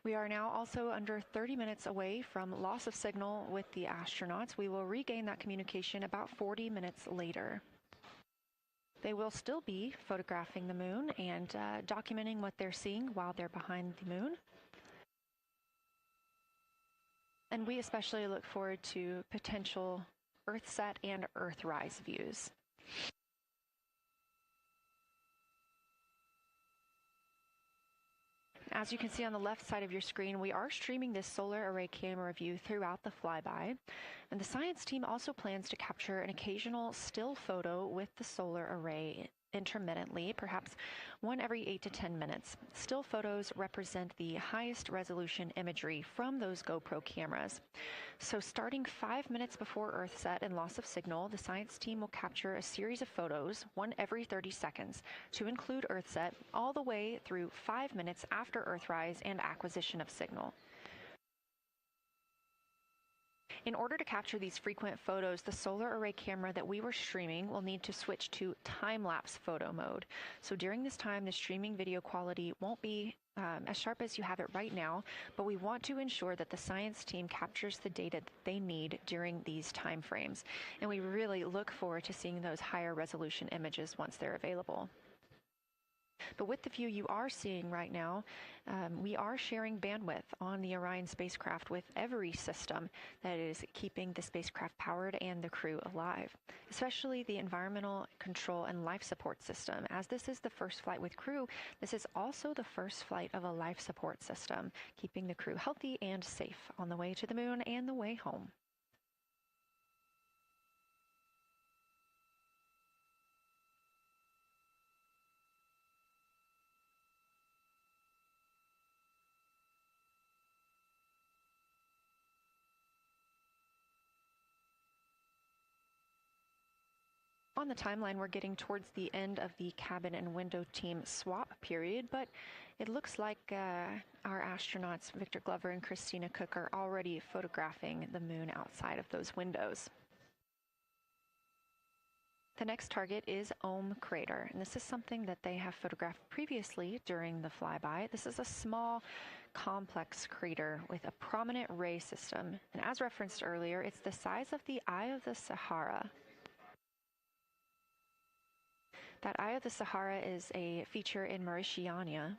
We are now also under 30 minutes away from loss of signal with the astronauts. We will regain that communication about 40 minutes later. They will still be photographing the moon and documenting what they're seeing while they're behind the moon. And we especially look forward to potential Earthset and Earthrise views. As you can see on the left side of your screen, we are streaming this solar array camera view throughout the flyby. And the science team also plans to capture an occasional still photo with the solar array intermittently, perhaps one every 8 to 10 minutes. Still photos represent the highest resolution imagery from those GoPro cameras. So starting 5 minutes before Earthset and loss of signal, the science team will capture a series of photos, one every 30 seconds, to include Earthset, all the way through 5 minutes after Earthrise and acquisition of signal. In order to capture these frequent photos, the solar array camera that we were streaming will need to switch to time-lapse photo mode. So during this time, the streaming video quality won't be as sharp as you have it right now, but we want to ensure that the science team captures the data that they need during these time frames. And we really look forward to seeing those higher resolution images once they're available. But with the view you are seeing right now, we are sharing bandwidth on the Orion spacecraft with every system that is keeping the spacecraft powered and the crew alive, especially the environmental control and life support system. As this is the first flight with crew, this is also the first flight of a life support system, keeping the crew healthy and safe on the way to the moon and the way home. On the timeline, we're getting towards the end of the cabin and window team swap period, but it looks like our astronauts, Victor Glover and Christina Cook, are already photographing the moon outside of those windows. The next target is Ohm Crater, and this is something that they have photographed previously during the flyby. This is a small, complex crater with a prominent ray system, and as referenced earlier, it's the size of the Eye of the Sahara. That Eye of the Sahara is a feature in Mauritania.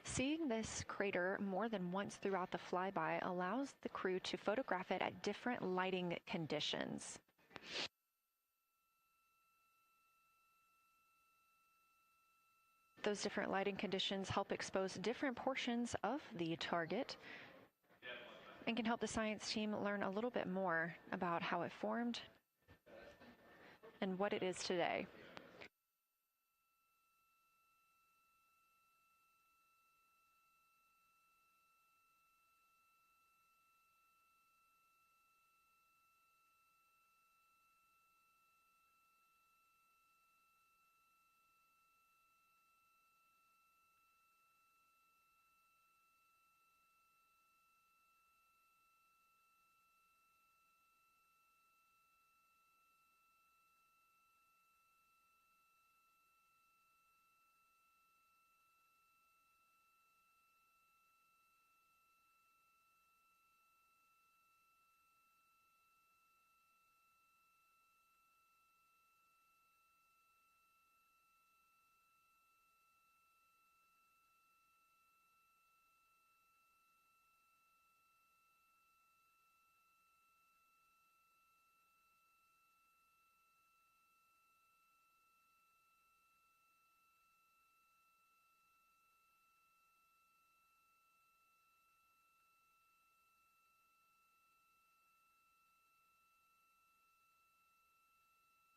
Seeing this crater more than once throughout the flyby allows the crew to photograph it at different lighting conditions. Those different lighting conditions help expose different portions of the target and can help the science team learn a little bit more about how it formed and what it is today.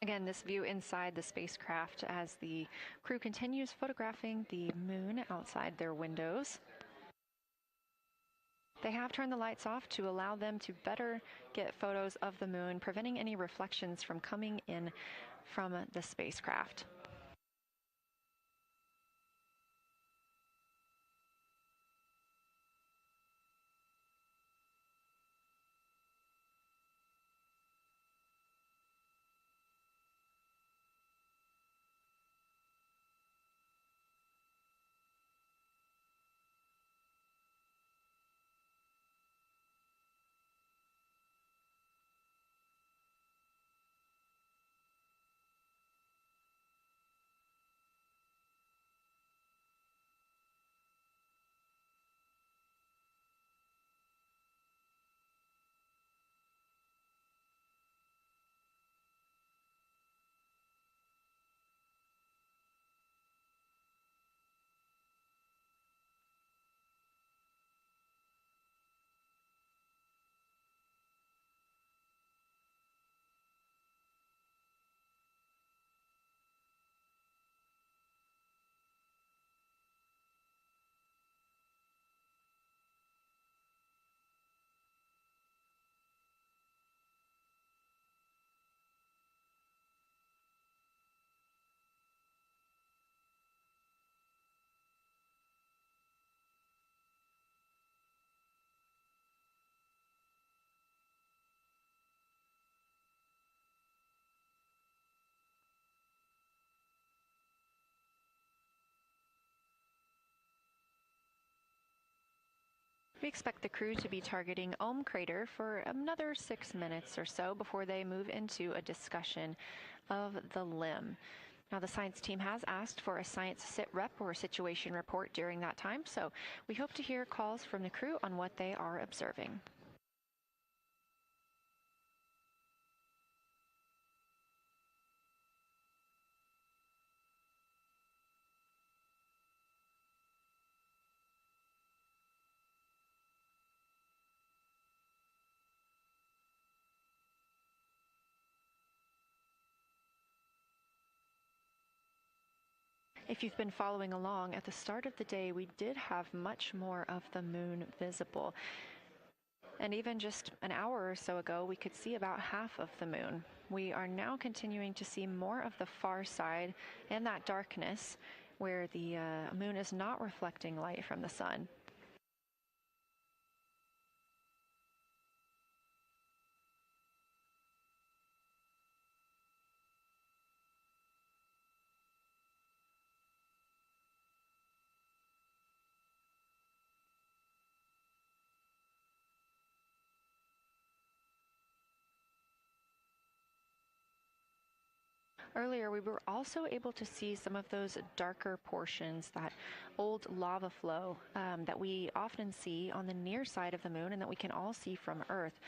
Again, this view inside the spacecraft as the crew continues photographing the moon outside their windows. They have turned the lights off to allow them to better get photos of the moon, preventing any reflections from coming in from the spacecraft. We expect the crew to be targeting Ohm Crater for another 6 minutes or so before they move into a discussion of the limb. Now, the science team has asked for a science sit rep or situation report during that time, so we hope to hear calls from the crew on what they are observing. If you've been following along, at the start of the day, we did have much more of the moon visible. And even just an hour or so ago, we could see about half of the moon. We are now continuing to see more of the far side and that darkness where the moon is not reflecting light from the sun. Earlier, we were also able to see some of those darker portions, that old lava flow that we often see on the near side of the moon and that we can all see from Earth.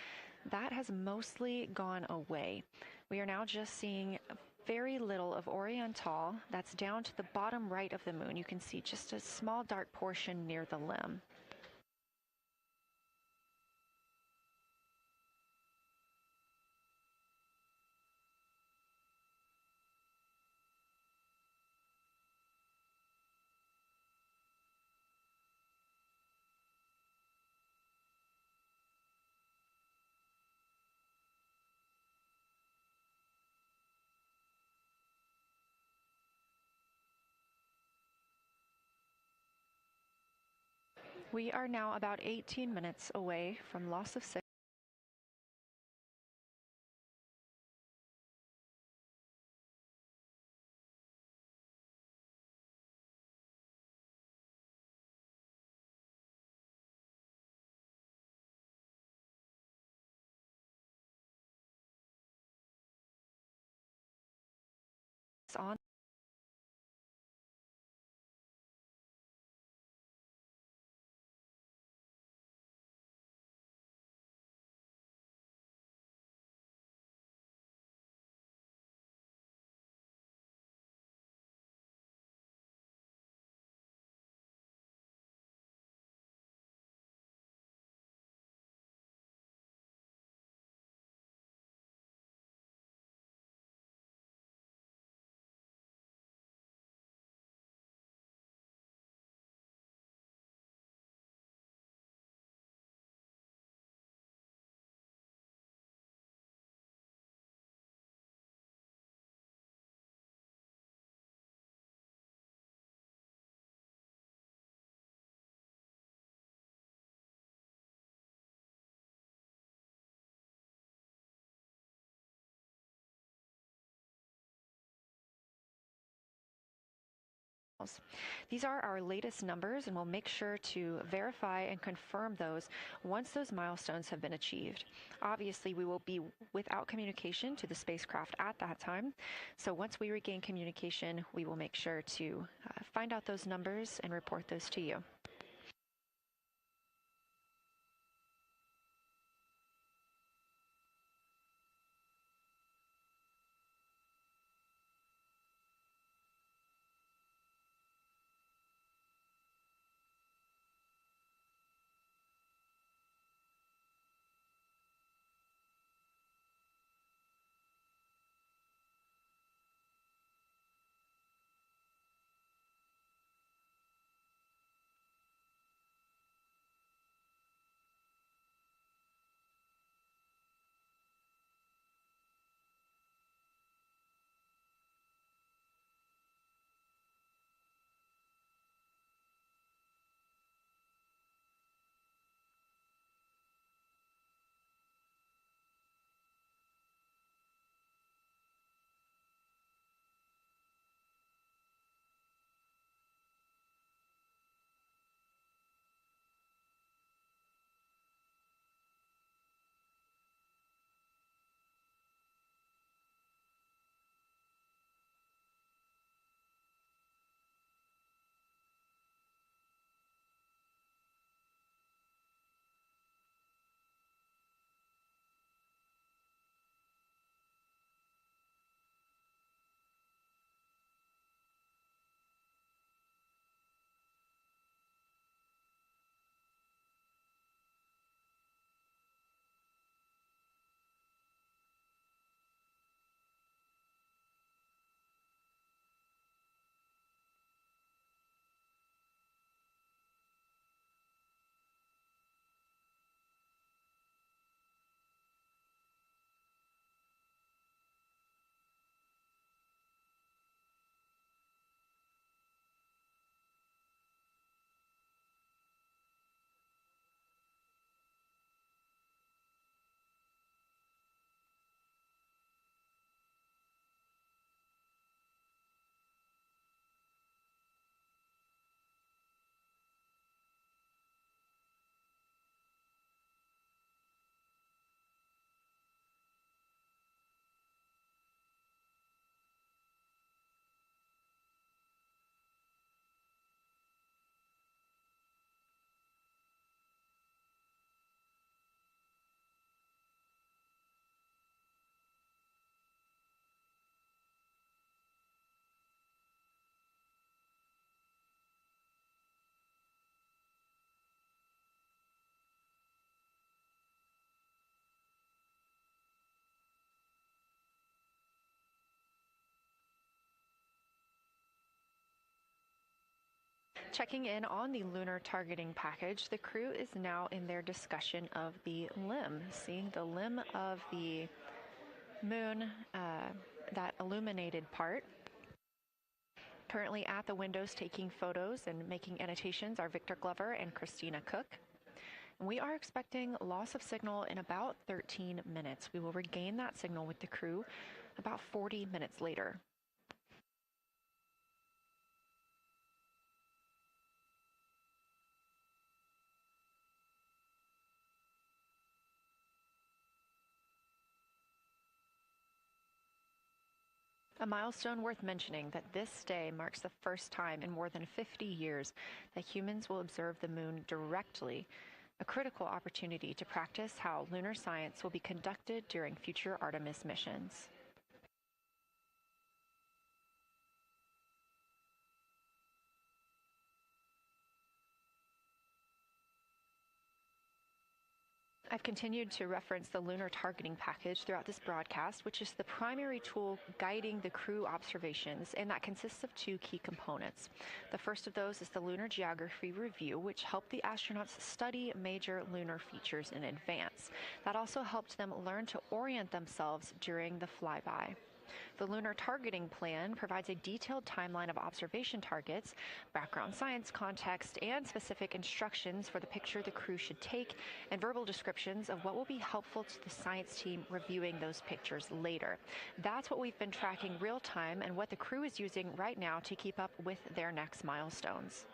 That has mostly gone away. We are now just seeing very little of Oriental. That's down to the bottom right of the moon. You can see just a small dark portion near the limb. We are now about 18 minutes away from loss of signal. On These are our latest numbers, and we'll make sure to verify and confirm those once those milestones have been achieved. Obviously, we will be without communication to the spacecraft at that time, so once we regain communication, we will make sure to find out those numbers and report those to you. Checking in on the lunar targeting package, the crew is now in their discussion of the limb, seeing the limb of the moon, that illuminated part. Currently at the windows taking photos and making annotations are Victor Glover and Christina Cook. And we are expecting loss of signal in about 13 minutes. We will regain that signal with the crew about 40 minutes later. A milestone worth mentioning that this day marks the first time in more than 50 years that humans will observe the moon directly, a critical opportunity to practice how lunar science will be conducted during future Artemis missions. I've continued to reference the lunar targeting package throughout this broadcast, which is the primary tool guiding the crew observations, and that consists of two key components. The first of those is the Lunar Geography Review, which helped the astronauts study major lunar features in advance. That also helped them learn to orient themselves during the flyby. The Lunar Targeting Plan provides a detailed timeline of observation targets, background science context, and specific instructions for the picture the crew should take, and verbal descriptions of what will be helpful to the science team reviewing those pictures later. That's what we've been tracking real time and what the crew is using right now to keep up with their next milestones.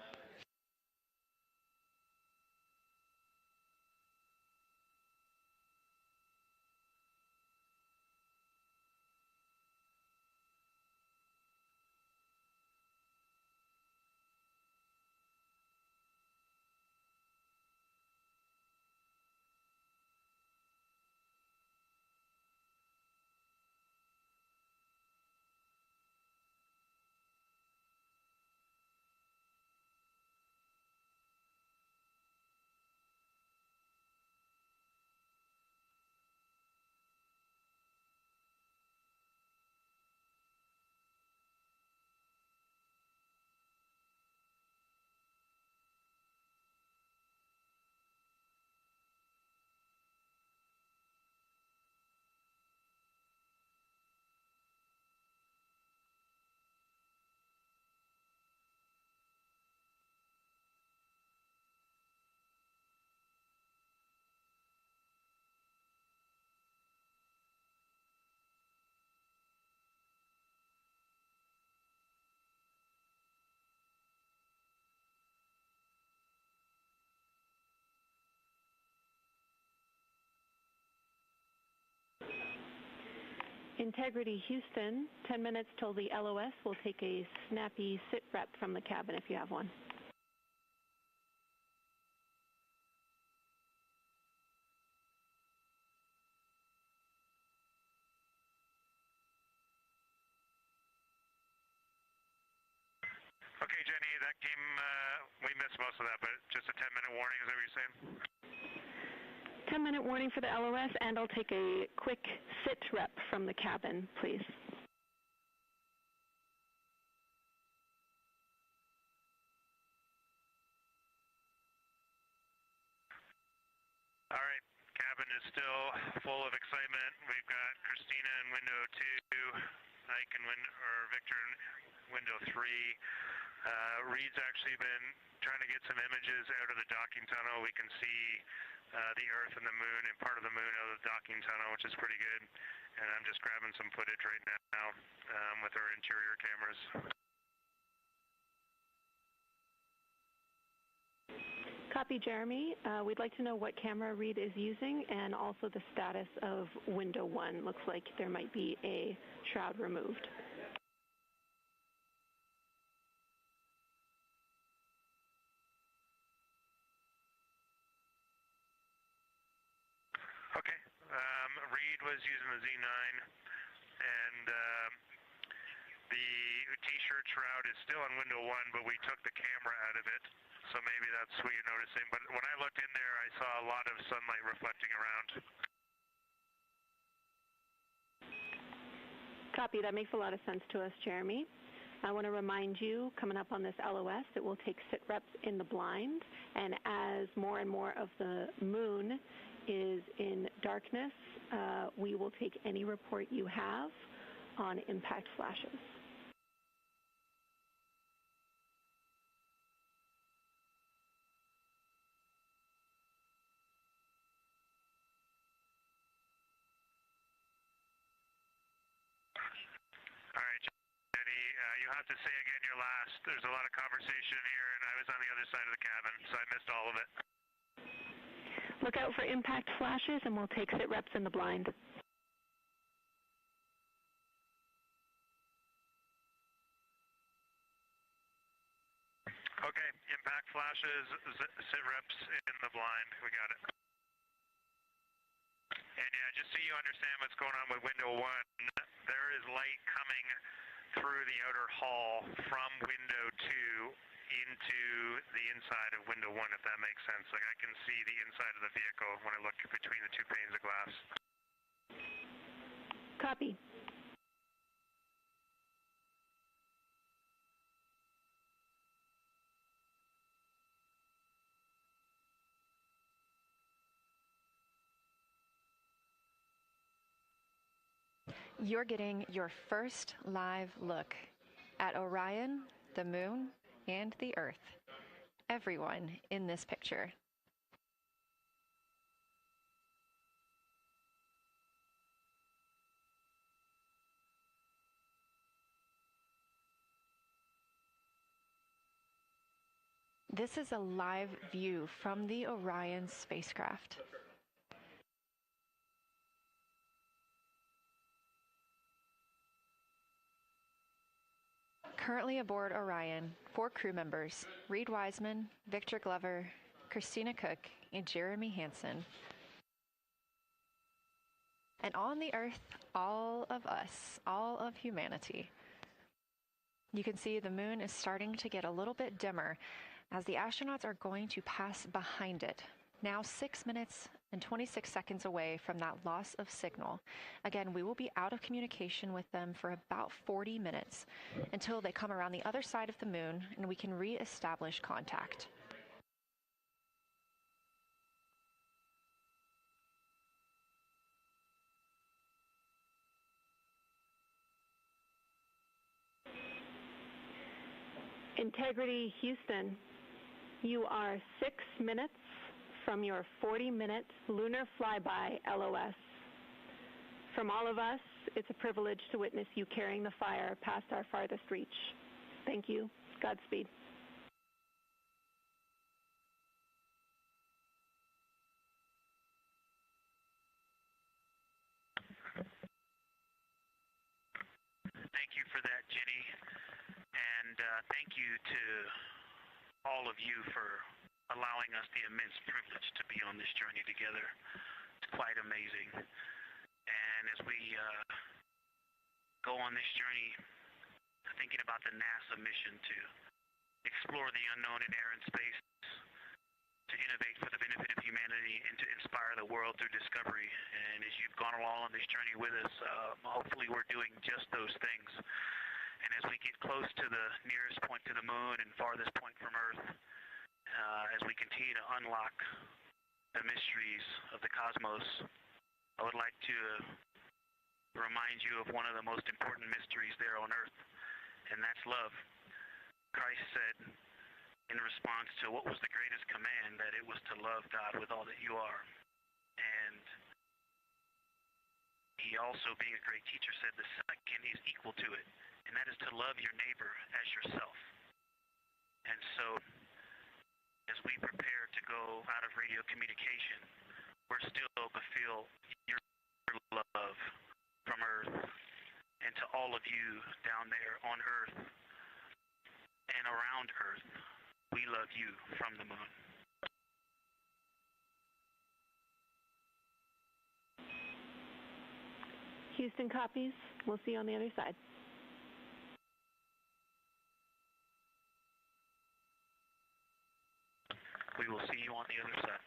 Integrity Houston, 10 minutes till the LOS. We'll take a snappy sit rep from the cabin if you have one. Okay, Jenny, that came, we missed most of that, but just a 10-minute warning, is that what you're saying? 10-minute warning for the LOS, and I'll take a quick sit rep from the cabin, please. All right, cabin is still full of excitement. We've got Christina in window 2, Ike in Victor in window 3. Reed's actually been trying to get some images out of the docking tunnel. We can see the Earth and the Moon and part of the Moon out of the docking tunnel, which is pretty good. And I'm just grabbing some footage right now with our interior cameras. Copy, Jeremy. We'd like to know what camera Reed is using and also the status of window 1. Looks like there might be a shroud removed. Okay. Reed was using the Z9, and the T-shirt shroud is still on window 1, but we took the camera out of it, so maybe that's what you're noticing. But when I looked in there, I saw a lot of sunlight reflecting around. Copy. That makes a lot of sense to us, Jeremy. I want to remind you, coming up on this LOS, it will take sit reps in the blind, and as more and more of the moon is in darkness, we will take any report you have on impact flashes. All right, Jenny, you have to say again your last. There's a lot of conversation here, and I was on the other side of the cabin, so I missed all of it. Look out for impact flashes, and we'll take sit reps in the blind. Okay, impact flashes, sit reps in the blind. We got it. And yeah, just so you understand what's going on with window 1, there is light coming through the outer hall from window 2 into the inside of window 1, if that makes sense. Like, I can see the inside of the vehicle when I look between the 2 panes of glass. Copy. You're getting your first live look at Orion, the Moon, and the Earth. Everyone in this picture. This is a live view from the Orion spacecraft. Currently aboard Orion, 4 crew members, Reed Wiseman, Victor Glover, Christina Cook, and Jeremy Hansen. And on the Earth, all of us, all of humanity. You can see the moon is starting to get a little bit dimmer as the astronauts are going to pass behind it. Now 6 minutes and 26 seconds away from that loss of signal. Again, we will be out of communication with them for about 40 minutes until they come around the other side of the moon and we can re-establish contact. Integrity Houston, you are 6 minutes from your 40-minute lunar flyby LOS. From all of us, it's a privilege to witness you carrying the fire past our farthest reach. Thank you. Godspeed. Thank you for that, Jenny. And thank you to all of you for allowing us the immense privilege to be on this journey together. It's quite amazing. And as we go on this journey, thinking about the NASA mission to explore the unknown in air and space, to innovate for the benefit of humanity, and to inspire the world through discovery. And as you've gone along on this journey with us, hopefully we're doing just those things. And as we get close to the nearest point to the moon and farthest point from Earth, as we continue to unlock the mysteries of the cosmos, I would like to remind you of one of the most important mysteries there on Earth, and that's love. Christ said in response to what was the greatest command, that it was to love God with all that you are. And he also, being a great teacher, said the second is equal to it, and that is to love your neighbor as yourself. And so, as we prepare to go out of radio communication, we're still to feel your love from Earth, and to all of you down there on Earth and around Earth, we love you from the moon. Houston copies. We'll see you on the other side. We will see you on the other side.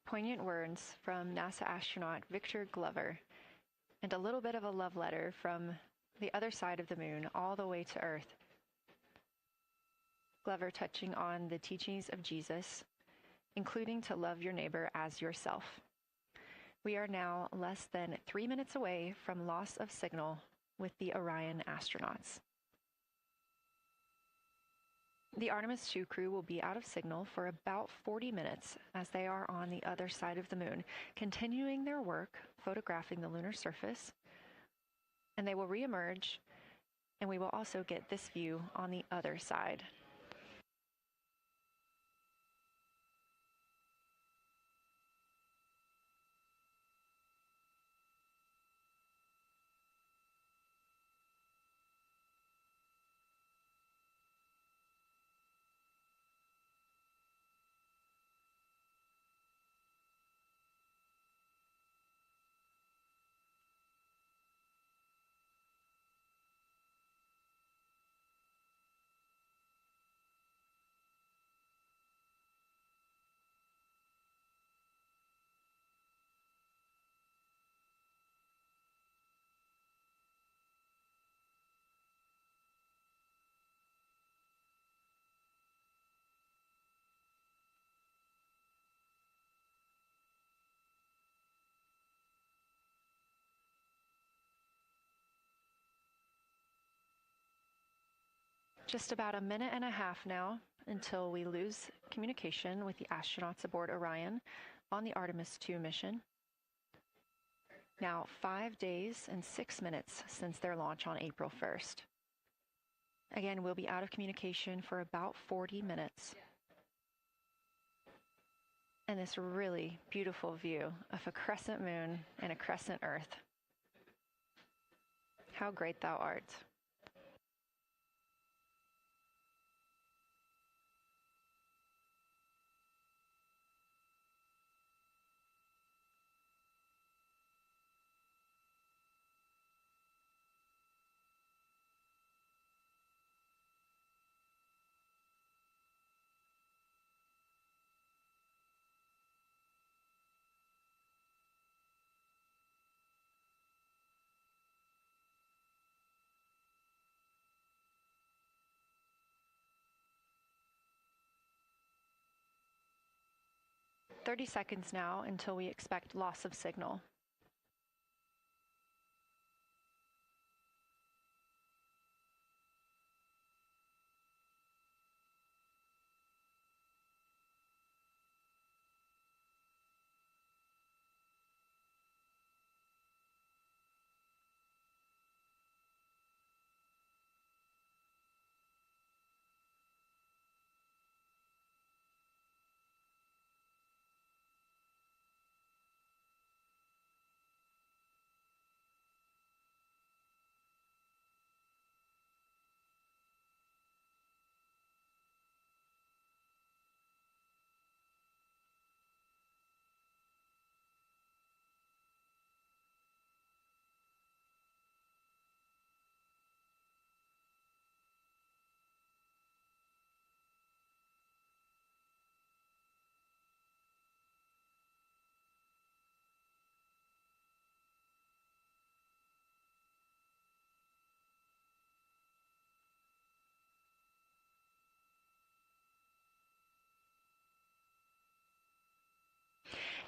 Poignant words from NASA astronaut Victor Glover, and a little bit of a love letter from the other side of the moon all the way to Earth. Glover touching on the teachings of Jesus, including to love your neighbor as yourself. We are now less than 3 minutes away from loss of signal with the Orion astronauts. The Artemis 2 crew will be out of signal for about 40 minutes as they are on the other side of the moon, continuing their work photographing the lunar surface, and they will reemerge, and we will also get this view on the other side. Just about a minute and a half now until we lose communication with the astronauts aboard Orion on the Artemis 2 mission. Now, 5 days and 6 minutes since their launch on April 1st. Again, we'll be out of communication for about 40 minutes. And this really beautiful view of a crescent moon and a crescent Earth. How great thou art. Seconds now until we expect loss of signal.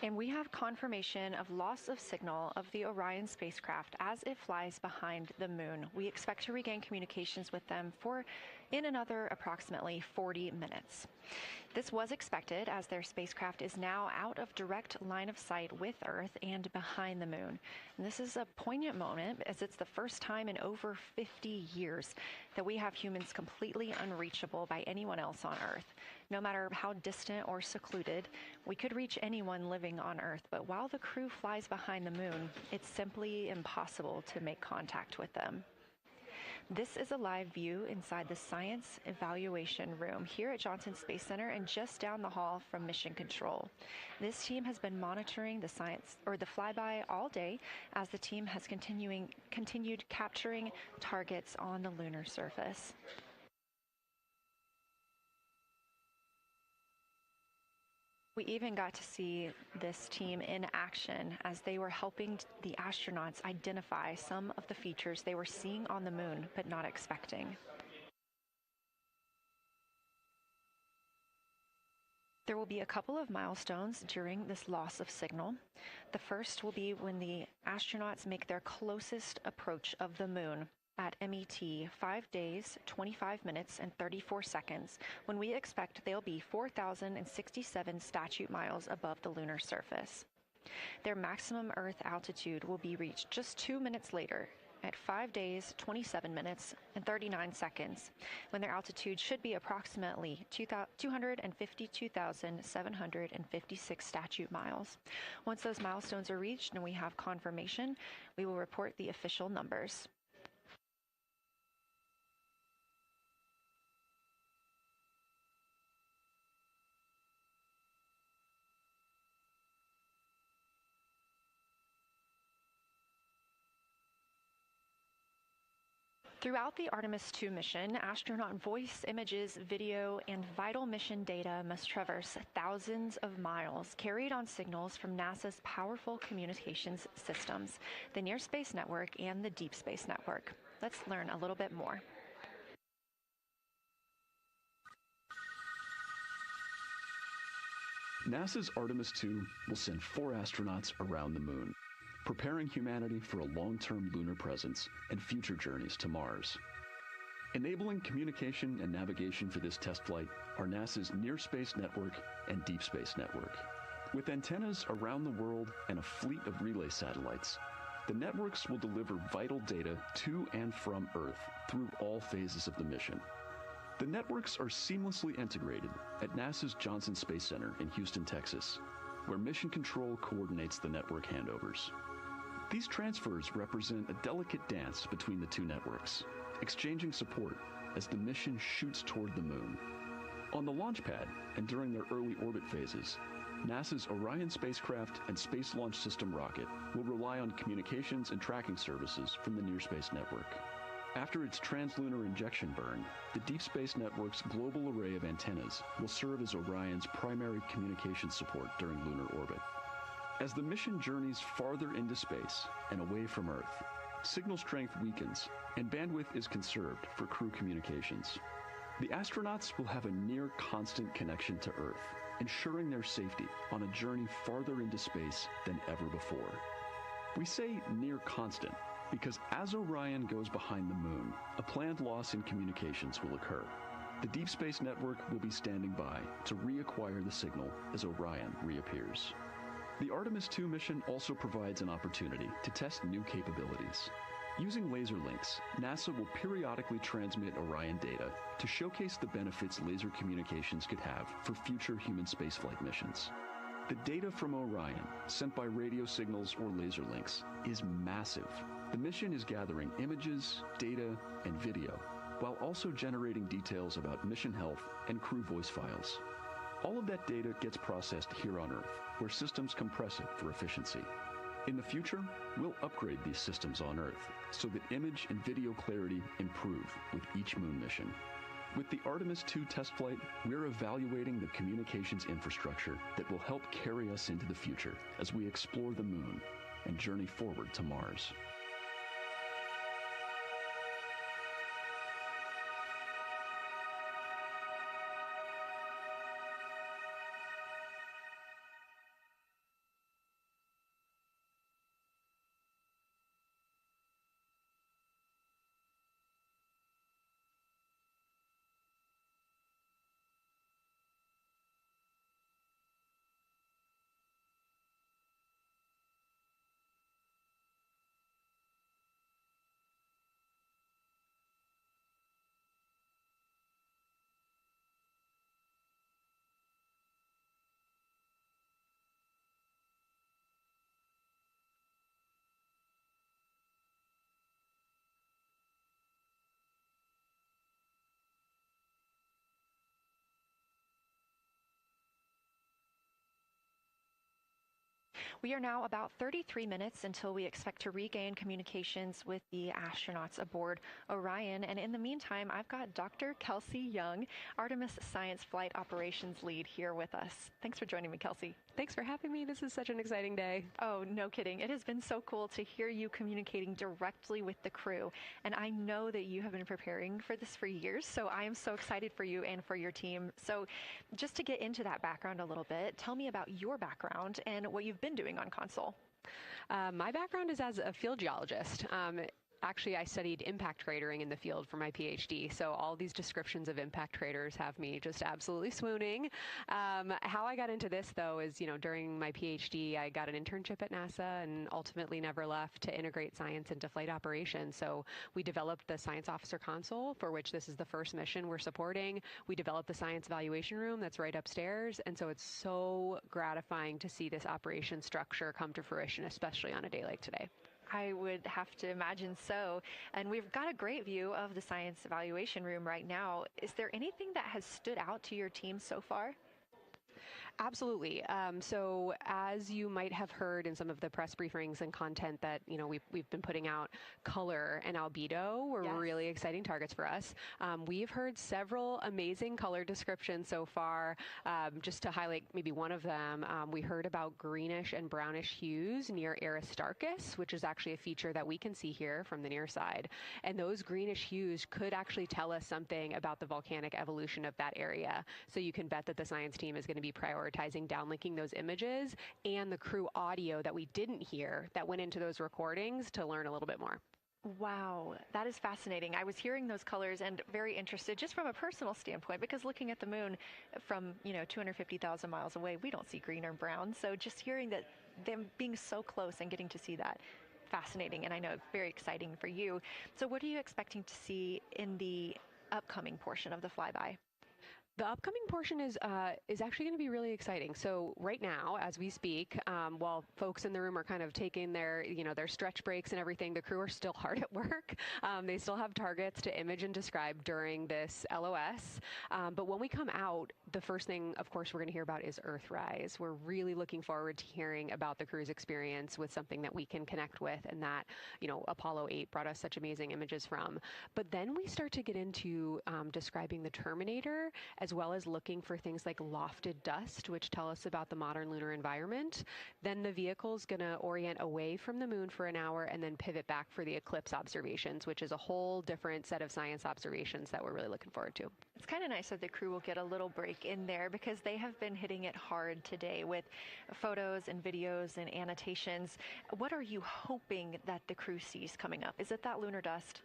And we have confirmation of loss of signal of the Orion spacecraft as it flies behind the moon. We expect to regain communications with them in another approximately 40 minutes. This was expected as their spacecraft is now out of direct line of sight with Earth and behind the moon. And this is a poignant moment as it's the first time in over 50 years that we have humans completely unreachable by anyone else on Earth. No matter how distant or secluded, we could reach anyone living on Earth, but while the crew flies behind the moon, it's simply impossible to make contact with them. This is a live view inside the Science Evaluation Room here at Johnson Space Center and just down the hall from Mission Control. This team has been monitoring the flyby all day as the team has continued capturing targets on the lunar surface. We even got to see this team in action as they were helping the astronauts identify some of the features they were seeing on the moon but not expecting. There will be a couple of milestones during this loss of signal. The first will be when the astronauts make their closest approach of the moon at MET 5 days, 25 minutes, and 34 seconds, when we expect they'll be 4,067 statute miles above the lunar surface. Their maximum Earth altitude will be reached just 2 minutes later at 5 days, 27 minutes, and 39 seconds, when their altitude should be approximately 252,756 statute miles. Once those milestones are reached and we have confirmation, we will report the official numbers. Throughout the Artemis 2 mission, astronaut voice, images, video, and vital mission data must traverse thousands of miles, carried on signals from NASA's powerful communications systems, the Near Space Network and the Deep Space Network. Let's learn a little bit more. NASA's Artemis 2 will send 4 astronauts around the moon, preparing humanity for a long-term lunar presence and future journeys to Mars. Enabling communication and navigation for this test flight are NASA's Near Space Network and Deep Space Network. With antennas around the world and a fleet of relay satellites, the networks will deliver vital data to and from Earth through all phases of the mission. The networks are seamlessly integrated at NASA's Johnson Space Center in Houston, Texas, where Mission Control coordinates the network handovers. These transfers represent a delicate dance between the two networks, exchanging support as the mission shoots toward the moon. On the launch pad and during their early orbit phases, NASA's Orion spacecraft and Space Launch System rocket will rely on communications and tracking services from the Near Space Network. After its translunar injection burn, the Deep Space Network's global array of antennas will serve as Orion's primary communication support during lunar orbit. As the mission journeys farther into space and away from Earth, signal strength weakens and bandwidth is conserved for crew communications. The astronauts will have a near constant connection to Earth, ensuring their safety on a journey farther into space than ever before. We say near constant because as Orion goes behind the moon, a planned loss in communications will occur. The Deep Space Network will be standing by to reacquire the signal as Orion reappears. The Artemis II mission also provides an opportunity to test new capabilities. Using laser links, NASA will periodically transmit Orion data to showcase the benefits laser communications could have for future human spaceflight missions. The data from Orion, sent by radio signals or laser links, is massive. The mission is gathering images, data, and video, while also generating details about mission health and crew voice files. All of that data gets processed here on Earth, where systems compress it for efficiency. In the future, we'll upgrade these systems on Earth so that image and video clarity improve with each moon mission. With the Artemis II test flight, we're evaluating the communications infrastructure that will help carry us into the future as we explore the moon and journey forward to Mars. We are now about 33 minutes until we expect to regain communications with the astronauts aboard Orion. And in the meantime, I've got Dr. Kelsey Young, Artemis Science Flight Operations Lead, here with us. Thanks for joining me, Kelsey. Thanks for having me. This is such an exciting day. Oh, no kidding. It has been so cool to hear you communicating directly with the crew. And I know that you have been preparing for this for years, so I am so excited for you and for your team. So just to get into that background a little bit, tell me about your background and what you've been doing on console. My background is as a field geologist. Actually, I studied impact cratering in the field for my PhD, so all these descriptions of impact craters have me just absolutely swooning. How I got into this, though, is, during my PhD, I got an internship at NASA and ultimately never left to integrate science into flight operations. So we developed the Science Officer Console, for which this is the first mission we're supporting. We developed the Science Evaluation Room that's right upstairs, and so it's so gratifying to see this operation structure come to fruition, especially on a day like today. I would have to imagine so. And we've got a great view of the Science Evaluation Room right now. Is there anything that has stood out to your team so far? Absolutely. So as you might have heard in some of the press briefings and content that, we've been putting out, color and albedo were really exciting targets for us. We've heard several amazing color descriptions so far. Just to highlight maybe one of them, we heard about greenish and brownish hues near Aristarchus, which is actually a feature that we can see here from the near side. And those greenish hues could actually tell us something about the volcanic evolution of that area. So you can bet that the science team is going to be prioritizing downlinking those images and the crew audio that we didn't hear that went into those recordings to learn a little bit more. Wow, that is fascinating. I was hearing those colors and very interested just from a personal standpoint, because looking at the moon from, 250,000 miles away, we don't see green or brown. So just hearing that, them being so close and getting to see that, fascinating, and I know very exciting for you. So what are you expecting to see in the upcoming portion of the flyby? The upcoming portion is actually going to be really exciting. So right now, as we speak, while folks in the room are kind of taking their, their stretch breaks and everything, the crew are still hard at work. They still have targets to image and describe during this LOS. But when we come out, the first thing, of course, we're going to hear about is Earthrise. We're really looking forward to hearing about the crew's experience with something that we can connect with, and that, Apollo 8 brought us such amazing images from. But then we start to get into describing the Terminator, as well as looking for things like lofted dust, which tell us about the modern lunar environment. Then the vehicle's going to orient away from the moon for an hour and then pivot back for the eclipse observations, which is a whole different set of science observations that we're really looking forward to. It's kind of nice that the crew will get a little break in there, because they have been hitting it hard today with photos and videos and annotations. What are you hoping that the crew sees coming up? Is it that lunar dust?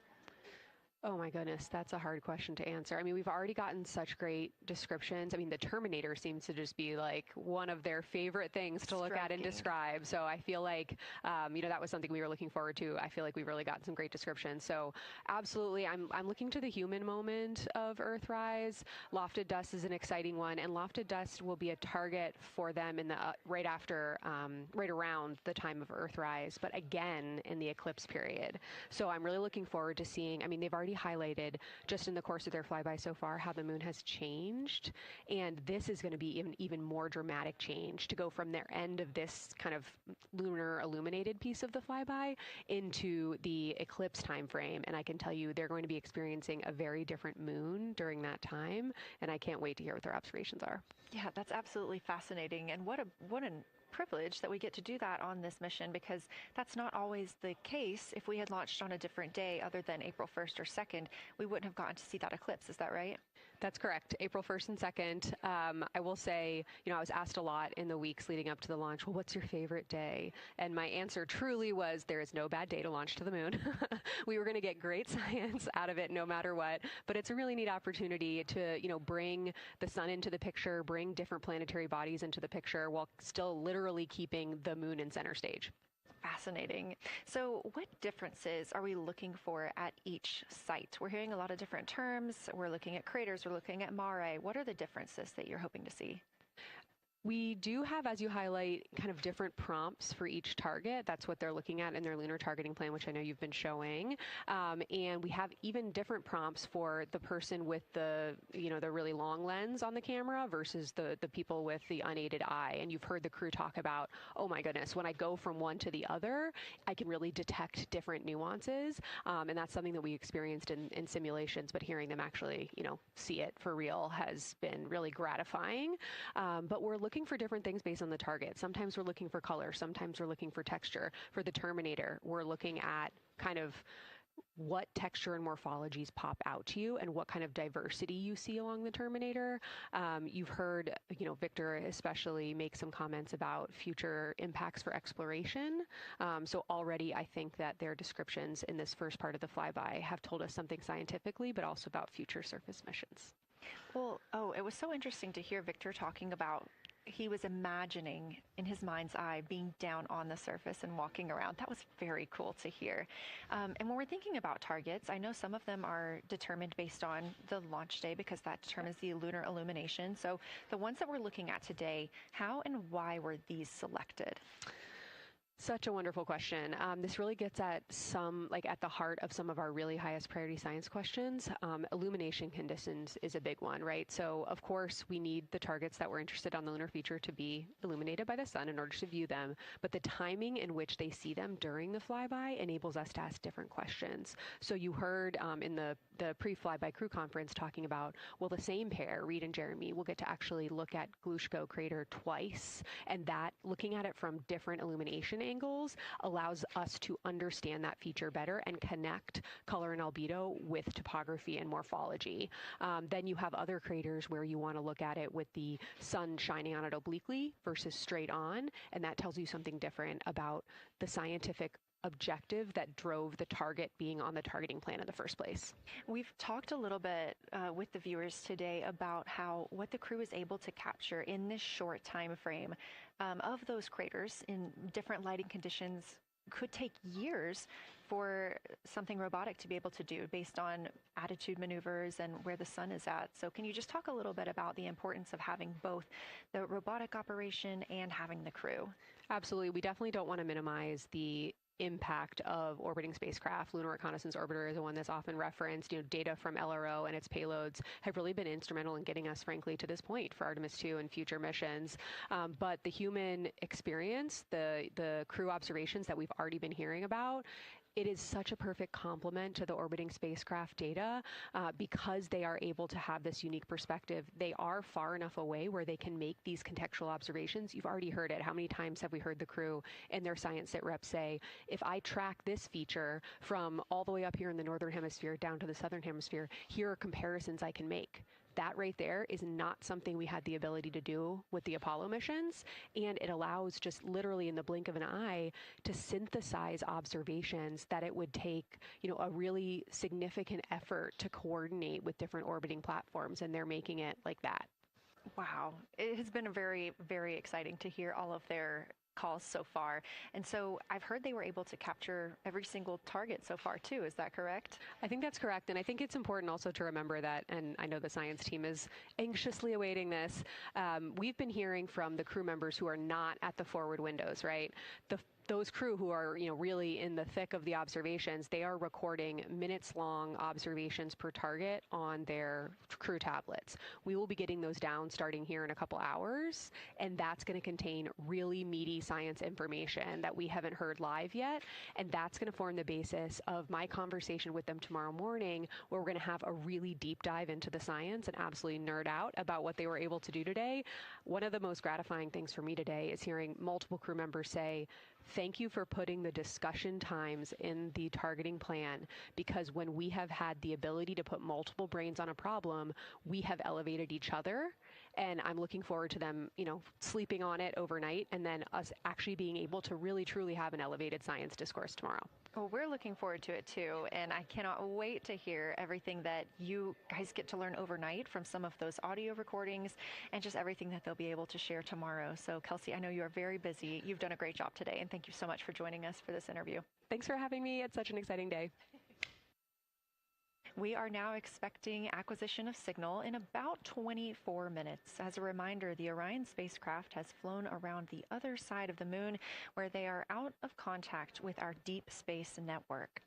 Oh my goodness, that's a hard question to answer. I mean, we've already gotten such great descriptions. I mean, the Terminator seems to just be like one of their favorite things to look at and describe. So I feel like, that was something we were looking forward to. I feel like we've really gotten some great descriptions. So absolutely, I'm looking to the human moment of Earthrise. Lofted dust is an exciting one, and lofted dust will be a target for them in the right around the time of Earthrise, but again in the eclipse period. So I'm really looking forward to seeing. I mean, they've already highlighted just in the course of their flyby so far how the moon has changed, and this is going to be even more dramatic change to go from their end of this kind of lunar illuminated piece of the flyby into the eclipse time frame. And I can tell you they're going to be experiencing a very different moon during that time, and I can't wait to hear what their observations are. Yeah, that's absolutely fascinating, and what a privilege that we get to do that on this mission, because that's not always the case. If we had launched on a different day other than April 1st or 2nd, we wouldn't have gotten to see that eclipse. Is that right? That's correct. April 1st and 2nd. I will say, I was asked a lot in the weeks leading up to the launch, well, what's your favorite day? And my answer truly was, there is no bad day to launch to the moon. We were going to get great science out of it no matter what, but it's a really neat opportunity to, bring the sun into the picture, bring different planetary bodies into the picture, while still literally keeping the moon in center stage. Fascinating. So what differences are we looking for at each site? We're hearing a lot of different terms. We're looking at craters. We're looking at mare. What are the differences that you're hoping to see? We do have, as you highlight, kind of different prompts for each target. That's what they're looking at in their lunar targeting plan, which I know you've been showing. And we have even different prompts for the person with the really long lens on the camera versus the people with the unaided eye. And you've heard the crew talk about, oh my goodness, when I go from one to the other, I can really detect different nuances. And that's something that we experienced in simulations, but hearing them actually, see it for real has been really gratifying. But we're looking for different things based on the target. Sometimes we're looking for color. Sometimes we're looking for texture. For the Terminator, we're looking at kind of what texture and morphologies pop out to you and what kind of diversity you see along the Terminator. You've heard, Victor especially make some comments about future impacts for exploration. So already I think that their descriptions in this first part of the flyby have told us something scientifically, but also about future surface missions. Well, it was so interesting to hear Victor talking about he was imagining in his mind's eye being down on the surface and walking around. That was very cool to hear. And when we're thinking about targets, I know some of them are determined based on the launch day, because that determines the lunar illumination. So the ones that we're looking at today, how and why were these selected? Such a wonderful question. This really gets at at the heart of some of our really highest priority science questions. Illumination conditions is a big one, right? So of course we need the targets that we're interested on the lunar feature to be illuminated by the sun in order to view them, but the timing in which they see them during the flyby enables us to ask different questions. So you heard in the pre-flyby crew conference talking about, well, the same pair, Reed and Jeremy, will get to actually look at Glushko crater twice, and that looking at it from different illumination angles allows us to understand that feature better and connect color and albedo with topography and morphology. Then you have other craters where you want to look at it with the sun shining on it obliquely versus straight on, and that tells you something different about the scientific objective that drove the target being on the targeting plan in the first place. We've talked a little bit with the viewers today about what the crew is able to capture in this short time frame of those craters in different lighting conditions. Could take years for something robotic to be able to do based on attitude maneuvers and where the sun is at. So can you just talk a little bit about the importance of having both the robotic operation and having the crew? Absolutely. We definitely don't want to minimize the impact of orbiting spacecraft. Lunar Reconnaissance Orbiter is the one that's often referenced. Data from LRO and its payloads have really been instrumental in getting us, frankly, to this point for Artemis 2 and future missions. But the human experience, the crew observations that we've already been hearing about, it is such a perfect complement to the orbiting spacecraft data because they are able to have this unique perspective. They are far enough away where they can make these contextual observations. You've already heard it. How many times have we heard the crew and their science sit reps say, if I track this feature from all the way up here in the northern hemisphere down to the southern hemisphere, here are comparisons I can make. That right there is not something we had the ability to do with the Apollo missions, and it allows just literally in the blink of an eye to synthesize observations that it would take, a really significant effort to coordinate with different orbiting platforms, and they're making it like that. Wow. It has been very, very exciting to hear all of their calls so far. And so I've heard they were able to capture every single target so far too. Is that correct? I think that's correct. And I think it's important also to remember that, and I know the science team is anxiously awaiting this, we've been hearing from the crew members who are not at the forward windows, right? Those crew who are, really in the thick of the observations, they are recording minutes-long observations per target on their crew tablets. We will be getting those down starting here in a couple hours, and that's going to contain really meaty science information that we haven't heard live yet, and that's going to form the basis of my conversation with them tomorrow morning, where we're going to have a really deep dive into the science and absolutely nerd out about what they were able to do today. One of the most gratifying things for me today is hearing multiple crew members say, thank you for putting the discussion times in the targeting plan, because when we have had the ability to put multiple brains on a problem, we have elevated each other. And I'm looking forward to them, sleeping on it overnight and then us actually being able to really, truly have an elevated science discourse tomorrow. Well, we're looking forward to it too, and I cannot wait to hear everything that you guys get to learn overnight from some of those audio recordings and just everything that they'll be able to share tomorrow. So, Kelsey, I know you are very busy. You've done a great job today, and thank you so much for joining us for this interview. Thanks for having me. It's such an exciting day. We are now expecting acquisition of signal in about 24 minutes. As a reminder, the Orion spacecraft has flown around the other side of the moon, where they are out of contact with our deep space network.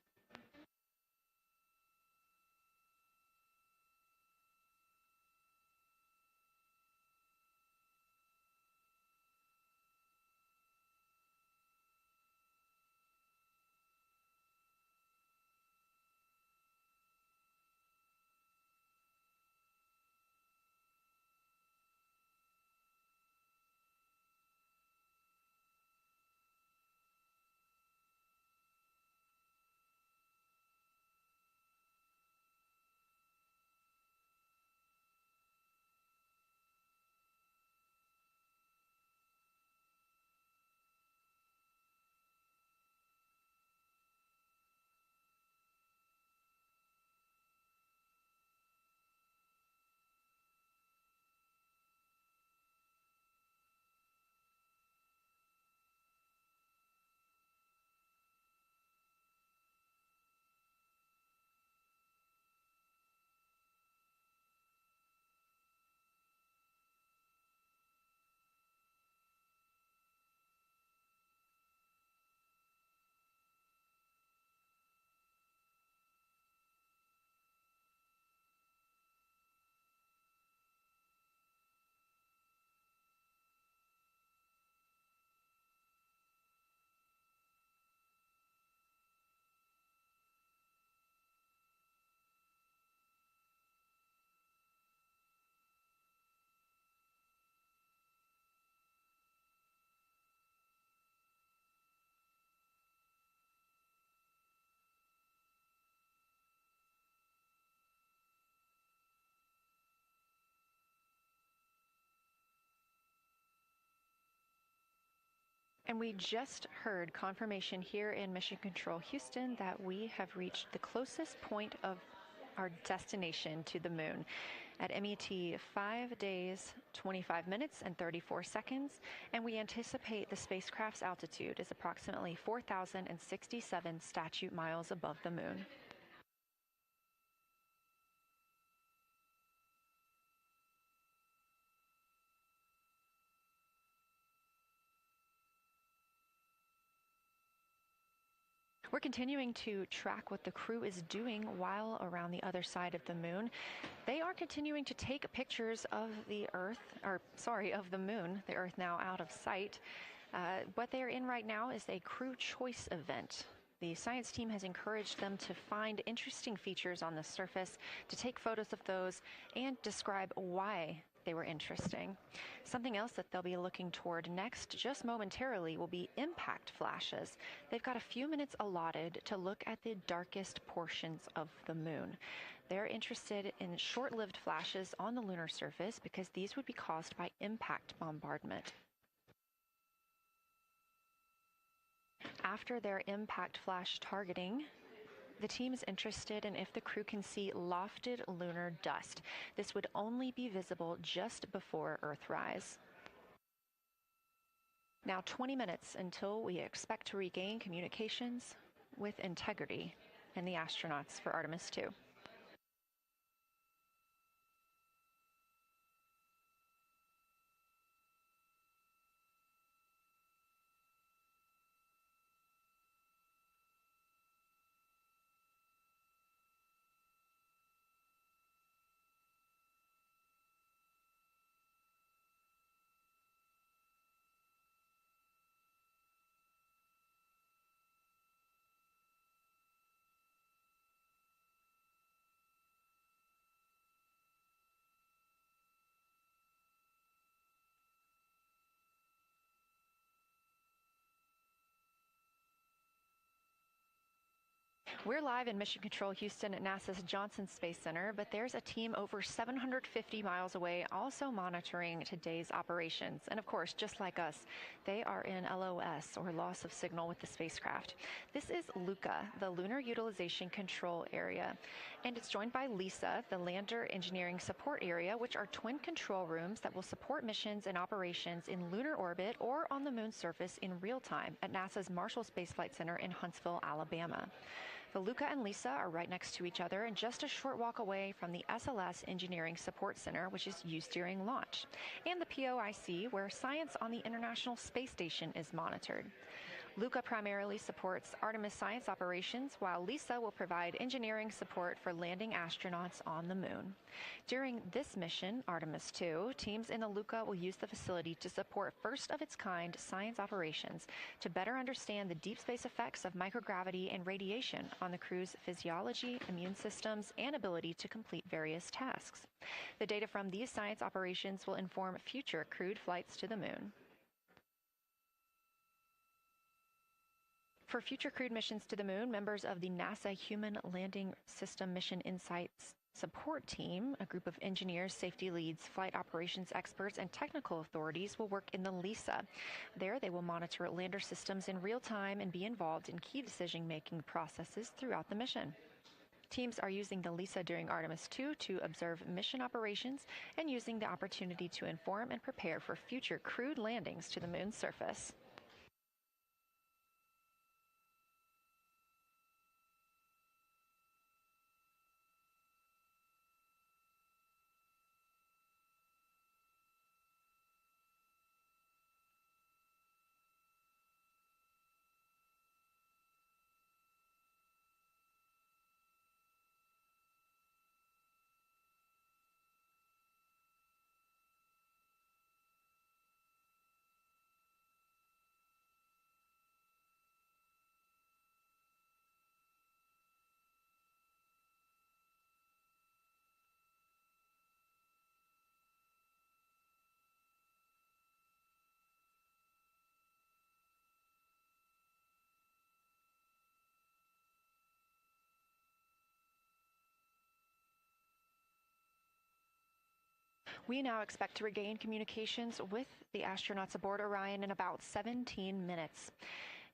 And we just heard confirmation here in Mission Control Houston that we have reached the closest point of our destination to the moon at MET 5 days, 25 minutes, and 34 seconds, and we anticipate the spacecraft's altitude is approximately 4,067 statute miles above the moon. We're continuing to track what the crew is doing while around the other side of the moon. They are continuing to take pictures of the of the moon, the Earth now out of sight. What they're in right now is a crew choice event. The science team has encouraged them to find interesting features on the surface, to take photos of those, and describe why they were interesting. Something else that they'll be looking toward next, just momentarily, will be impact flashes. They've got a few minutes allotted to look at the darkest portions of the moon. They're interested in short-lived flashes on the lunar surface because these would be caused by impact bombardment. After their impact flash targeting, the team is interested in if the crew can see lofted lunar dust. This would only be visible just before Earthrise. Now 20 minutes until we expect to regain communications with integrity and the astronauts for Artemis 2. We're live in Mission Control Houston at NASA's Johnson Space Center, but there's a team over 750 miles away also monitoring today's operations. And of course, just like us, they are in LOS, or loss of signal, with the spacecraft. This is LUCA, the Lunar Utilization Control Area, and it's joined by LISA, the Lander Engineering Support Area, which are twin control rooms that will support missions and operations in lunar orbit or on the moon's surface in real time at NASA's Marshall Space Flight Center in Huntsville, Alabama. The LUCA and LISA are right next to each other and just a short walk away from the SLS Engineering Support Center, which is used during launch, and the POIC, where science on the International Space Station is monitored. LUCA primarily supports Artemis science operations, while LISA will provide engineering support for landing astronauts on the moon. During this mission, Artemis 2, teams in the LUCA will use the facility to support first-of-its-kind science operations to better understand the deep space effects of microgravity and radiation on the crew's physiology, immune systems, and ability to complete various tasks. The data from these science operations will inform future crewed flights to the moon. For future crewed missions to the moon, members of the NASA Human Landing System Mission Insights Support Team, a group of engineers, safety leads, flight operations experts, and technical authorities, will work in the LISA. There, they will monitor lander systems in real time and be involved in key decision-making processes throughout the mission. Teams are using the LISA during Artemis 2 to observe mission operations and using the opportunity to inform and prepare for future crewed landings to the moon's surface. We now expect to regain communications with the astronauts aboard Orion in about 17 minutes.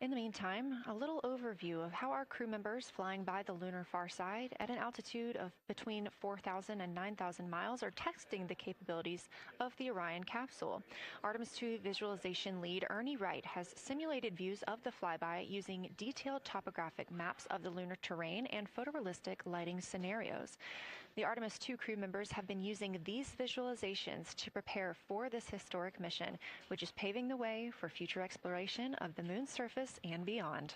In the meantime, a little overview of how our crew members flying by the lunar far side at an altitude of between 4,000 and 9,000 miles are testing the capabilities of the Orion capsule. Artemis II visualization lead Ernie Wright has simulated views of the flyby using detailed topographic maps of the lunar terrain and photorealistic lighting scenarios. The Artemis II crew members have been using these visualizations to prepare for this historic mission, which is paving the way for future exploration of the moon's surface and beyond.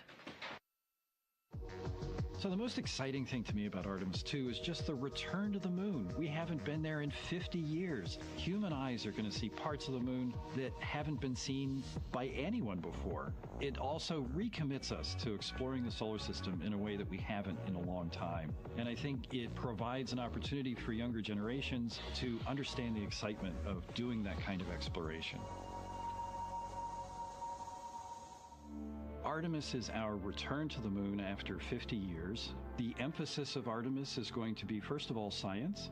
So the most exciting thing to me about Artemis II is just the return to the moon. We haven't been there in 50 years. Human eyes are going to see parts of the moon that haven't been seen by anyone before. It also recommits us to exploring the solar system in a way that we haven't in a long time. And I think it provides an opportunity for younger generations to understand the excitement of doing that kind of exploration. Artemis is our return to the moon after 50 years. The emphasis of Artemis is going to be, first of all, science,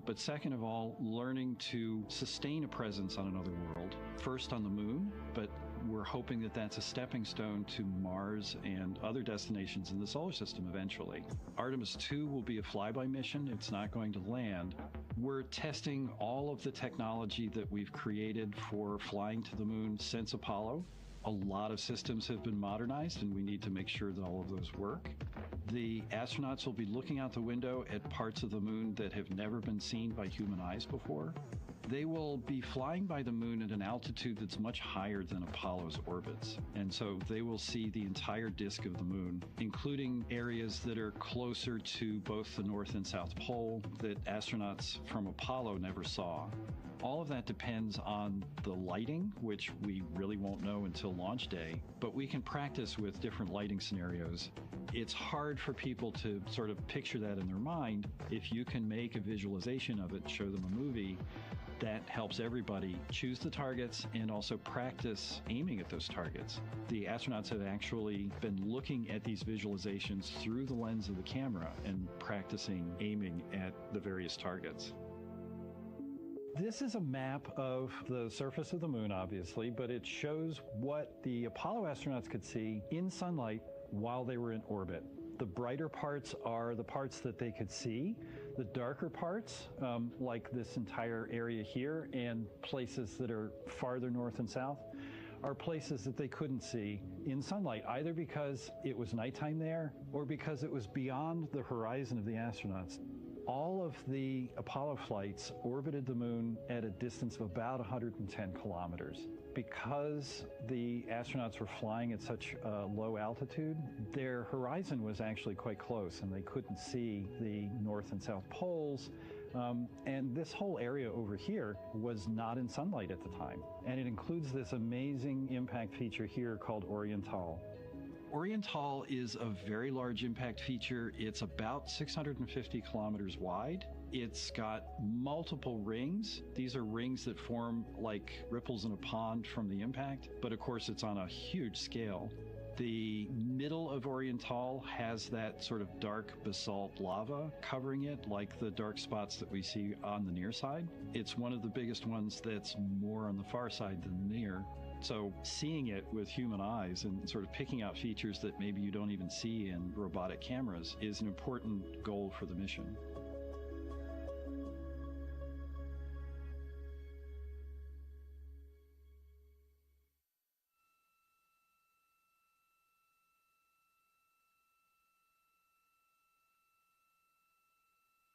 but second of all, learning to sustain a presence on another world. First on the moon, but we're hoping that that's a stepping stone to Mars and other destinations in the solar system eventually. Artemis II will be a flyby mission. It's not going to land. We're testing all of the technology that we've created for flying to the moon since Apollo. A lot of systems have been modernized, and we need to make sure that all of those work. The astronauts will be looking out the window at parts of the moon that have never been seen by human eyes before. They will be flying by the moon at an altitude that's much higher than Apollo's orbits. And so they will see the entire disk of the moon, including areas that are closer to both the North and South Pole that astronauts from Apollo never saw. All of that depends on the lighting, which we really won't know until launch day, but we can practice with different lighting scenarios. It's hard for people to sort of picture that in their mind. If you can make a visualization of it, show them a movie, that helps everybody choose the targets and also practice aiming at those targets. The astronauts have actually been looking at these visualizations through the lens of the camera and practicing aiming at the various targets. This is a map of the surface of the moon, obviously, but it shows what the Apollo astronauts could see in sunlight while they were in orbit. The brighter parts are the parts that they could see. The darker parts, like this entire area here and places that are farther north and south, are places that they couldn't see in sunlight, either because it was nighttime there or because it was beyond the horizon of the astronauts. All of the Apollo flights orbited the moon at a distance of about 110 kilometers. Because the astronauts were flying at such a low altitude, their horizon was actually quite close, and they couldn't see the North and South poles. And this whole area over here was not in sunlight at the time. And it includes this amazing impact feature here called Oriental. Oriental is a very large impact feature. It's about 650 kilometers wide. It's got multiple rings. These are rings that form like ripples in a pond from the impact, but of course it's on a huge scale. The middle of Oriental has that sort of dark basalt lava covering it, like the dark spots that we see on the near side. It's one of the biggest ones that's more on the far side than the near. So seeing it with human eyes and sort of picking out features that maybe you don't even see in robotic cameras is an important goal for the mission.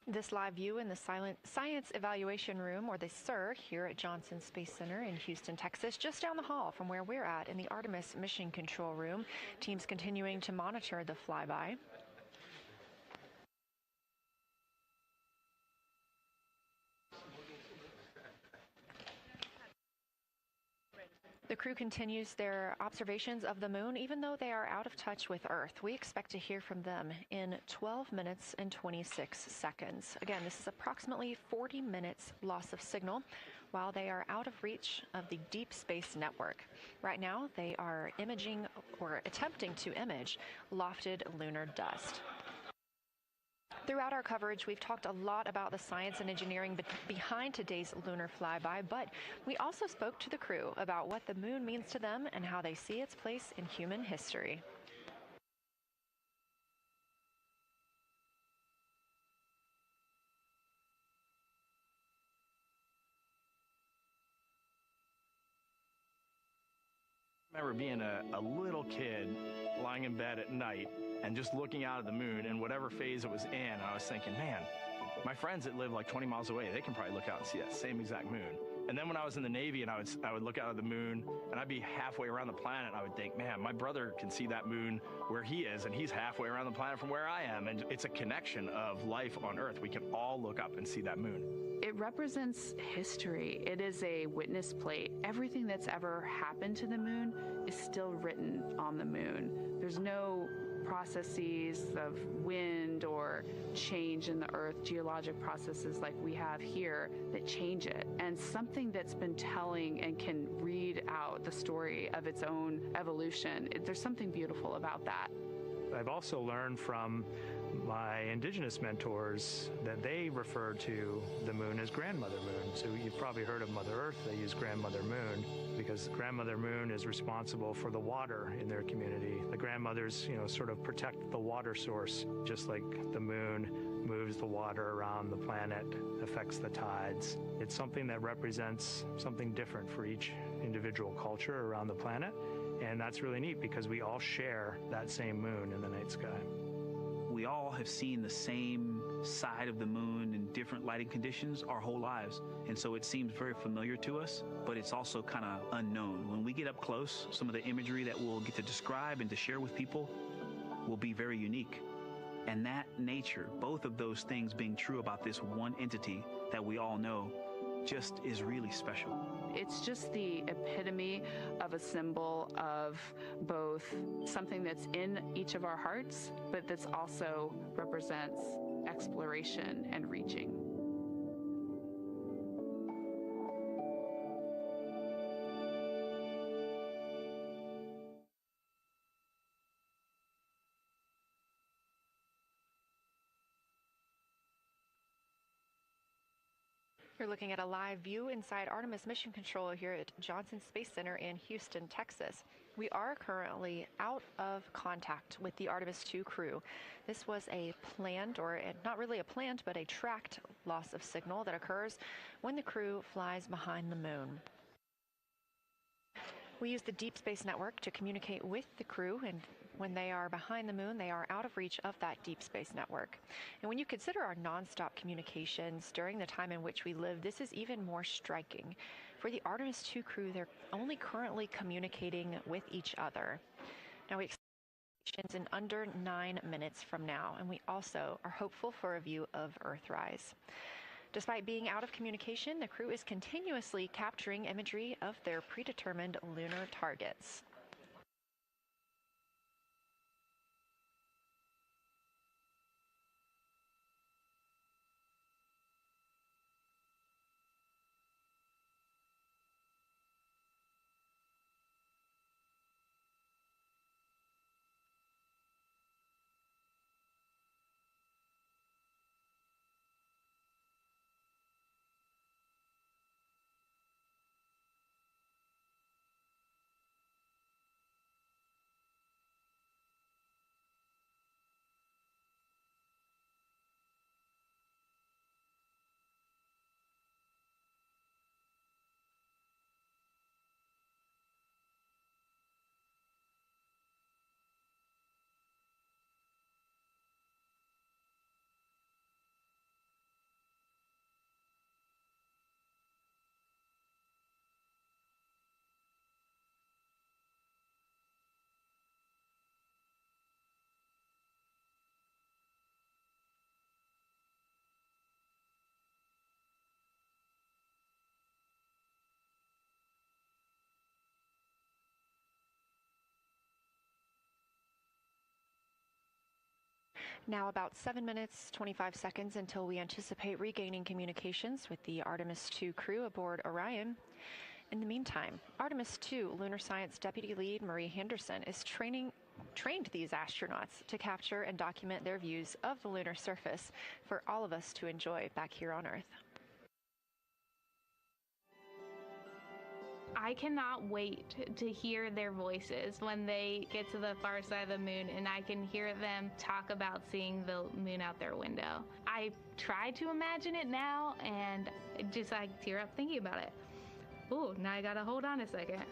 This live view in the Science Evaluation Room, or the SIR, here at Johnson Space Center in Houston, Texas, just down the hall from where we're at in the Artemis Mission Control Room. Teams continuing to monitor the flyby. The crew continues their observations of the moon, even though they are out of touch with Earth. We expect to hear from them in 12 minutes and 26 seconds. Again, this is approximately 40 minutes loss of signal while they are out of reach of the deep space network. Right now, they are imaging or attempting to image lofted lunar dust. Throughout our coverage, we've talked a lot about the science and engineering behind today's lunar flyby, but we also spoke to the crew about what the moon means to them and how they see its place in human history. I remember being a little kid lying in bed at night and just looking out at the moon and whatever phase it was in, I was thinking, man, my friends that live like 20 miles away, they can probably look out and see that same exact moon. And then when I was in the Navy and I would look out at the moon and I'd be halfway around the planet, I would think, man, my brother can see that moon where he is and he's halfway around the planet from where I am. And it's a connection of life on Earth. We can all look up and see that moon. It represents history. It is a witness plate. Everything that's ever happened to the moon is still written on the moon. There's no processes of wind or change in the Earth, geologic processes like we have here that change it. And something that's been telling and can read out the story of its own evolution, there's something beautiful about that. I've also learned from my indigenous mentors that they refer to the moon as grandmother moon. So you've probably heard of Mother Earth. They use grandmother moon because grandmother moon is responsible for the water in their community. The grandmothers, sort of protect the water source, just like the moon moves the water around the planet, affects the tides. It's something that represents something different for each individual culture around the planet. And that's really neat because we all share that same moon in the night sky. We all have seen the same side of the moon in different lighting conditions our whole lives. And so it seems very familiar to us, but it's also kind of unknown. When we get up close, some of the imagery that we'll get to describe and to share with people will be very unique. And that nature, both of those things being true about this one entity that we all know, just is really special. It's just the epitome of a symbol of both something that's in each of our hearts, but that's also represents exploration and reaching. You're looking at a live view inside Artemis Mission Control here at Johnson Space Center in Houston, Texas. We are currently out of contact with the Artemis 2 crew. This was a planned, or not really a planned, but a tracked loss of signal that occurs when the crew flies behind the moon. We use the Deep Space Network to communicate with the crew, and when they are behind the moon, they are out of reach of that Deep Space Network. And when you consider our nonstop communications during the time in which we live, this is even more striking. For the Artemis 2 crew, they're only currently communicating with each other. Now, we expect communications in under 9 minutes from now, and we also are hopeful for a view of Earthrise. Despite being out of communication, the crew is continuously capturing imagery of their predetermined lunar targets. Now about 7 minutes, 25 seconds until we anticipate regaining communications with the Artemis 2 crew aboard Orion. In the meantime, Artemis 2 Lunar Science Deputy Lead Marie Henderson is training trained these astronauts to capture and document their views of the lunar surface for all of us to enjoy back here on Earth. I cannot wait to hear their voices when they get to the far side of the moon and I can hear them talk about seeing the moon out their window. I try to imagine it now and I tear up thinking about it. Ooh, now I gotta hold on a second.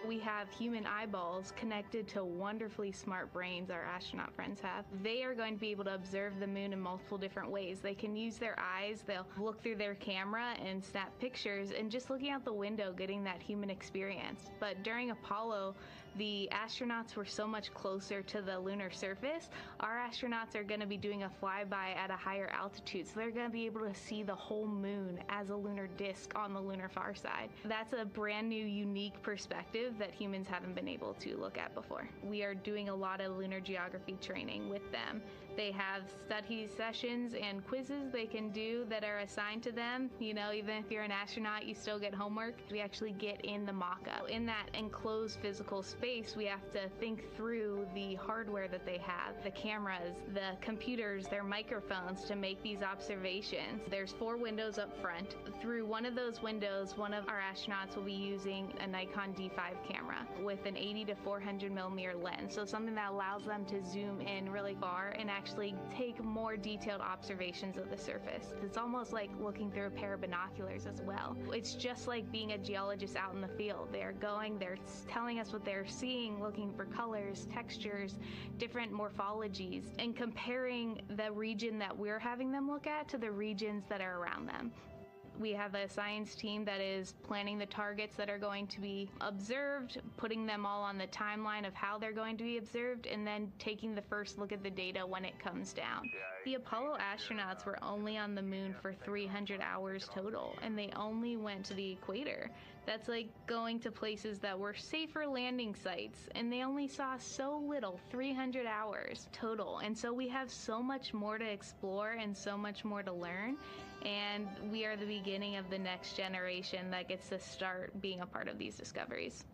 We have human eyeballs connected to wonderfully smart brains our astronaut friends have. They are going to be able to observe the moon in multiple different ways. They can use their eyes, they'll look through their camera and snap pictures, and just looking out the window getting that human experience. But during Apollo, the astronauts were so much closer to the lunar surface. Our astronauts are going to be doing a flyby at a higher altitude, so they're going to be able to see the whole moon as a lunar disk on the lunar far side. That's a brand new, unique perspective that humans haven't been able to look at before. We are doing a lot of lunar geography training with them. They have study sessions and quizzes they can do that are assigned to them. You know, even if you're an astronaut, you still get homework. We actually get in the mock-up. In that enclosed physical space, we have to think through the hardware that they have, the cameras, the computers, their microphones to make these observations. There's 4 windows up front. Through one of those windows, one of our astronauts will be using a Nikon D5 camera with an 80 to 400 millimeter lens. So something that allows them to zoom in really far and actually take more detailed observations of the surface. It's almost like looking through a pair of binoculars as well. It's just like being a geologist out in the field. They're telling us what they're seeing, looking for colors, textures, different morphologies, and comparing the region that we're having them look at to the regions that are around them. We have a science team that is planning the targets that are going to be observed, putting them all on the timeline of how they're going to be observed, and then taking the first look at the data when it comes down. The Apollo astronauts were only on the moon for 300 hours total, and they only went to the equator. That's like going to places that were safer landing sites, and they only saw so little, 300 hours total. And so we have so much more to explore and so much more to learn, and we are the beginning of the next generation that gets to start being a part of these discoveries.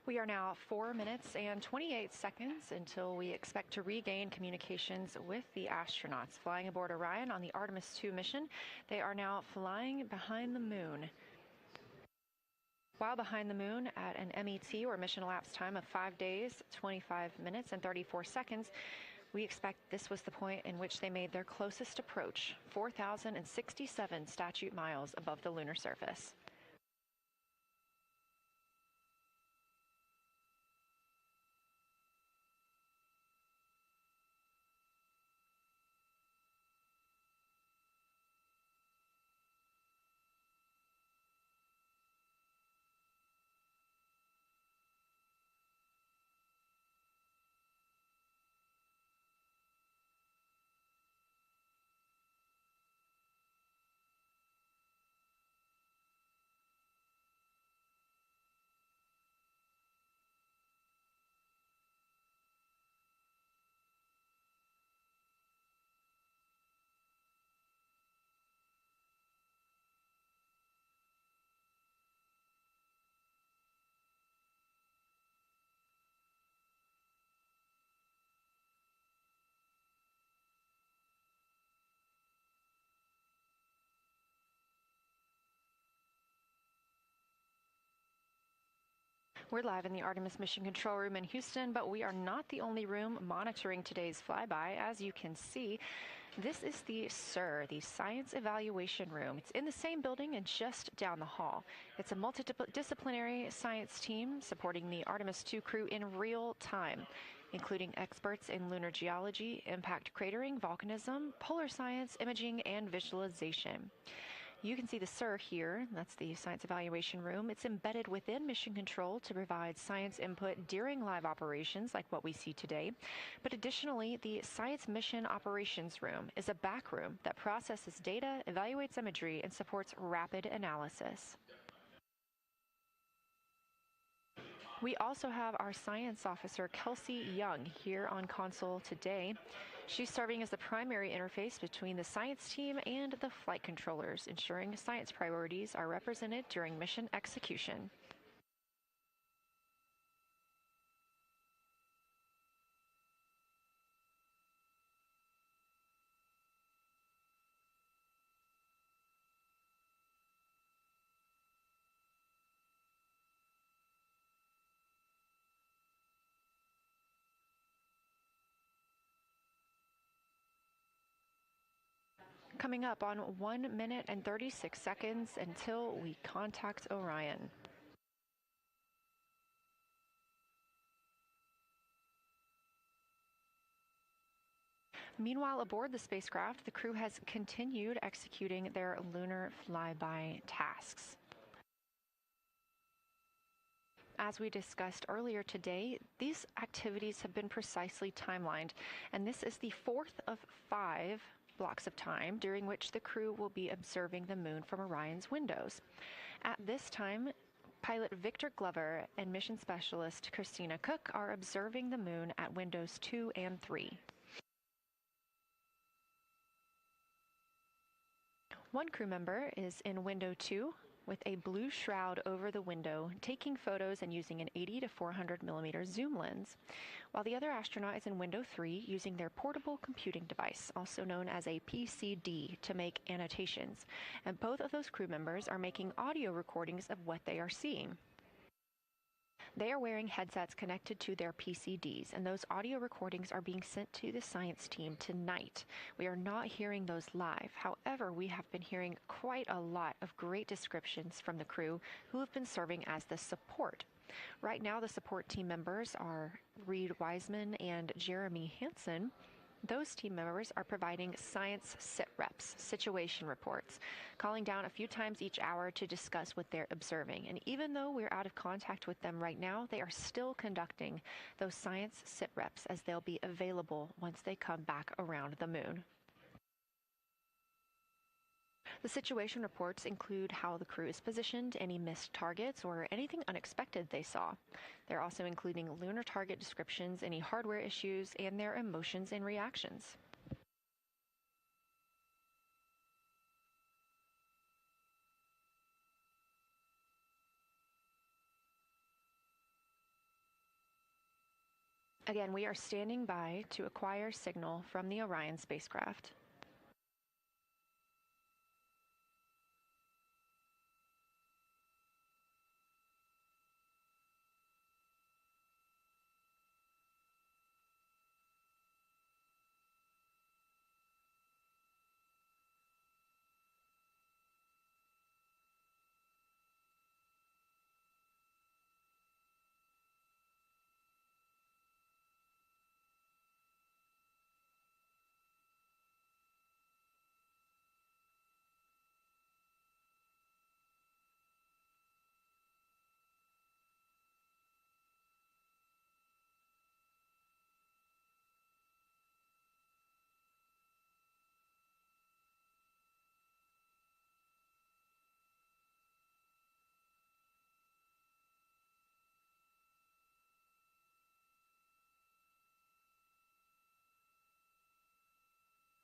We are now 4 minutes and 28 seconds until we expect to regain communications with the astronauts flying aboard Orion on the Artemis 2 mission. They are now flying behind the moon. While behind the moon at an MET, or mission elapsed time, of 5 days, 25 minutes and 34 seconds, we expect this was the point in which they made their closest approach, 4,067 statute miles above the lunar surface. We're live in the Artemis Mission Control Room in Houston, but we are not the only room monitoring today's flyby. As you can see, this is the SIR, the Science Evaluation Room. It's in the same building and just down the hall. It's a multidisciplinary science team supporting the Artemis 2 crew in real time, including experts in lunar geology, impact cratering, volcanism, polar science, imaging, and visualization. You can see the SIR here. That's the Science Evaluation Room. It's embedded within Mission Control to provide science input during live operations like what we see today. But additionally, the Science Mission Operations Room is a back room that processes data, evaluates imagery, and supports rapid analysis. We also have our science officer, Kelsey Young, here on console today. She's serving as the primary interface between the science team and the flight controllers, ensuring science priorities are represented during mission execution. Coming up on 1 minute and 36 seconds until we contact Orion. Meanwhile, aboard the spacecraft, the crew has continued executing their lunar flyby tasks. As we discussed earlier today, these activities have been precisely timelined, and this is the fourth of 5 blocks of time during which the crew will be observing the moon from Orion's windows. At this time, pilot Victor Glover and mission specialist Christina Cook are observing the moon at windows 2 and 3. One crew member is in window 2 with a blue shroud over the window, taking photos and using an 80 to 400 millimeter zoom lens, while the other astronaut is in window 3 using their portable computing device, also known as a PCD, to make annotations. And both of those crew members are making audio recordings of what they are seeing. They are wearing headsets connected to their PCDs, and those audio recordings are being sent to the science team tonight. We are not hearing those live. However, we have been hearing quite a lot of great descriptions from the crew who have been serving as the support. Right now, the support team members are Reed Wiseman and Jeremy Hansen. Those team members are providing science sit reps, situation reports, calling down a few times each hour to discuss what they're observing. And even though we're out of contact with them right now, they are still conducting those science sit reps as they'll be available once they come back around the moon. The situation reports include how the crew is positioned, any missed targets, or anything unexpected they saw. They're also including lunar target descriptions, any hardware issues, and their emotions and reactions. Again, we are standing by to acquire signal from the Orion spacecraft.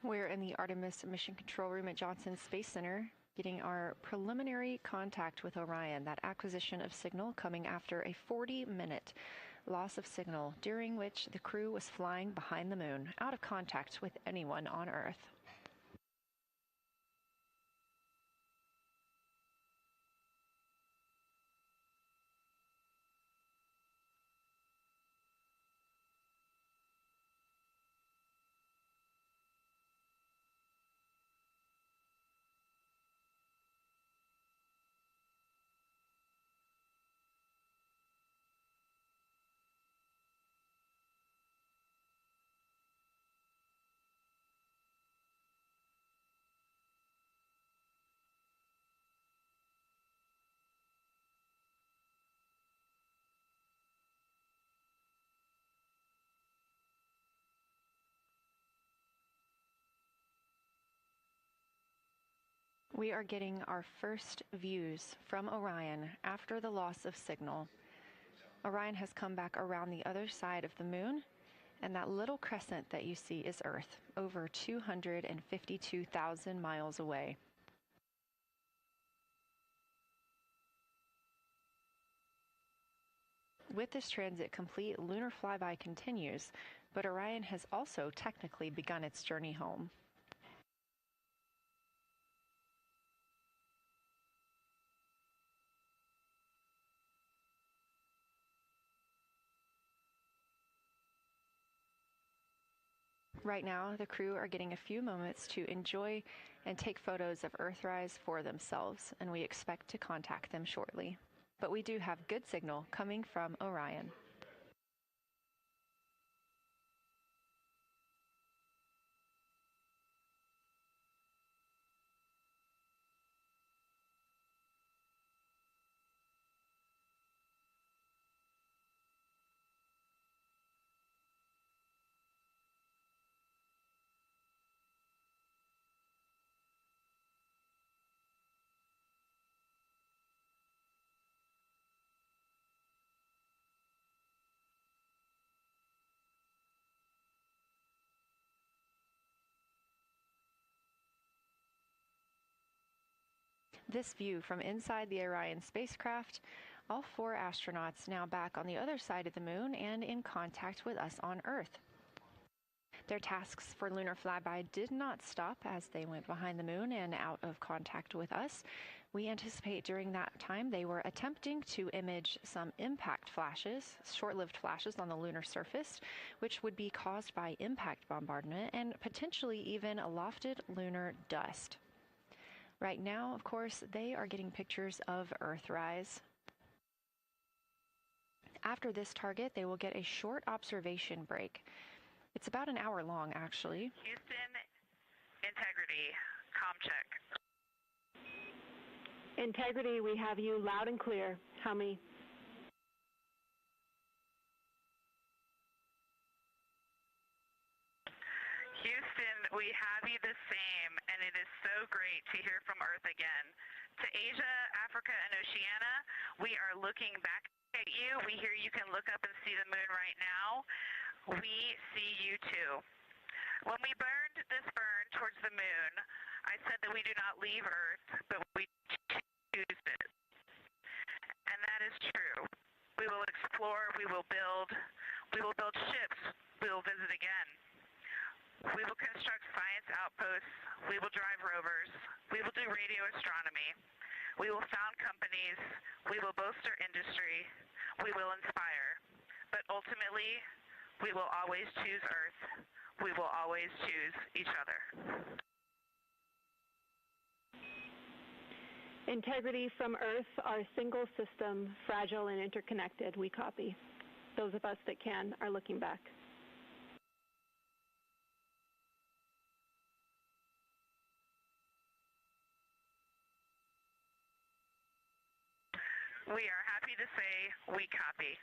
We're in the Artemis Mission Control Room at Johnson Space Center, getting our preliminary contact with Orion, that acquisition of signal coming after a 40-minute loss of signal, during which the crew was flying behind the moon, out of contact with anyone on Earth. We are getting our first views from Orion after the loss of signal. Orion has come back around the other side of the moon, and that little crescent that you see is Earth, over 252,000 miles away. With this transit complete, lunar flyby continues, but Orion has also technically begun its journey home. Right now, the crew are getting a few moments to enjoy and take photos of Earthrise for themselves, and we expect to contact them shortly. But we do have good signal coming from Orion. This view from inside the Orion spacecraft, all 4 astronauts now back on the other side of the moon and in contact with us on Earth. Their tasks for lunar flyby did not stop as they went behind the moon and out of contact with us. We anticipate during that time they were attempting to image some impact flashes, short-lived flashes on the lunar surface, which would be caused by impact bombardment and potentially even lofted lunar dust. Right now, of course, they are getting pictures of Earthrise. After this target, they will get a short observation break. It's about an hour long, actually. Houston, integrity, comm check. Integrity, we have you loud and clear. How many? Houston, we have you the same, and it is so great to hear from Earth again. To Asia, Africa, and Oceania, we are looking back at you. We hear you can look up and see the moon right now. We see you too. When we burned this burn towards the moon, I said that we do not leave Earth, but we choose it. And that is true. We will explore, we will build ships, we will visit again. We will construct science outposts, we will drive rovers, we will do radio astronomy, we will found companies, we will bolster industry, we will inspire. But ultimately, we will always choose Earth. We will always choose each other. Integrity from Earth, our single system, fragile and interconnected. We copy. Those of us that can are looking back. We are happy to say we copy.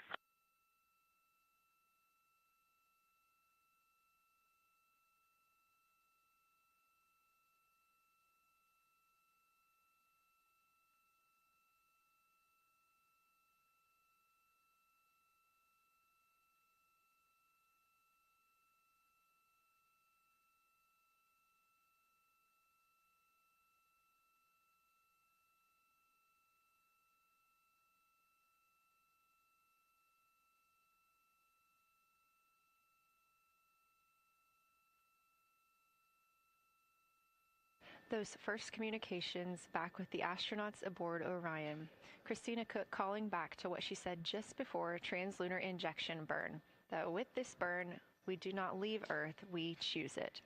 Those first communications back with the astronauts aboard Orion. Christina Cook calling back to what she said just before translunar injection burn, that with this burn, we do not leave Earth, we choose it.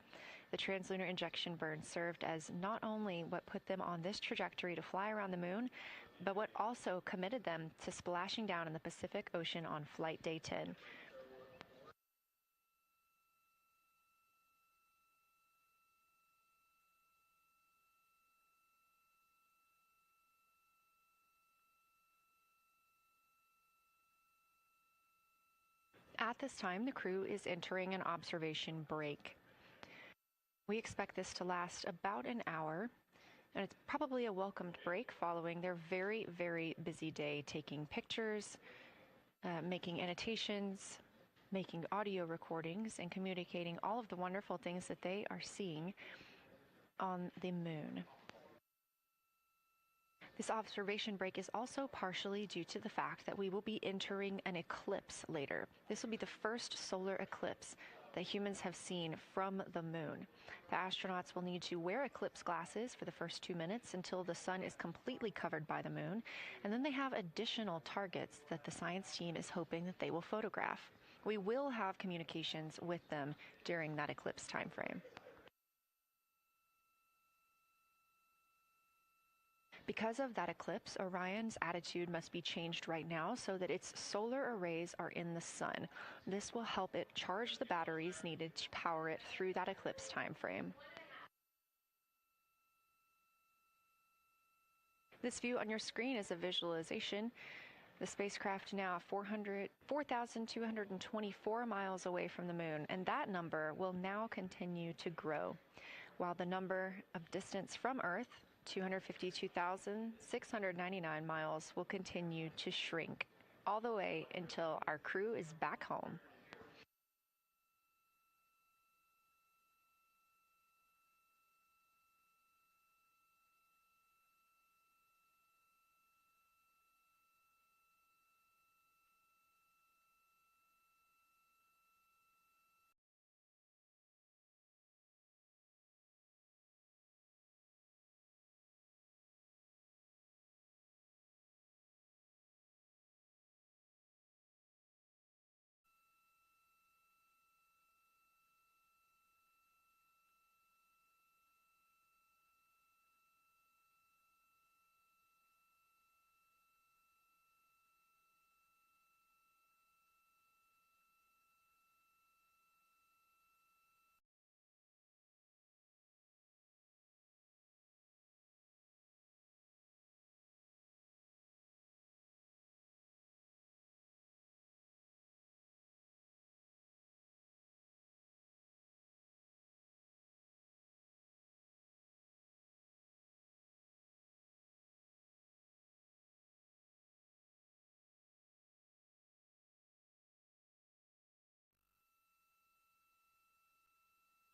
The translunar injection burn served as not only what put them on this trajectory to fly around the moon, but what also committed them to splashing down in the Pacific Ocean on Flight Day 10. At this time, the crew is entering an observation break. We expect this to last about an hour, and it's probably a welcomed break following their very, very busy day taking pictures making annotations, making audio recordings, and communicating all of the wonderful things that they are seeing on the moon. This observation break is also partially due to the fact that we will be entering an eclipse later. This will be the first solar eclipse that humans have seen from the moon. The astronauts will need to wear eclipse glasses for the first 2 minutes until the sun is completely covered by the moon, and then they have additional targets that the science team is hoping that they will photograph. We will have communications with them during that eclipse time frame. Because of that eclipse, Orion's attitude must be changed right now so that its solar arrays are in the sun. This will help it charge the batteries needed to power it through that eclipse time frame. This view on your screen is a visualization. The spacecraft now 4,224 miles away from the moon, and that number will now continue to grow, while the number of distance from Earth, 252,699 miles, will continue to shrink all the way until our crew is back home.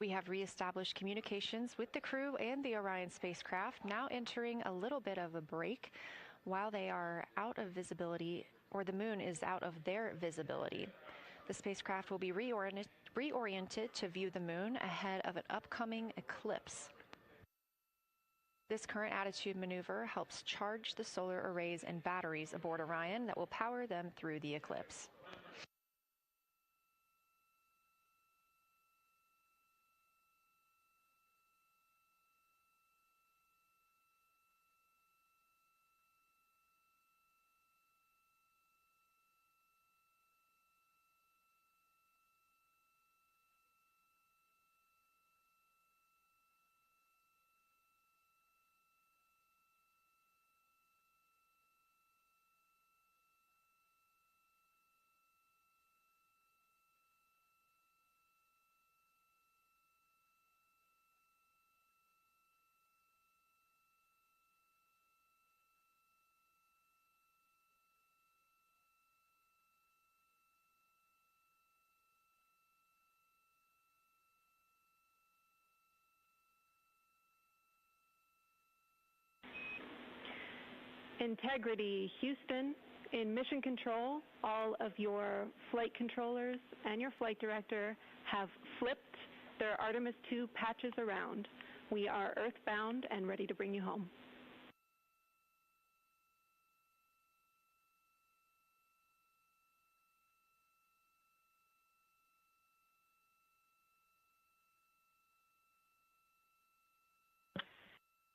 We have reestablished communications with the crew and the Orion spacecraft, now entering a little bit of a break while they are out of visibility, or the moon is out of their visibility. The spacecraft will be reoriented to view the moon ahead of an upcoming eclipse. This current attitude maneuver helps charge the solar arrays and batteries aboard Orion that will power them through the eclipse. Integrity, Houston. In mission control, all of your flight controllers and your flight director have flipped their Artemis II patches around. We are earthbound and ready to bring you home.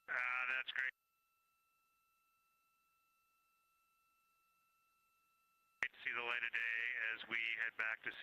That's great. Great to see the light of day as we head back to sea.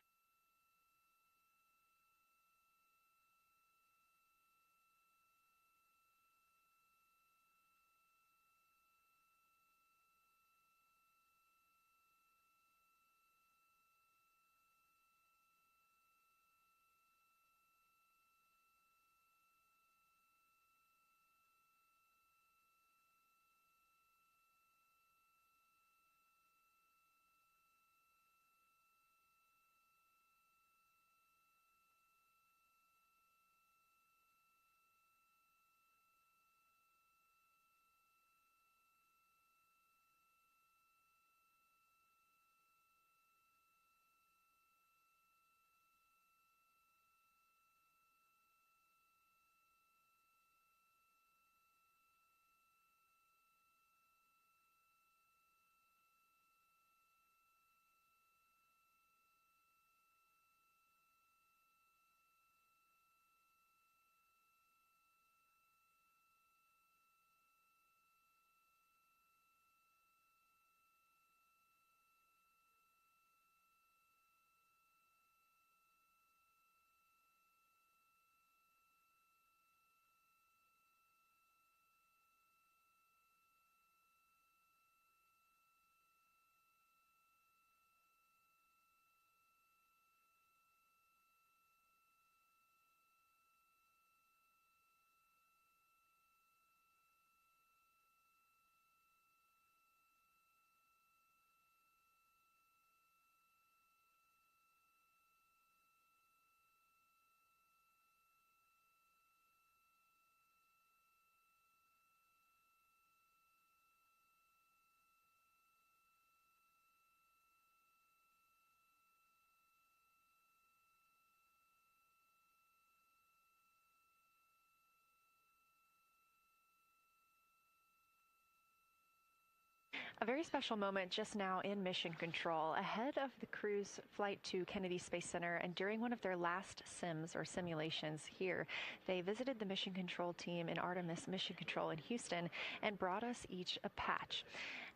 A very special moment just now in Mission Control. Ahead of the crew's flight to Kennedy Space Center and during one of their last sims or simulations here, they visited the Mission Control team in Artemis Mission Control in Houston and brought us each a patch.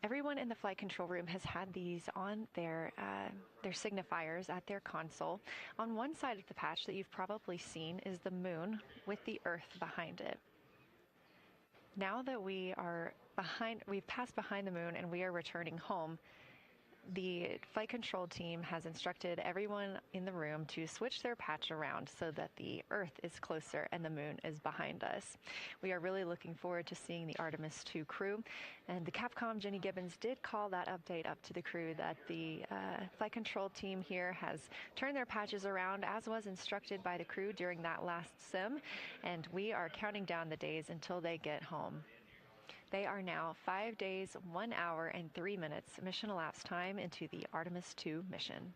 Everyone in the flight control room has had these on their signifiers at their console. On one side of the patch that you've probably seen is the moon with the Earth behind it. Now that we've passed behind the moon and we are returning home, the flight control team has instructed everyone in the room to switch their patch around so that the Earth is closer and the moon is behind us. We are really looking forward to seeing the Artemis II crew, and the Capcom Jenny Gibbons did call that update up to the crew that the flight control team here has turned their patches around as was instructed by the crew during that last sim, and we are counting down the days until they get home. They are now 5 days, 1 hour, and 3 minutes mission elapsed time into the Artemis II mission.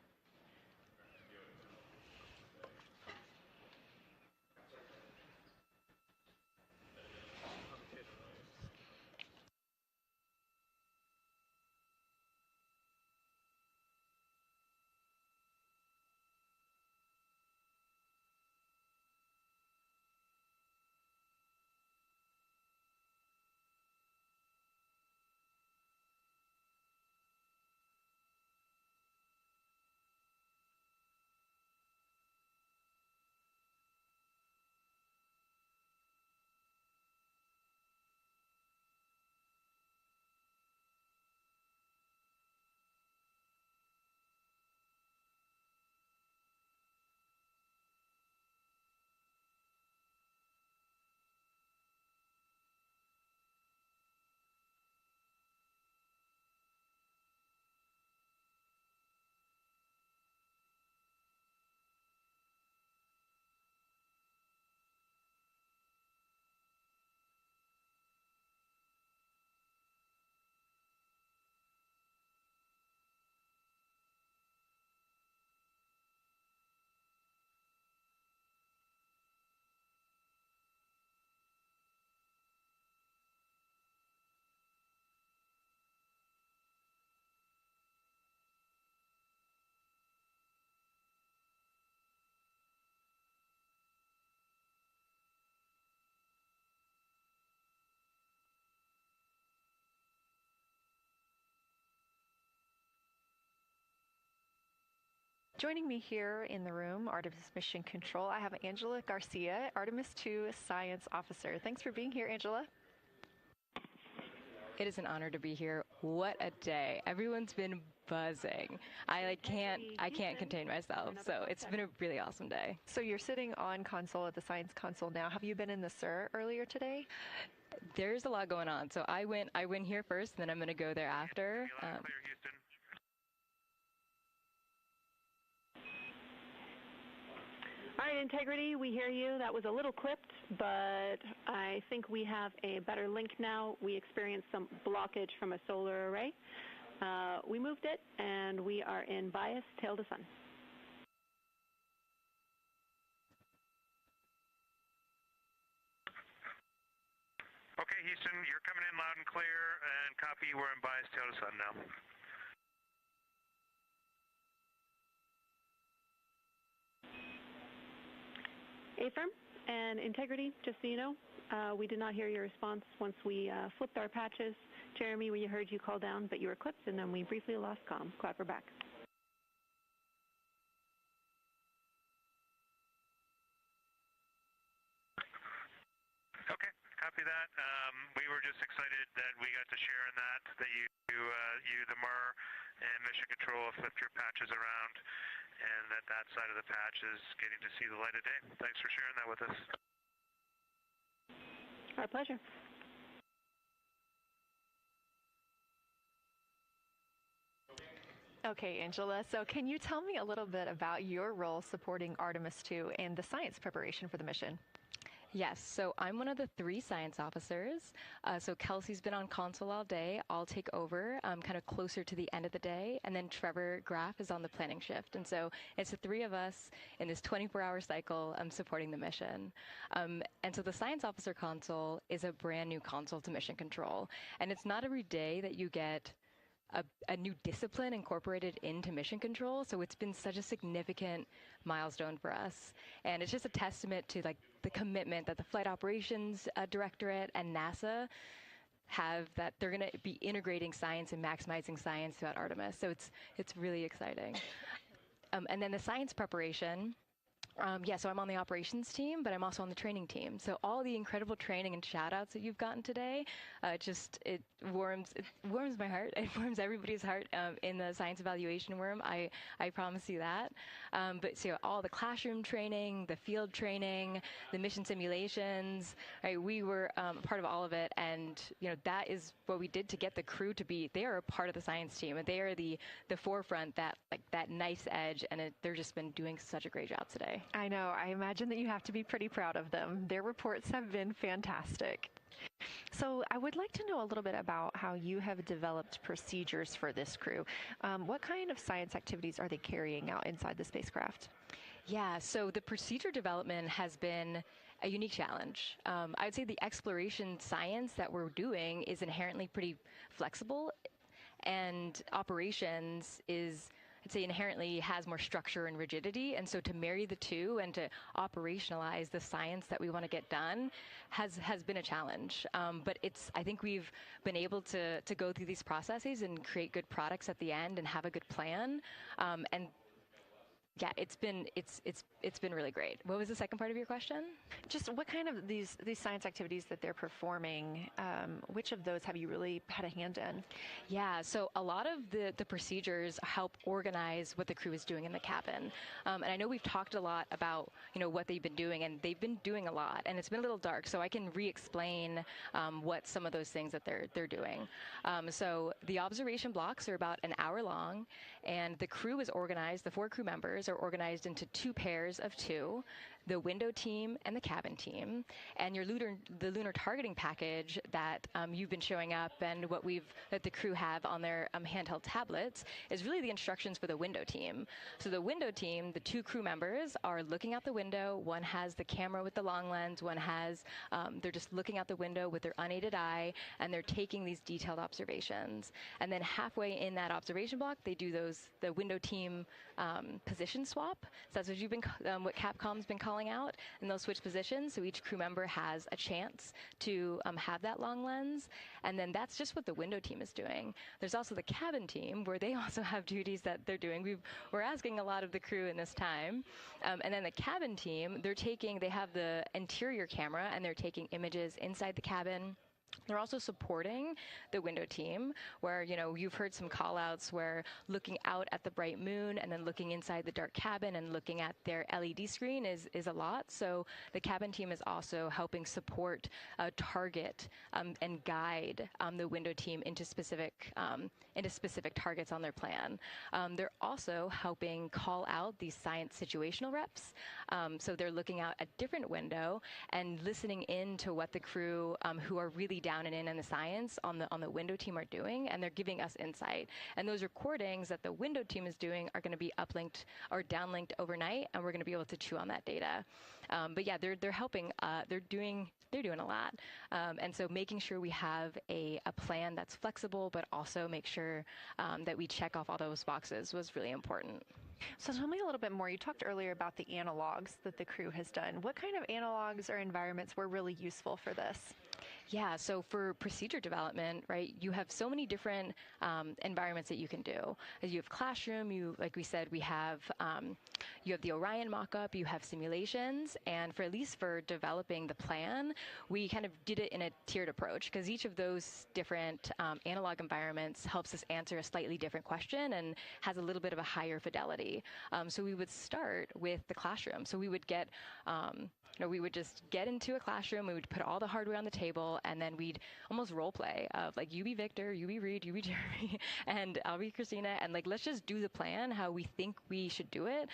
Joining me here in the room, Artemis Mission Control, I have Angela Garcia, Artemis II Science Officer. Thanks for being here, Angela. It is an honor to be here. What a day. Everyone's been buzzing. I can't contain myself. So it's been a really awesome day. So you're sitting on console at the Science Console now. Have you been in the SIR earlier today? There's a lot going on. So I went here first, and then I'm going to go there after. All right, Integrity, we hear you. That was a little clipped, but I think we have a better link now. We experienced some blockage from a solar array. We moved it, and we are in bias, tail to sun. Okay, Houston, you're coming in loud and clear, and copy, we're in bias, tail to sun now. Affirm and Integrity, just so you know, we did not hear your response once we flipped our patches. Jeremy, we heard you call down, but you were clipped, and then we briefly lost comm. Glad we're back. Okay, copy that. We were just excited that we got to share in that you, the MER, and Mission Control flipped your patches around, and that side of the patch is getting to see the light of day. Thanks for sharing that with us. Our pleasure. Okay, Angela, so can you tell me a little bit about your role supporting Artemis II and the science preparation for the mission? Yes, so I'm one of the 3 science officers. So Kelsey's been on console all day. I'll take over kind of closer to the end of the day. And then Trevor Graff is on the planning shift. And so it's the 3 of us in this 24-hour cycle supporting the mission. And so the science officer console is a brand new console to Mission Control. And it's not every day that you get a new discipline incorporated into mission control. So it's been such a significant milestone for us. And it's just a testament to like the commitment that the Flight Operations Directorate and NASA have, that they're going to be integrating science and maximizing science throughout Artemis. So it's really exciting. And then the science preparation. So I'm on the operations team, but I'm also on the training team. So all the incredible training and shout outs that you've gotten today, it warms my heart. It warms everybody's heart in the science evaluation room. I promise you that. But so all the classroom training, the field training, the mission simulations, right? We were part of all of it, and that is what we did to get the crew to be. They are a part of the science team, and they are the forefront, that nice edge, and they're just been doing such a great job today. I know. I imagine that you have to be pretty proud of them. Their reports have been fantastic. So I would like to know a little bit about how you have developed procedures for this crew. What kind of science activities are they carrying out inside the spacecraft? Yeah, so the procedure development has been a unique challenge. I'd say the exploration science that we're doing is inherently pretty flexible, and operations is, I'd say, inherently has more structure and rigidity. And so to marry the two and to operationalize the science that we want to get done has been a challenge. But I think we've been able to go through these processes and create good products at the end and have a good plan. And yeah, it's been really great. What was the second part of your question? Just what kind of these science activities that they're performing, which of those have you really had a hand in? Yeah, so a lot of the procedures help organize what the crew is doing in the cabin. And I know we've talked a lot about, what they've been doing, and they've been doing a lot, and it's been a little dark, so I can re-explain what some of those things that they're doing. So the observation blocks are about an hour long, and the crew is organized, the 4 crew members are organized into 2 pairs of 2, the window team and the cabin team. And the lunar targeting package that you've been showing up and that the crew have on their handheld tablets is really the instructions for the window team. So the window team, the 2 crew members are looking out the window. One has the camera with the long lens. One has, they're just looking out the window with their unaided eye, and they're taking these detailed observations. And then halfway in that observation block, they do the window team position swap. So that's what Capcom's been calling out, and they'll switch positions, so each crew member has a chance to have that long lens. And then that's just what the window team is doing. There's also the cabin team, where they also have duties that they're doing. We're asking a lot of the crew in this time. And then the cabin team, they have the interior camera, and they're taking images inside the cabin. They're also supporting the window team, where, you've heard some call-outs where looking out at the bright moon and then looking inside the dark cabin and looking at their LED screen is a lot. So the cabin team is also helping support, target, and guide the window team into specific targets on their plan. They're also helping call out these science situational reps. So they're looking out a different window and listening in to what the crew who are really down and in the science on the window team are doing, and they're giving us insight. And those recordings that the window team is doing are going to be uplinked or downlinked overnight, and we're going to be able to chew on that data. But yeah, they're helping. They're doing a lot. And so making sure we have a plan that's flexible, but also make sure that we check off all those boxes was really important. So tell me a little bit more. You talked earlier about the analogs that the crew has done. What kind of analogs or environments were really useful for this? Yeah, so for procedure development, right, you have so many different environments that you can do. You have classroom, like we said, you have the Orion mock-up, you have simulations, and at least for developing the plan, we kind of did it in a tiered approach, because each of those different analog environments helps us answer a slightly different question and has a little bit of a higher fidelity. So we would start with the classroom. So we would we would just get into a classroom, we would put all the hardware on the table, and then we'd almost role play of like, you be Victor, you be Reed, you be Jeremy, and I'll be Christina, and like, let's just do the plan how we think we should do it,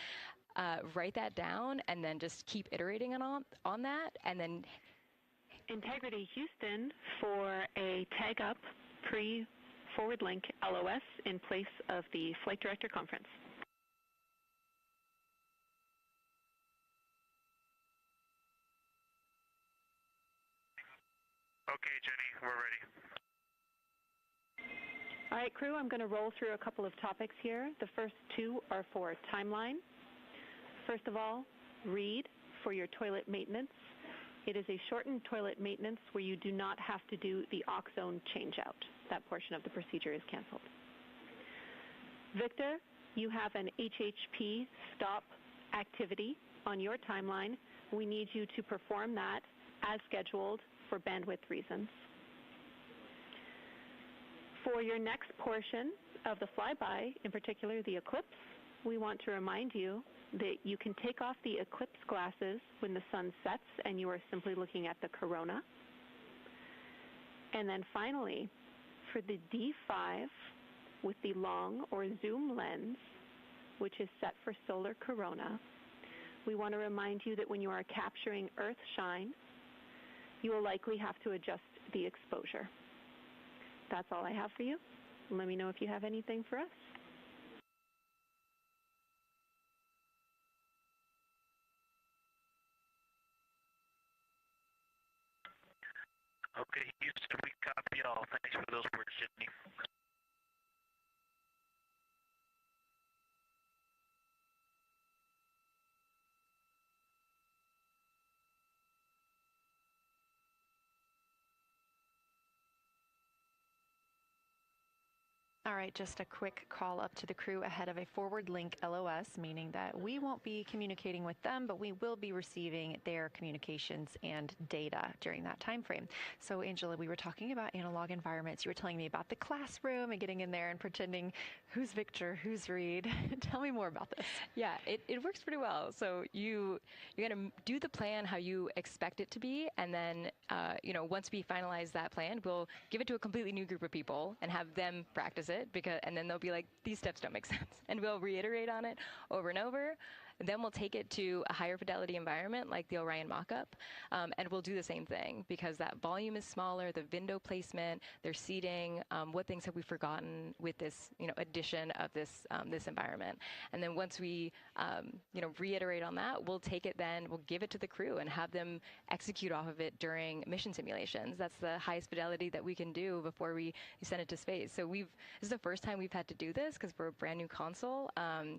write that down, and then just keep iterating on that, and then... Integrity Houston for a tag up pre-forward link LOS in place of the Flight Director Conference. Okay, Jenny, we're ready. All right, crew, I'm going to roll through a couple of topics here. The first two are for timeline. First of all, read for your toilet maintenance. It is a shortened toilet maintenance where you do not have to do the oxone changeout. That portion of the procedure is canceled. Victor, you have an HHP stop activity on your timeline. We need you to perform that as scheduled for bandwidth reasons. For your next portion of the flyby, in particular the eclipse, we want to remind you that you can take off the eclipse glasses when the sun sets and you are simply looking at the corona. And then finally, for the D5 with the long or zoom lens, which is set for solar corona, we want to remind you that when you are capturing Earth shine, you will likely have to adjust the exposure. That's all I have for you. Let me know if you have anything for us. Okay, Houston, we copy all. Thanks for those words, Sydney. All right, just a quick call up to the crew ahead of a forward link LOS, meaning that we won't be communicating with them, but we will be receiving their communications and data during that time frame. So, Angela, we were talking about analog environments. You were telling me about the classroom and getting in there and pretending who's Victor, who's Reed. Tell me more about this. Yeah, it works pretty well. So you're going to do the plan how you expect it to be, and then once we finalize that plan, we'll give it to a completely new group of people and have them practice it, and then they'll be like, these steps don't make sense, and we'll reiterate on it over and over. Then we'll take it to a higher fidelity environment like the Orion mock-up, and we'll do the same thing because that volume is smaller, the window placement, their seating, what things have we forgotten with this addition of this environment. And then once we reiterate on that, we'll take it then, we'll give it to the crew and have them execute off of it during mission simulations. That's the highest fidelity that we can do before we send it to space. So this is the first time we've had to do this because we're a brand new console, and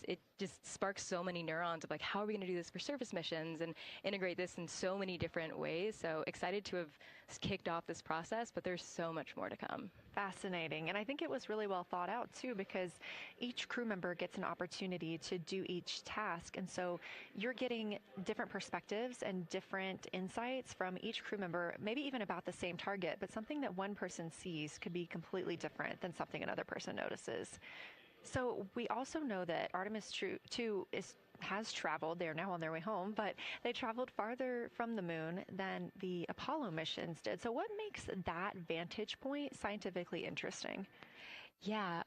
it just sparks so many neurons of like, how are we going to do this for surface missions and integrate this in so many different ways. So excited to have kicked off this process, but there's so much more to come. Fascinating. And I think it was really well thought out too, because each crew member gets an opportunity to do each task. And so you're getting different perspectives and different insights from each crew member, maybe even about the same target, but something that one person sees could be completely different than something another person notices. So we also know that Artemis 2 has traveled. They're now on their way home, but they traveled farther from the moon than the Apollo missions did. So what makes that vantage point scientifically interesting? Yeah,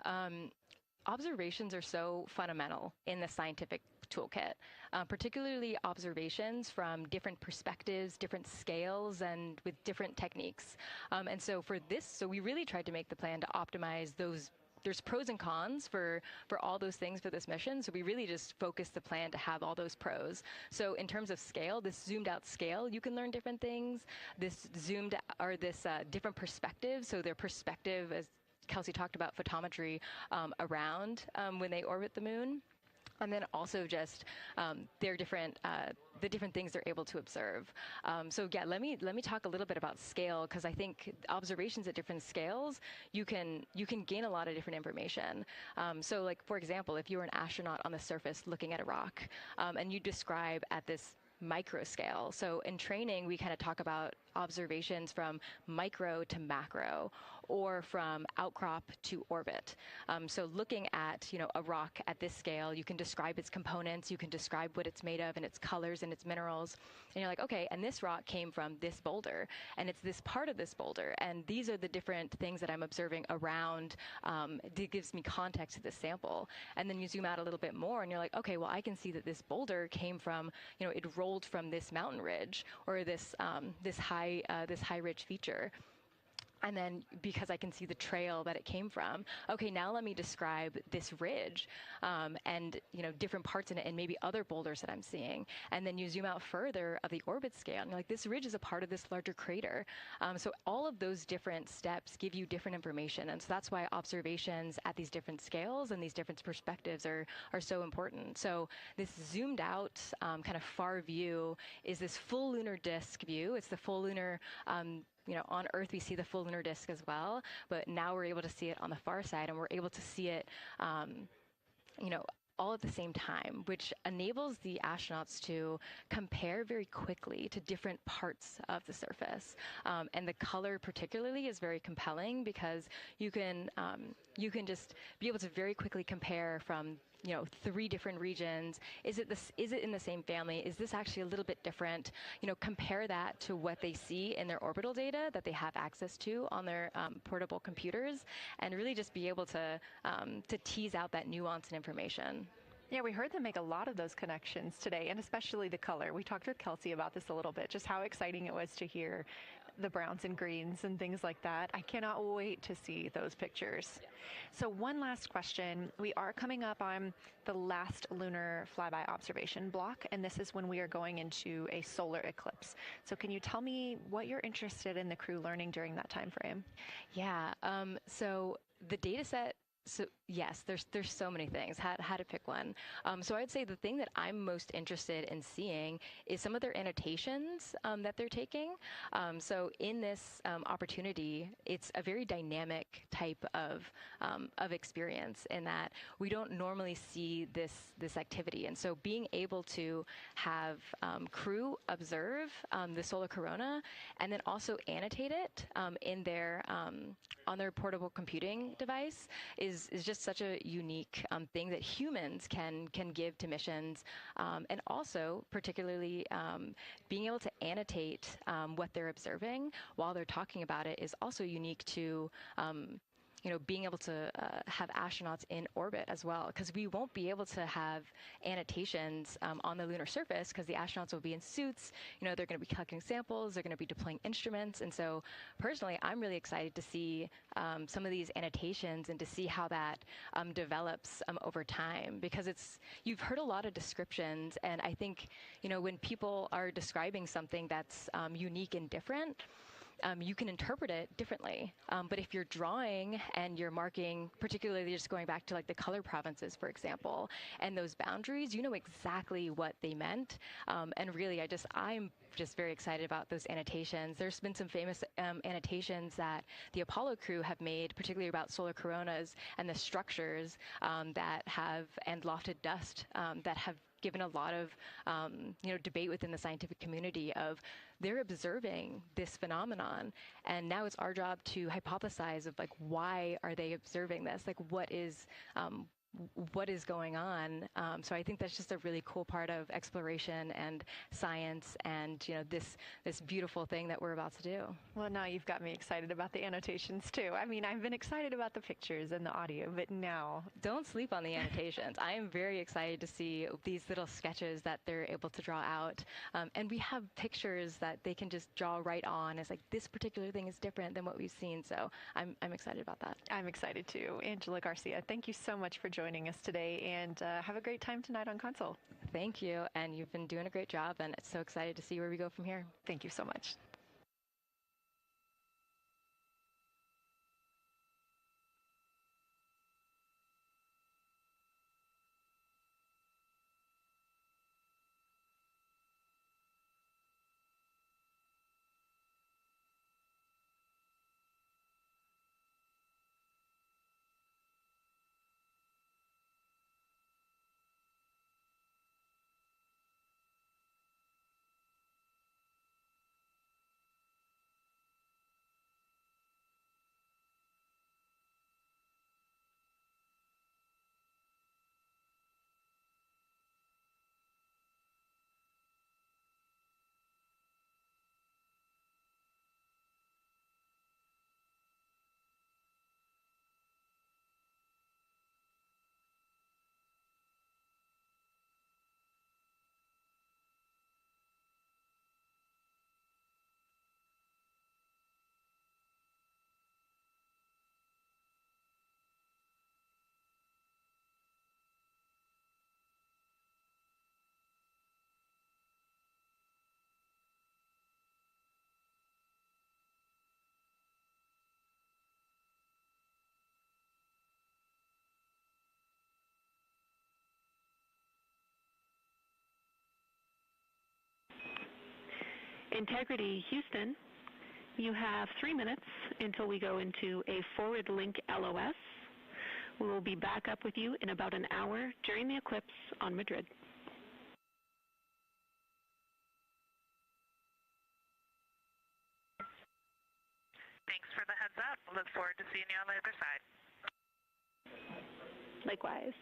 observations are so fundamental in the scientific toolkit, particularly observations from different perspectives, different scales, and with different techniques. And so for this, so we really tried to make the plan to optimize those. There's pros and cons for all those things for this mission, so we really just focused the plan to have all those pros. So in terms of scale, this zoomed out scale, you can learn different things. This different perspectives, so their perspective, as Kelsey talked about, photometry around when they orbit the moon. And then also just their different the different things they're able to observe. So yeah, let me talk a little bit about scale, because I think observations at different scales, you can gain a lot of different information. So like, for example, if you were an astronaut on the surface looking at a rock, and you describe at this micro scale. So in training, we kind of talk about observations from micro to macro, or from outcrop to orbit. So looking at a rock at this scale, you can describe its components, you can describe what it's made of and its colors and its minerals, and you're like, okay, and this rock came from this boulder, and it's this part of this boulder, and these are the different things that I'm observing around. It gives me context to this sample, and then you zoom out a little bit more, and you're like, okay, well, I can see that this boulder came from, it rolled from this mountain ridge, or this high ridge feature. And then because I can see the trail that it came from, okay, now let me describe this ridge and, different parts in it and maybe other boulders that I'm seeing. And then you zoom out further of the orbit scale and you're like, this ridge is a part of this larger crater. So all of those different steps give you different information. And so that's why observations at these different scales and these different perspectives are so important. So this zoomed out kind of far view is this full lunar disk view. It's the full lunar on Earth, we see the full lunar disk as well, but now we're able to see it on the far side, and we're able to see it, all at the same time, which enables the astronauts to compare very quickly to different parts of the surface. And the color particularly is very compelling because you can just be able to very quickly compare from 3 different regions. Is it in the same family? Is this actually a little bit different? Compare that to what they see in their orbital data that they have access to on their portable computers, and really just be able to tease out that nuance and information. Yeah, we heard them make a lot of those connections today, and especially the color. We talked with Kelsey about this a little bit, just how exciting it was to hear the browns and greens and things like that. I cannot wait to see those pictures. So one last question. We are coming up on the last lunar flyby observation block, and this is when we are going into a solar eclipse. So can you tell me what you're interested in the crew learning during that time frame? Yeah, so the data set. So yes, there's so many things. How to pick one. So I'd say the thing that I'm most interested in seeing is some of their annotations that they're taking. So in this opportunity, it's a very dynamic type of experience in that we don't normally see this activity. And so being able to have crew observe the solar corona and then also annotate it in their on their portable computing device is just such a unique thing that humans can give to missions, and also particularly being able to annotate what they're observing while they're talking about it is also unique to being able to have astronauts in orbit as well, because we won't be able to have annotations on the lunar surface because the astronauts will be in suits. They're going to be collecting samples, they're going to be deploying instruments, and so personally, I'm really excited to see some of these annotations and to see how that develops over time, because you've heard a lot of descriptions, and I think when people are describing something that's unique and different, you can interpret it differently. But if you're drawing and you're marking, particularly just going back to like the color provinces, for example, and those boundaries, you know exactly what they meant. And really, I'm just very excited about those annotations. There's been some famous annotations that the Apollo crew have made, particularly about solar coronas and the structures that have, and lofted dust that have given a lot of debate within the scientific community of they're observing this phenomenon, and now it's our job to hypothesize of like why are they observing this, like what is going on. So I think that's just a really cool part of exploration and science, and this beautiful thing that we're about to do. Well, now you've got me excited about the annotations too. I mean, I've been excited about the pictures and the audio, but now don't sleep on the annotations. I am very excited to see these little sketches that they're able to draw out, and we have pictures that they can just draw right on. It's like this particular thing is different than what we've seen. So I'm excited about that. I'm excited too. Angela Garcia, thank you so much for joining us today, and have a great time tonight on Console. Thank you, and you've been doing a great job, and it's so excited to see where we go from here. Thank you so much. Integrity Houston, you have 3 minutes until we go into a forward link LOS. We will be back up with you in about an hour during the eclipse on Madrid. Thanks for the heads up. Look forward to seeing you on the other side. Likewise.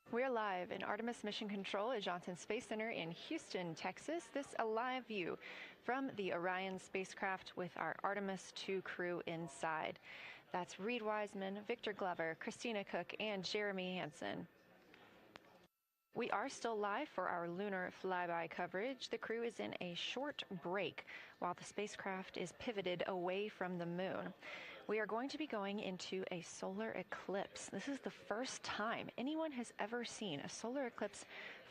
We're live in Artemis Mission Control at Johnson Space Center in Houston, Texas. This a live view from the Orion spacecraft with our Artemis 2 crew inside. That's Reed Wiseman, Victor Glover, Christina Cook, and Jeremy Hansen. We are still live for our lunar flyby coverage. The crew is in a short break while the spacecraft is pivoted away from the moon. We are going to be going into a solar eclipse. This is the first time anyone has ever seen a solar eclipse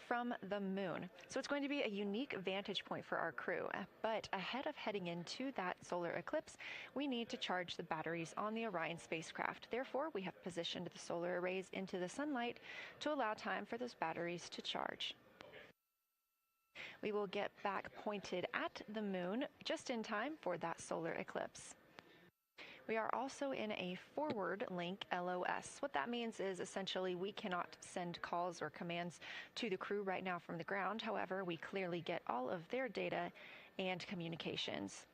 from the moon. So it's going to be a unique vantage point for our crew. But ahead of heading into that solar eclipse, we need to charge the batteries on the Orion spacecraft. Therefore, we have positioned the solar arrays into the sunlight to allow time for those batteries to charge. We will get back pointed at the moon just in time for that solar eclipse. We are also in a forward link LOS. What that means is essentially we cannot send calls or commands to the crew right now from the ground. However, we clearly get all of their data and communications.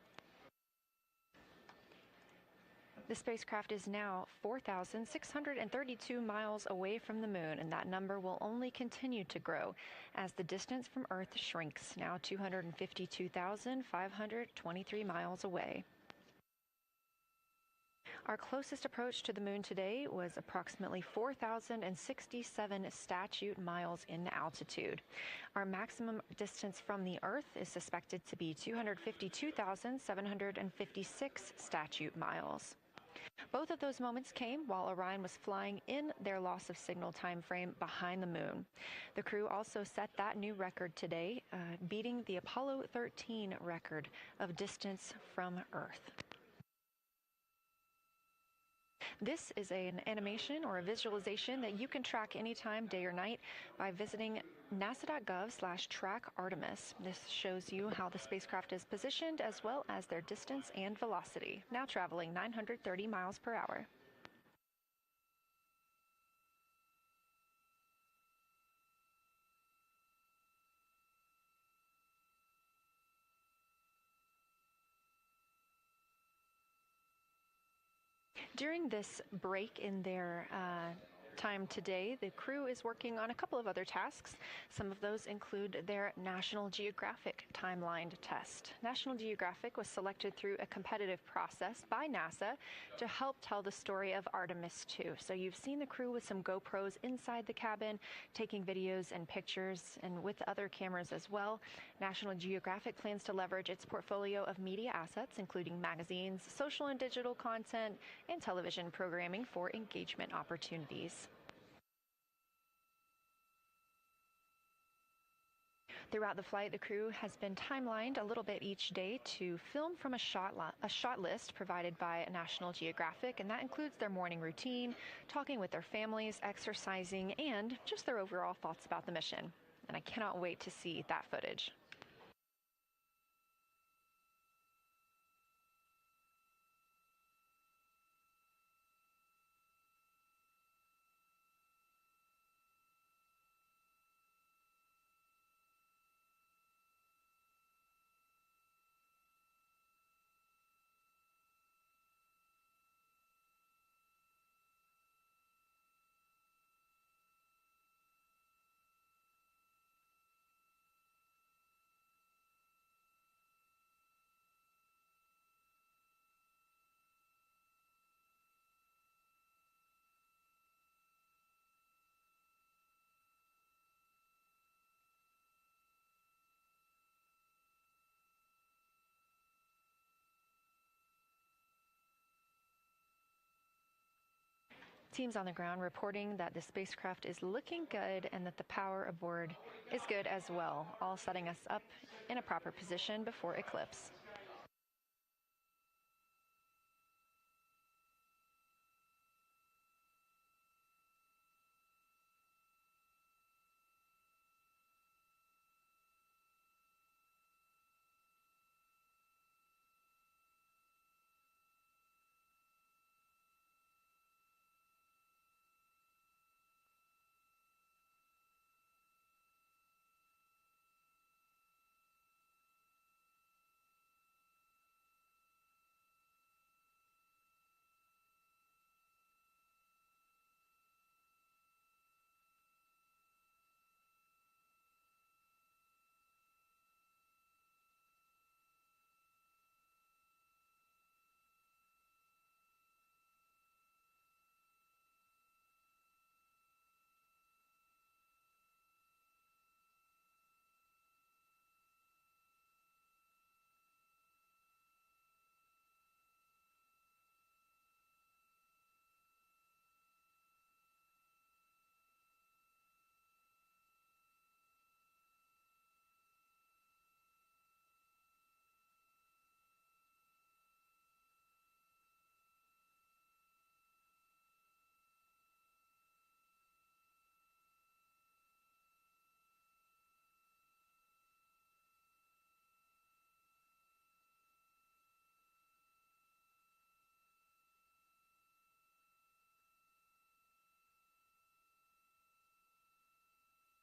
The spacecraft is now 4,632 miles away from the moon, and that number will only continue to grow as the distance from Earth shrinks, now 252,523 miles away. Our closest approach to the moon today was approximately 4,067 statute miles in altitude. Our maximum distance from the Earth is suspected to be 252,756 statute miles. Both of those moments came while Orion was flying in their loss of signal time frame behind the moon. The crew also set that new record today, beating the Apollo 13 record of distance from Earth. This is an animation or a visualization that you can track anytime, day or night, by visiting nasa.gov/track Artemis. This shows you how the spacecraft is positioned as well as their distance and velocity, now traveling 930 miles per hour. During this break in their Time today, the crew is working on a couple of other tasks. Some of those include their National Geographic timelined test. National Geographic was selected through a competitive process by NASA to help tell the story of Artemis II. So you've seen the crew with some GoPros inside the cabin, taking videos and pictures, and with other cameras as well. National Geographic plans to leverage its portfolio of media assets, including magazines, social and digital content, and television programming for engagement opportunities. Throughout the flight, the crew has been timelined a little bit each day to film from a shot list provided by National Geographic, and that includes their morning routine, talking with their families, exercising, and just their overall thoughts about the mission. And I cannot wait to see that footage. Teams on the ground reporting that the spacecraft is looking good and that the power aboard is good as well, all setting us up in a proper position before eclipse.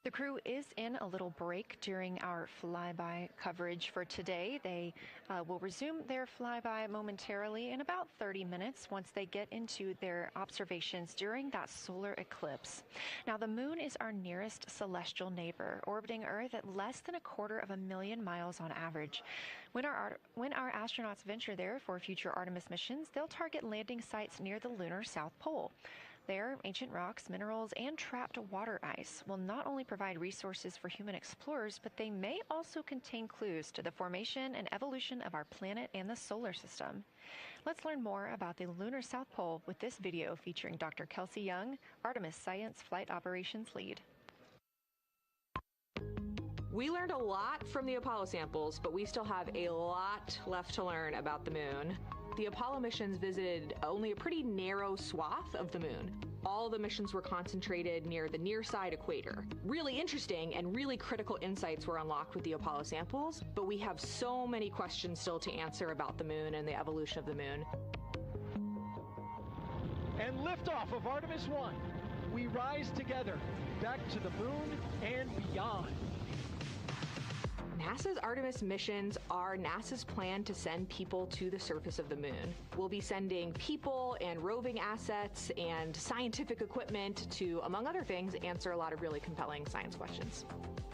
The crew is in a little break during our flyby coverage for today. They will resume their flyby momentarily in about 30 minutes once they get into their observations during that solar eclipse. Now, the moon is our nearest celestial neighbor, orbiting Earth at less than 250,000 miles on average. When our astronauts venture there for future Artemis missions, they'll target landing sites near the lunar South Pole. There, ancient rocks, minerals, and trapped water ice will not only provide resources for human explorers, but they may also contain clues to the formation and evolution of our planet and the solar system. Let's learn more about the lunar South Pole with this video featuring Dr. Kelsey Young, Artemis Science Flight Operations Lead. We learned a lot from the Apollo samples, but we still have a lot left to learn about the moon. The Apollo missions visited only a pretty narrow swath of the moon. All the missions were concentrated near the near-side equator. Really interesting and really critical insights were unlocked with the Apollo samples, but we have so many questions still to answer about the moon and the evolution of the moon. And liftoff of Artemis 1. We rise together, back to the moon and beyond. NASA's Artemis missions are NASA's plan to send people to the surface of the moon. We'll be sending people and roving assets and scientific equipment to, among other things, answer a lot of really compelling science questions.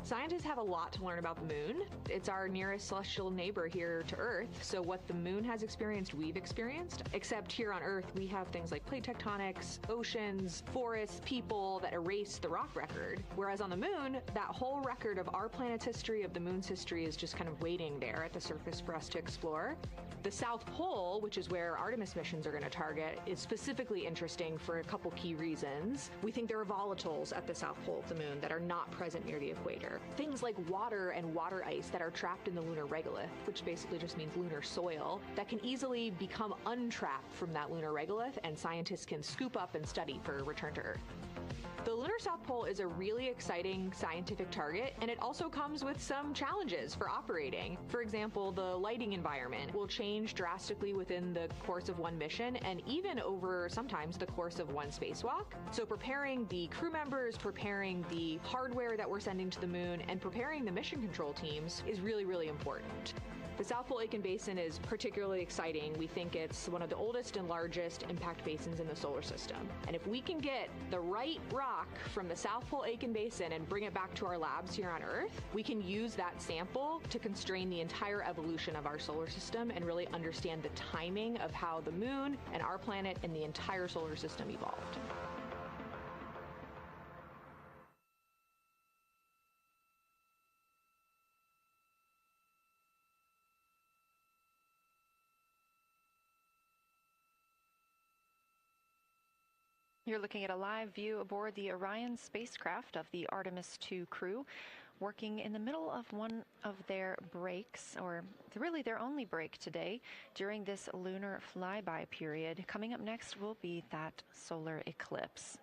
Scientists have a lot to learn about the moon. It's our nearest celestial neighbor here to Earth, so what the moon has experienced, we've experienced. Except here on Earth, we have things like plate tectonics, oceans, forests, people that erase the rock record. Whereas on the moon, that whole record of our planet's history, of the moon's history, is just kind of waiting there at the surface for us to explore. The South Pole, which is where Artemis missions are going to target, is specifically interesting for a couple key reasons. We think there are volatiles at the South Pole of the moon that are not present near the equator. Things like water and water ice that are trapped in the lunar regolith, which basically just means lunar soil, that can easily become untrapped from that lunar regolith, and scientists can scoop up and study for return to Earth. The lunar South Pole is a really exciting scientific target, and it also comes with some challenges for operating. For example, the lighting environment will change drastically within the course of one mission, and even over sometimes the course of one spacewalk. So preparing the crew members, preparing the hardware that we're sending to the moon, and preparing the mission control teams is really, really important. The South Pole Aitken Basin is particularly exciting. We think it's one of the oldest and largest impact basins in the solar system. And if we can get the right rock from the South Pole Aitken Basin and bring it back to our labs here on Earth, we can use that sample to constrain the entire evolution of our solar system and really understand the timing of how the moon and our planet and the entire solar system evolved. You're looking at a live view aboard the Orion spacecraft of the Artemis II crew, working in the middle of one of their breaks, or really their only break today during this lunar flyby period. Coming up next will be that solar eclipse.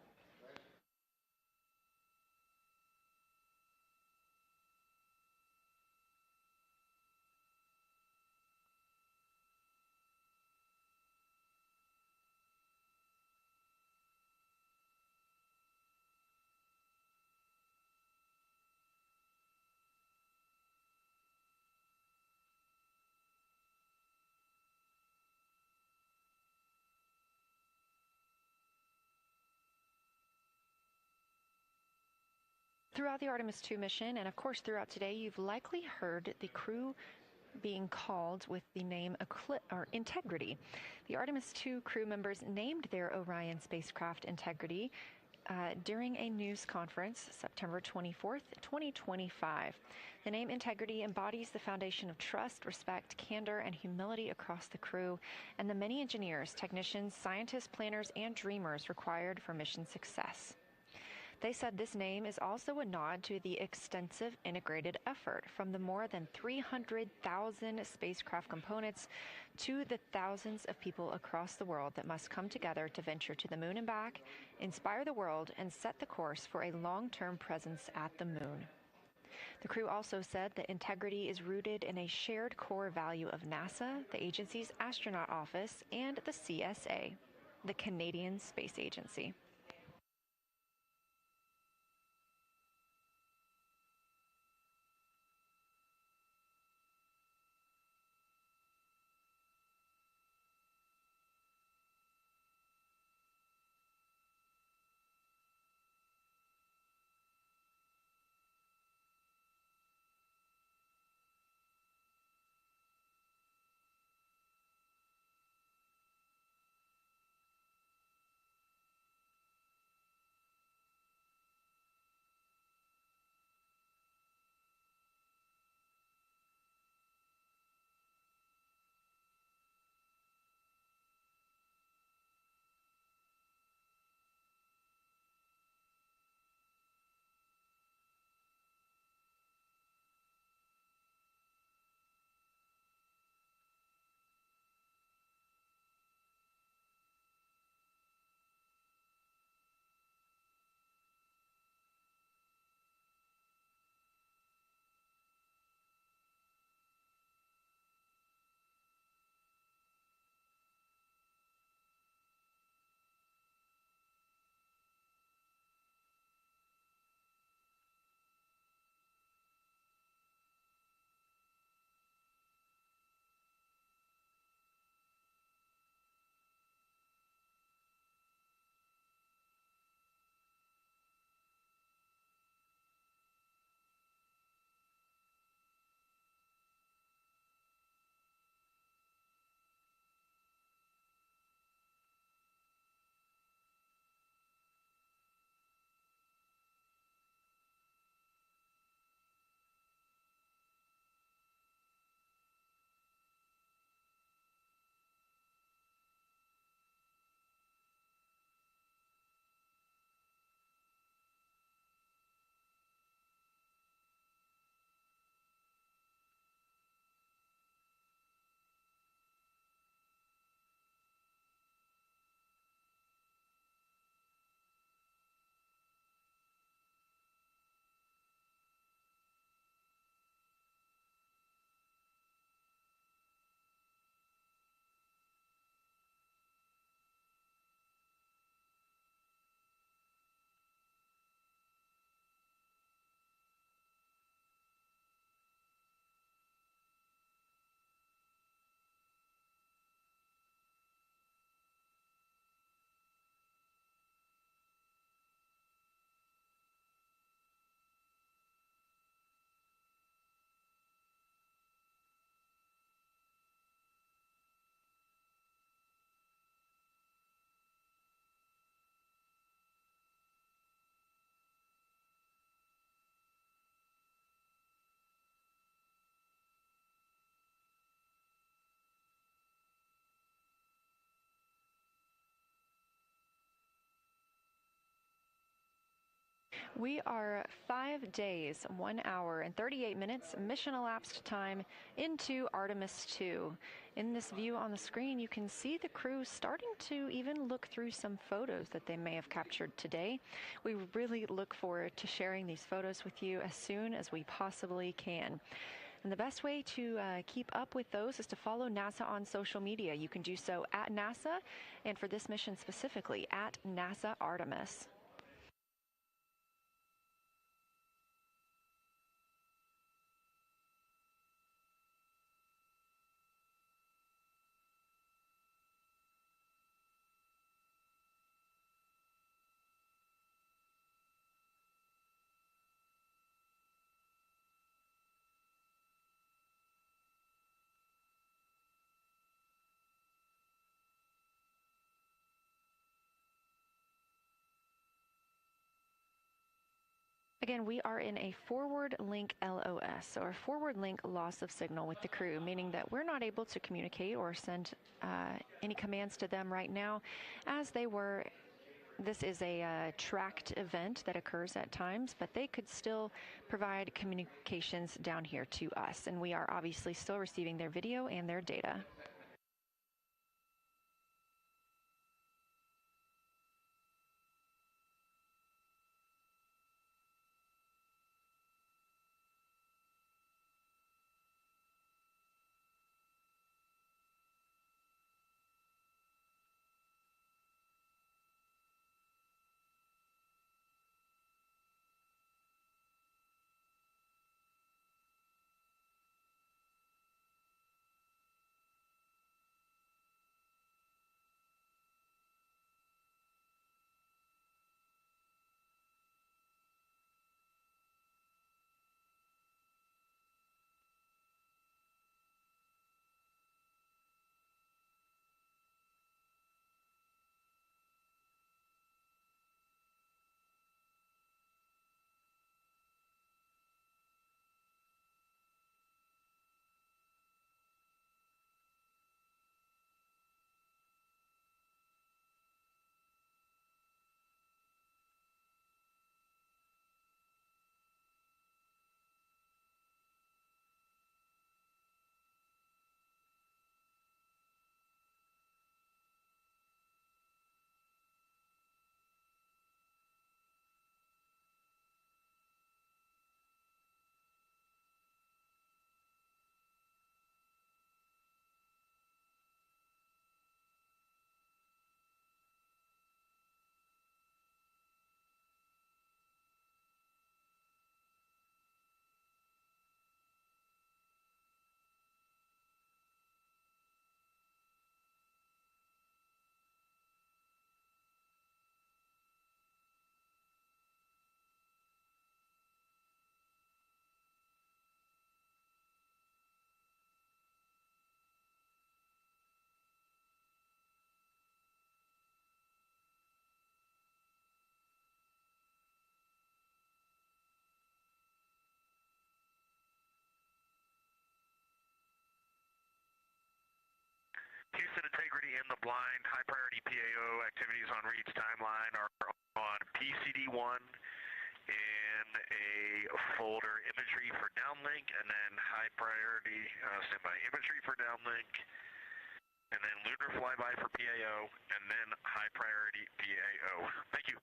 Throughout the Artemis II mission, and of course throughout today, you've likely heard the crew being called with the name Integrity. The Artemis II crew members named their Orion spacecraft Integrity during a news conference September 24th, 2025. The name Integrity embodies the foundation of trust, respect, candor, and humility across the crew and the many engineers, technicians, scientists, planners, and dreamers required for mission success. They said this name is also a nod to the extensive integrated effort from the more than 300,000 spacecraft components to the thousands of people across the world that must come together to venture to the moon and back, inspire the world, and set the course for a long-term presence at the moon. The crew also said that integrity is rooted in a shared core value of NASA, the agency's astronaut office, and the CSA, the Canadian Space Agency. We are 5 days, 1 hour, and 38 minutes mission elapsed time into Artemis 2. In this view on the screen, you can see the crew starting to even look through some photos that they may have captured today. We really look forward to sharing these photos with you as soon as we possibly can. And the best way to keep up with those is to follow NASA on social media. You can do so at NASA, and for this mission specifically, at NASA Artemis. Again, we are in a forward link LOS, or forward link loss of signal with the crew, meaning that we're not able to communicate or send any commands to them right now as they were. This is a tracked event that occurs at times, but they could still provide communications down here to us, and we are obviously still receiving their video and their data. Houston integrity in the blind. High priority PAO activities on Reed's timeline are on PCD1 in a folder imagery for downlink, and then high priority standby imagery for downlink, and then lunar flyby for PAO, and then high priority PAO. Thank you.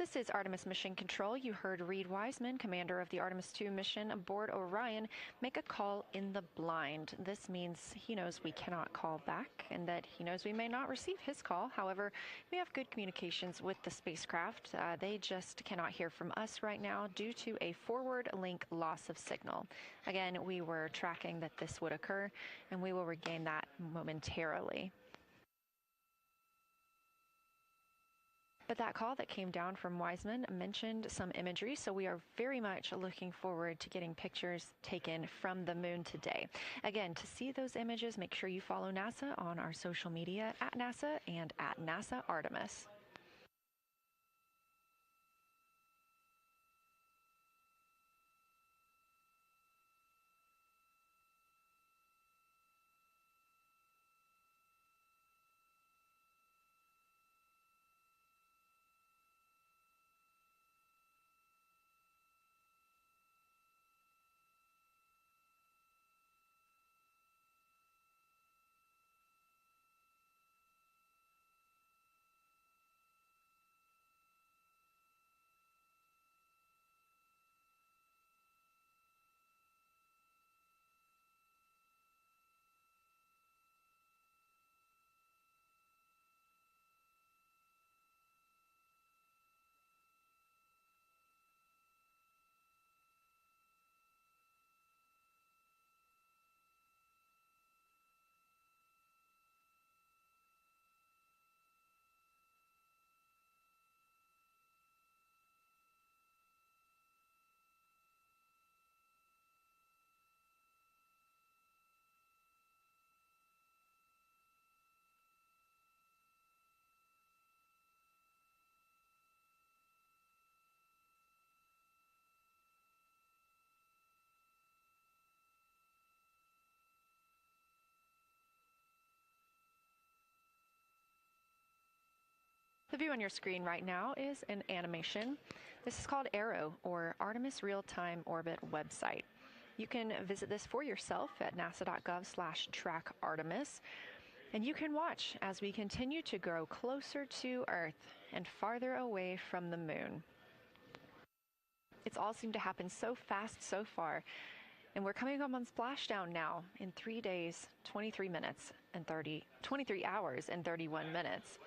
This is Artemis Mission Control. You heard Reed Wiseman, commander of the Artemis II mission aboard Orion, make a call in the blind. This means he knows we cannot call back and that he knows we may not receive his call. However, we have good communications with the spacecraft. They just cannot hear from us right now due to a forward link loss of signal. Again, we were tracking that this would occur, and we will regain that momentarily. But that call that came down from Wiseman mentioned some imagery, so we are very much looking forward to getting pictures taken from the moon today. Again, to see those images, make sure you follow NASA on our social media at NASA and at NASA Artemis. The view on your screen right now is an animation. This is called Arrow, or Artemis Real-Time Orbit website. You can visit this for yourself at nasa.gov/trackartemis, and you can watch as we continue to grow closer to Earth and farther away from the moon. It's all seemed to happen so fast so far, and we're coming up on splashdown now in 3 days, 23 hours and 31 minutes.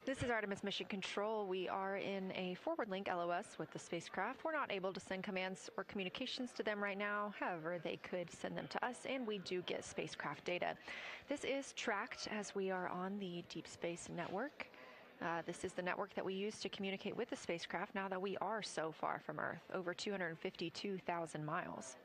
This is Artemis Mission Control. We are in a forward link LOS with the spacecraft. We're not able to send commands or communications to them right now. However, they could send them to us, and we do get spacecraft data. This is tracked as we are on the Deep Space Network. This is the network that we use to communicate with the spacecraft now that we are so far from Earth, over 252,000 miles.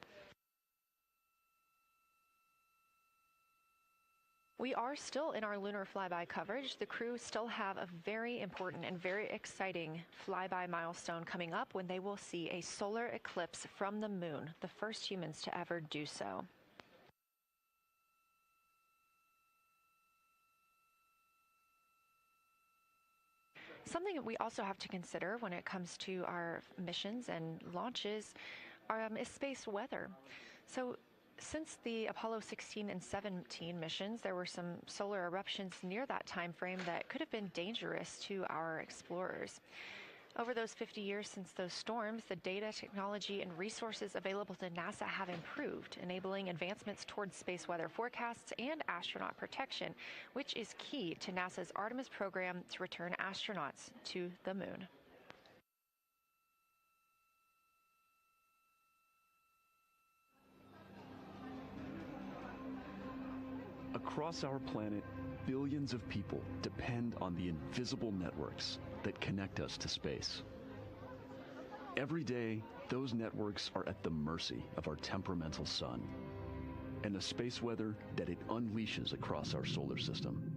We are still in our lunar flyby coverage. The crew still have a very important and very exciting flyby milestone coming up when they will see a solar eclipse from the moon, the first humans to ever do so. Something that we also have to consider when it comes to our missions and launches is space weather. So since the Apollo 16 and 17 missions, there were some solar eruptions near that time frame that could have been dangerous to our explorers. Over those 50 years since those storms, the data, technology, and resources available to NASA have improved, enabling advancements towards space weather forecasts and astronaut protection, which is key to NASA's Artemis program to return astronauts to the moon. Across our planet, billions of people depend on the invisible networks that connect us to space. Every day, those networks are at the mercy of our temperamental sun and the space weather that it unleashes across our solar system.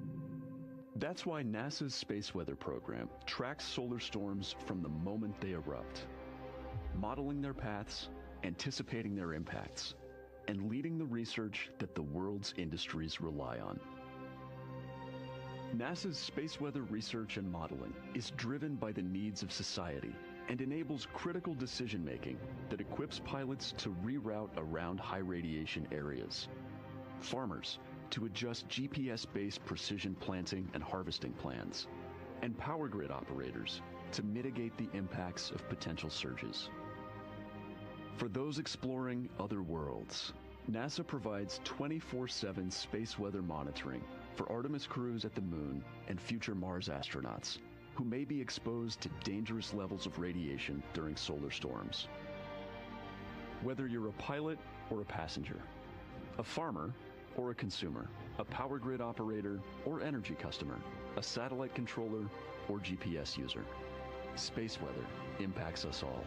That's why NASA's Space Weather Program tracks solar storms from the moment they erupt, modeling their paths, anticipating their impacts, and leading the research that the world's industries rely on. NASA's space weather research and modeling is driven by the needs of society and enables critical decision-making that equips pilots to reroute around high radiation areas, farmers to adjust GPS-based precision planting and harvesting plans, and power grid operators to mitigate the impacts of potential surges. For those exploring other worlds, NASA provides 24/7 space weather monitoring for Artemis crews at the moon and future Mars astronauts who may be exposed to dangerous levels of radiation during solar storms. Whether you're a pilot or a passenger, a farmer or a consumer, a power grid operator or energy customer, a satellite controller or GPS user, space weather impacts us all.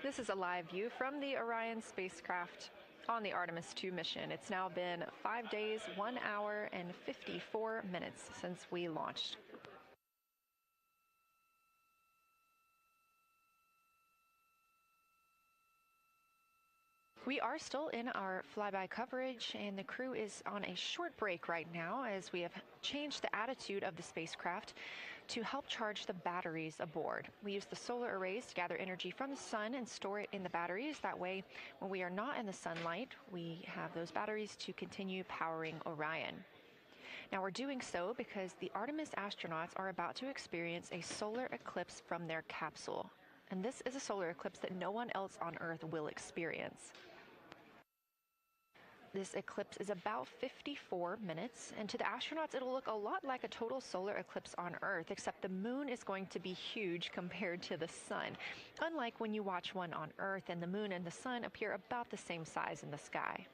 This is a live view from the Orion spacecraft on the Artemis 2 mission. It's now been 5 days, 1 hour, and 54 minutes since we launched. We are still in our flyby coverage, and the crew is on a short break right now as we have changed the attitude of the spacecraft to help charge the batteries aboard. We use the solar arrays to gather energy from the sun and store it in the batteries. That way, when we are not in the sunlight, we have those batteries to continue powering Orion. Now, we're doing so because the Artemis astronauts are about to experience a solar eclipse from their capsule. And this is a solar eclipse that no one else on Earth will experience. This eclipse is about 54 minutes, and to the astronauts, it'll look a lot like a total solar eclipse on Earth, except the moon is going to be huge compared to the sun, unlike when you watch one on Earth and the moon and the sun appear about the same size in the sky.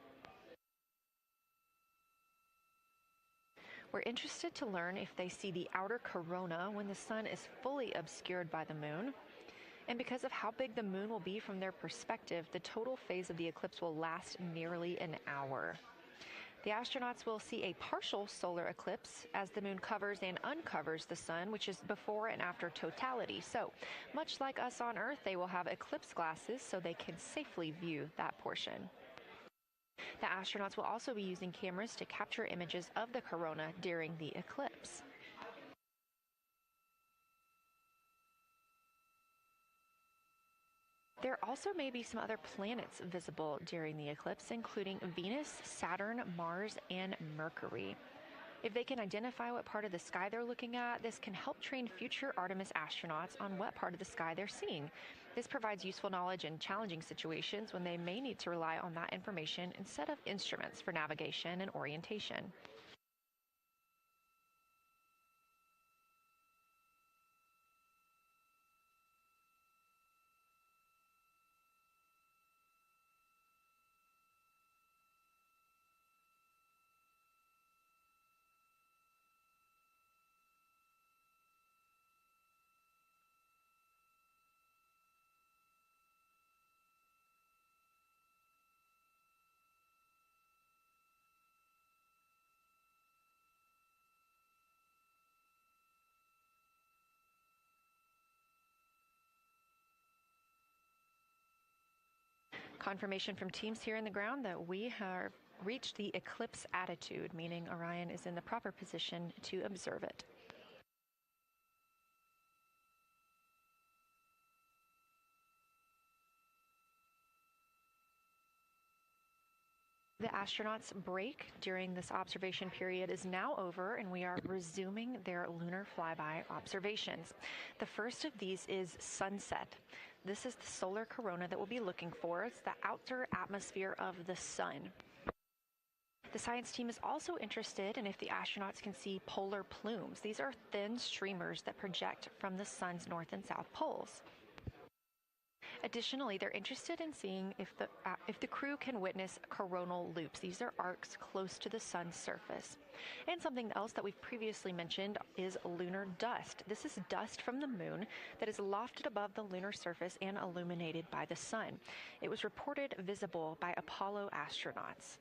We're interested to learn if they see the outer corona when the sun is fully obscured by the moon. And because of how big the moon will be from their perspective, the total phase of the eclipse will last nearly an hour. The astronauts will see a partial solar eclipse as the moon covers and uncovers the sun, which is before and after totality. So, much like us on Earth, they will have eclipse glasses so they can safely view that portion. The astronauts will also be using cameras to capture images of the corona during the eclipse. There also may be some other planets visible during the eclipse, including Venus, Saturn, Mars, and Mercury. If they can identify what part of the sky they're looking at, this can help train future Artemis astronauts on what part of the sky they're seeing. This provides useful knowledge in challenging situations when they may need to rely on that information instead of instruments for navigation and orientation. Confirmation from teams here in the ground that we have reached the eclipse attitude, meaning Orion is in the proper position to observe it. The astronauts' break during this observation period is now over, and we are resuming their lunar flyby observations. The first of these is sunset. This is the solar corona that we'll be looking for. It's the outer atmosphere of the sun. The science team is also interested in if the astronauts can see polar plumes. These are thin streamers that project from the sun's north and south poles. Additionally, they're interested in seeing if the crew can witness coronal loops. These are arcs close to the sun's surface. And something else that we've previously mentioned is lunar dust. This is dust from the moon that is lofted above the lunar surface and illuminated by the sun. It was reported visible by Apollo astronauts.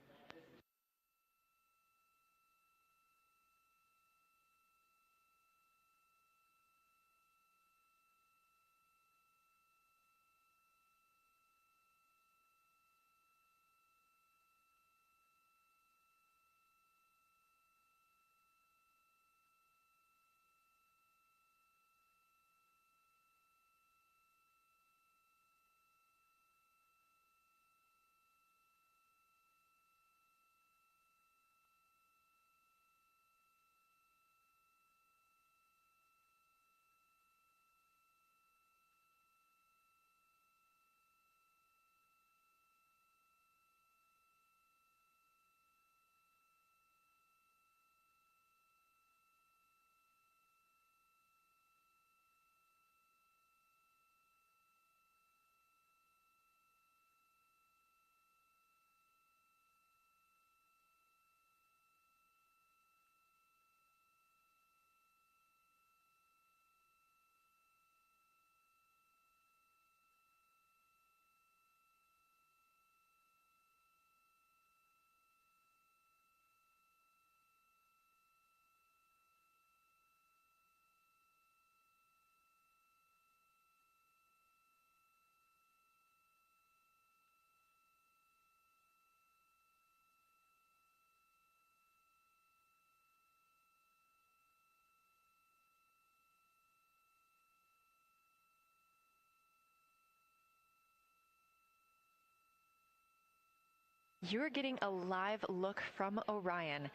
You're getting a live look from Orion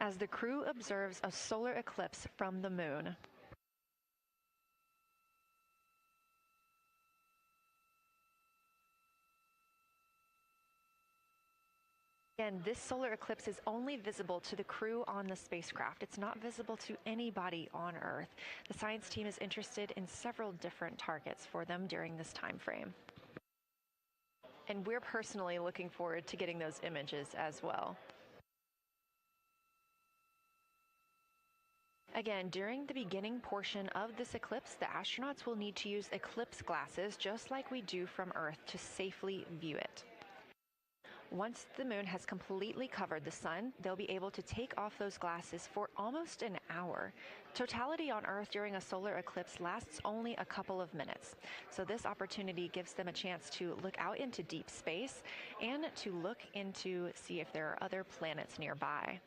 as the crew observes a solar eclipse from the moon. Again, this solar eclipse is only visible to the crew on the spacecraft. It's not visible to anybody on Earth. The science team is interested in several different targets for them during this time frame. And we're personally looking forward to getting those images as well. Again, during the beginning portion of this eclipse, the astronauts will need to use eclipse glasses just like we do from Earth to safely view it. Once the moon has completely covered the sun, they'll be able to take off those glasses for almost an hour. Totality on Earth during a solar eclipse lasts only a couple of minutes. So this opportunity gives them a chance to look out into deep space and to look into see if there are other planets nearby.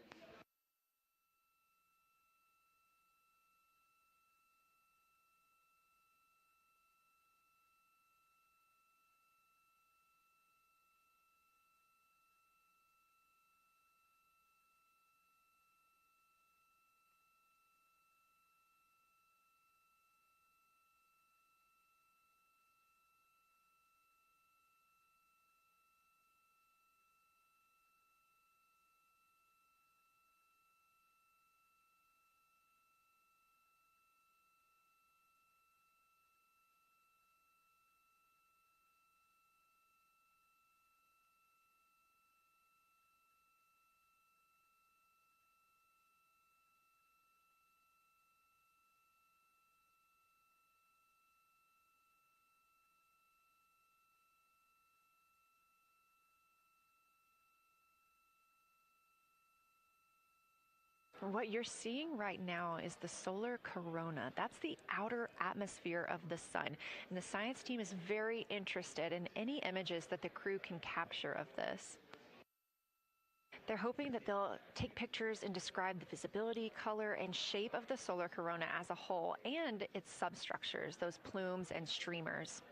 What you're seeing right now is the solar corona. That's the outer atmosphere of the sun. And the science team is very interested in any images that the crew can capture of this. They're hoping that they'll take pictures and describe the visibility, color, and shape of the solar corona as a whole and its substructures, those plumes and streamers.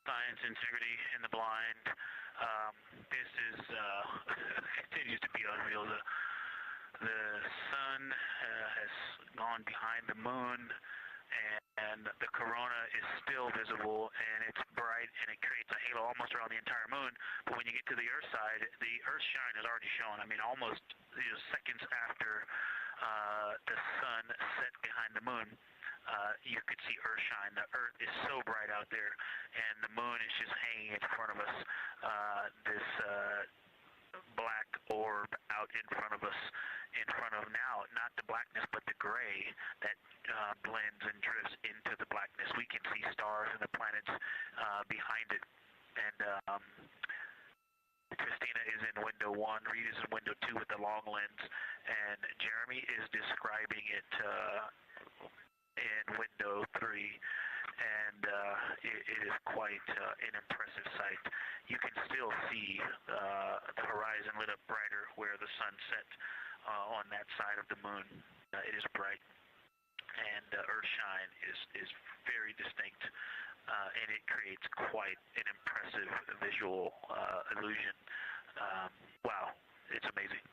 Science integrity in the blind. This is continues to be unreal. The sun has gone behind the moon, and the corona is still visible, and it's bright, and it creates a halo almost around the entire moon. But when you get to the Earth side, the Earth shine is already shown. I mean, almost seconds after the sun set behind the moon. You could see Earth shine. The Earth is so bright out there, and the moon is just hanging in front of us. This black orb out in front of us, in front of now, not the blackness, but the gray that blends and drifts into the blackness. We can see stars and the planets behind it. And Christina is in window 1, Reed is in window 2 with the long lens, and Jeremy is describing it in window 3, and it is quite an impressive sight. You can still see the horizon lit up brighter where the sun set on that side of the moon. It is bright, and Earthshine is very distinct, and it creates quite an impressive visual illusion. Wow, it's amazing.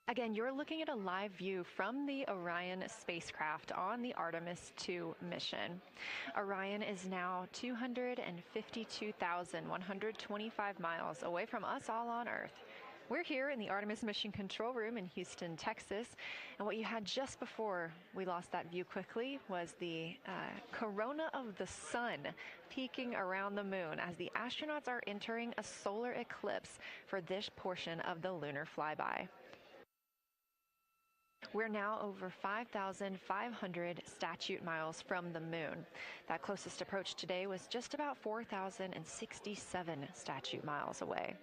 Again, you're looking at a live view from the Orion spacecraft on the Artemis 2 mission. Orion is now 252,125 miles away from us all on Earth. We're here in the Artemis Mission Control Room in Houston, Texas, and what you had just before we lost that view quickly was the corona of the sun peeking around the moon as the astronauts are entering a solar eclipse for this portion of the lunar flyby. We're now over 5,500 statute miles from the moon. That closest approach today was just about 4,067 statute miles away.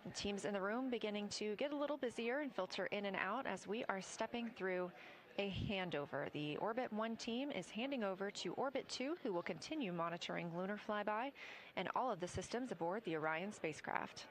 And teams in the room beginning to get a little busier and filter in and out as we are stepping through a handover. The Orbit 1 team is handing over to Orbit 2, who will continue monitoring lunar flyby and all of the systems aboard the Orion spacecraft.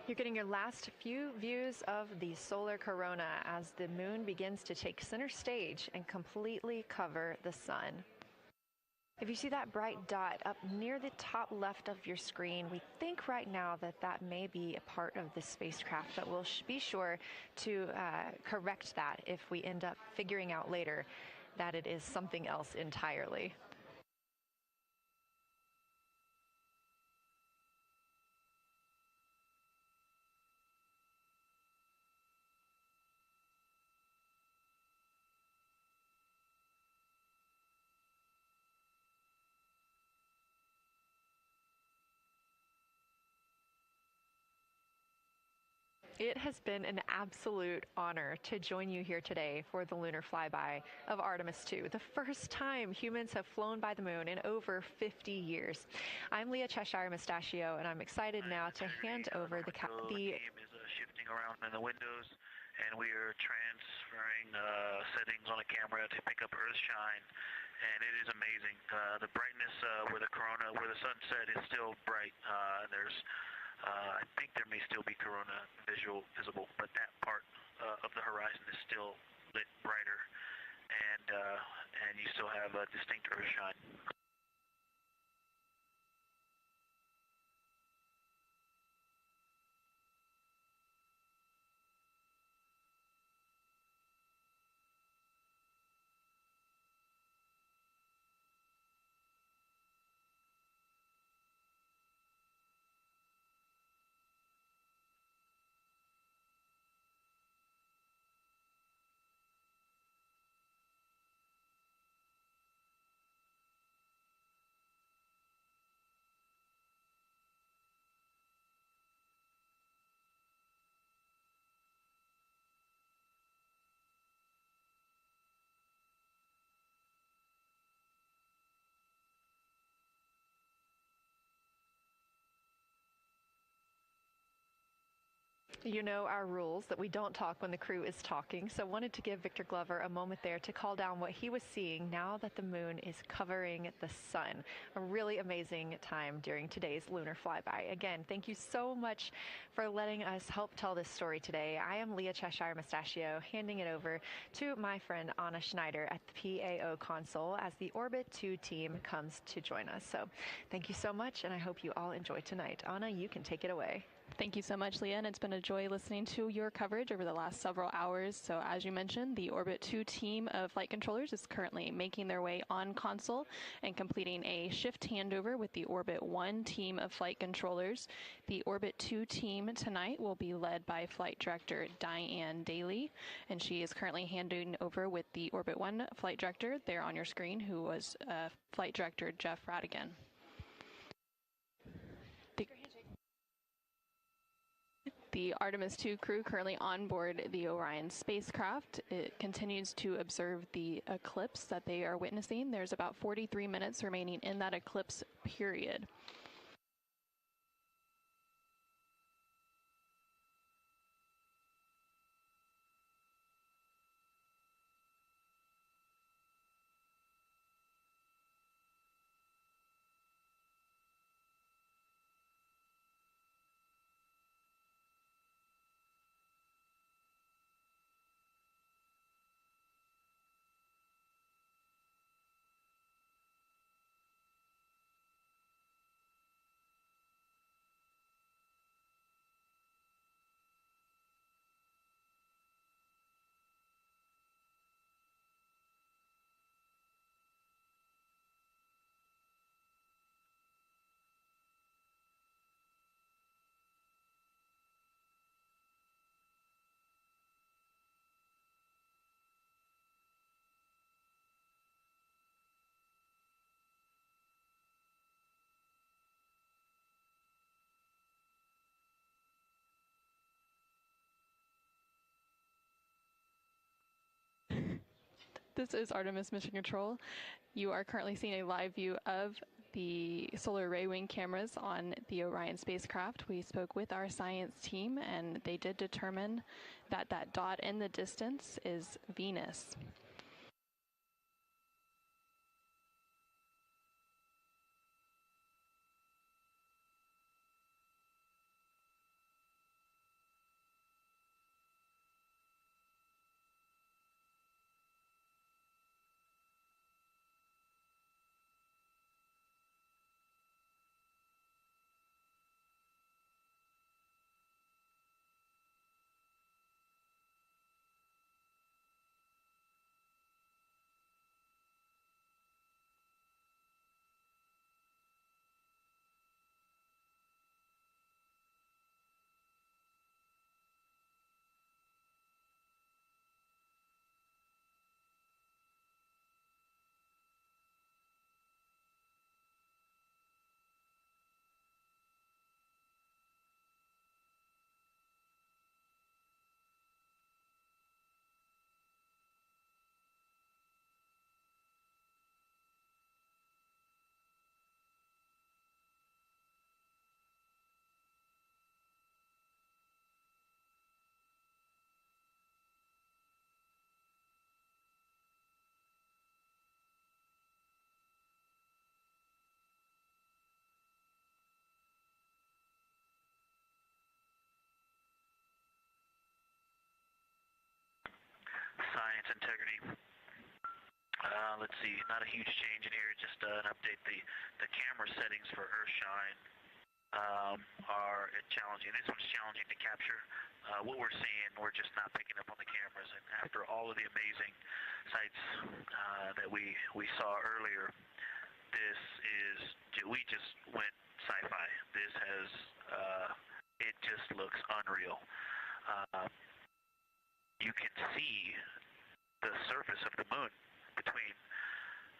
You're getting your last few views of the solar corona as the moon begins to take center stage and completely cover the sun. If you see that bright dot up near the top left of your screen, we think right now that that may be a part of the spacecraft, but we'll be sure to correct that if we end up figuring out later that it is something else entirely. It has been an absolute honor to join you here today for the lunar flyby of Artemis 2, the first time humans have flown by the moon in over 50 years. I'm Leah Cheshire Mustachio, and I'm excited now to hand over the game is shifting around in the windows, and we are transferring settings on the camera to pick up Earthshine, and it is amazing. The brightness where the sunset is still bright. I think there may still be corona visible, but that part of the horizon is still lit brighter, and you still have a distinct Earthshine. You know our rules that we don't talk when the crew is talking, so wanted to give Victor Glover a moment there to call down what he was seeing now that the moon is covering the sun. A really amazing time during today's lunar flyby. Again, thank you so much for letting us help tell this story today. I am Leah Cheshire Mustachio, handing it over to my friend Anna Schneider at the PAO console as the Orbit 2 team comes to join us. So thank you so much, and I hope you all enjoy tonight. Anna, you can take it away. Thank you so much, Leah, and it's been a joy listening to your coverage over the last several hours. So as you mentioned, the Orbit 2 team of flight controllers is currently making their way on console and completing a shift handover with the Orbit 1 team of flight controllers. The Orbit 2 team tonight will be led by Flight Director Diane Daly, and she is currently handing over with the Orbit 1 flight director there on your screen, who was Flight Director Jeff Radigan. The Artemis 2 crew currently on board the Orion spacecraft. It continues to observe the eclipse that they are witnessing. There's about 43 minutes remaining in that eclipse period. This is Artemis Mission Control. You are currently seeing a live view of the solar array wing cameras on the Orion spacecraft. We spoke with our science team, and they did determine that that dot in the distance is Venus. science integrity. Let's see, not a huge change in here, just an update. The camera settings for Earthshine are challenging. This one's challenging to capture. What we're seeing, we're just not picking up on the cameras. And after all of the amazing sights that we saw earlier, we just went sci-fi. This has, it just looks unreal. You can see the surface of the moon between,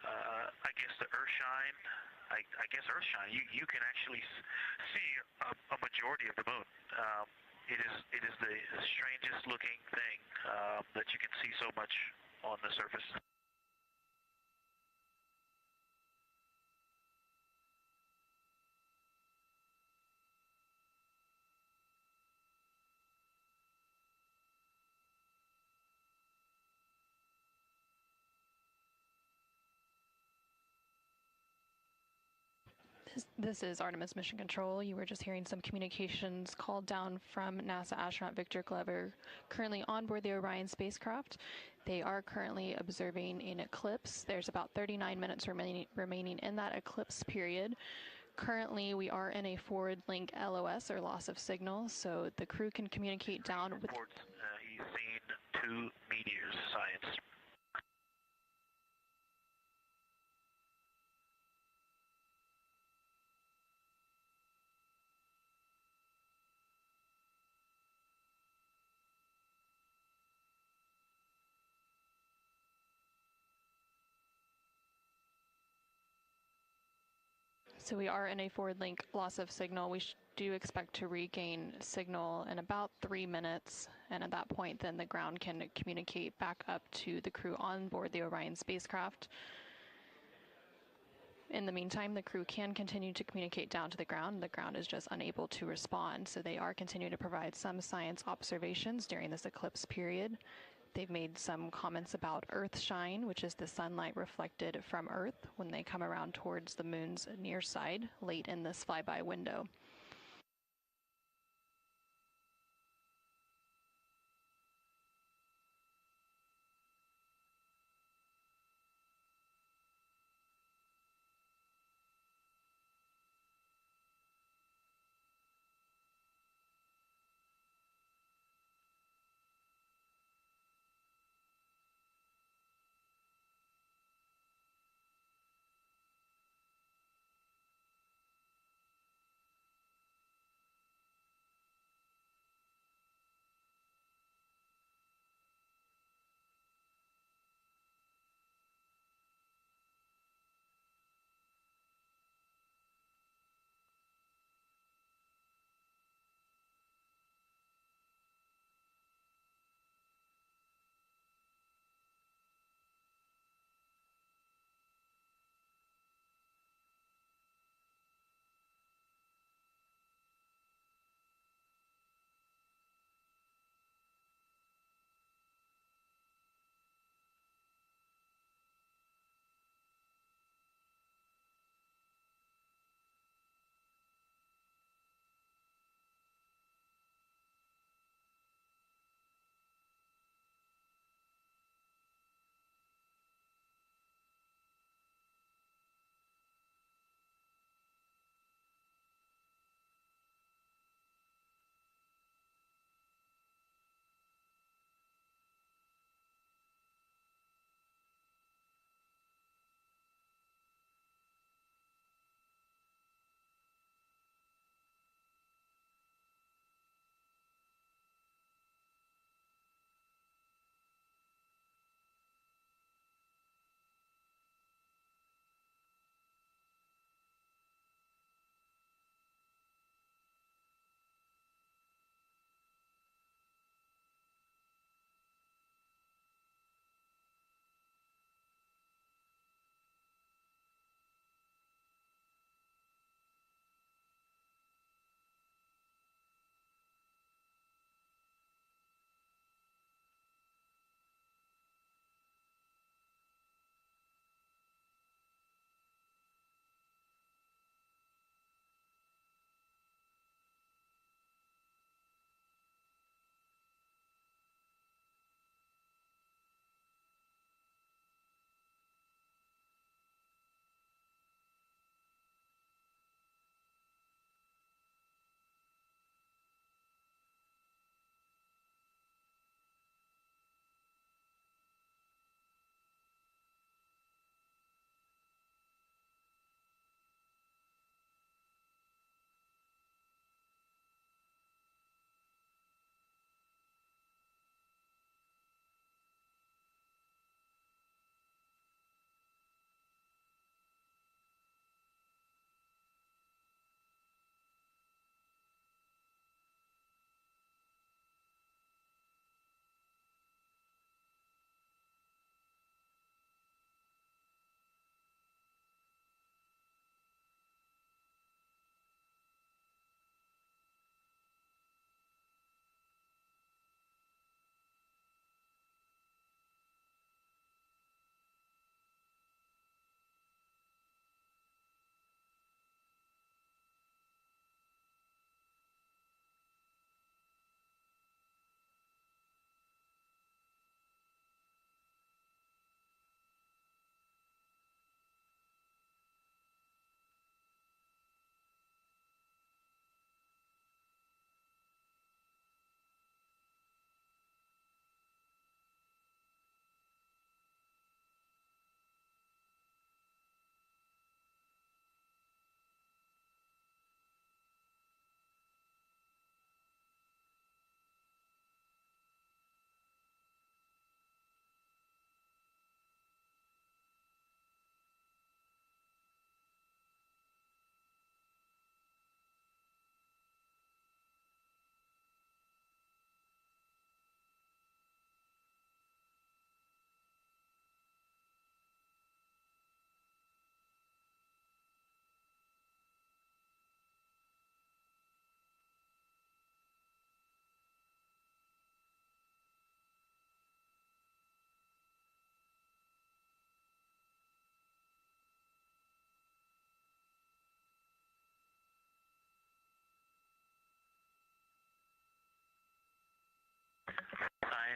I guess, the Earthshine. I guess Earthshine. You can actually see a majority of the moon. It is the strangest looking thing that you can see so much on the surface. This is Artemis Mission Control. You were just hearing some communications called down from NASA astronaut Victor Glover, currently on board the Orion spacecraft. They are currently observing an eclipse. There's about 39 minutes remaining in that eclipse period. Currently, we are in a forward link LOS, or loss of signal, so the crew can communicate down with... He's seen 2 meteors, science. So we are in a forward link loss of signal. We do expect to regain signal in about 3 minutes, and at that point then the ground can communicate back up to the crew on board the Orion spacecraft. In the meantime, the crew can continue to communicate down to the ground. The ground is just unable to respond, so they are continuing to provide some science observations during this eclipse period. They've made some comments about Earthshine, which is the sunlight reflected from Earth when they come around towards the moon's near side late in this flyby window.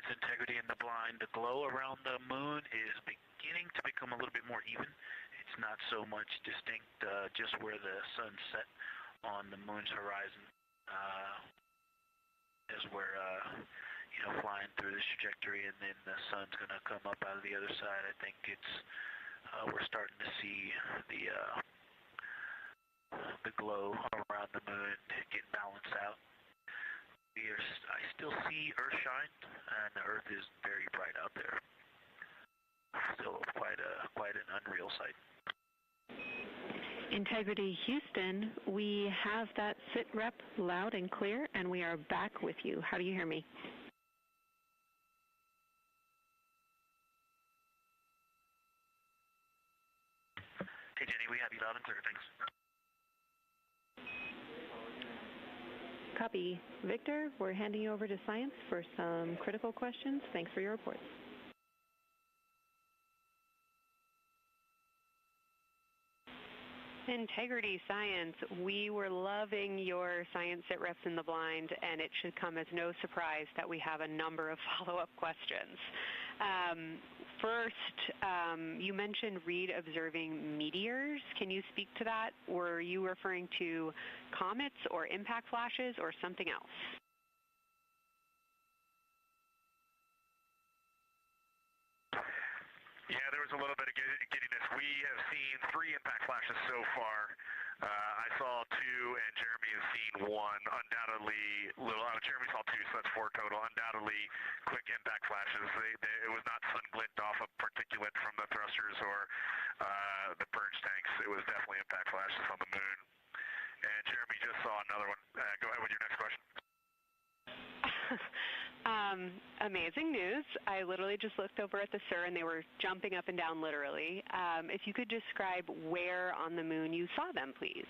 science integrity in the blind. The glow around the moon is beginning to become a little bit more even. It's not so much distinct just where the sun set on the moon's horizon as we're flying through this trajectory, and then the sun's going to come up out of the other side. I think it's we're starting to see the glow around the moon get balanced out. I still see Earth shine, and the Earth is very bright out there. Still quite an unreal sight. Integrity Houston, we have that sit rep loud and clear, and we are back with you. How do you hear me? Hey Jenny, we have you loud and clear, thanks. Copy. Victor, we're handing you over to Science for some critical questions. Thanks for your reports. Integrity Science, we were loving your science sit reps in the blind, and it should come as no surprise that we have a number of follow-up questions. First, you mentioned Reed observing meteors. Can you speak to that? Were you referring to comets or impact flashes or something else? Yeah, there was a little bit of giddiness. We have seen 3 impact flashes so far. I saw 2, and Jeremy has seen 1. Undoubtedly, Jeremy saw 2, so that's 4 total. Undoubtedly, quick impact flashes. It was not sun glint off of particulate from the thrusters or the purge tanks. It was definitely impact flashes on the moon. And Jeremy just saw another one. Go ahead with your next question. Amazing news. I literally just looked over at the SIR and they were jumping up and down literally. If you could describe where on the moon you saw them, please.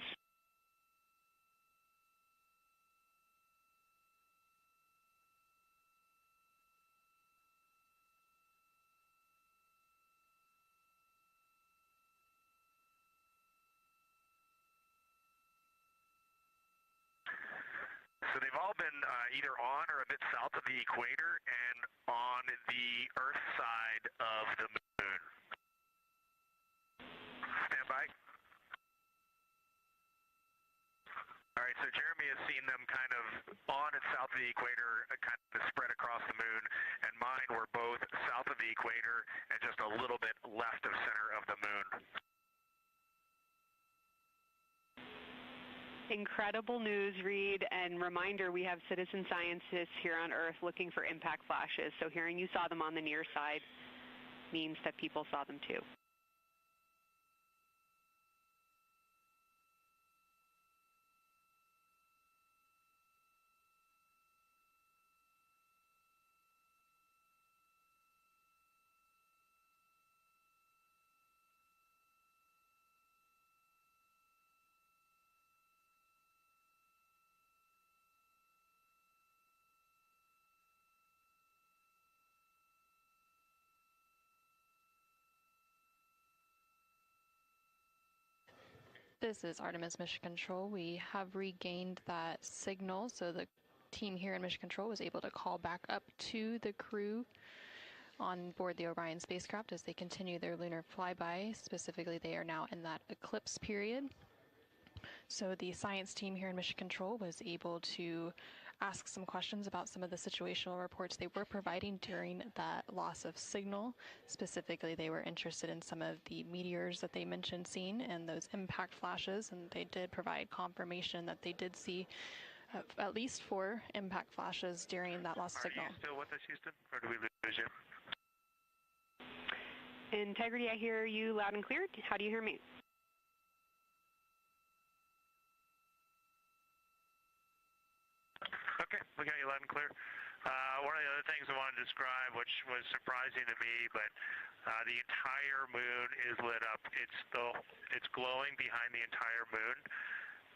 So they've all been either on or a bit south of the equator and on the Earth side of the moon. Stand by. All right, so Jeremy has seen them kind of on and south of the equator, kind of spread across the moon, and mine were both south of the equator and just a little bit left of center of the moon. Incredible news, Reed, and reminder, we have citizen scientists here on Earth looking for impact flashes, so hearing you saw them on the near side means that people saw them too. This is Artemis Mission Control. We have regained that signal, so the team here in Mission Control was able to call back up to the crew on board the Orion spacecraft as they continue their lunar flyby. Specifically, they are now in that eclipse period. So the science team here in Mission Control was able to ask some questions about some of the situational reports they were providing during that loss of signal. Specifically, they were interested in some of the meteors that they mentioned seeing and those impact flashes, and they did provide confirmation that they did see at least 4 impact flashes during that lost signal. Are you still with us, Houston, or do we lose you? Integrity, I hear you loud and clear. How do you hear me? Okay, we got you loud and clear. One of the other things I wanted to describe, which was surprising to me, but the entire moon is lit up. It's glowing behind the entire moon.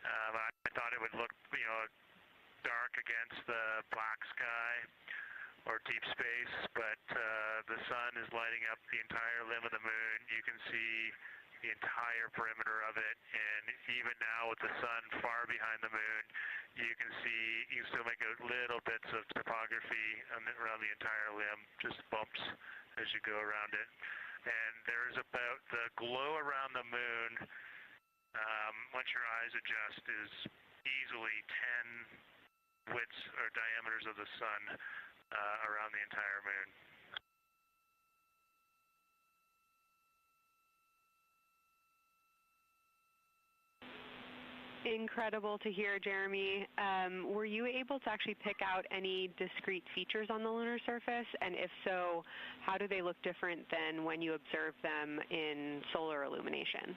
I thought it would look, dark against the black sky or deep space, but the sun is lighting up the entire limb of the moon. You can see the entire perimeter of it, and even now with the sun far behind the moon, you can still make out little bits of topography around the entire limb, just bumps as you go around it. And there's about the glow around the moon, once your eyes adjust, is easily 10 widths or diameters of the sun around the entire moon. Incredible to hear, Jeremy. Were you able to actually pick out any discrete features on the lunar surface? And if so, how do they look different than when you observe them in solar illumination?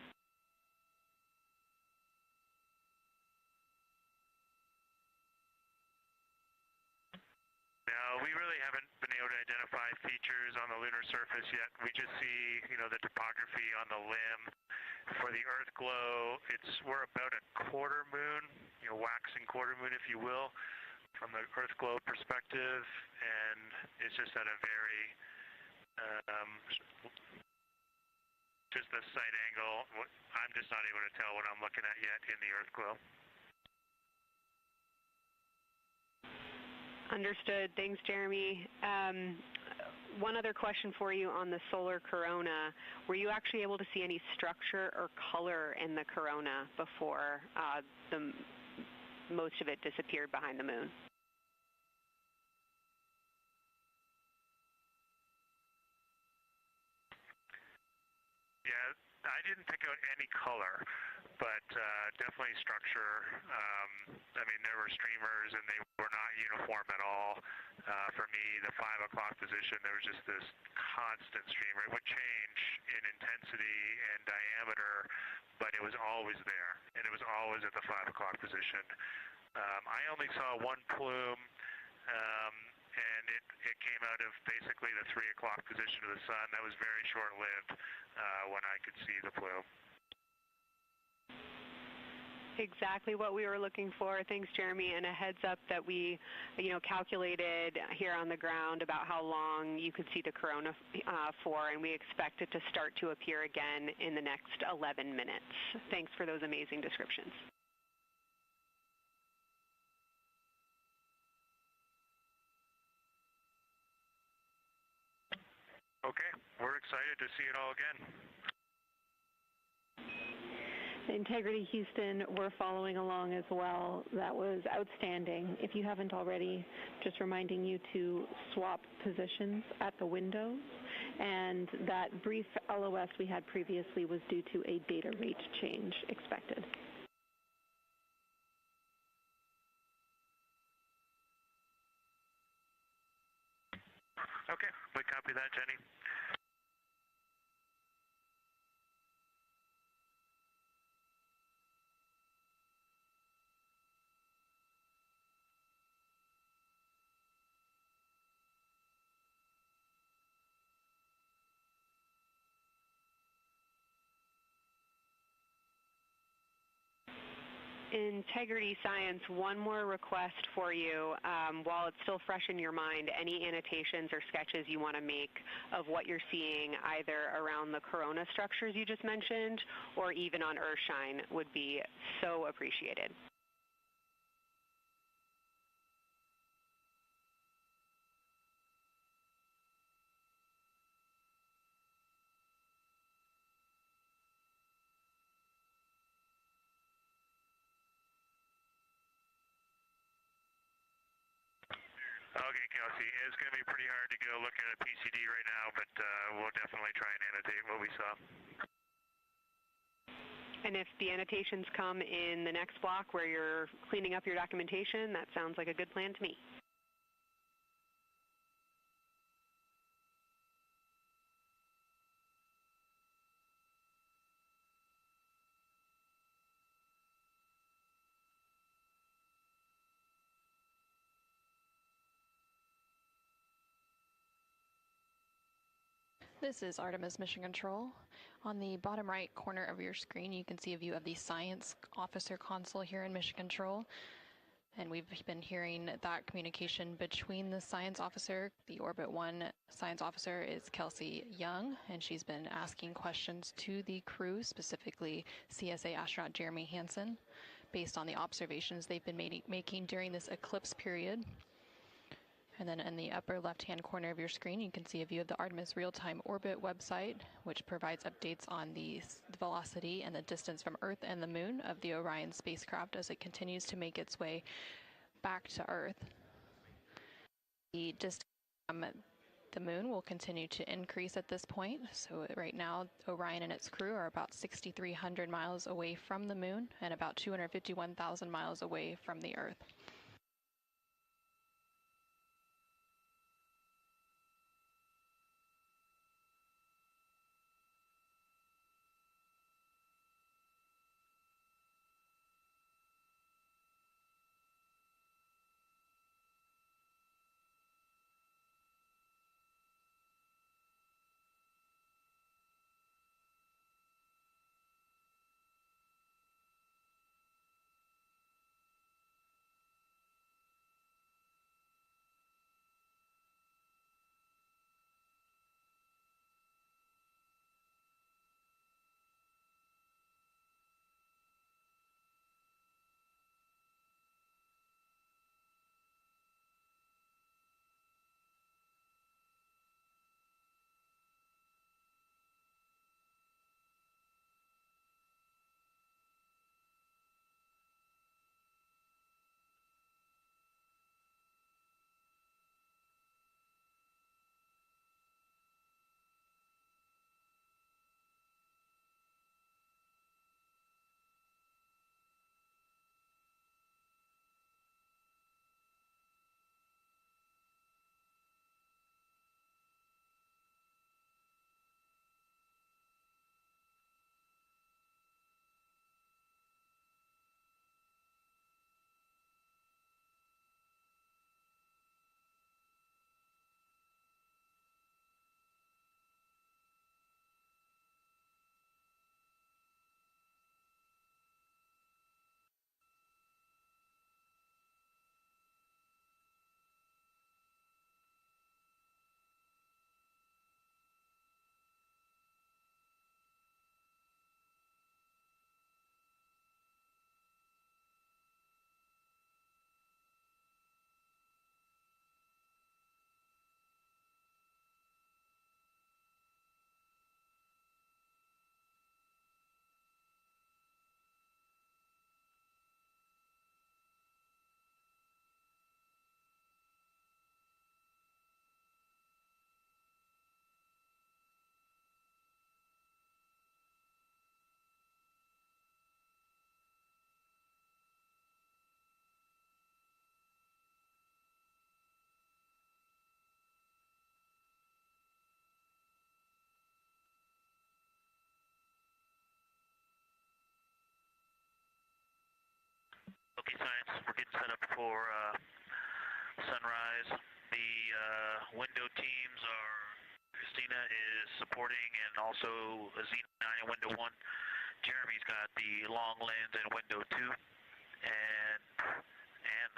No, we really haven't been able to identify features on the lunar surface yet. We just see, the topography on the limb. For the Earth glow, we're about a quarter moon, waxing quarter moon, if you will, from the Earth glow perspective, and it's just at a very, just the sight angle. I'm just not able to tell what I'm looking at yet in the Earth glow. Understood. Thanks, Jeremy. One other question for you on the solar corona. Were you actually able to see any structure or color in the corona before most of it disappeared behind the moon? Yeah, I didn't pick out any color, but definitely structure. There were streamers, and they were not uniform at all. For me, the 5 o'clock position, there was just this constant streamer. It would change in intensity and diameter, but it was always there, and it was always at the 5 o'clock position. I only saw one plume, and it came out of basically the 3 o'clock position of the sun. That was very short-lived when I could see the plume. Exactly what we were looking for. Thanks, Jeremy. And a heads up that we, calculated here on the ground about how long you could see the corona for, and we expect it to start to appear again in the next 11 minutes. Thanks for those amazing descriptions. Okay, we're excited to see it all again. Integrity Houston, we're following along as well. That was outstanding. If you haven't already, just reminding you to swap positions at the windows. And that brief LOS we had previously was due to a data rate change expected. Okay, we copy that, Jenny. Integrity Science, one more request for you. While it's still fresh in your mind, any annotations or sketches you want to make of what you're seeing either around the corona structures you just mentioned or even on Earthshine would be so appreciated. Okay, Kelsey, it's going to be pretty hard to go looking at a PCD right now, but we'll definitely try and annotate what we saw. And if the annotations come in the next block where you're cleaning up your documentation, that sounds like a good plan to me. This is Artemis Mission Control. On the bottom right corner of your screen, you can see a view of the Science Officer Console here in Mission Control. And we've been hearing that communication between the Science Officer. The Orbit 1 Science Officer is Kelsey Young, and she's been asking questions to the crew, specifically CSA astronaut Jeremy Hansen. based on the observations they've been making during this eclipse period. And then in the upper left-hand corner of your screen, you can see a view of the Artemis real-time orbit website, which provides updates on the velocity and the distance from Earth and the Moon of the Orion spacecraft as it continues to make its way back to Earth. The distance from the Moon will continue to increase at this point. So right now, Orion and its crew are about 6,300 miles away from the Moon and about 251,000 miles away from the Earth. Okay, science, we're getting set up for sunrise. The window teams are, Christina is supporting, and also Xena in window 1. Jeremy's got the long lens in window 2, and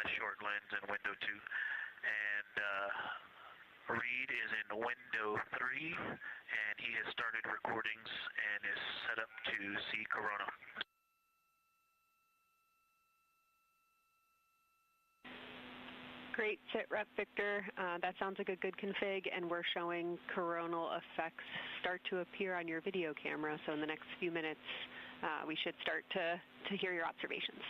the short lens in window 2. And Reed is in window 3, and he has started recordings and is set up to see Corona. Great, SITREP Victor. That sounds like a good config, and we're showing coronal effects start to appear on your video camera. So in the next few minutes, we should start to hear your observations.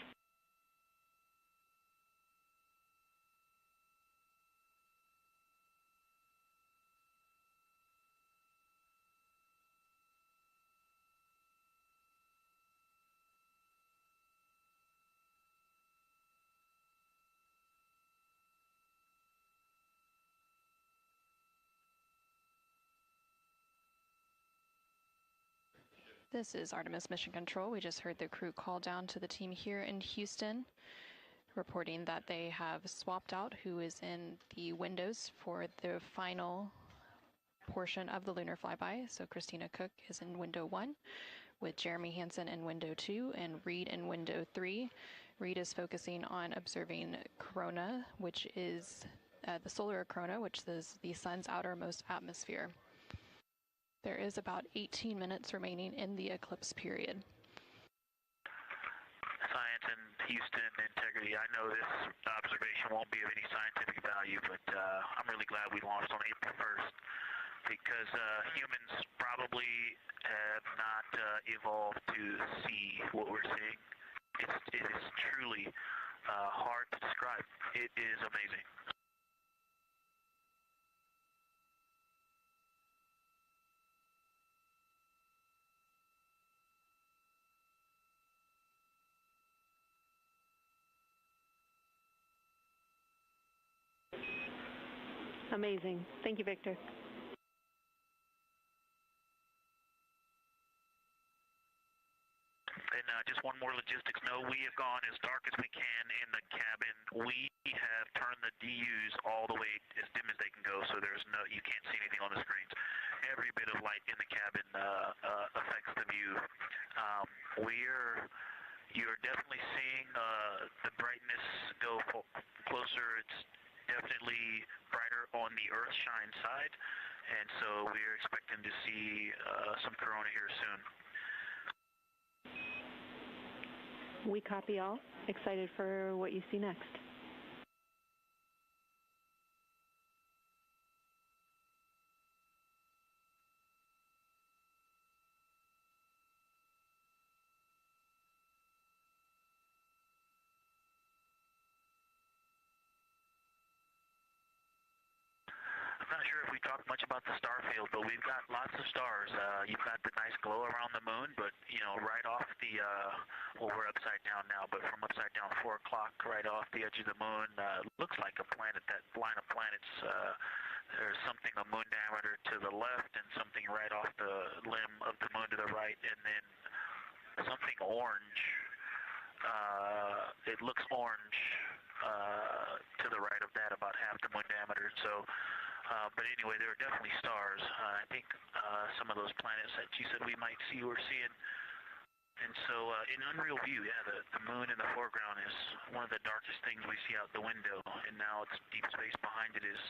This is Artemis Mission Control. We just heard the crew call down to the team here in Houston, reporting that they have swapped out who is in the windows for the final portion of the lunar flyby. So Christina Cook is in window 1, with Jeremy Hansen in window 2 and Reed in window 3. Reed is focusing on observing corona, which is the solar corona, which is the sun's outermost atmosphere. There is about 18 minutes remaining in the eclipse period. Science, and Houston integrity. I know this observation won't be of any scientific value, but I'm really glad we launched on April 1st because humans probably have not evolved to see what we're seeing. It is truly hard to describe. It is amazing. Amazing. Thank you, Victor. And just one more logistics note, we have gone as dark as we can in the cabin. We have turned the DUs all the way as dim as they can go, so you can't see anything on the screens. Every bit of light in the cabin affects the view. You're definitely seeing the brightness go closer. It's definitely brighter on the Earthshine side, and so we're expecting to see some corona here soon. We copy all. Excited for what you see next. I'm not sure if we talked much about the star field, but we've got lots of stars. You've got the nice glow around the moon, but right off the well, we're upside down now, but from upside down 4 o'clock, right off the edge of the moon, looks like a planet. That line of planets, there's something a moon diameter to the left, and something right off the limb of the moon to the right, and then something orange. It looks orange to the right of that, about half the moon diameter. So. But anyway, there are definitely stars. I think some of those planets that you said we might see, we're seeing. And so in unreal view, yeah, the moon in the foreground is one of the darkest things we see out the window. And now it's deep space behind it is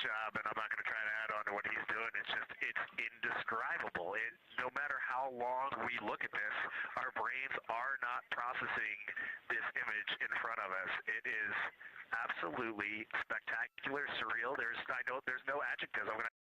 job, and I'm not going to try to add on to what he's doing. It's indescribable. No matter how long we look at this, our brains are not processing this image in front of us. It is absolutely spectacular, surreal. There's no adjectives. I'm going to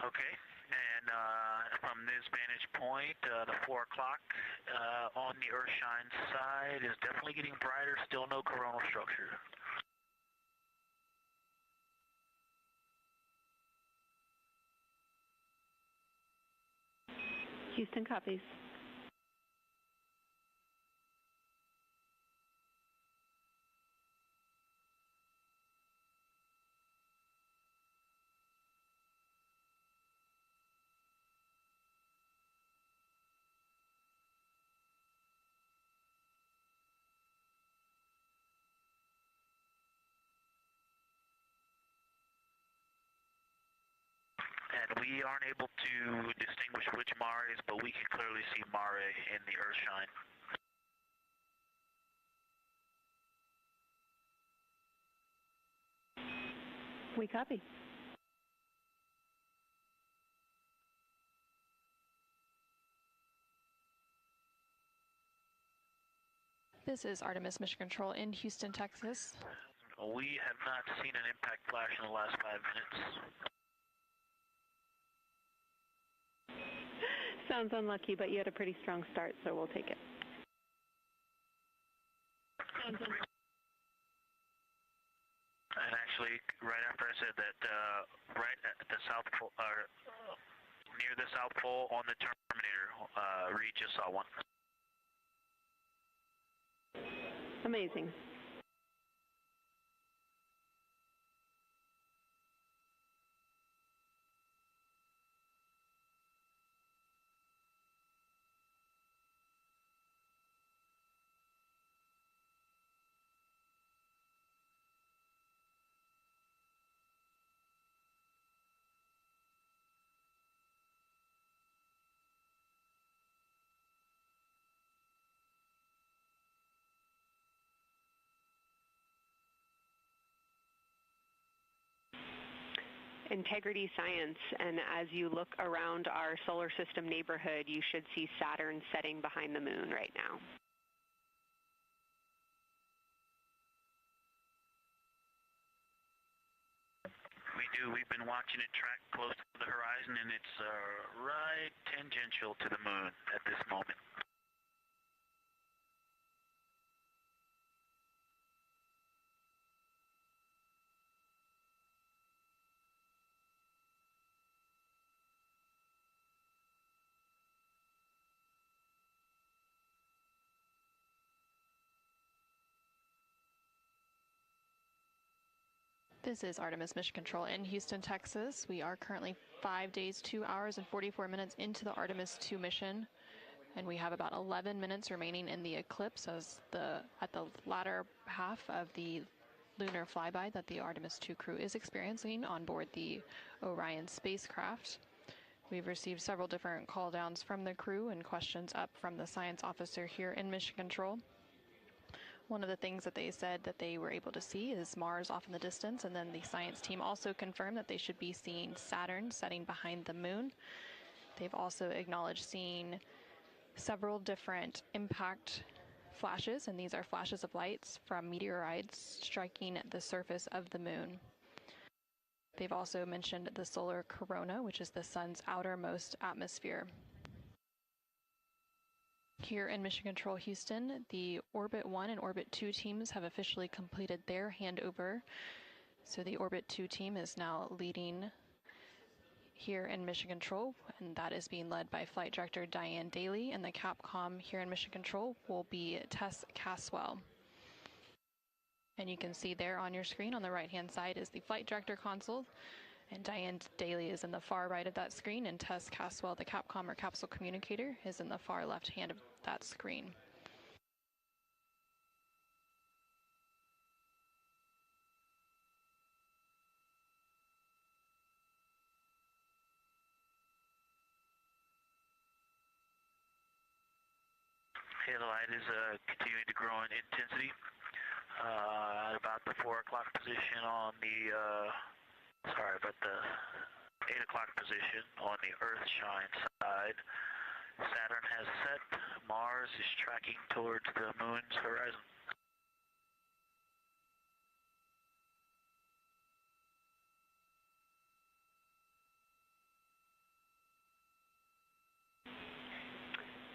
Okay, and from this vantage point, the 4 o'clock on the Earthshine side is definitely getting brighter, still no coronal structure. Houston copies. And we aren't able to distinguish which Mare is, but we can clearly see Mare in the Earthshine. We copy. This is Artemis Mission Control in Houston, Texas. We have not seen an impact flash in the last 5 minutes. Sounds unlucky, but you had a pretty strong start, so we'll take it. And actually, right after I said that, right at the South Pole, near the South Pole on the Terminator, Reed just saw one. Amazing. Integrity Science, and as you look around our solar system neighborhood, you should see Saturn setting behind the moon right now. We do. We've been watching it track close to the horizon, and it's right tangential to the moon at this moment. This is Artemis Mission Control in Houston, Texas. We are currently 5 days, 2 hours, and 44 minutes into the Artemis 2 mission, and we have about 11 minutes remaining in the eclipse as at the latter half of the lunar flyby that the Artemis 2 crew is experiencing on board the Orion spacecraft. We've received several different call downs from the crew and questions up from the science officer here in Mission Control. One of the things that they said that they were able to see is Mars off in the distance, and then the science team also confirmed that they should be seeing Saturn setting behind the moon. They've also acknowledged seeing several different impact flashes, and these are flashes of lights from meteorites striking the surface of the moon. They've also mentioned the solar corona, which is the sun's outermost atmosphere. Here in Mission Control Houston, the Orbit 1 and Orbit 2 teams have officially completed their handover. So the Orbit 2 team is now leading here in Mission Control, and that is being led by Flight Director Diane Daly, and the Capcom here in Mission Control will be Tess Caswell. And you can see there on your screen on the right-hand side is the Flight Director console, and Diane Daly is in the far right of that screen, and Tess Caswell, the Capcom or capsule communicator, is in the far left hand of that screen. Okay, the light is continuing to grow in intensity. At about the 4 o'clock position on the, about the 8 o'clock position on the Earth-shine side. Saturn has set. Mars is tracking towards the moon's horizon.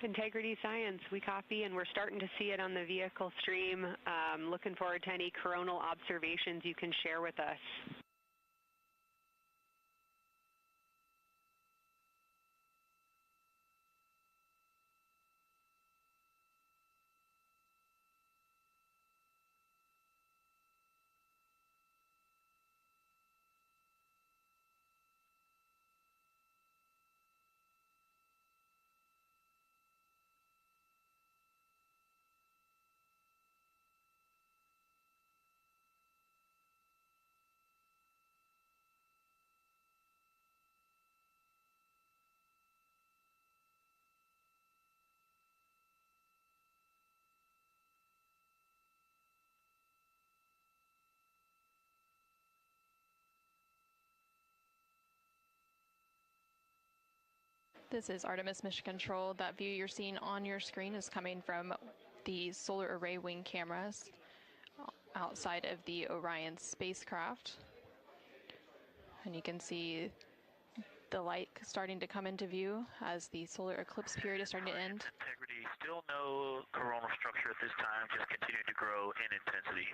Integrity Science, we copy, and we're starting to see it on the vehicle stream. Looking forward to any coronal observations you can share with us. This is Artemis Mission Control. That view you're seeing on your screen is coming from the solar array wing cameras outside of the Orion spacecraft. And you can see the light starting to come into view as the solar eclipse period is starting to end. Integrity, still no coronal structure at this time, just continuing to grow in intensity.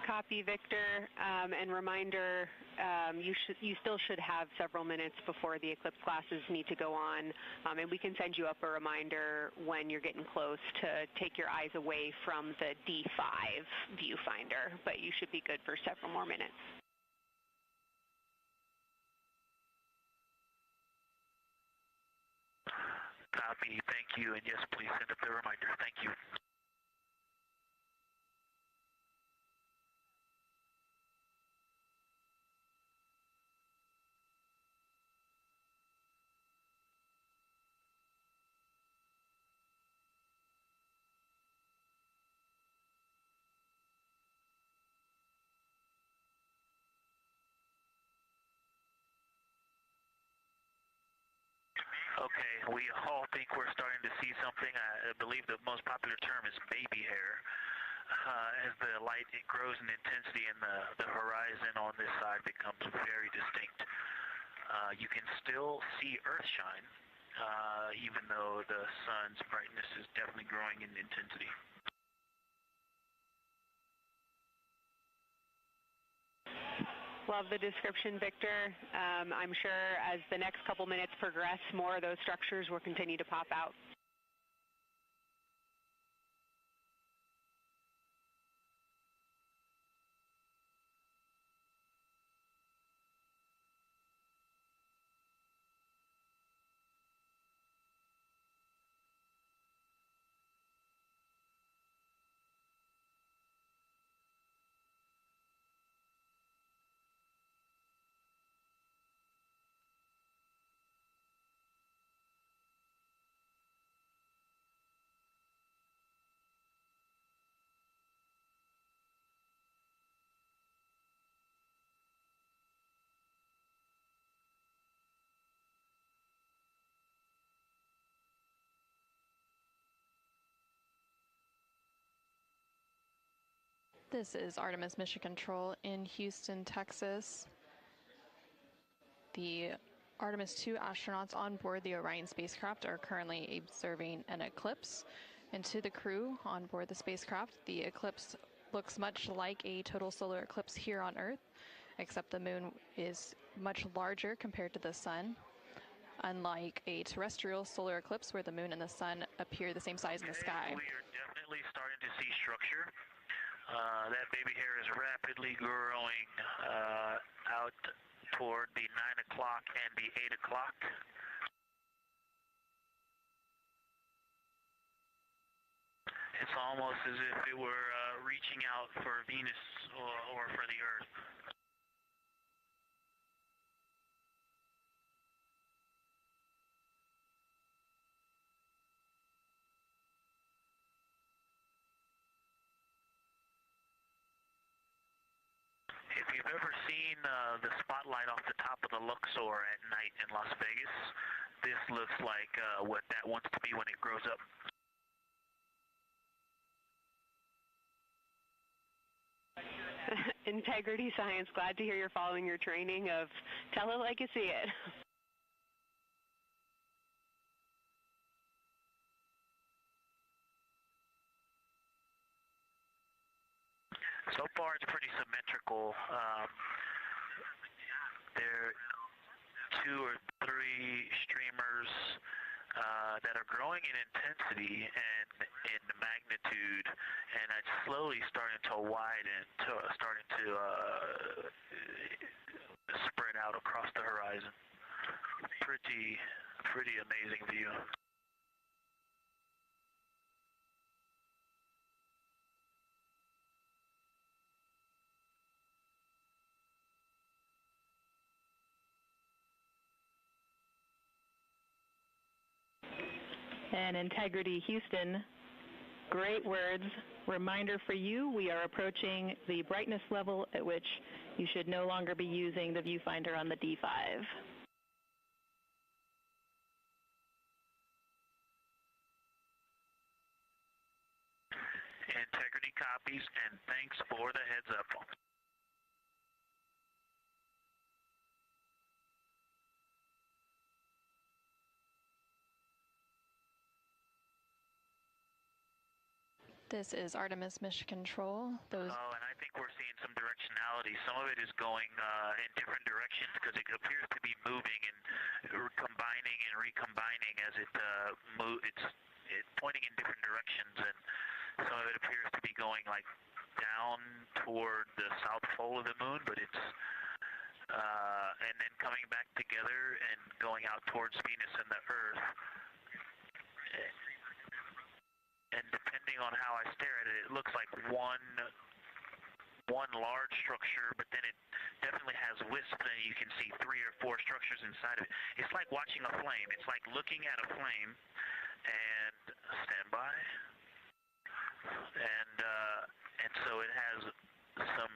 Copy, Victor, and reminder, you still should have several minutes before the eclipse classes need to go on, and we can send you up a reminder when you're getting close to take your eyes away from the D5 viewfinder, but you should be good for several more minutes. Copy, thank you, and yes, please send up the reminder. Thank you. Okay, we all think we're starting to see something. I believe the most popular term is baby hair. As the light grows in intensity and the horizon on this side becomes very distinct. You can still see Earth shine, even though the sun's brightness is definitely growing in intensity. Love the description, Victor. I'm sure as the next couple minutes progress, more of those structures will continue to pop out. This is Artemis Mission Control in Houston, Texas. The Artemis 2 astronauts on board the Orion spacecraft are currently observing an eclipse. And to the crew on board the spacecraft, the eclipse looks much like a total solar eclipse here on Earth, except the moon is much larger compared to the sun, unlike a terrestrial solar eclipse where the moon and the sun appear the same size in the sky. We are definitely starting to see structure. That baby hair is rapidly growing out toward the 9 o'clock and the 8 o'clock. It's almost as if it were reaching out for Venus or for the Earth. If you've ever seen the spotlight off the top of the Luxor at night in Las Vegas, this looks like what that wants to be when it grows up. Integrity Science, glad to hear you're following your training of tell it like you see it. So far, it's pretty symmetrical. There are 2 or 3 streamers that are growing in intensity and in magnitude, and it's slowly starting to widen, starting to spread out across the horizon. Pretty amazing view. And Integrity Houston, great words. Reminder for you, we are approaching the brightness level at which you should no longer be using the viewfinder on the D5. Integrity copies, and thanks for the heads up. This is Artemis Mission Control. Oh, and I think we're seeing some directionality. Some of it is going in different directions because it appears to be moving and combining and recombining as it it's pointing in different directions, and some of it appears to be going like down toward the south pole of the moon, but it's and then coming back together and going out towards Venus and the Earth. And depending on how I stare at it, it looks like one large structure, but then it definitely has wisps, and you can see 3 or 4 structures inside of it. It's like watching a flame. It's like looking at a flame, and stand by. And so it has some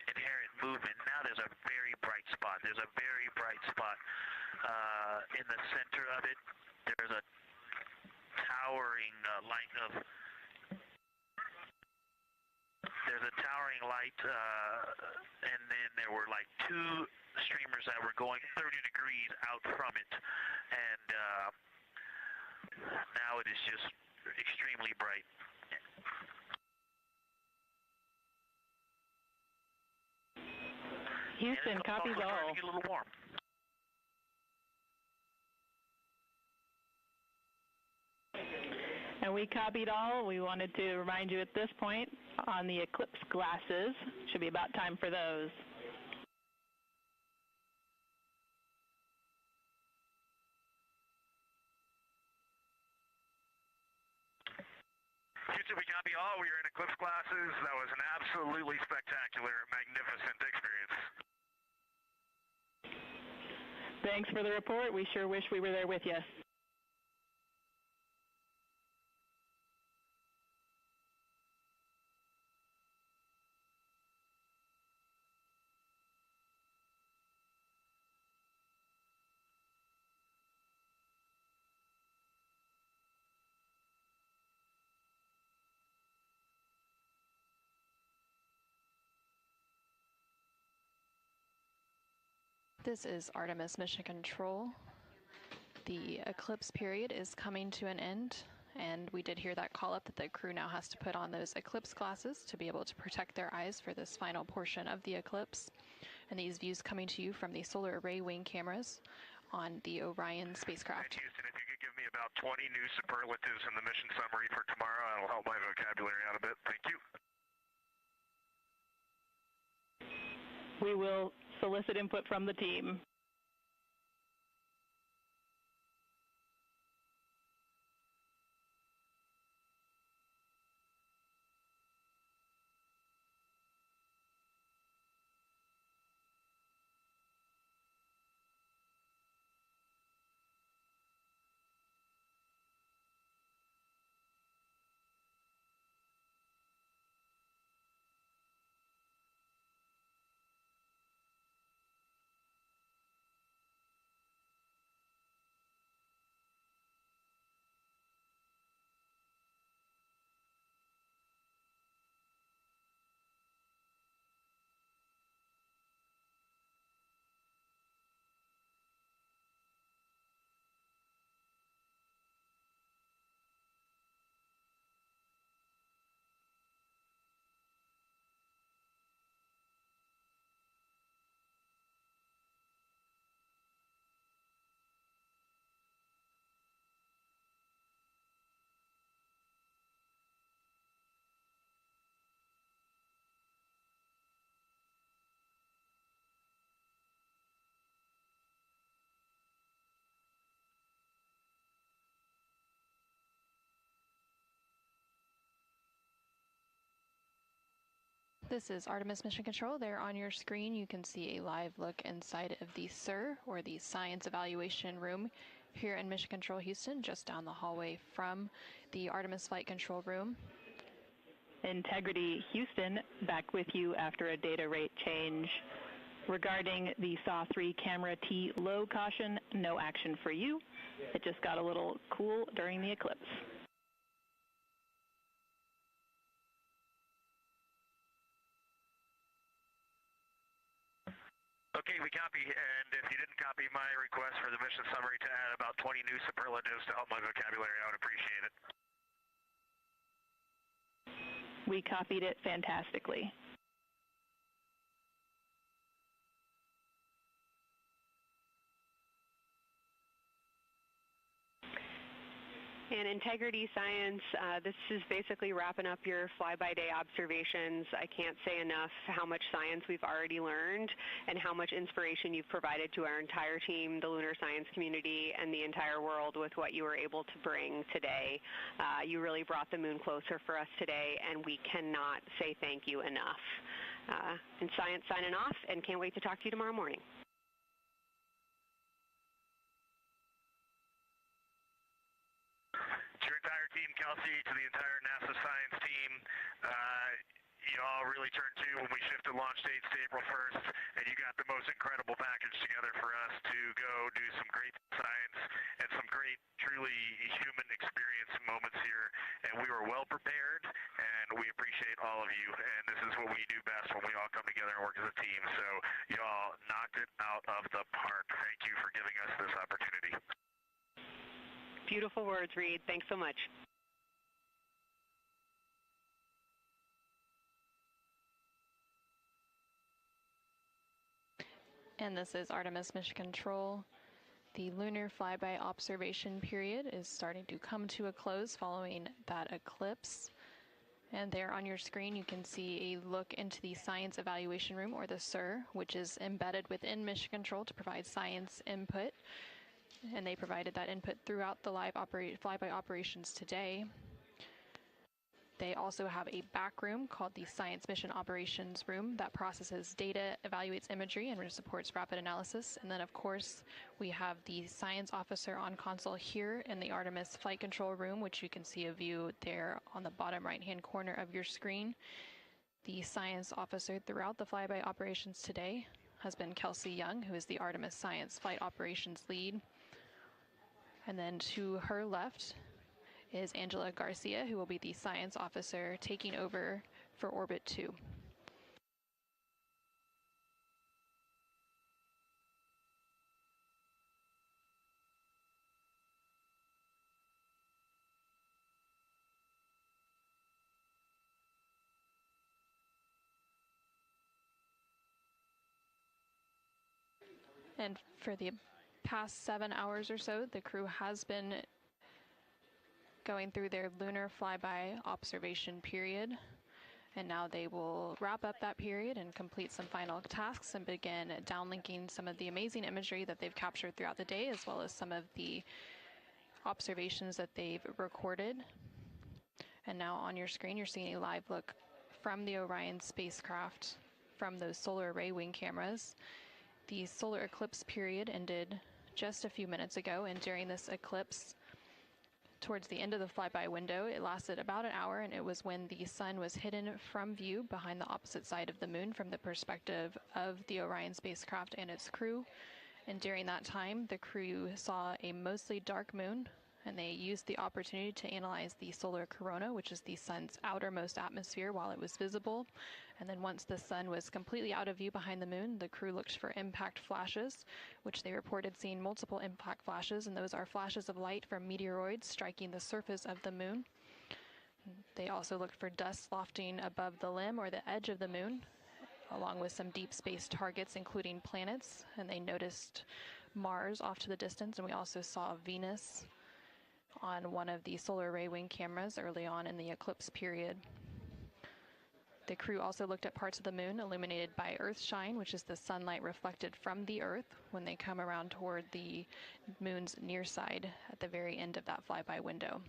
inherent movement. Now there's a very bright spot. There's a very bright spot in the center of it. There's a towering light of and then there were like 2 streamers that were going 30 degrees out from it, and now it is just extremely bright. Houston, copies all. Starting to get a little warm. And we copied all. We wanted to remind you at this point on the eclipse glasses. Should be about time for those. Houston, we copy all. We are in eclipse glasses. That was an absolutely spectacular, magnificent experience. Thanks for the report. We sure wish we were there with you. This is Artemis Mission Control. The eclipse period is coming to an end, and we did hear that call up that the crew now has to put on those eclipse glasses to be able to protect their eyes for this final portion of the eclipse. And these views coming to you from the solar array wing cameras on the Orion spacecraft. And Houston, if you could give me about 20 new superlatives in the mission summary for tomorrow, that'll help my vocabulary out a bit. Thank you. We will solicit input from the team. This is Artemis Mission Control. There on your screen you can see a live look inside of the SIR, or the Science Evaluation Room, here in Mission Control Houston, just down the hallway from the Artemis Flight Control Room. Integrity Houston, back with you after a data rate change. Regarding the SAW-3 camera T low caution, no action for you. It just got a little cool during the eclipse. Okay, we copy, and if you didn't copy my request for the mission summary to add about 20 new superlatives to help my vocabulary, I would appreciate it. We copied it fantastically. And Integrity Science, this is basically wrapping up your fly-by-day observations. I can't say enough how much science we've already learned and how much inspiration you've provided to our entire team, the lunar science community, and the entire world with what you were able to bring today. You really brought the moon closer for us today, and we cannot say thank you enough. And Science signing off, and can't wait to talk to you tomorrow morning. To your entire team, Kelsey, to the entire NASA science team, you all really turned to when we shifted launch dates to April 1st, and you got the most incredible package together for us to go do some great science and some great, truly human experience moments here. And we were well prepared, and we appreciate all of you. And this is what we do best when we all come together and work as a team. So you all knocked it out of the park. Thank you for giving us this opportunity. Beautiful words, Reed. Thanks so much. And this is Artemis Mission Control. The lunar flyby observation period is starting to come to a close following that eclipse. And there on your screen you can see a look into the Science Evaluation Room, or the SIR, which is embedded within Mission Control to provide science input. And they provided that input throughout the live flyby operations today. They also have a back room called the Science Mission Operations Room that processes data, evaluates imagery, and supports rapid analysis. And then, of course, we have the science officer on console here in the Artemis Flight Control Room, which you can see a view there on the bottom right-hand corner of your screen. The science officer throughout the flyby operations today has been Kelsey Young, who is the Artemis Science Flight Operations Lead. And then to her left is Angela Garcia, who will be the science officer taking over for Orbit 2. And for the past 7 hours or so, the crew has been going through their lunar flyby observation period. And now they will wrap up that period and complete some final tasks and begin downlinking some of the amazing imagery that they've captured throughout the day, as well as some of the observations that they've recorded. And now on your screen, you're seeing a live look from the Orion spacecraft from those solar array wing cameras. The solar eclipse period ended just a few minutes ago, and during this eclipse, towards the end of the flyby window, it lasted about an hour, and it was when the sun was hidden from view behind the opposite side of the moon from the perspective of the Orion spacecraft and its crew. And during that time, the crew saw a mostly dark moon, and they used the opportunity to analyze the solar corona, which is the sun's outermost atmosphere, while it was visible. And then once the sun was completely out of view behind the moon, the crew looked for impact flashes, which they reported seeing multiple impact flashes, and those are flashes of light from meteoroids striking the surface of the moon. They also looked for dust lofting above the limb or the edge of the moon, along with some deep space targets, including planets, and they noticed Mars off to the distance, and we also saw Venus on one of the solar array wing cameras early on in the eclipse period. The crew also looked at parts of the moon illuminated by Earthshine, which is the sunlight reflected from the Earth when they come around toward the moon's near side at the very end of that flyby window.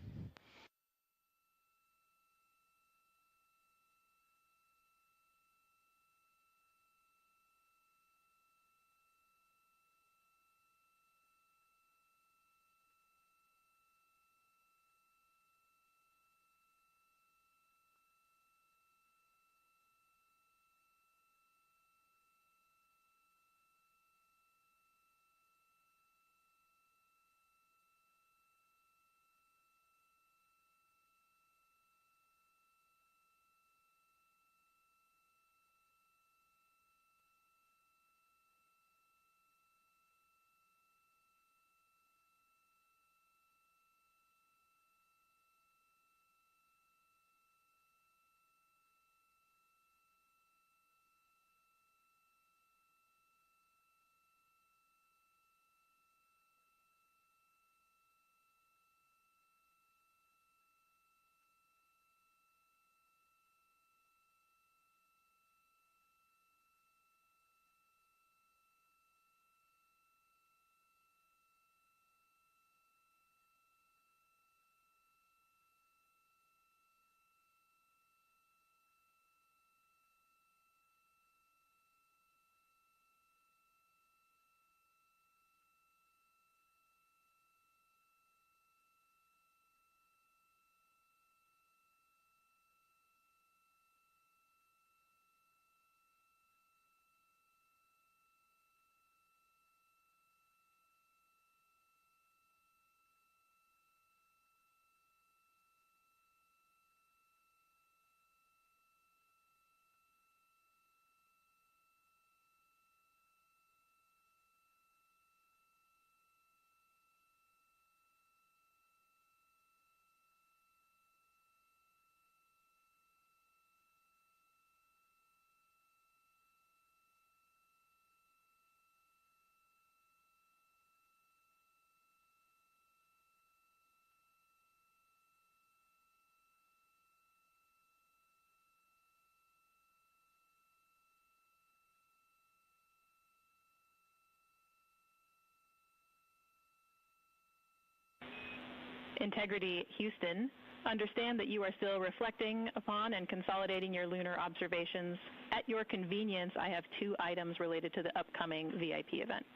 Integrity Houston, understand that you are still reflecting upon and consolidating your lunar observations. At your convenience, I have 2 items related to the upcoming VIP event.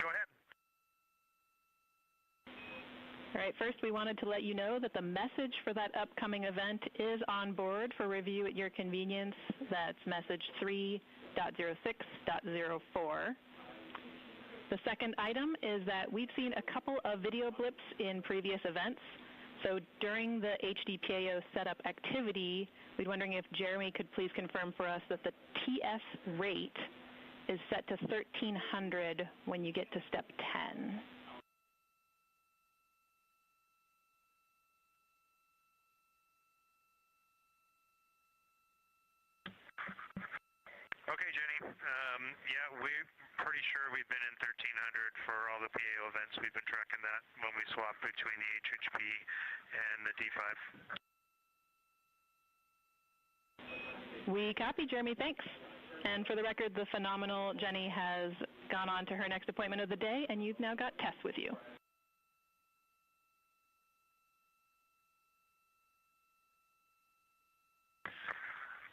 Go ahead. All right, first we wanted to let you know that the message for that upcoming event is on board for review at your convenience. That's message 3.06.04. The second item is that we've seen a couple of video blips in previous events. So during the HDPAO setup activity, we're wondering if Jeremy could please confirm for us that the TS rate is set to 1300 when you get to step 10. Okay, Jenny. Yeah, we're pretty sure we've been in 1300 for all the PAO events. We've been tracking that when we swap between the HHP and the D5. We copy, Jeremy. Thanks. And for the record, the phenomenal Jenny has gone on to her next appointment of the day, and you've now got Tess with you.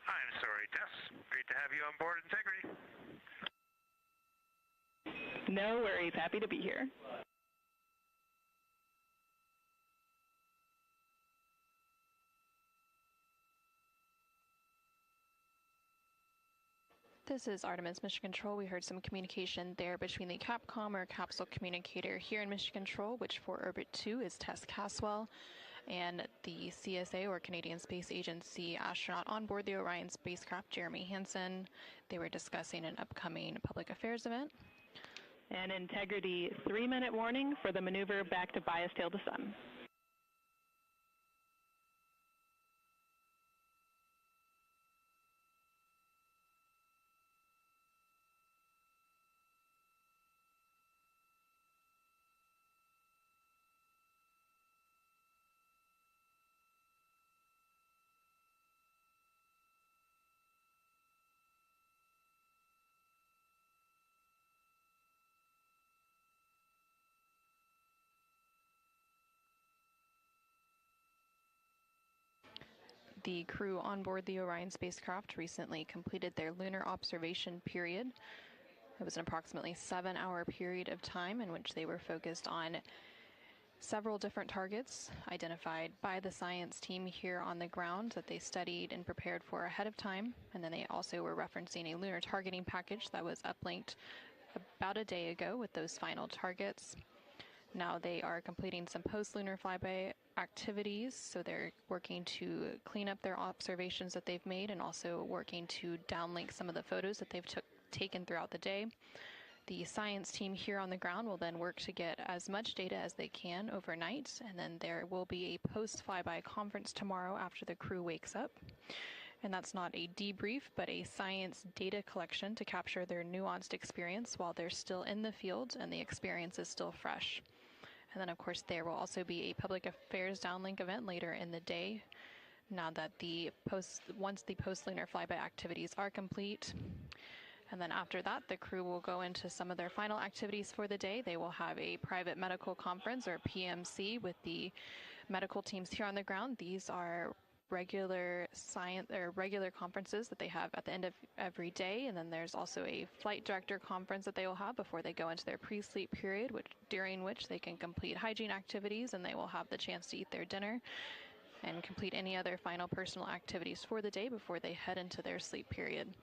I'm sorry, Tess. Great to have you on board Integrity. No worries. Happy to be here. This is Artemis Mission Control. We heard some communication there between the Capcom or capsule communicator here in Mission Control, which for Orbit 2 is Tess Caswell, and the CSA or Canadian Space Agency astronaut on board the Orion spacecraft, Jeremy Hansen. They were discussing an upcoming public affairs event. And Integrity, 3-minute warning for the maneuver back to bias tail to sun. The crew on board the Orion spacecraft recently completed their lunar observation period. It was an approximately 7-hour period of time in which they were focused on several different targets identified by the science team here on the ground that they studied and prepared for ahead of time. And then they also were referencing a lunar targeting package that was uplinked about a day ago with those final targets. Now they are completing some post-lunar flyby activities, so they're working to clean up their observations that they've made and also working to downlink some of the photos that they've taken throughout the day. The science team here on the ground will then work to get as much data as they can overnight, and then there will be a post-flyby conference tomorrow after the crew wakes up. And that's not a debrief, but a science data collection to capture their nuanced experience while they're still in the field and the experience is still fresh. And then, of course, there will also be a public affairs downlink event later in the day. Now that once the post-lunar flyby activities are complete, and then after that, the crew will go into some of their final activities for the day. They will have a private medical conference or PMC with the medical teams here on the ground. These are regular conferences that they have at the end of every day, and then there's also a flight director conference that they will have before they go into their pre-sleep period, during which they can complete hygiene activities and they will have the chance to eat their dinner and complete any other final personal activities for the day before they head into their sleep period.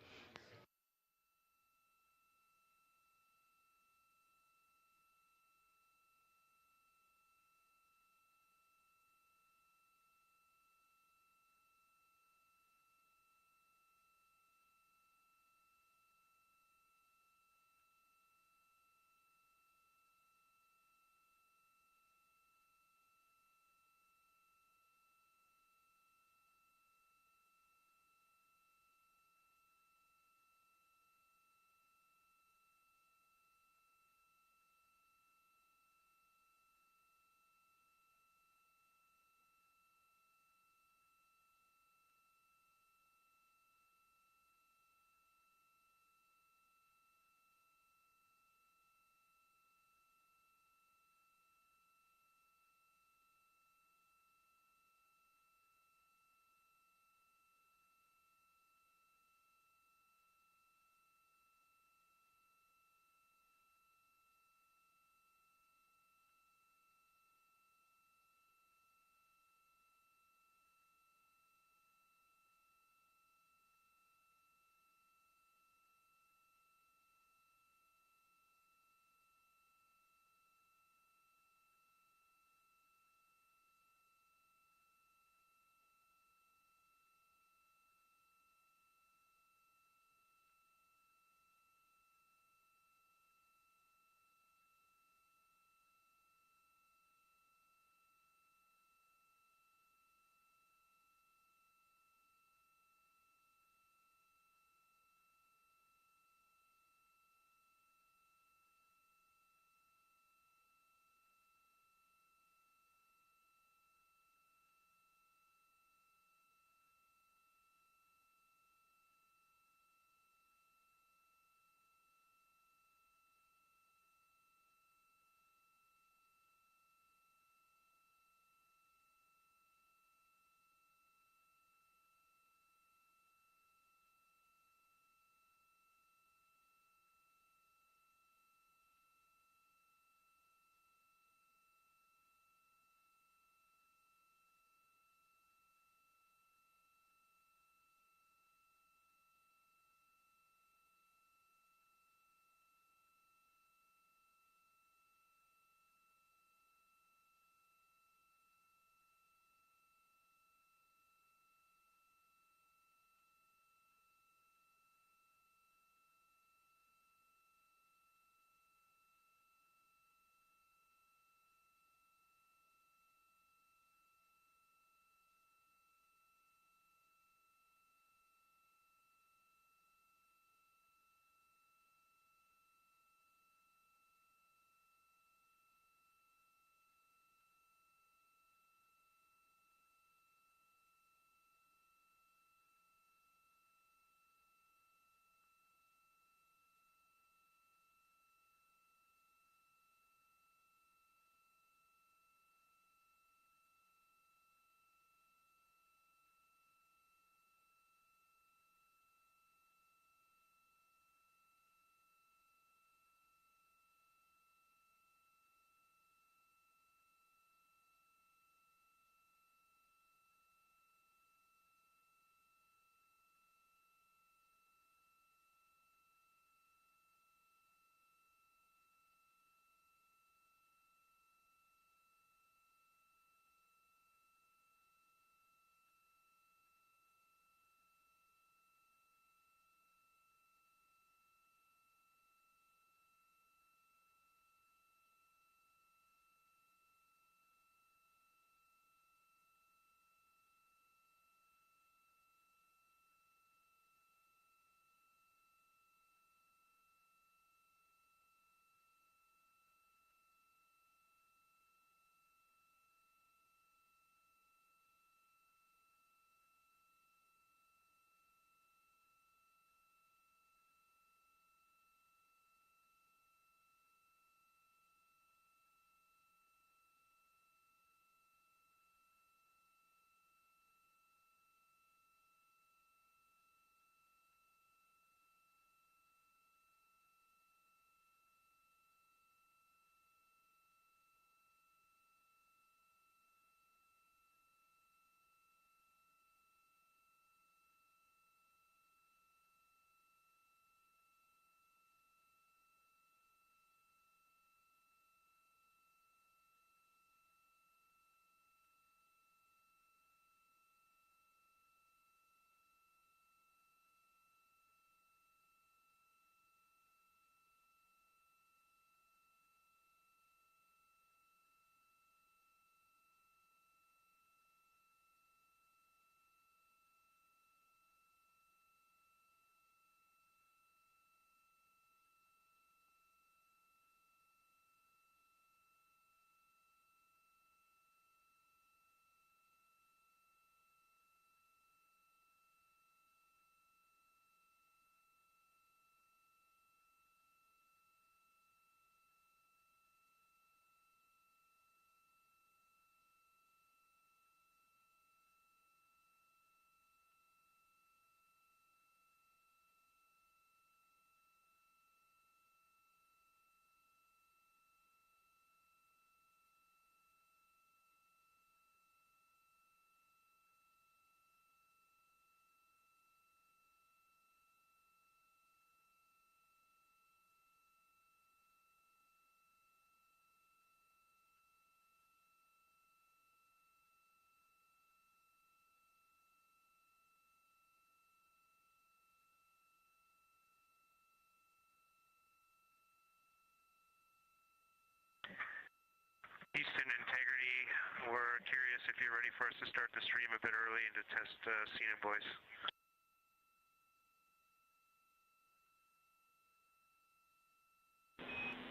if you're ready for us to start the stream a bit early and to test scene and voice.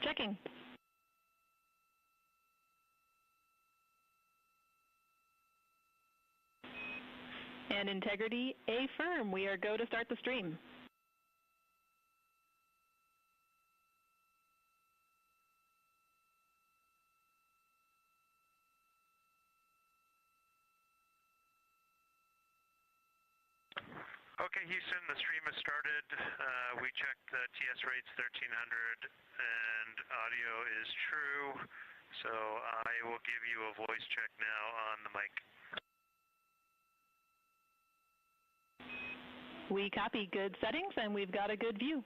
Checking. And integrity, affirm. We are go to start the stream. Okay, Houston, the stream has started. We checked the TS rates 1300 and audio is true. So I will give you a voice check now on the mic. We copy good settings and we've got a good view.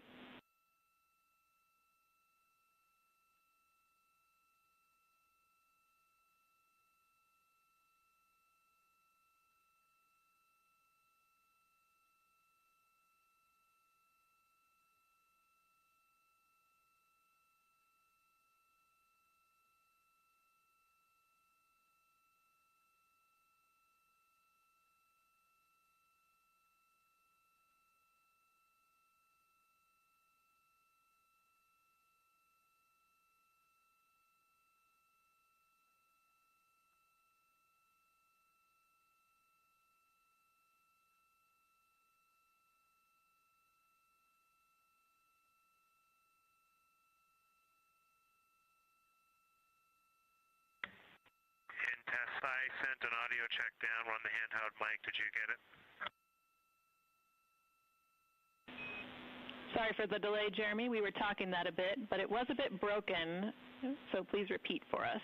Test, I sent an audio check down. We're on the handheld mic. Did you get it? Sorry for the delay, Jeremy. We were talking that a bit, but it was a bit broken, so please repeat for us.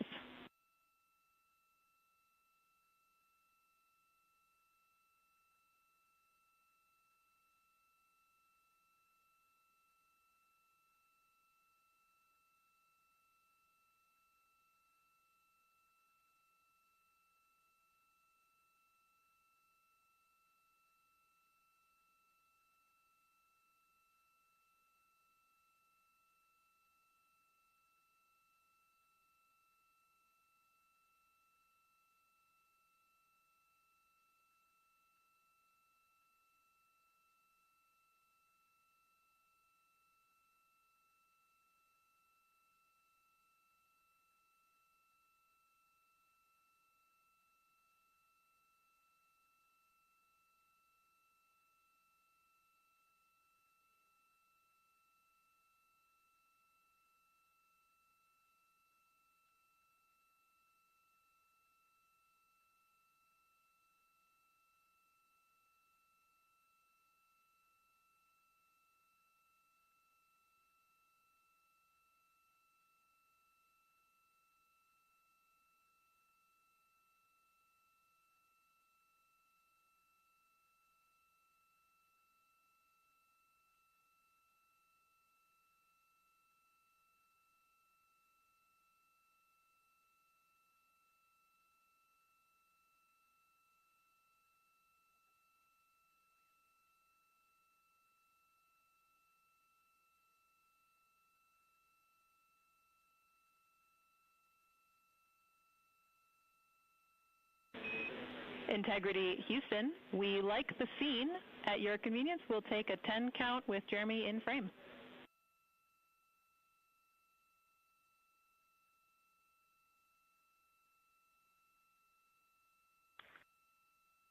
Integrity Houston, we like the scene. At your convenience, we'll take a 10 count with Jeremy in frame.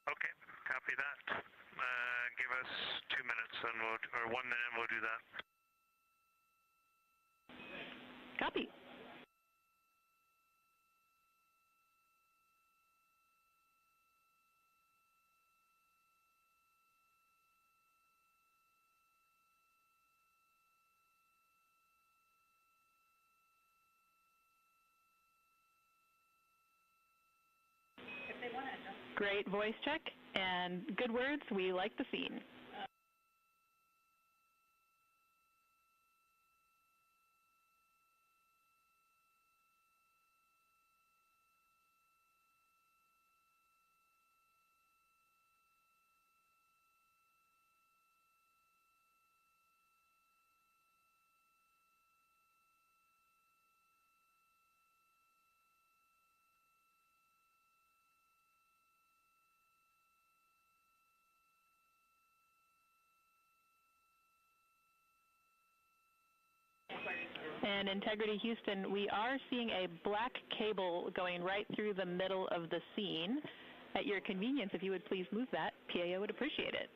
Okay, copy that. Give us 2 minutes and or 1 minute and we'll do that. Copy. Great voice check and good words. We like the scene. And Integrity Houston, we are seeing a black cable going right through the middle of the scene. At your convenience, if you would please move that, PAO would appreciate it.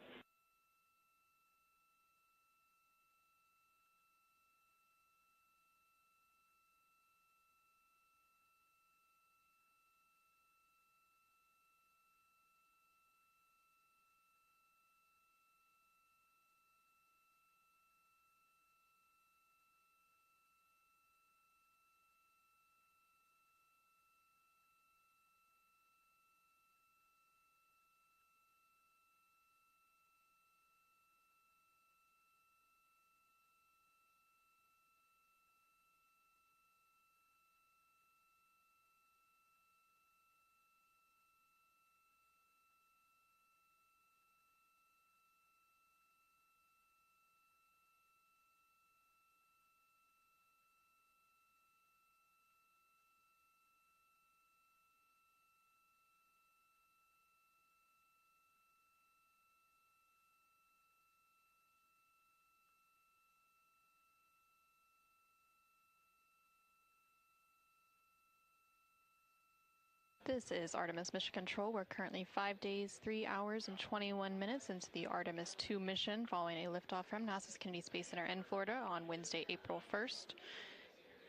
This is Artemis Mission Control. We're currently 5 days, 3 hours, and 21 minutes into the Artemis 2 mission following a liftoff from NASA's Kennedy Space Center in Florida on Wednesday, April 1st.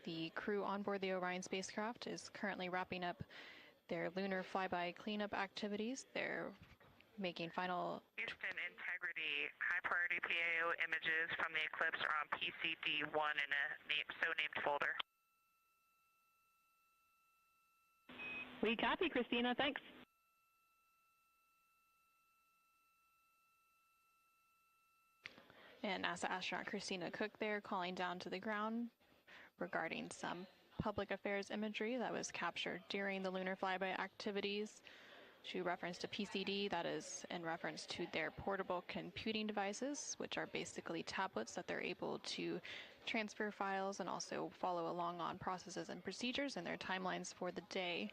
The crew on board the Orion spacecraft is currently wrapping up their lunar flyby cleanup activities. They're making final... Houston Integrity, high priority PAO images from the eclipse are on PCD-1 in a so-named folder. We copy, Christina. Thanks. And NASA astronaut Christina Cook there calling down to the ground regarding some public affairs imagery that was captured during the lunar flyby activities. She referenced a PCD, that is in reference to their portable computing devices, which are basically tablets that they're able to transfer files and also follow along on processes and procedures and their timelines for the day.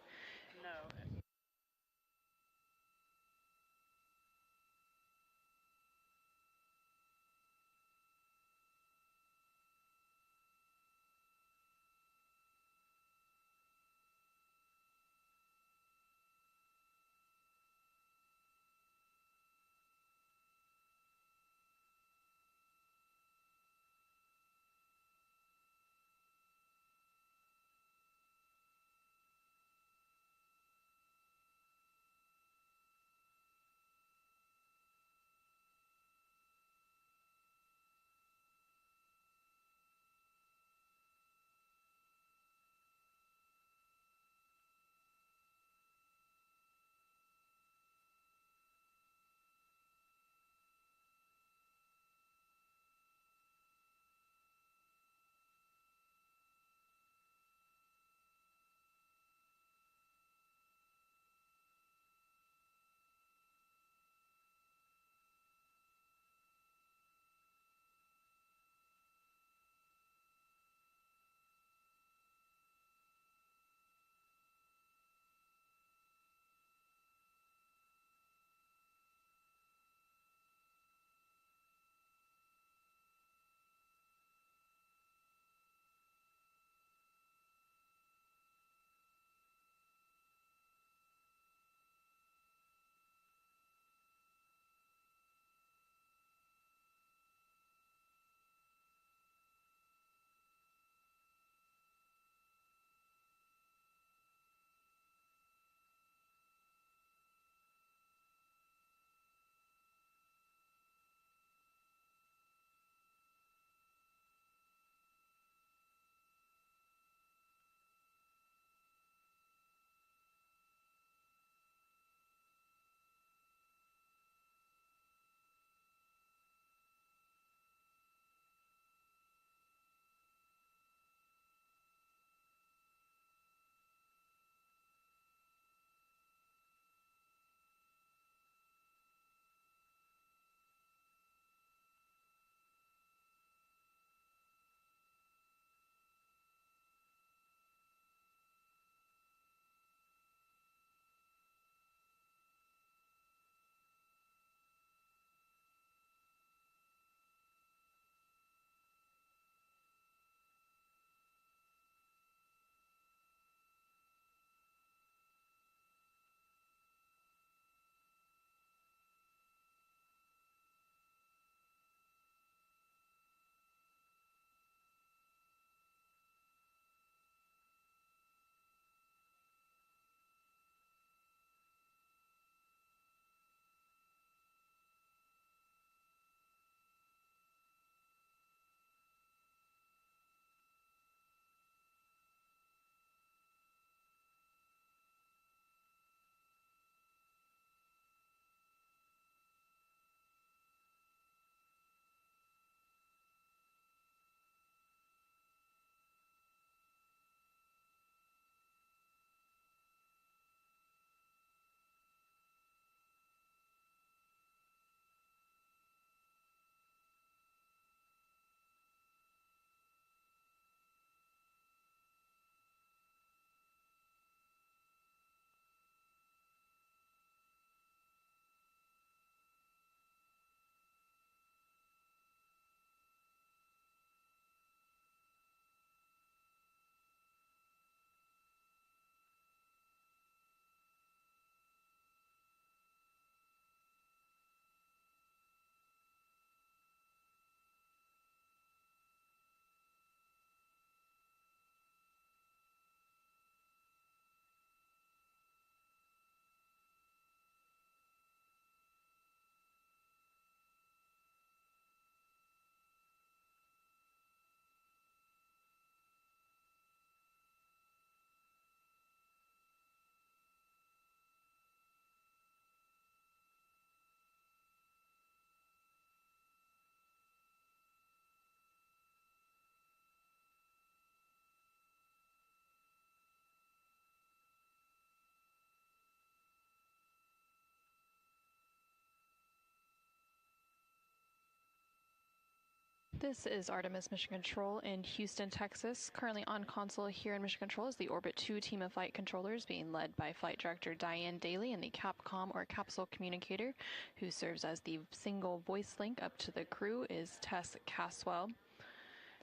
This is Artemis Mission Control in Houston, Texas. Currently on console here in Mission Control is the Orbit 2 team of flight controllers being led by Flight Director Diane Daly and the Capcom or Capsule Communicator, who serves as the single voice link up to the crew, is Tess Caswell.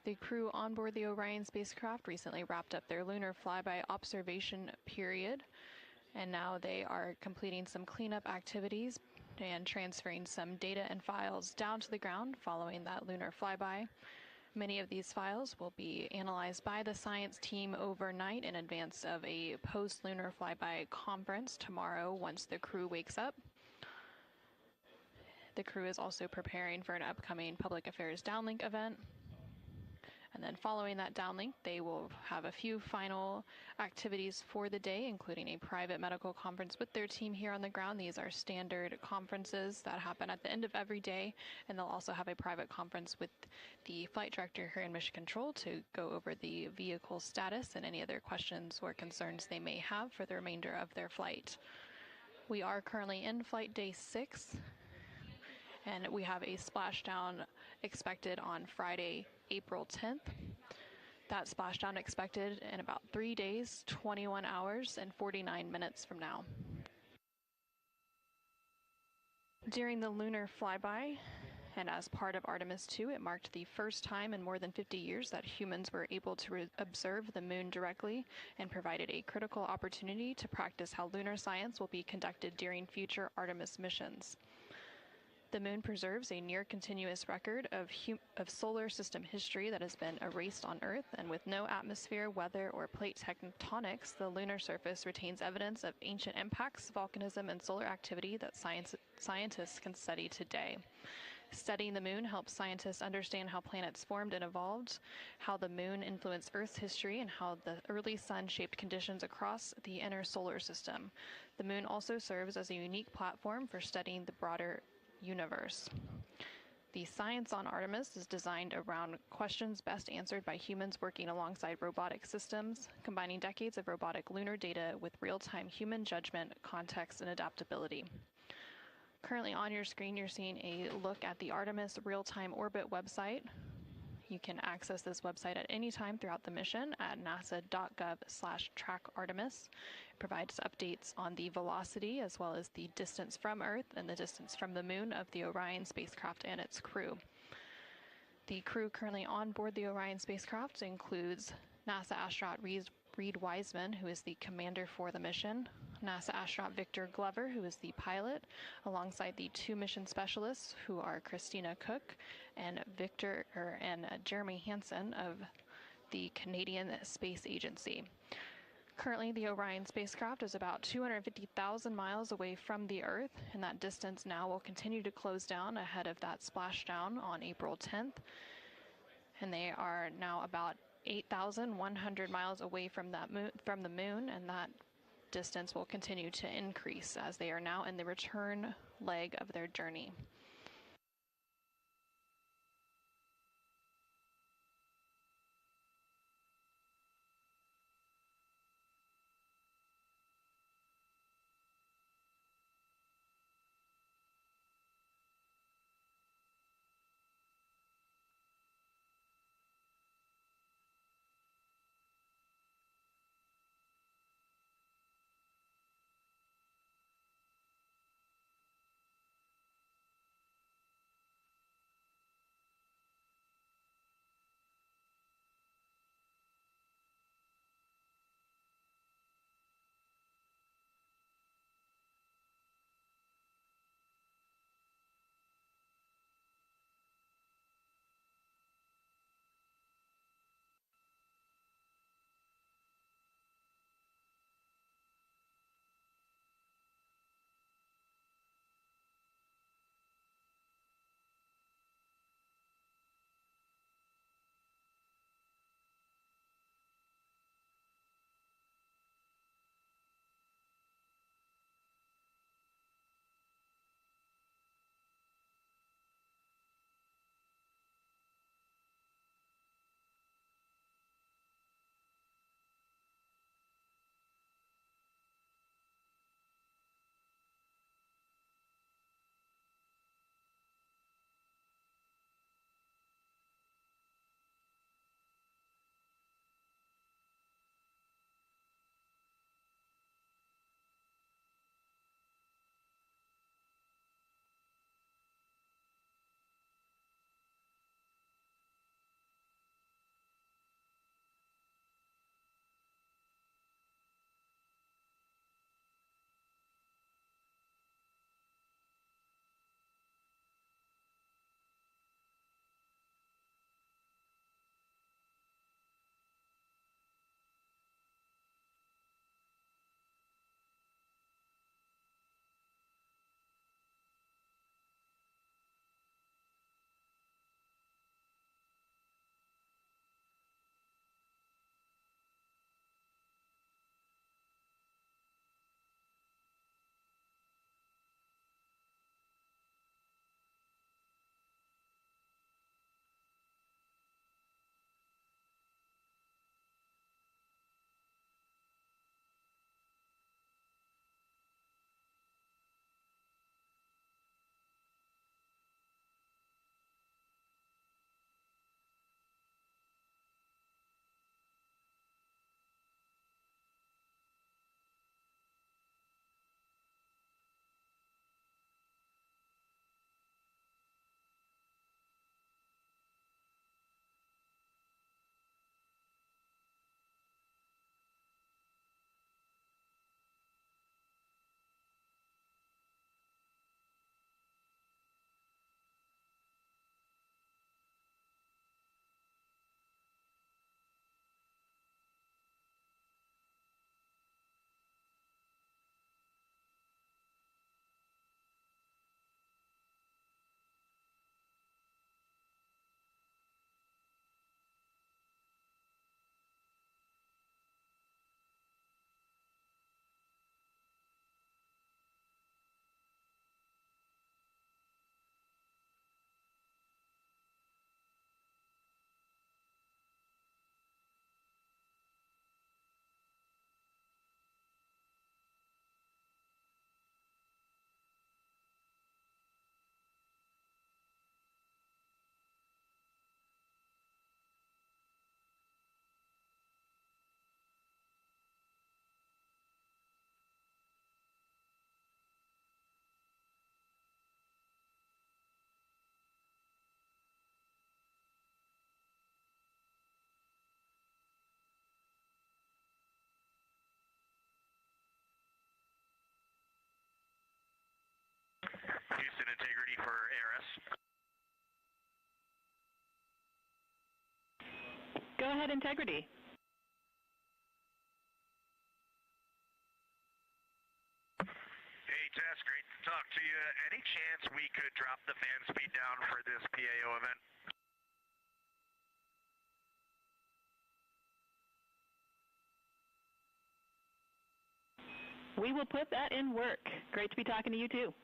The crew on board the Orion spacecraft recently wrapped up their lunar flyby observation period, and now they are completing some cleanup activities and transferring some data and files down to the ground following that lunar flyby. Many of these files will be analyzed by the science team overnight in advance of a post-lunar flyby conference tomorrow once the crew wakes up. The crew is also preparing for an upcoming public affairs downlink event. And then following that downlink, they will have a few final activities for the day, including a private medical conference with their team here on the ground. These are standard conferences that happen at the end of every day, and they'll also have a private conference with the flight director here in Mission Control to go over the vehicle status and any other questions or concerns they may have for the remainder of their flight. We are currently in flight day 6, and we have a splashdown expected on Friday, April 10th. That splashdown expected in about 3 days, 21 hours, and 49 minutes from now. During the lunar flyby, and as part of Artemis 2, it marked the first time in more than 50 years that humans were able to observe the moon directly and provided a critical opportunity to practice how lunar science will be conducted during future Artemis missions. The moon preserves a near-continuous record of solar system history that has been erased on Earth, and with no atmosphere, weather, or plate tectonics, the lunar surface retains evidence of ancient impacts, volcanism, and solar activity that scientists can study today. Studying the moon helps scientists understand how planets formed and evolved, how the moon influenced Earth's history, and how the early sun shaped conditions across the inner solar system. The moon also serves as a unique platform for studying the broader universe. The science on Artemis is designed around questions best answered by humans working alongside robotic systems, combining decades of robotic lunar data with real-time human judgment, context, and adaptability. Currently on your screen, you're seeing a look at the Artemis real-time orbit website. You can access this website at any time throughout the mission at nasa.gov/trackartemis. It provides updates on the velocity as well as the distance from Earth and the distance from the moon of the Orion spacecraft and its crew. The crew currently on board the Orion spacecraft includes NASA astronaut Reed Wiseman, who is the commander for the mission, NASA astronaut Victor Glover, who is the pilot, alongside the 2 mission specialists, who are Christina Cook and Jeremy Hansen of the Canadian Space Agency. Currently, the Orion spacecraft is about 250,000 miles away from the Earth, and that distance now will continue to close down ahead of that splashdown on April 10th. And they are now about 8,100 miles away from the moon, and that distance will continue to increase as they are now in the return leg of their journey. for ARS. Go ahead, Integrity. Hey, Tess, great to talk to you. Any chance we could drop the fan speed down for this PAO event? We will put that in work. Great to be talking to you, too.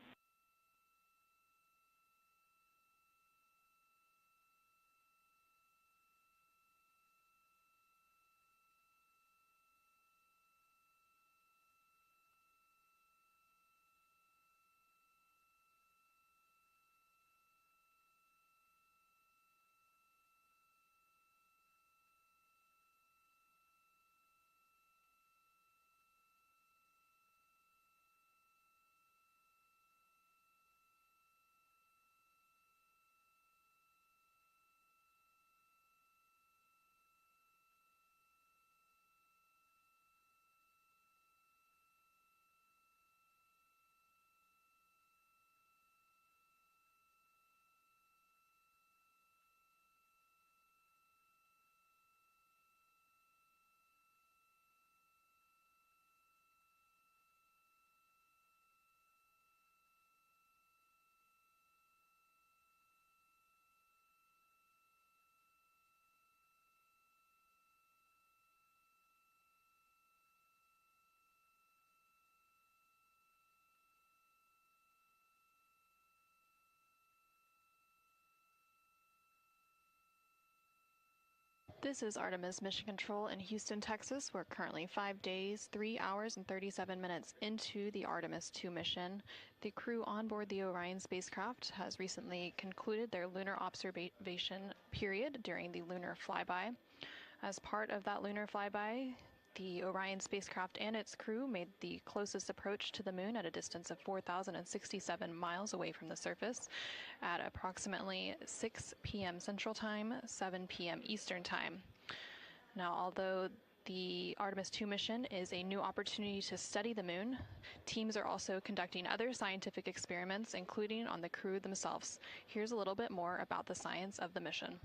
This is Artemis Mission Control in Houston, Texas. We're currently 5 days, 3 hours, and 37 minutes into the Artemis 2 mission. The crew on board the Orion spacecraft has recently concluded their lunar observation period during the lunar flyby. As part of that lunar flyby, the Orion spacecraft and its crew made the closest approach to the moon at a distance of 4,067 miles away from the surface at approximately 6 p.m. Central Time, 7 p.m. Eastern Time. Now, although the Artemis 2 mission is a new opportunity to study the moon, teams are also conducting other scientific experiments, including on the crew themselves. Here's a little bit more about the science of the mission.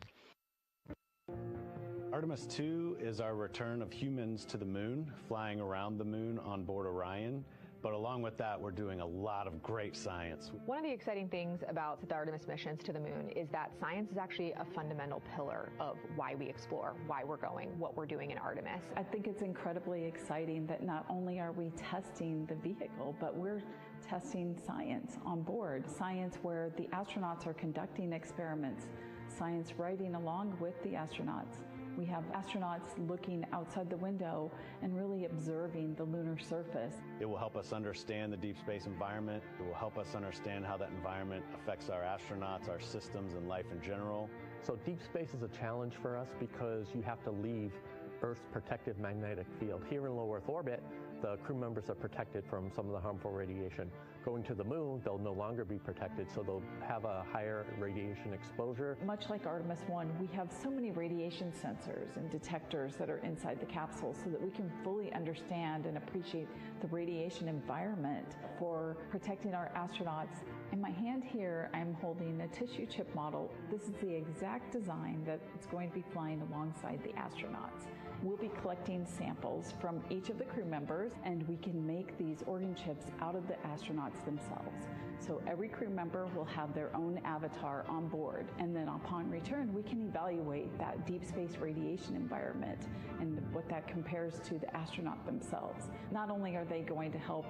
Artemis 2 is our return of humans to the moon, flying around the moon on board Orion. But along with that, we're doing a lot of great science. One of the exciting things about the Artemis missions to the moon is that science is actually a fundamental pillar of why we explore, why we're going, what we're doing in Artemis. I think it's incredibly exciting that not only are we testing the vehicle, but we're testing science on board. Science where the astronauts are conducting experiments, science riding along with the astronauts. We have astronauts looking outside the window and really observing the lunar surface. It will help us understand the deep space environment. It will help us understand how that environment affects our astronauts, our systems, and life in general. So deep space is a challenge for us because you have to leave Earth's protective magnetic field. Here in low Earth orbit, the crew members are protected from some of the harmful radiation. Going to the moon, they'll no longer be protected, so they'll have a higher radiation exposure. Much like Artemis 1, we have so many radiation sensors and detectors that are inside the capsule so that we can fully understand and appreciate the radiation environment for protecting our astronauts. In my hand here, I'm holding a tissue chip model. This is the exact design that it's going to be flying alongside the astronauts. We'll be collecting samples from each of the crew members, and we can make these organ chips out of the astronauts themselves. So every crew member will have their own avatar on board, and then upon return, we can evaluate that deep space radiation environment and what that compares to the astronaut themselves. Not only are they going to help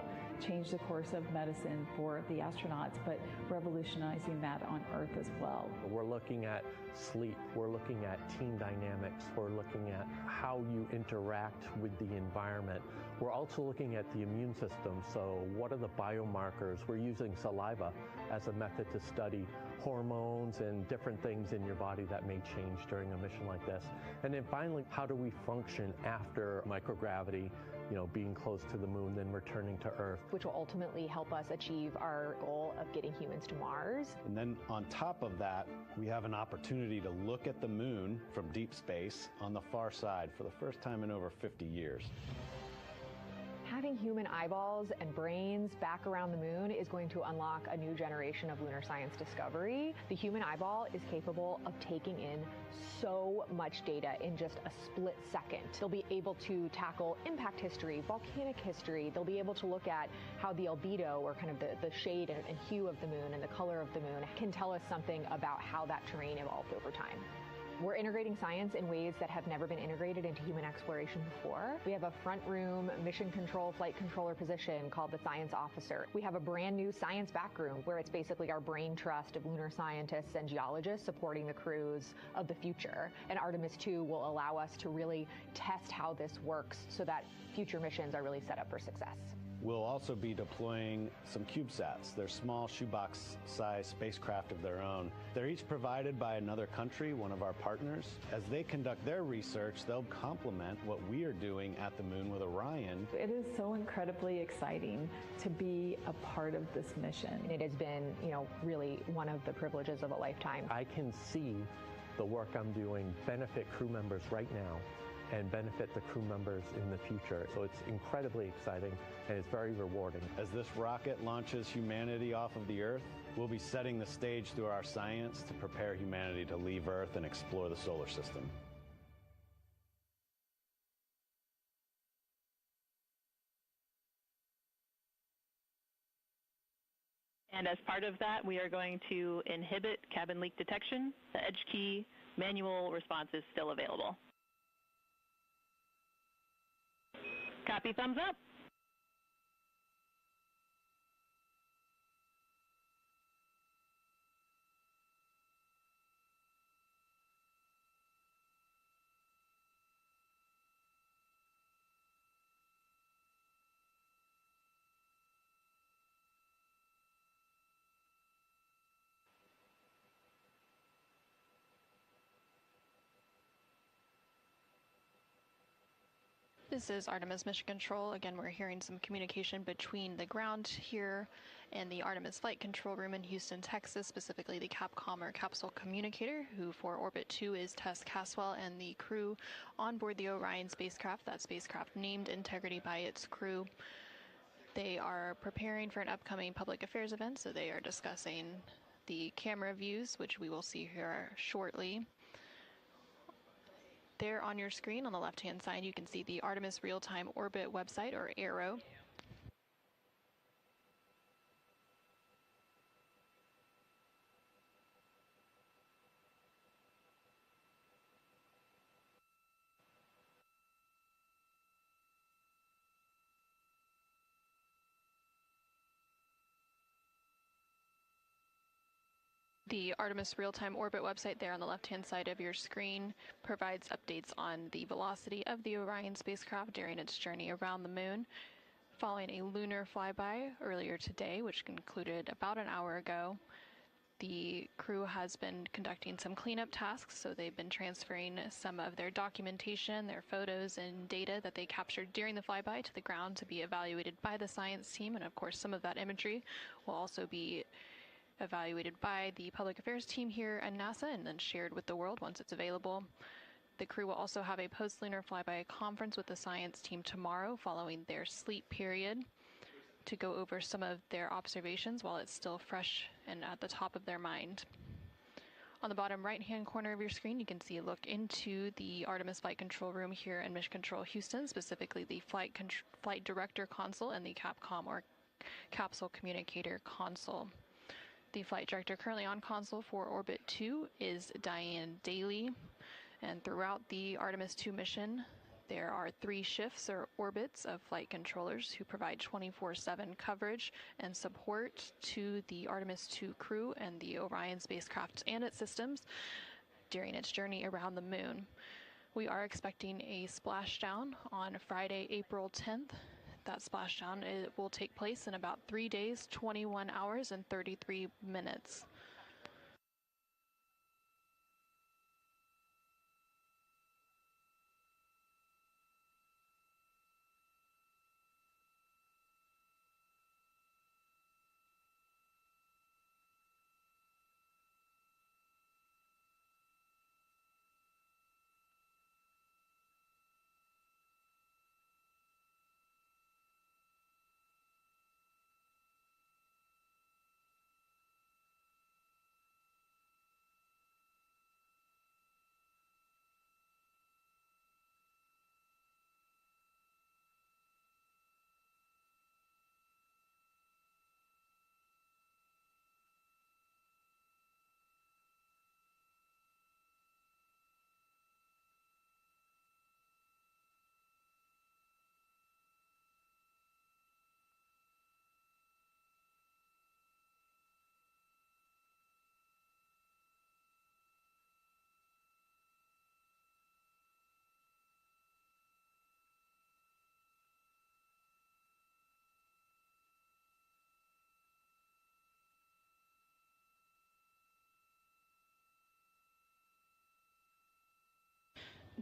change the course of medicine for the astronauts, but revolutionizing that on Earth as well. We're looking at sleep, we're looking at team dynamics, we're looking at how you interact with the environment. We're also looking at the immune system, so what are the biomarkers? We're using saliva as a method to study hormones and different things in your body that may change during a mission like this. And then finally, how do we function after microgravity, being close to the moon, then returning to Earth? Which will ultimately help us achieve our goal of getting humans to Mars. And then on top of that, we have an opportunity to look at the moon from deep space on the far side for the first time in over 50 years. Having human eyeballs and brains back around the moon is going to unlock a new generation of lunar science discovery. The human eyeball is capable of taking in so much data in just a split second. They'll be able to tackle impact history, volcanic history. They'll be able to look at how the albedo, or kind of the shade and hue of the moon and the color of the moon, can tell us something about how that terrain evolved over time. We're integrating science in ways that have never been integrated into human exploration before. We have a front room mission control flight controller position called the science officer. We have a brand new science back room where it's basically our brain trust of lunar scientists and geologists supporting the crews of the future. And Artemis 2 will allow us to really test how this works so that future missions are really set up for success. We'll also be deploying some CubeSats. They're small shoebox-sized spacecraft of their own. They're each provided by another country, one of our partners. As they conduct their research, they'll complement what we are doing at the moon with Orion. It is so incredibly exciting to be a part of this mission. It has been, really one of the privileges of a lifetime. I can see the work I'm doing benefit crew members right now and benefit the crew members in the future. So it's incredibly exciting and it's very rewarding. As this rocket launches humanity off of the Earth, we'll be setting the stage through our science to prepare humanity to leave Earth and explore the solar system. And as part of that, we are going to inhibit cabin leak detection. The edge key manual response is still available. Copy, thumbs up. This is Artemis Mission Control. Again, we're hearing some communication between the ground here and the Artemis Flight Control Room in Houston, Texas, specifically the Capcom or Capsule Communicator, who for Orbit 2 is Tess Caswell, and the crew on board the Orion spacecraft, that spacecraft named Integrity by its crew. They are preparing for an upcoming public affairs event, so they are discussing the camera views, which we will see here shortly. There on your screen on the left-hand side, you can see the Artemis Real-Time Orbit website, or ARO. The Artemis Real-Time Orbit website there on the left-hand side of your screen provides updates on the velocity of the Orion spacecraft during its journey around the moon. Following a lunar flyby earlier today, which concluded about an hour ago, the crew has been conducting some cleanup tasks, so they've been transferring some of their documentation, their photos and data that they captured during the flyby to the ground to be evaluated by the science team, and of course some of that imagery will also be evaluated by the public affairs team here at NASA and then shared with the world once it's available. The crew will also have a post-lunar flyby conference with the science team tomorrow following their sleep period to go over some of their observations while it's still fresh and at the top of their mind. On the bottom right-hand corner of your screen, you can see a look into the Artemis Flight Control Room here in Mission Control Houston, specifically the Flight Director Console and the Capcom or Capsule Communicator Console. The flight director currently on console for Orbit 2 is Diane Daly, and throughout the Artemis 2 mission, there are 3 shifts or orbits of flight controllers who provide 24/7 coverage and support to the Artemis 2 crew and the Orion spacecraft and its systems during its journey around the moon. We are expecting a splashdown on Friday, April 10th. That splashdown will take place in about 3 days, 21 hours, and 33 minutes.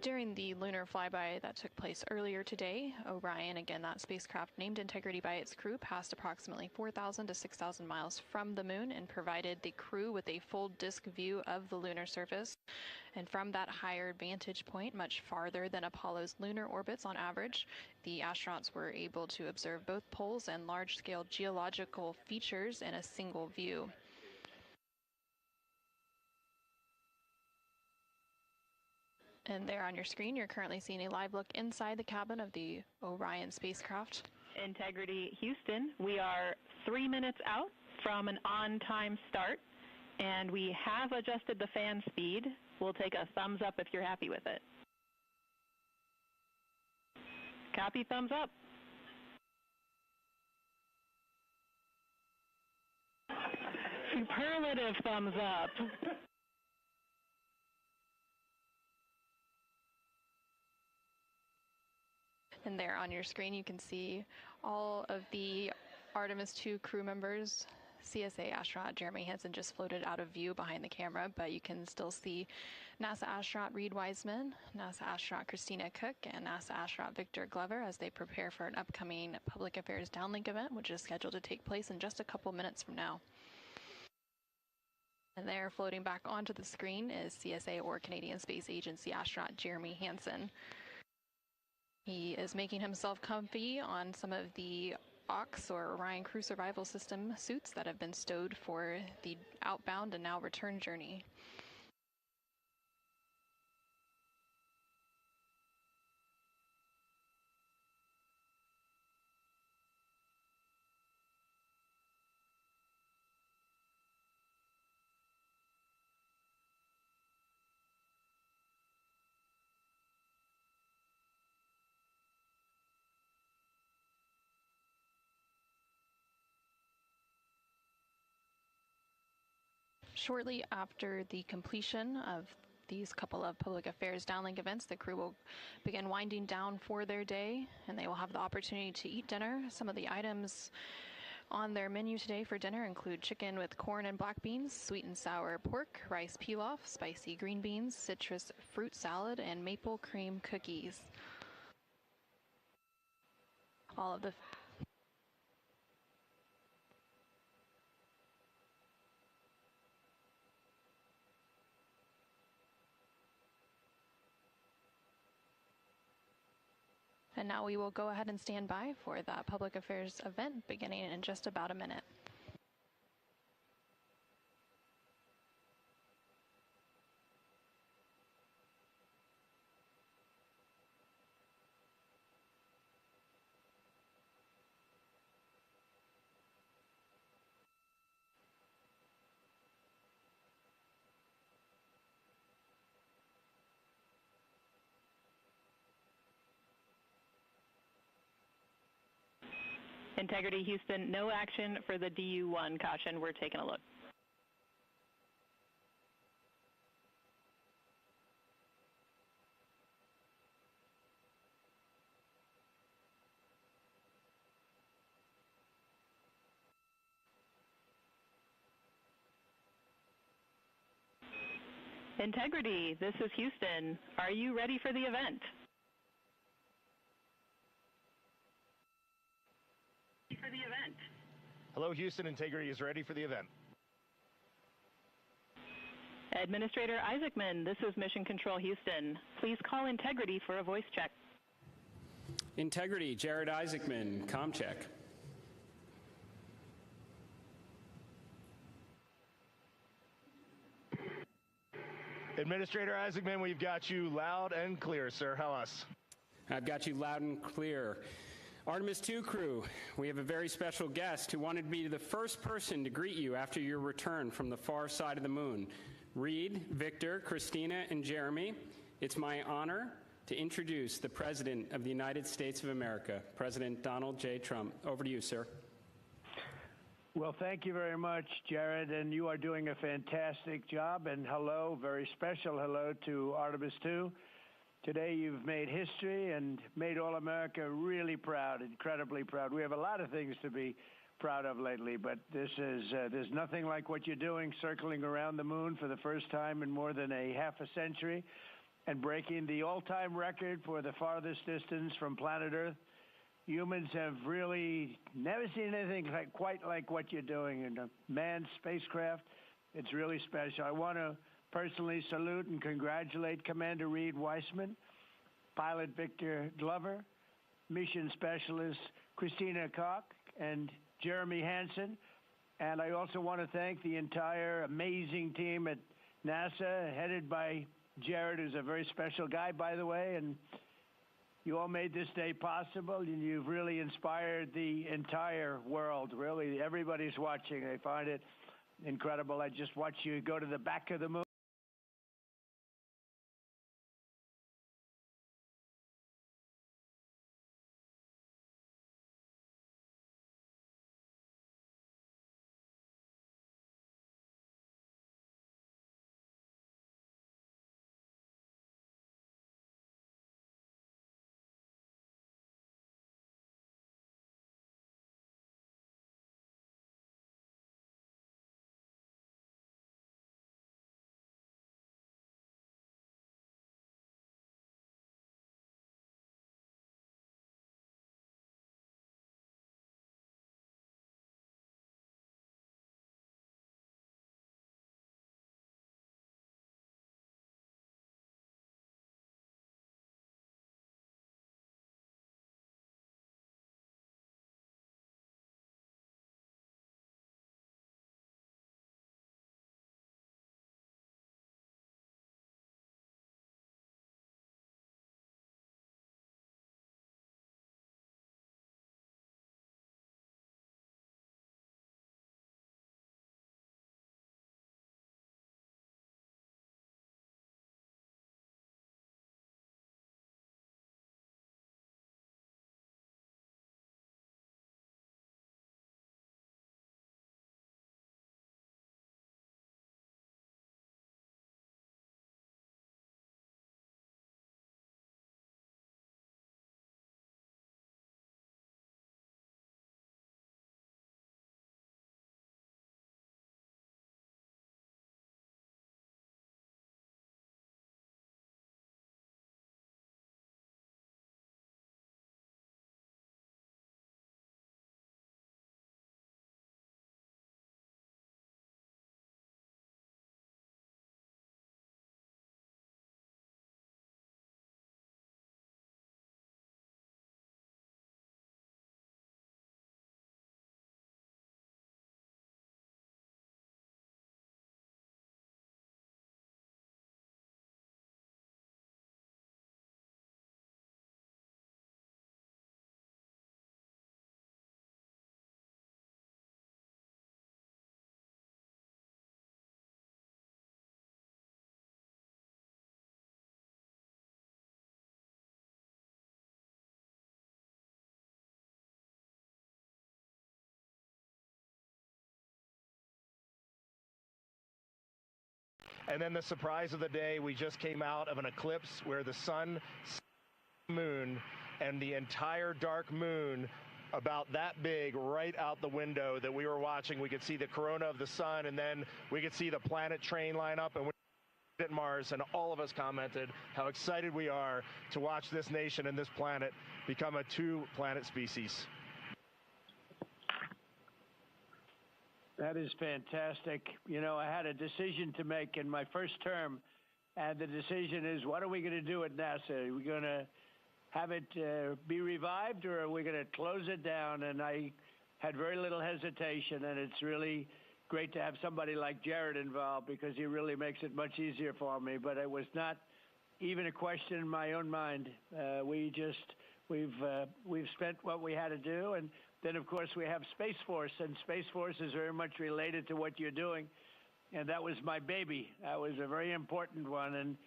During the lunar flyby that took place earlier today, Orion, again that spacecraft named Integrity by its crew, passed approximately 4,000 to 6,000 miles from the moon and provided the crew with a full disk view of the lunar surface. And from that higher vantage point, much farther than Apollo's lunar orbits on average, the astronauts were able to observe both poles and large-scale geological features in a single view. And there on your screen, you're currently seeing a live look inside the cabin of the Orion spacecraft. Integrity Houston, we are 3 minutes out from an on-time start, and we have adjusted the fan speed. We'll take a thumbs up if you're happy with it. Copy, thumbs up. Superlative thumbs up. And there on your screen, you can see all of the Artemis 2 crew members. CSA astronaut Jeremy Hansen just floated out of view behind the camera, but you can still see NASA astronaut Reed Wiseman, NASA astronaut Christina Cook, and NASA astronaut Victor Glover as they prepare for an upcoming Public Affairs Downlink event, which is scheduled to take place in just a couple minutes from now. And there, floating back onto the screen, is CSA or Canadian Space Agency astronaut Jeremy Hansen. He is making himself comfy on some of the OX or Orion Crew Survival System suits that have been stowed for the outbound and now return journey. Shortly after the completion of these couple of public affairs downlink events, the crew will begin winding down for their day, and they will have the opportunity to eat dinner. Some of the items on their menu today for dinner include chicken with corn and black beans, sweet and sour pork, rice pilaf, spicy green beans, citrus fruit salad, and maple cream cookies. All of the And now we will go ahead and stand by for that public affairs event beginning in just about a minute. Integrity Houston, no action for the DU-1 caution. We're taking a look. Integrity, this is Houston. Are you ready for the event? Hello, Houston. Integrity is ready for the event. Administrator Isaacman, this is Mission Control Houston. Please call Integrity for a voice check. Integrity, Jared Isaacman, comm check. Administrator Isaacman, we've got you loud and clear, sir. How us? I've got you loud and clear. Artemis 2 crew, we have a very special guest who wanted to be the first person to greet you after your return from the far side of the moon. Reed, Victor, Christina, and Jeremy, it's my honor to introduce the President of the United States of America, President Donald J. Trump. Over to you, sir. Well, thank you very much, Jared, and you are doing a fantastic job. And hello, very special hello to Artemis 2. Today you've made history and made all America really proud, incredibly proud. We have a lot of things to be proud of lately, but this is there's nothing like what you're doing, circling around the moon for the first time in more than a half a century. and breaking the all-time record for the farthest distance from planet Earth. Humans have really never seen anything quite like what you're doing in a manned spacecraft. It's really special. I want to personally salute and congratulate Commander Reed Weissman, Pilot Victor Glover, Mission Specialist Christina Koch, and Jeremy Hansen. And I also want to thank the entire amazing team at NASA, headed by Jared, who's a very special guy, by the way. And you all made this day possible, and you've really inspired the entire world. Really, everybody's watching. They find it incredible. I just watched you go to the back of the moon. And then the surprise of the day, we just came out of an eclipse where the sun, moon, and the entire dark moon about that big right out the window that we were watching. We could see the corona of the sun, and then we could see the planet train line up, and we at Mars, and all of us commented how excited we are to watch this nation and this planet become a two-planet species. That is fantastic. You know, I had a decision to make in my first term, and the decision is, what are we going to do at NASA? Are we going to have it be revived, or are we going to close it down? And I had very little hesitation, and it's really great to have somebody like Jared involved, because he really makes it much easier for me. But it was not even a question in my own mind. We've spent what we had to do, and then, of course, we have Space Force, and Space Force is very much related to what you're doing, and that was my baby. That was a very important one, and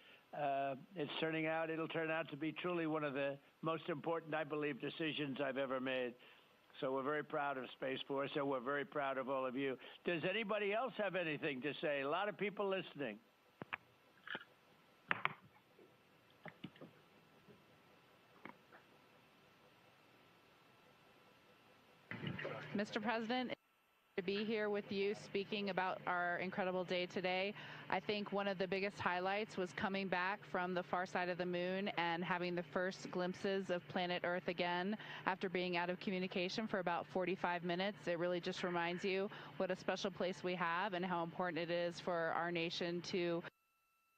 it'll turn out to be truly one of the most important, I believe, decisions I've ever made. So we're very proud of Space Force, and we're very proud of all of you. Does anybody else have anything to say? A lot of people listening. Mr. President, to be here with you speaking about our incredible day today. I think one of the biggest highlights was coming back from the far side of the moon and having the first glimpses of planet Earth again after being out of communication for about 45 minutes. It really just reminds you what a special place we have and how important it is for our nation to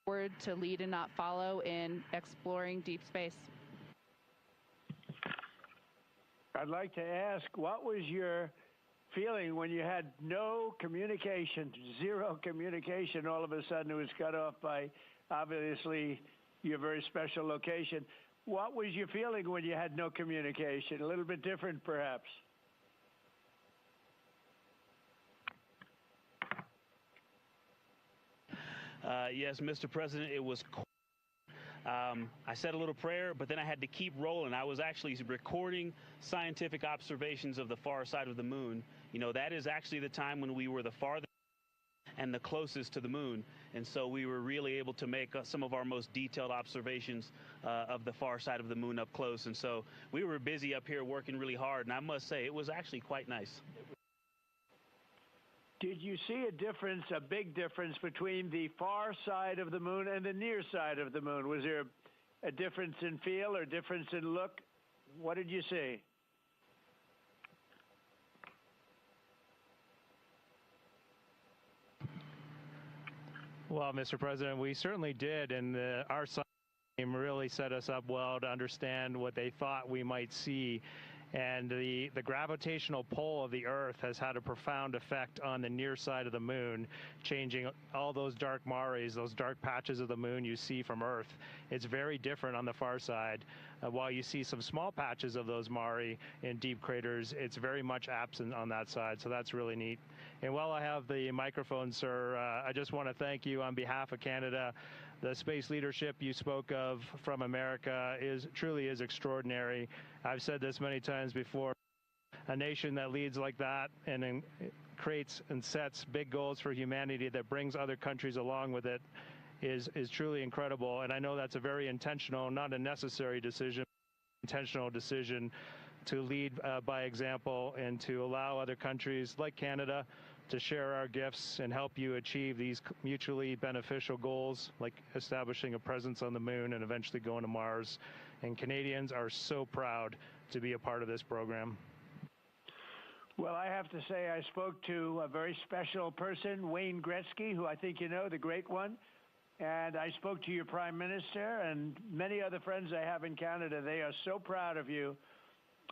lead and not follow in exploring deep space. I'd like to ask, what was your feeling when you had no communication, zero communication? All of a sudden it was cut off by, obviously, your very special location. What was your feeling when you had no communication? A little bit different, perhaps. Yes, Mr. President, it was I said a little prayer, but then I had to keep rolling. I was actually recording scientific observations of the far side of the moon. You know, that is actually the time when we were the farthest and the closest to the moon. And so we were really able to make some of our most detailed observations of the far side of the moon up close. And so we were busy up here working really hard. And I must say, it was actually quite nice. Did you see a difference, a big difference, between the far side of the moon and the near side of the moon? Was there a difference in feel or difference in look? What did you see? Well, Mr. President, we certainly did, and our science team really set us up well to understand what they thought we might see. And the gravitational pull of the Earth has had a profound effect on the near side of the moon, changing all those dark mares, those dark patches of the moon you see from Earth. It's very different on the far side. While you see some small patches of those mare in deep craters, it's very much absent on that side, so that's really neat. And while I have the microphone, sir, I just want to thank you on behalf of Canada. The space leadership you spoke of from America truly is extraordinary. I've said this many times before. A nation that leads like that and creates and sets big goals for humanity that brings other countries along with it is truly incredible. And I know that's a very intentional, not a necessary decision, intentional decision to lead by example and to allow other countries like Canada to share our gifts and help you achieve these mutually beneficial goals, like establishing a presence on the moon and eventually going to Mars. And Canadians are so proud to be a part of this program. Well, I have to say I spoke to a very special person, Wayne Gretzky, who I think you know, the great one. And I spoke to your Prime Minister and many other friends I have in Canada. They are so proud of you.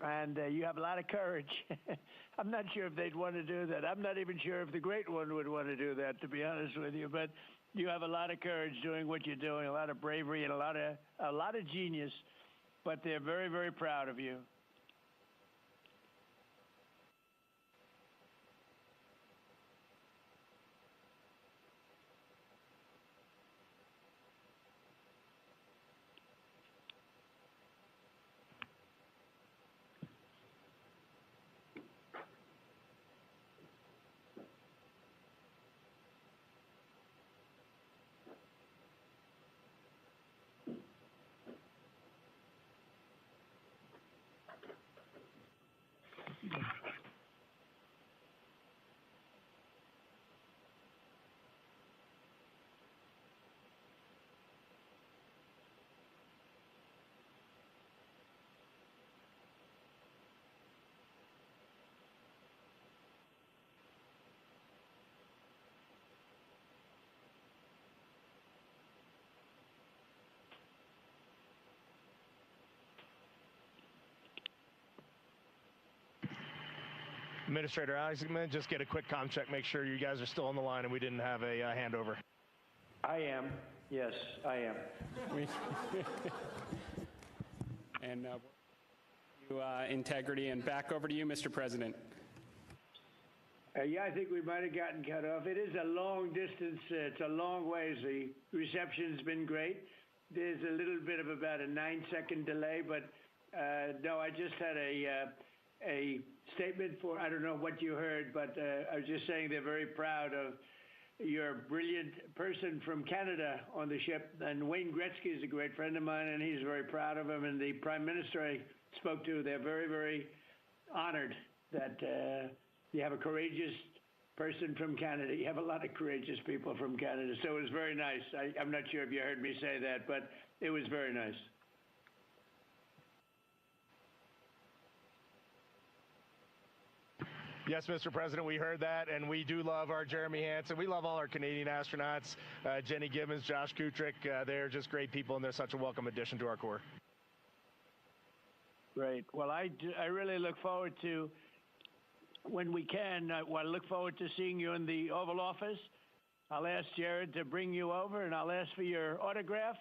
And you have a lot of courage. I'm not sure if they'd want to do that. I'm not even sure if the great one would want to do that, to be honest with you. But you have a lot of courage doing what you're doing, a lot of bravery and a lot of genius. But they're very, very proud of you. Administrator Alex, I'm going to just get a quick comm check, make sure you guys are still on the line and we didn't have a handover. I am. Yes, I am. And integrity, and back over to you, Mr. President. Yeah, I think we might have gotten cut off. It is a long distance. It's a long ways. The reception's been great. There's a little bit of about a 9-second delay, but no, I just had a statement for, I don't know what you heard, but I was just saying they're very proud of your brilliant person from Canada on the ship. And Wayne Gretzky is a great friend of mine, and he's very proud of him. And the Prime Minister I spoke to, they're very, very honored that you have a courageous person from Canada. You have a lot of courageous people from Canada, so it was very nice. I'm not sure if you heard me say that, but it was very nice. Yes, Mr. President, we heard that, and we do love our Jeremy Hansen. We love all our Canadian astronauts, Jenny Gibbons, Josh Kutrick. They're just great people, and they're such a welcome addition to our Corps. Great. Well, I really look forward to, when we can, I look forward to seeing you in the Oval Office. I'll ask Jared to bring you over, and I'll ask for your autograph,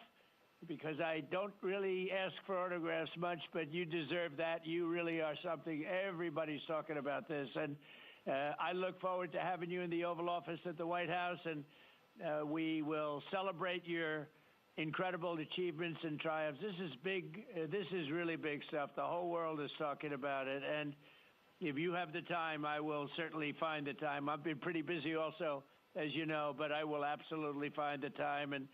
because I don't really ask for autographs much, but you deserve that. You really are something. Everybody's talking about this. And I look forward to having you in the Oval Office at the White House, and we will celebrate your incredible achievements and triumphs. This is big. This is really big stuff. The whole world is talking about it. And if you have the time, I will certainly find the time. I've been pretty busy also, as you know, but I will absolutely find the time, and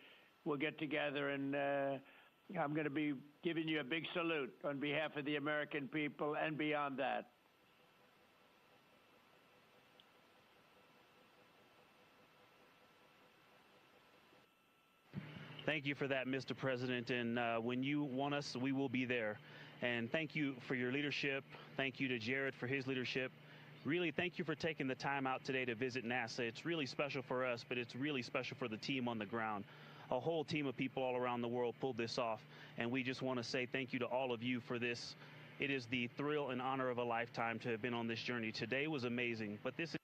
we'll get together, and I'm going to be giving you a big salute on behalf of the American people and beyond that. Thank you for that, Mr. President, and when you want us, we will be there. And thank you for your leadership. Thank you to Jared for his leadership. Really, thank you for taking the time out today to visit NASA. It's really special for us, but it's really special for the team on the ground. A whole team of people all around the world pulled this off, and we just want to say thank you to all of you for this. It is the thrill and honor of a lifetime to have been on this journey. Today was amazing, but this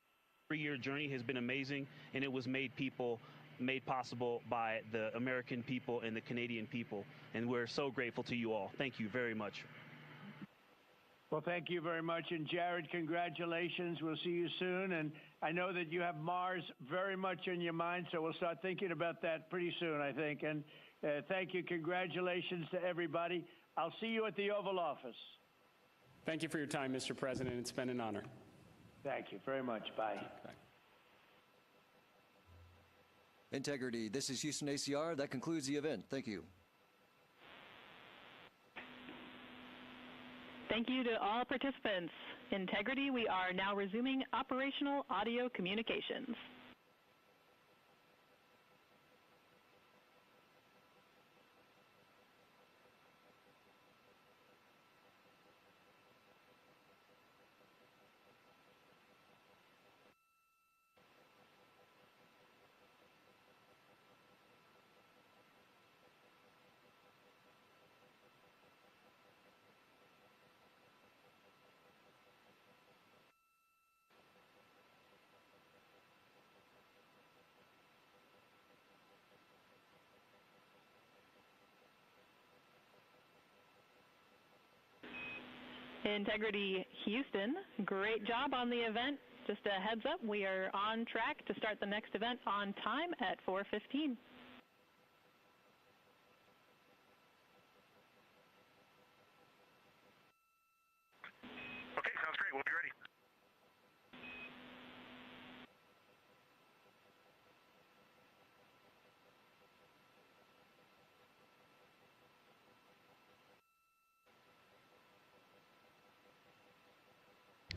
3-year journey has been amazing, and it was made possible by the American people and the Canadian people, and we're so grateful to you all. Thank you very much. Well, thank you very much. And Jared, congratulations. We'll see you soon. And I know that you have Mars very much in your mind, so we'll start thinking about that pretty soon, I think. And thank you. Congratulations to everybody. I'll see you at the Oval Office. Thank you for your time, Mr. President. It's been an honor. Thank you very much. Bye. Bye. Integrity. This is Houston ACR. That concludes the event. Thank you. Thank you to all participants. Integrity, we are now resuming operational audio communications. Integrity Houston, great job on the event. Just a heads up, we are on track to start the next event on time at 4:15. Okay, sounds great. We'll be ready.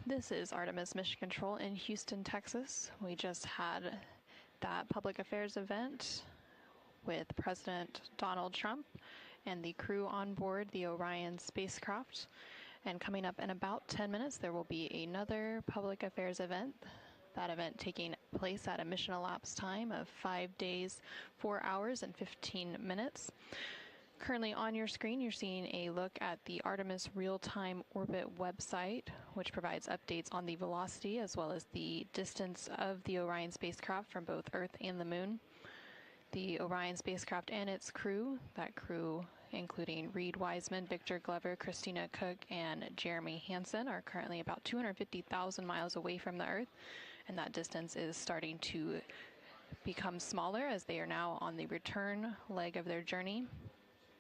This is Artemis Mission Control in Houston, Texas. We just had that public affairs event with President Donald Trump and the crew on board the Orion spacecraft. And coming up in about 10 minutes, there will be another public affairs event. That event taking place at a mission elapsed time of 5 days, 4 hours, and 15 minutes. Currently on your screen, you're seeing a look at the Artemis Real-Time Orbit website, which provides updates on the velocity as well as the distance of the Orion spacecraft from both Earth and the Moon. The Orion spacecraft and its crew, that crew including Reed Wiseman, Victor Glover, Christina Cook, and Jeremy Hansen, are currently about 250,000 miles away from the Earth, and that distance is starting to become smaller as they are now on the return leg of their journey.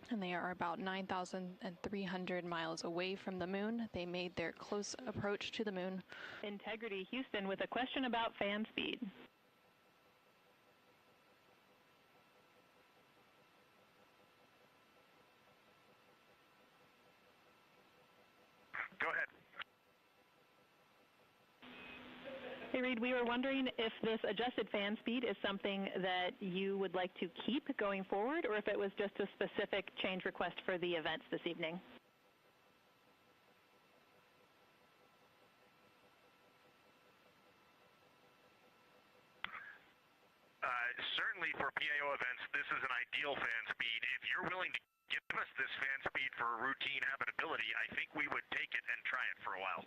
And they are about 9,300 miles away from the Moon. They made their close approach to the Moon. Integrity Houston with a question about fan speed. Go ahead. Hey, Reed, we were wondering if this adjusted fan speed is something that you would like to keep going forward, or if it was just a specific change request for the events this evening. Certainly for PAO events, this is an ideal fan speed. If you're willing to give us this fan speed for routine habitability, I think we would take it and try it for a while.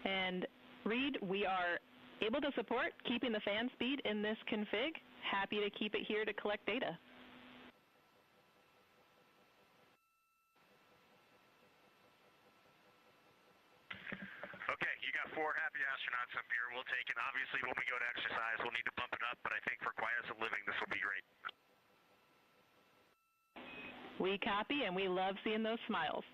And Reed, we are able to support keeping the fan speed in this config. Happy to keep it here to collect data. Okay, you got 4 happy astronauts up here. We'll take it. Obviously, when we go to exercise, we'll need to bump it up, but I think for quiescent living, this will be great. We copy, and we love seeing those smiles.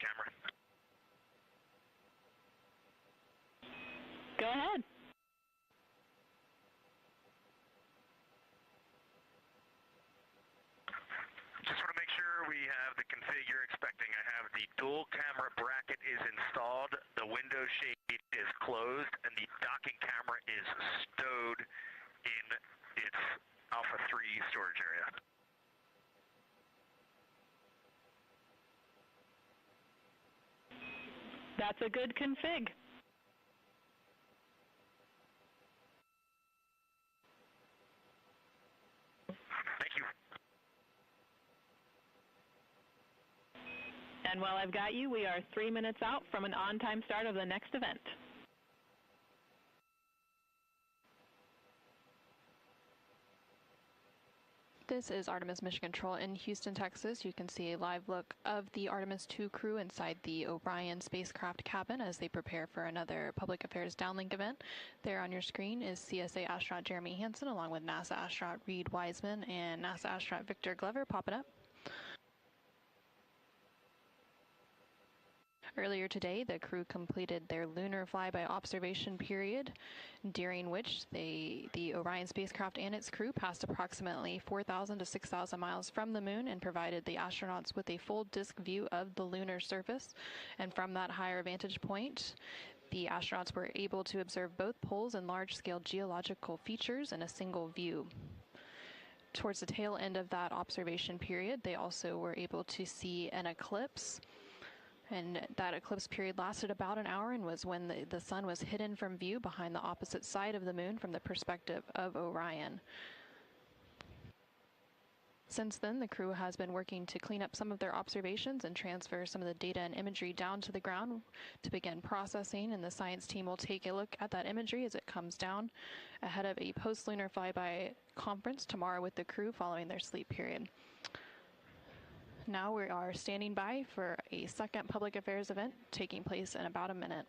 camera. Go ahead. Just want to make sure we have the config you're expecting. I have the dual camera bracket is installed, the window shade is closed, and the docking camera is stowed in its Alpha 3 storage area. That's a good config. Thank you. And while I've got you, we are 3 minutes out from an on-time start of the next event. This is Artemis Mission Control in Houston, Texas. You can see a live look of the Artemis 2 crew inside the Orion spacecraft cabin as they prepare for another public affairs downlink event. There on your screen is CSA astronaut Jeremy Hansen along with NASA astronaut Reed Wiseman and NASA astronaut Victor Glover popping up. Earlier today, the crew completed their lunar flyby observation period, during which the Orion spacecraft and its crew passed approximately 4,000 to 6,000 miles from the moon and provided the astronauts with a full disk view of the lunar surface. And from that higher vantage point, the astronauts were able to observe both poles and large-scale geological features in a single view. Towards the tail end of that observation period, they also were able to see an eclipse. And that eclipse period lasted about an hour and was when the sun was hidden from view behind the opposite side of the moon from the perspective of Orion. Since then, the crew has been working to clean up some of their observations and transfer some of the data and imagery down to the ground to begin processing, and the science team will take a look at that imagery as it comes down ahead of a post-lunar flyby conference tomorrow with the crew following their sleep period. Now we are standing by for a second public affairs event taking place in about a minute.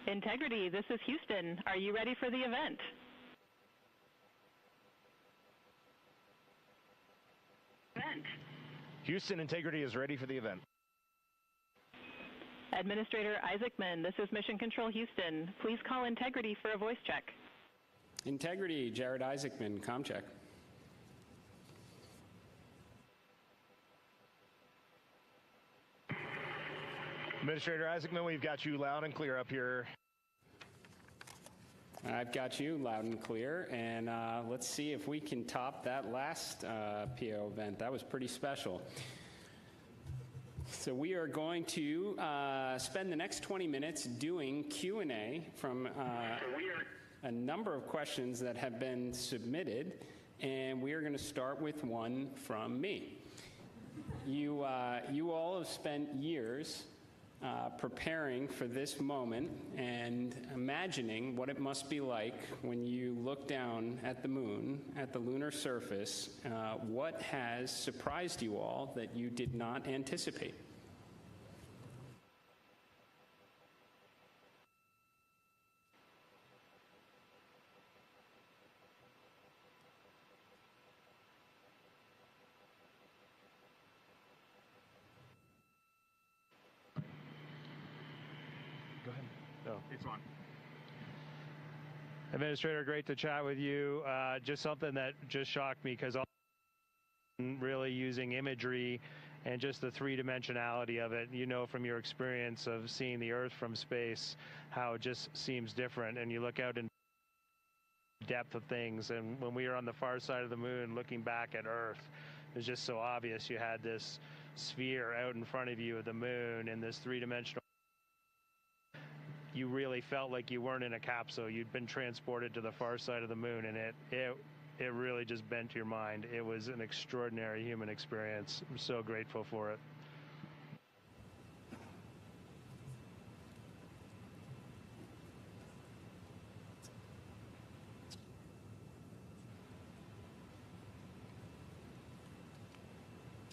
Integrity, this is Houston. Are you ready for the event? Houston, Integrity is ready for the event. Administrator Isaacman, this is Mission Control Houston. Please call Integrity for a voice check. Integrity, Jared Isaacman, comm check. Administrator Isaacman, we've got you loud and clear up here. I've got you loud and clear, and let's see if we can top that last PO event. That was pretty special. So we are going to spend the next 20 minutes doing Q&A from a number of questions that have been submitted, and we are going to start with one from me. You all have spent years preparing for this moment and imagining what it must be like when you look down at the moon, at the lunar surface. What has surprised you all that you did not anticipate? Go ahead. Oh. It's on. Administrator, great to chat with you. Just something that just shocked me because really using imagery and just the three-dimensionality of it, you know from your experience of seeing the Earth from space how it just seems different. And you look out in depth of things. And when we were on the far side of the moon looking back at Earth, it was just so obvious. You had this sphere out in front of you of the moon in this three-dimensional. You really felt like you weren't in a capsule. You'd been transported to the far side of the moon, and it really just bent your mind. It was an extraordinary human experience. I'm so grateful for it.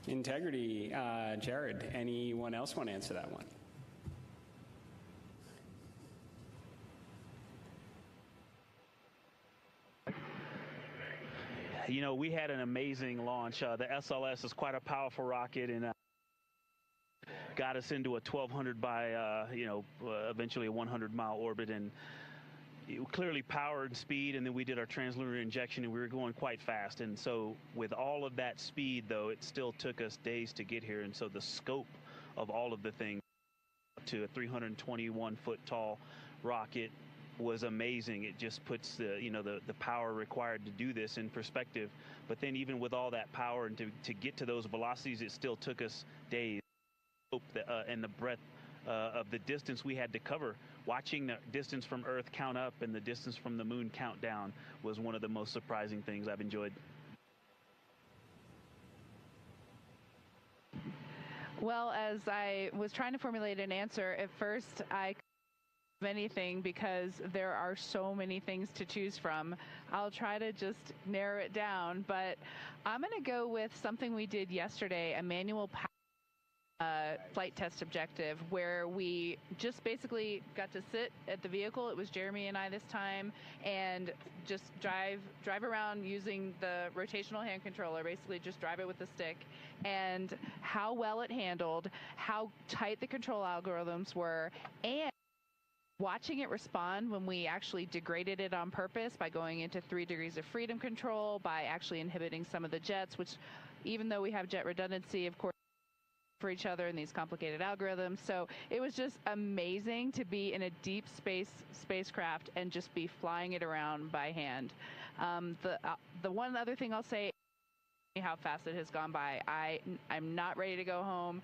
Integrity, Jared, anyone else want to answer that one? You know, we had an amazing launch. The SLS is quite a powerful rocket, and got us into a 1,200 by, eventually a 100-mile orbit, and clearly power and speed, and then we did our translunar injection, and we were going quite fast. And so with all of that speed, though, it still took us days to get here. And so the scope of all of the things to a 321-foot tall rocket was amazing. It just puts the power required to do this in perspective. But then even with all that power and to get to those velocities, it still took us days. And the breadth of the distance we had to cover. Watching the distance from Earth count up and the distance from the moon count down was one of the most surprising things I've enjoyed. Well, as I was trying to formulate an answer, at first I couldn't think of anything because there are so many things to choose from. I'll try to just narrow it down, but I'm going to go with something we did yesterday, a manual flight test objective, where we just basically got to sit at the vehicle. It was Jeremy and I this time, and just drive around using the rotational hand controller, basically just drive it with the stick, and how well it handled, how tight the control algorithms were, and watching it respond when we actually degraded it on purpose by going into 3 degrees of freedom control, by actually inhibiting some of the jets, which even though we have jet redundancy, of course, for each other in these complicated algorithms. So it was just amazing to be in a deep space spacecraft and just be flying it around by hand. The one other thing I'll say, how fast it has gone by. I'm not ready to go home.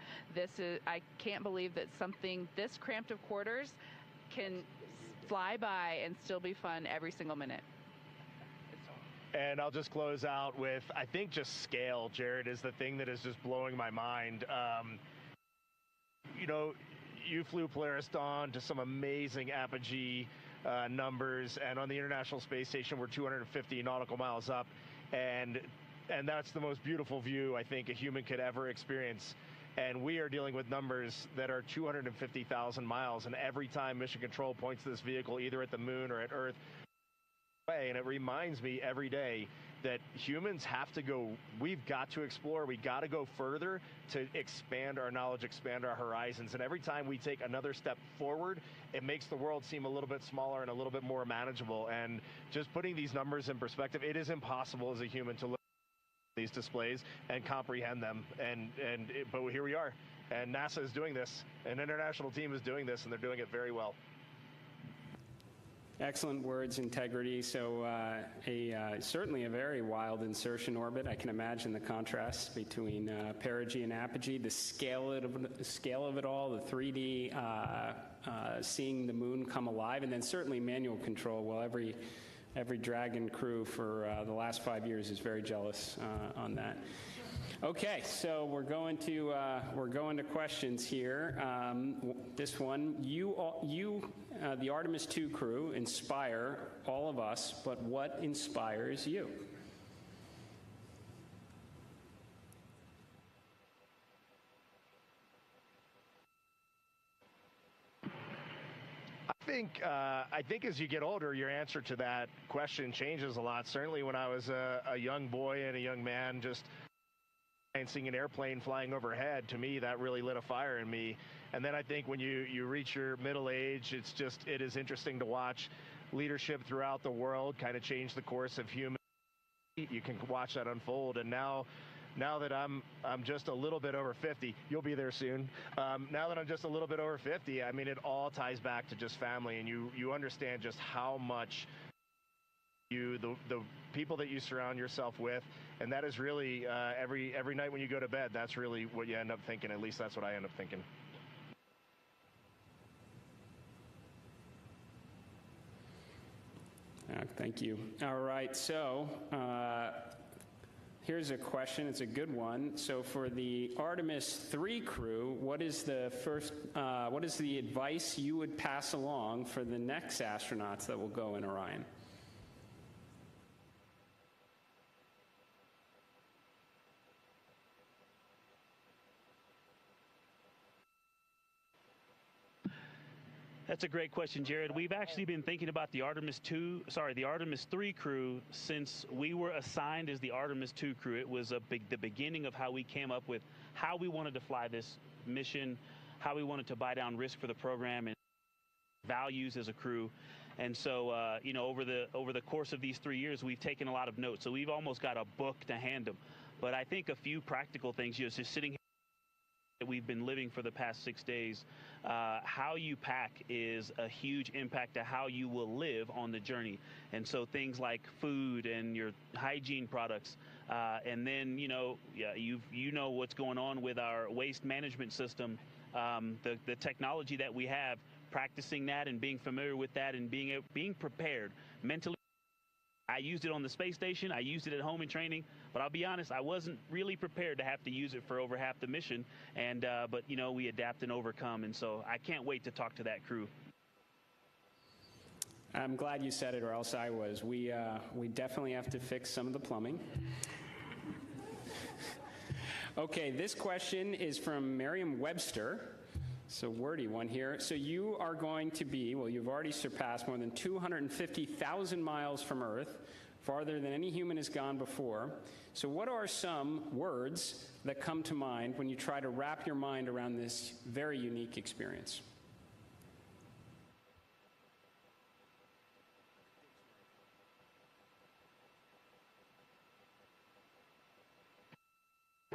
I can't believe that something this cramped of quarters can fly by and still be fun every single minute. And I'll just close out with, I think just scale, Jared, is the thing that is just blowing my mind. You flew Polaris Dawn to some amazing apogee numbers, and on the International Space Station, we're 250 nautical miles up, and that's the most beautiful view I think a human could ever experience. And we are dealing with numbers that are 250,000 miles, and every time Mission Control points this vehicle either at the moon or at Earth, and it reminds me every day that humans have to go, we've got to explore, we got to go further to expand our knowledge, expand our horizons. And every time we take another step forward, it makes the world seem a little bit smaller and a little bit more manageable. And just putting these numbers in perspective, it is impossible as a human to look at these displays and comprehend them. But here we are, and NASA is doing this, an international team is doing this, and they're doing it very well. Excellent words, Integrity. So certainly a very wild insertion orbit. I can imagine the contrast between perigee and apogee, the scale of it all, the 3D, seeing the moon come alive, and then certainly manual control. Well, every Dragon crew for the last 5 years is very jealous on that. Okay, so we're going to questions here. This one, the Artemis 2 crew, inspire all of us, but what inspires you? I think as you get older, your answer to that question changes a lot. Certainly when I was a young boy and a young man, just seeing an airplane flying overhead, to me, that really lit a fire in me. And then I think when you reach your middle age, it is interesting to watch leadership throughout the world kind of change the course of human. You can watch that unfold. And now that I'm just a little bit over 50, you'll be there soon. Now that I'm just a little bit over 50, I mean, it all ties back to just family, and you understand just how much you, the people that you surround yourself with, and that is really every night when you go to bed, that's really what you end up thinking. At least that's what I end up thinking. Thank you. All right, so here's a question. It's a good one. So for the Artemis 3 crew, what is the advice you would pass along for the next astronauts that will go in Orion? That's a great question, Jared. We've actually been thinking about the Artemis 3 crew since we were assigned as the Artemis 2 crew. It was the beginning of how we came up with how we wanted to fly this mission, how we wanted to buy down risk for the program, and values as a crew. And so, you know, over the course of these 3 years, we've taken a lot of notes. So we've almost got a book to hand them. But I think a few practical things, you know, just sitting here, we've been living for the past 6 days, how you pack is a huge impact to how you will live on the journey. And so things like food and your hygiene products, and then, you know, you know what's going on with our waste management system, the technology that we have, practicing that and being familiar with that and being prepared mentally. I used it on the space station. I used it at home in training, but I'll be honest, I wasn't really prepared to have to use it for over half the mission. And but you know, we adapt and overcome, and so I can't wait to talk to that crew. I'm glad you said it, or else I was. We definitely have to fix some of the plumbing. Okay, this question is from Merriam-Webster. So wordy one here. So you are going to be, well, you've already surpassed more than 250,000 miles from Earth, farther than any human has gone before. So what are some words that come to mind when you try to wrap your mind around this very unique experience?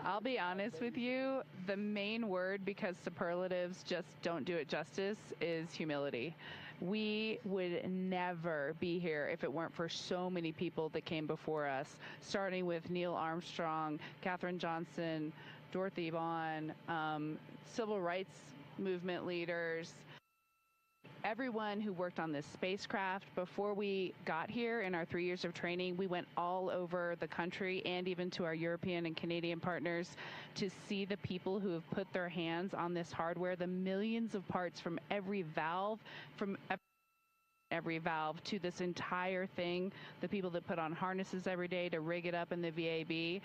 I'll be honest with you, the main word, because superlatives just don't do it justice, is humility. We would never be here if it weren't for so many people that came before us, starting with Neil Armstrong, Katherine Johnson, Dorothy Vaughan, civil rights movement leaders, everyone who worked on this spacecraft. Before we got here in our 3 years of training, we went all over the country and even to our European and Canadian partners to see the people who have put their hands on this hardware, the millions of parts from every valve, to this entire thing, the people that put on harnesses every day to rig it up in the VAB.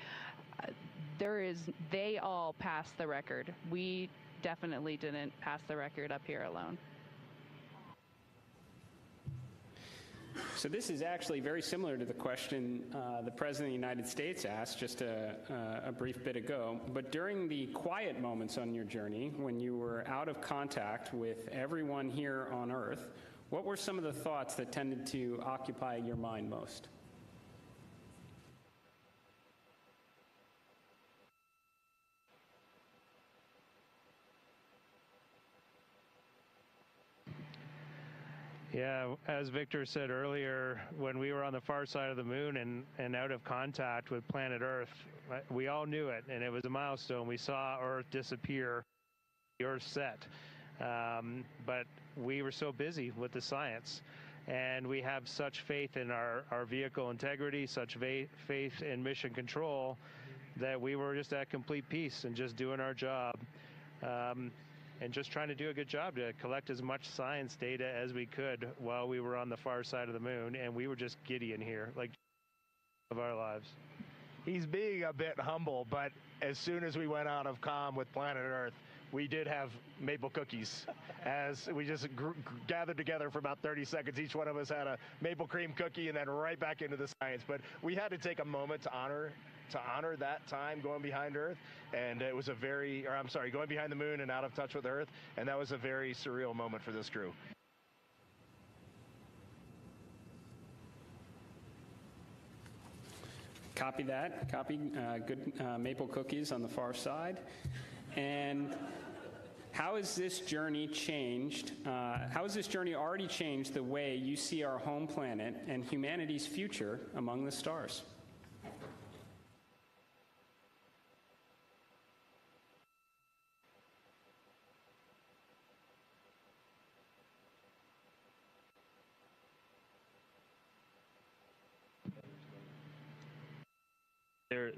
They all passed the record. We definitely didn't pass the record up here alone. So this is actually very similar to the question the President of the United States asked just a brief bit ago. But during the quiet moments on your journey, when you were out of contact with everyone here on Earth, what were some of the thoughts that tended to occupy your mind most? Yeah, as Victor said earlier, when we were on the far side of the moon and out of contact with planet Earth, we all knew it, and it was a milestone. We saw Earth disappear, the Earth set. But we were so busy with the science, and we have such faith in our vehicle integrity, such faith in mission control, that we were just at complete peace and just doing our job. And just trying to do a good job to collect as much science data as we could while we were on the far side of the moon, and we were just giddy in here, like of our lives. He's being a bit humble, but as soon as we went out of comm with planet Earth, we did have maple cookies. As we just gathered together for about 30 seconds, each one of us had a maple cream cookie, and then right back into the science. But we had to take a moment to honor that time going behind Earth, and it was going behind the moon and out of touch with Earth, and that was a very surreal moment for this crew. Copy that. Copy good maple cookies on the far side. And How has this journey changed? How has this journey already changed the way you see our home planet and humanity's future among the stars?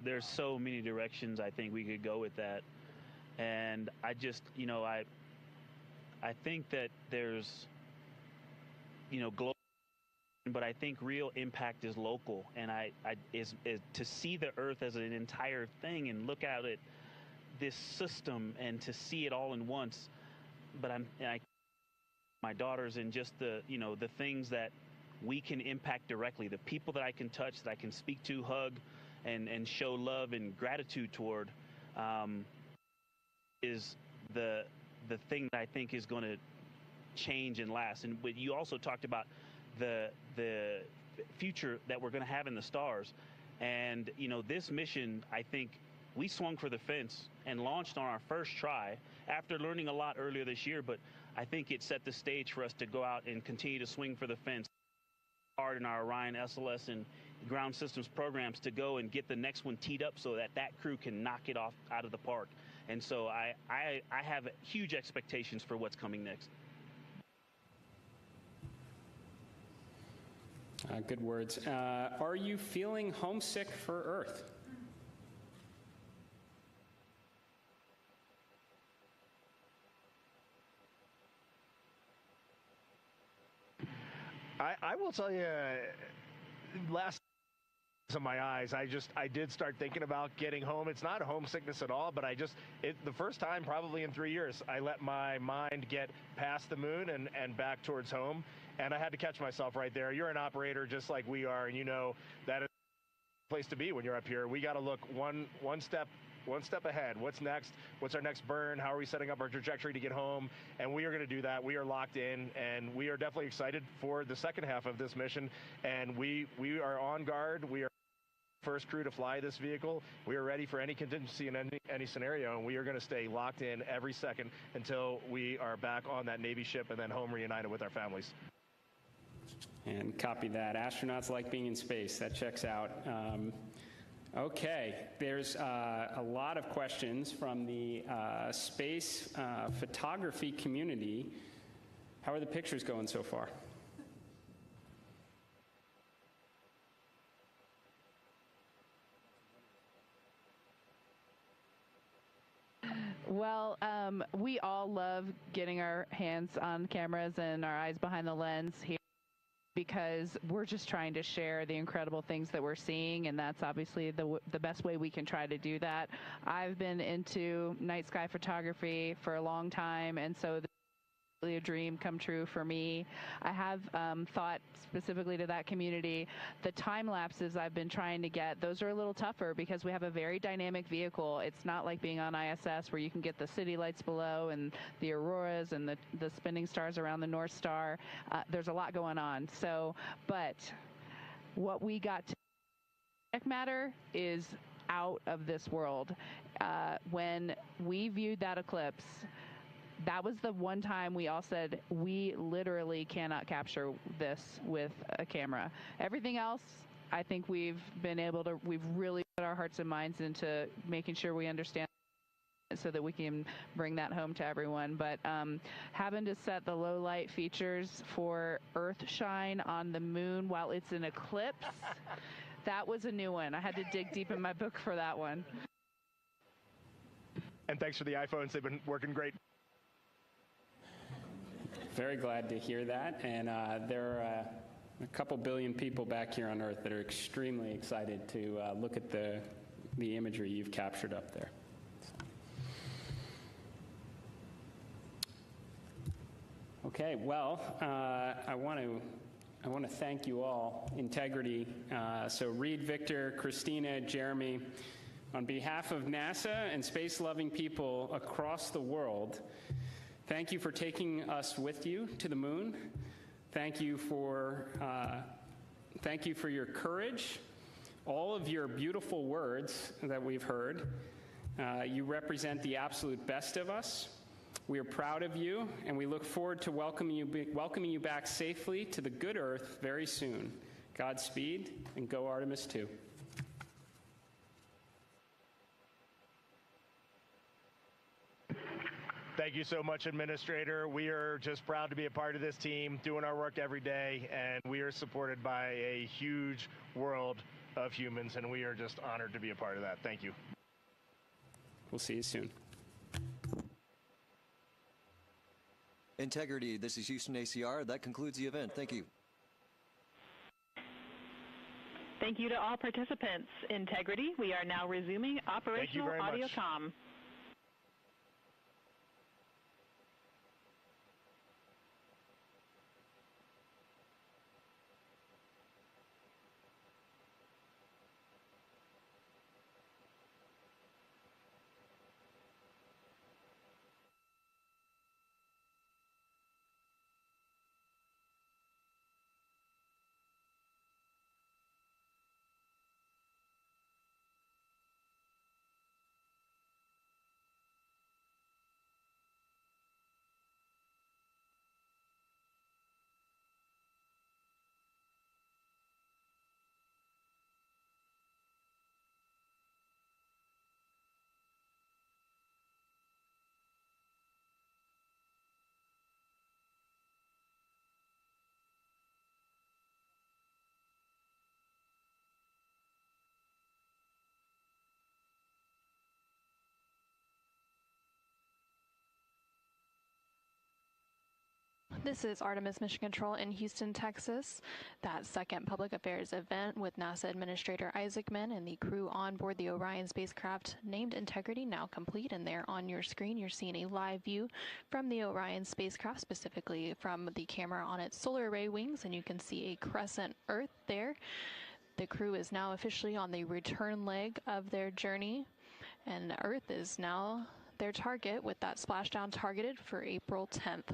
There's so many directions I think we could go with that, and I just, I think that there's, global, but I think real impact is local, and is to see the Earth as an entire thing and look at it, this system, and to see it all in once. But my daughters, and just the things that we can impact directly, the people that I can touch, that I can speak to, hug, and show love and gratitude toward, is the thing that I think is going to change and last. But you also talked about the future that we're going to have in the stars, and this mission, I think we swung for the fence and launched on our first try after learning a lot earlier this year. But I think it set the stage for us to go out and continue to swing for the fence hard in our Orion SLS and ground systems programs to go and get the next one teed up so that crew can knock it off out of the park. And so I have huge expectations for what's coming next. Good words. Are you feeling homesick for Earth? I will tell you, last of my eyes, I did start thinking about getting home. It's not homesickness at all, but the first time probably in 3 years, I let my mind get past the moon and back towards home, and I had to catch myself right there. You're an operator just like we are, and that is the place to be when you're up here. We got to look one step ahead. What's next? What's our next burn? How are we setting up our trajectory to get home? And we are going to do that. We are locked in, and we are definitely excited for the second half of this mission. And we are on guard. We are first crew to fly this vehicle. We are ready for any contingency in any scenario, and we are going to stay locked in every second until we are back on that Navy ship and then home reunited with our families. And copy that. Astronauts like being in space. That checks out. Okay, there's a lot of questions from the space photography community. How are the pictures going so far? Well, we all love getting our hands on cameras and our eyes behind the lens here, because we're just trying to share the incredible things that we're seeing, and that's obviously the best way we can try to do that. I've been into night sky photography for a long time, and so this is really a dream come true for me. I have thought specifically to that community, the time lapses I've been trying to get, those are a little tougher because we have a very dynamic vehicle. It's not like being on ISS where you can get the city lights below and the auroras and the spinning stars around the North Star. There's a lot going on. But what we got to matter is out of this world. When we viewed that eclipse, that was the one time we all said, we literally cannot capture this with a camera. Everything else, I think we've really put our hearts and minds into making sure we understand so that we can bring that home to everyone. But having to set the low light features for Earthshine on the moon while it's in eclipse, that was a new one. I had to dig deep in my book for that one. And thanks for the iPhones. They've been working great. Very glad to hear that. And there are a couple billion people back here on Earth that are extremely excited to look at the imagery you've captured up there. Okay, well, I want to thank you all. Integrity. So Reed, Victor, Christina, Jeremy, on behalf of NASA and space-loving people across the world, thank you for taking us with you to the moon. Thank you for your courage, all of your beautiful words that we've heard. You represent the absolute best of us, We are proud of you, and we look forward to welcoming you back safely to the good Earth very soon. Godspeed, and go Artemis 2. Thank you so much, Administrator. We are just proud to be a part of this team, doing our work every day, and we are supported by a huge world of humans, and we are just honored to be a part of that. Thank you. We'll see you soon. Integrity, this is Houston ACR. That concludes the event. Thank you. Thank you to all participants. Integrity, we are now resuming operational audio comm. This is Artemis Mission Control in Houston, Texas. That second public affairs event with NASA Administrator Isaacman and the crew on board the Orion spacecraft named Integrity now complete, and there on your screen you're seeing a live view from the Orion spacecraft, specifically from the camera on its solar array wings, and you can see a crescent Earth there. The crew is now officially on the return leg of their journey, and Earth is now their target, with that splashdown targeted for April 10th.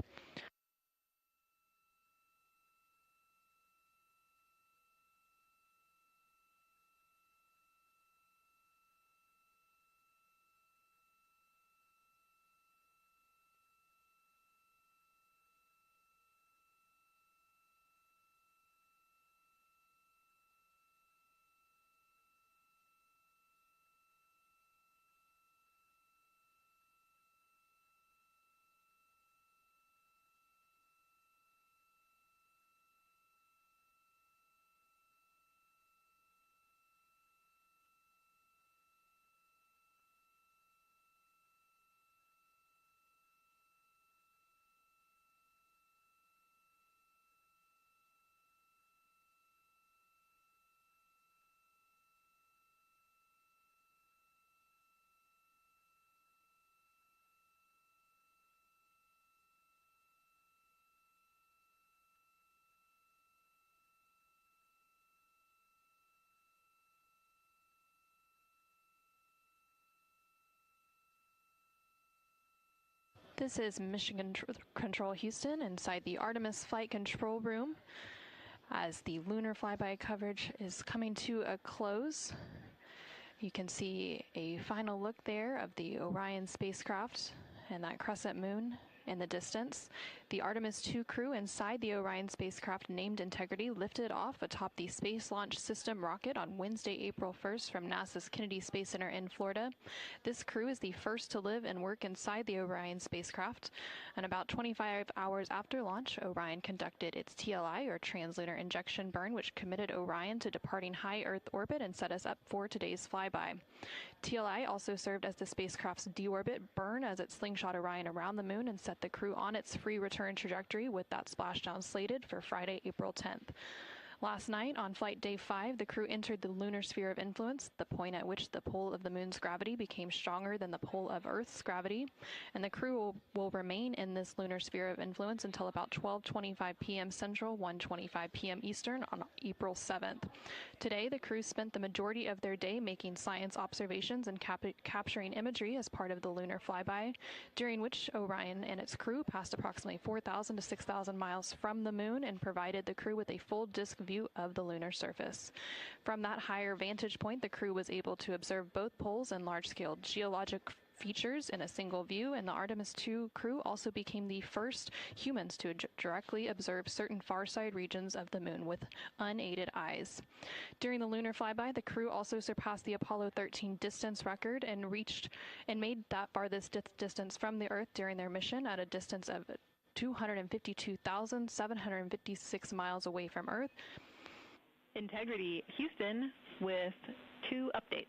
This is Mission Control Houston inside the Artemis Flight Control Room as the lunar flyby coverage is coming to a close. You can see a final look there of the Orion spacecraft and that crescent moon in the distance. The Artemis 2 crew inside the Orion spacecraft named Integrity lifted off atop the Space Launch System rocket on Wednesday, April 1st from NASA's Kennedy Space Center in Florida. This crew is the first to live and work inside the Orion spacecraft. And about 25 hours after launch, Orion conducted its TLI, or Translunar Injection Burn, which committed Orion to departing high Earth orbit and set us up for today's flyby. TLI also served as the spacecraft's deorbit burn as it slingshot Orion around the moon and set the crew on its free return trajectory, with that splashdown slated for Friday, April 10th. Last night, on flight day 5, the crew entered the lunar sphere of influence, the point at which the pull of the moon's gravity became stronger than the pull of Earth's gravity, and the crew will remain in this lunar sphere of influence until about 12:25 p.m. Central, 1:25 p.m. Eastern on April 7th. Today, the crew spent the majority of their day making science observations and capturing imagery as part of the lunar flyby, during which Orion and its crew passed approximately 4,000 to 6,000 miles from the moon and provided the crew with a full disk view of the lunar surface. From that higher vantage point, the crew was able to observe both poles and large-scale geologic features in a single view, and the Artemis II crew also became the first humans to directly observe certain far side regions of the moon with unaided eyes. During the lunar flyby, the crew also surpassed the Apollo 13 distance record and made that farthest distance from the Earth during their mission at a distance of 252,756 miles away from Earth. Integrity Houston with 2 updates.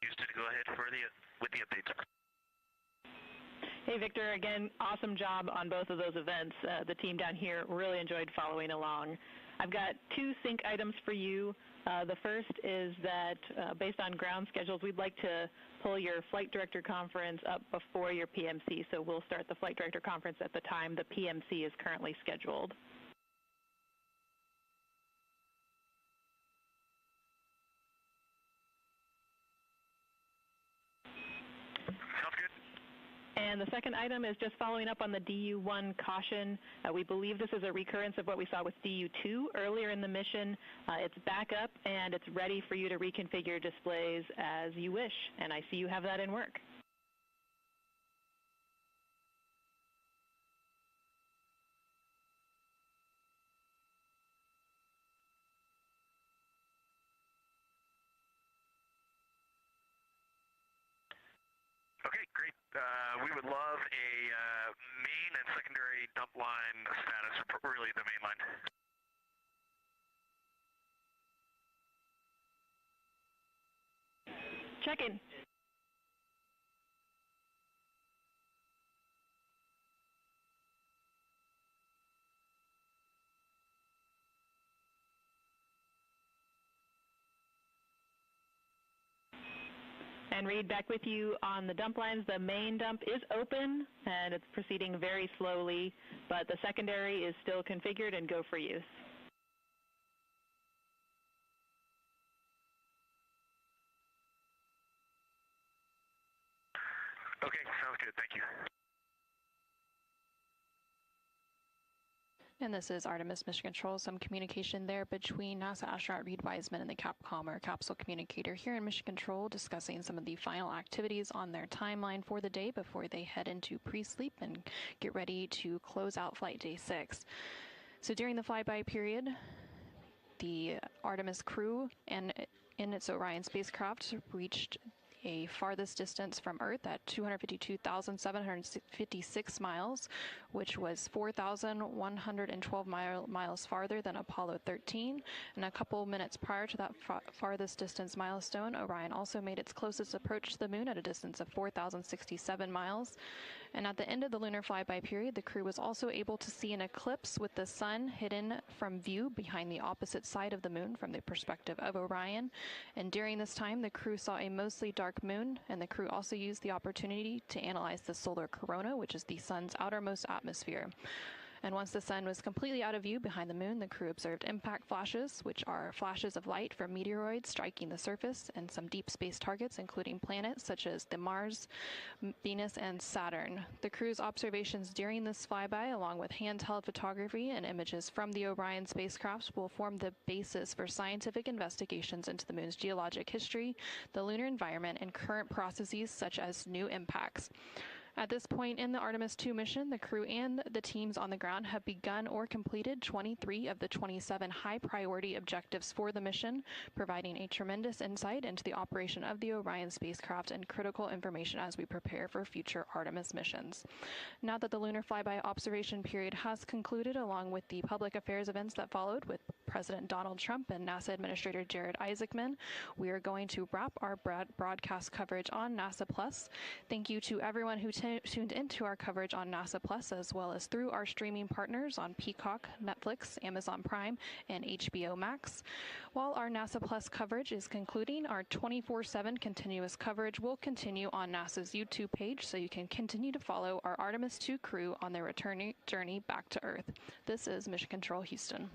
Houston, go ahead with the updates. Hey, Victor, again, awesome job on both of those events. The team down here really enjoyed following along. I've got 2 sync items for you. The first is that based on ground schedules, we'd like to pull your flight director conference up before your PMC, so we'll start the flight director conference at the time the PMC is currently scheduled. And the second item is just following up on the DU-1 caution. We believe this is a recurrence of what we saw with DU-2 earlier in the mission. It's back up and it's ready for you to reconfigure displays as you wish, and I see you have that in work. Okay, great. We would love a main and secondary dump line status, really the main line. Check in. And Reed, back with you on the dump lines. The main dump is open and it's proceeding very slowly, but the secondary is still configured and go for use. Okay, sounds good. Thank you. And this is Artemis Mission Control. Some communication there between NASA astronaut Reed Wiseman and the Capcom, or capsule communicator, here in Mission Control, discussing some of the final activities on their timeline for the day before they head into pre-sleep and get ready to close out Flight Day 6. So during the flyby period, the Artemis crew and in its Orion spacecraft reached a farthest distance from Earth at 252,756 miles, which was 4,112 miles farther than Apollo 13. And a couple minutes prior to that farthest distance milestone, Orion also made its closest approach to the moon at a distance of 4,067 miles. And at the end of the lunar flyby period, the crew was also able to see an eclipse with the sun hidden from view behind the opposite side of the moon from the perspective of Orion. And during this time, the crew saw a mostly dark moon, and the crew also used the opportunity to analyze the solar corona, which is the sun's outermost atmosphere. And once the sun was completely out of view behind the moon, the crew observed impact flashes, which are flashes of light from meteoroids striking the surface, and some deep space targets, including planets such as the Mars, Venus, and Saturn. The crew's observations during this flyby, along with handheld photography and images from the Orion spacecraft, will form the basis for scientific investigations into the moon's geologic history, the lunar environment, and current processes such as new impacts. At this point in the Artemis II mission, the crew and the teams on the ground have begun or completed 23 of the 27 high-priority objectives for the mission, providing a tremendous insight into the operation of the Orion spacecraft and critical information as we prepare for future Artemis missions. Now that the lunar flyby observation period has concluded, along with the public affairs events that followed with President Donald Trump and NASA Administrator Jared Isaacman, we are going to wrap our broadcast coverage on NASA Plus. Thank you to everyone who tuned into our coverage on NASA Plus, as well as through our streaming partners on Peacock, Netflix, Amazon Prime, and HBO Max. While our NASA Plus coverage is concluding, our 24/7 continuous coverage will continue on NASA's YouTube page, so you can continue to follow our Artemis II crew on their returning journey back to Earth. This is Mission Control Houston.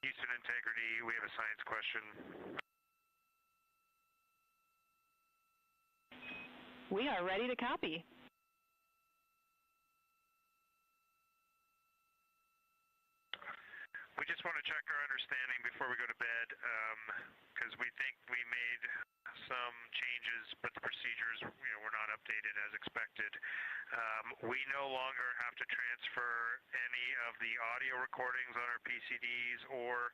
Houston Integrity, we have a science question. We are ready to copy. We just want to check our understanding before we go to bed, because we think we made some changes, but the procedures, were not updated as expected. We no longer have to transfer any of the audio recordings on our PCDs or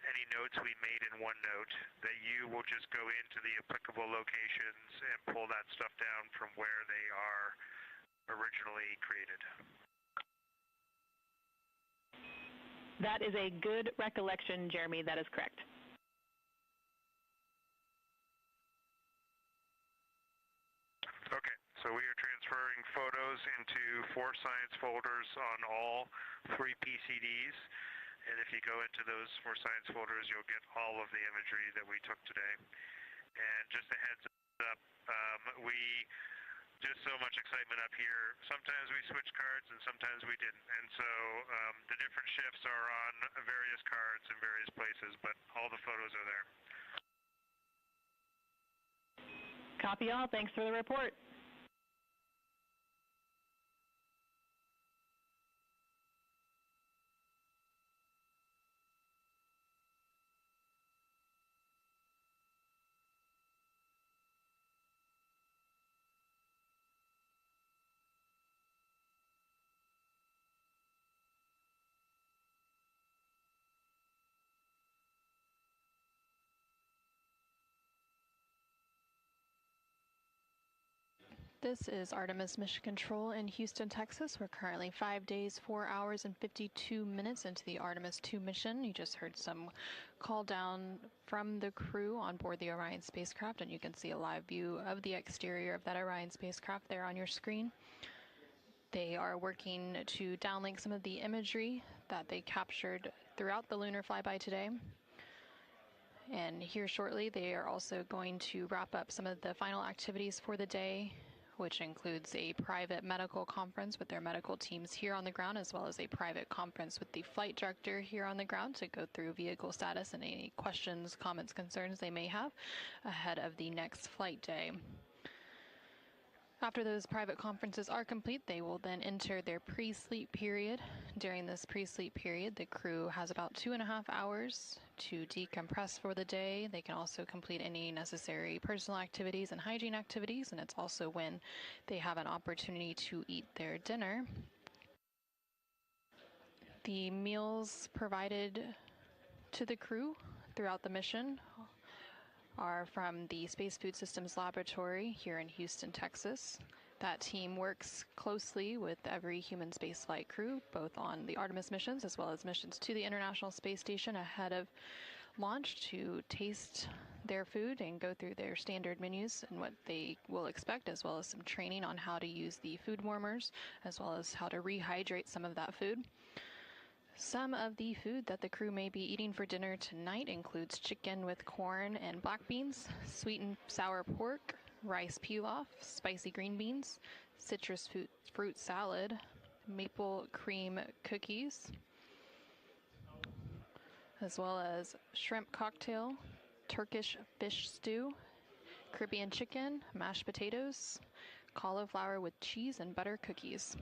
any notes we made in OneNote, that you will just go into the applicable locations and pull that stuff down from where they are originally created. That is a good recollection, Jeremy. That is correct. Okay, so we are transferring photos into 4 science folders on all 3 PCDs. And if you go into those 4 science folders, you'll get all of the imagery that we took today. And just a heads up, just so much excitement up here. Sometimes we switch cards and sometimes we didn't. And so the different shifts are on various cards in various places, but all the photos are there. Copy all. Thanks for the report. This is Artemis Mission Control in Houston, Texas. We're currently 5 days, 4 hours, and 52 minutes into the Artemis 2 mission. You just heard some call down from the crew on board the Orion spacecraft, and you can see a live view of the exterior of that Orion spacecraft there on your screen. They are working to downlink some of the imagery that they captured throughout the lunar flyby today. And here shortly, they are also going to wrap up some of the final activities for the day, which includes a private medical conference with their medical teams here on the ground, as well as a private conference with the flight director here on the ground to go through vehicle status and any questions, comments, concerns they may have ahead of the next flight day. After those private conferences are complete, they will then enter their pre-sleep period. During this pre-sleep period, the crew has about 2.5 hours to decompress for the day. They can also complete any necessary personal activities and hygiene activities, and it's also when they have an opportunity to eat their dinner. The meals provided to the crew throughout the mission are from the Space Food Systems Laboratory here in Houston, Texas. That team works closely with every human spaceflight crew, both on the Artemis missions as well as missions to the International Space Station ahead of launch, to taste their food and go through their standard menus and what they will expect, as well as some training on how to use the food warmers, as well as how to rehydrate some of that food. Some of the food that the crew may be eating for dinner tonight includes chicken with corn and black beans, sweet and sour pork, rice pilaf, spicy green beans, citrus fruit salad, maple cream cookies, as well as shrimp cocktail, Turkish fish stew, Caribbean chicken, mashed potatoes, cauliflower with cheese and butter cookies.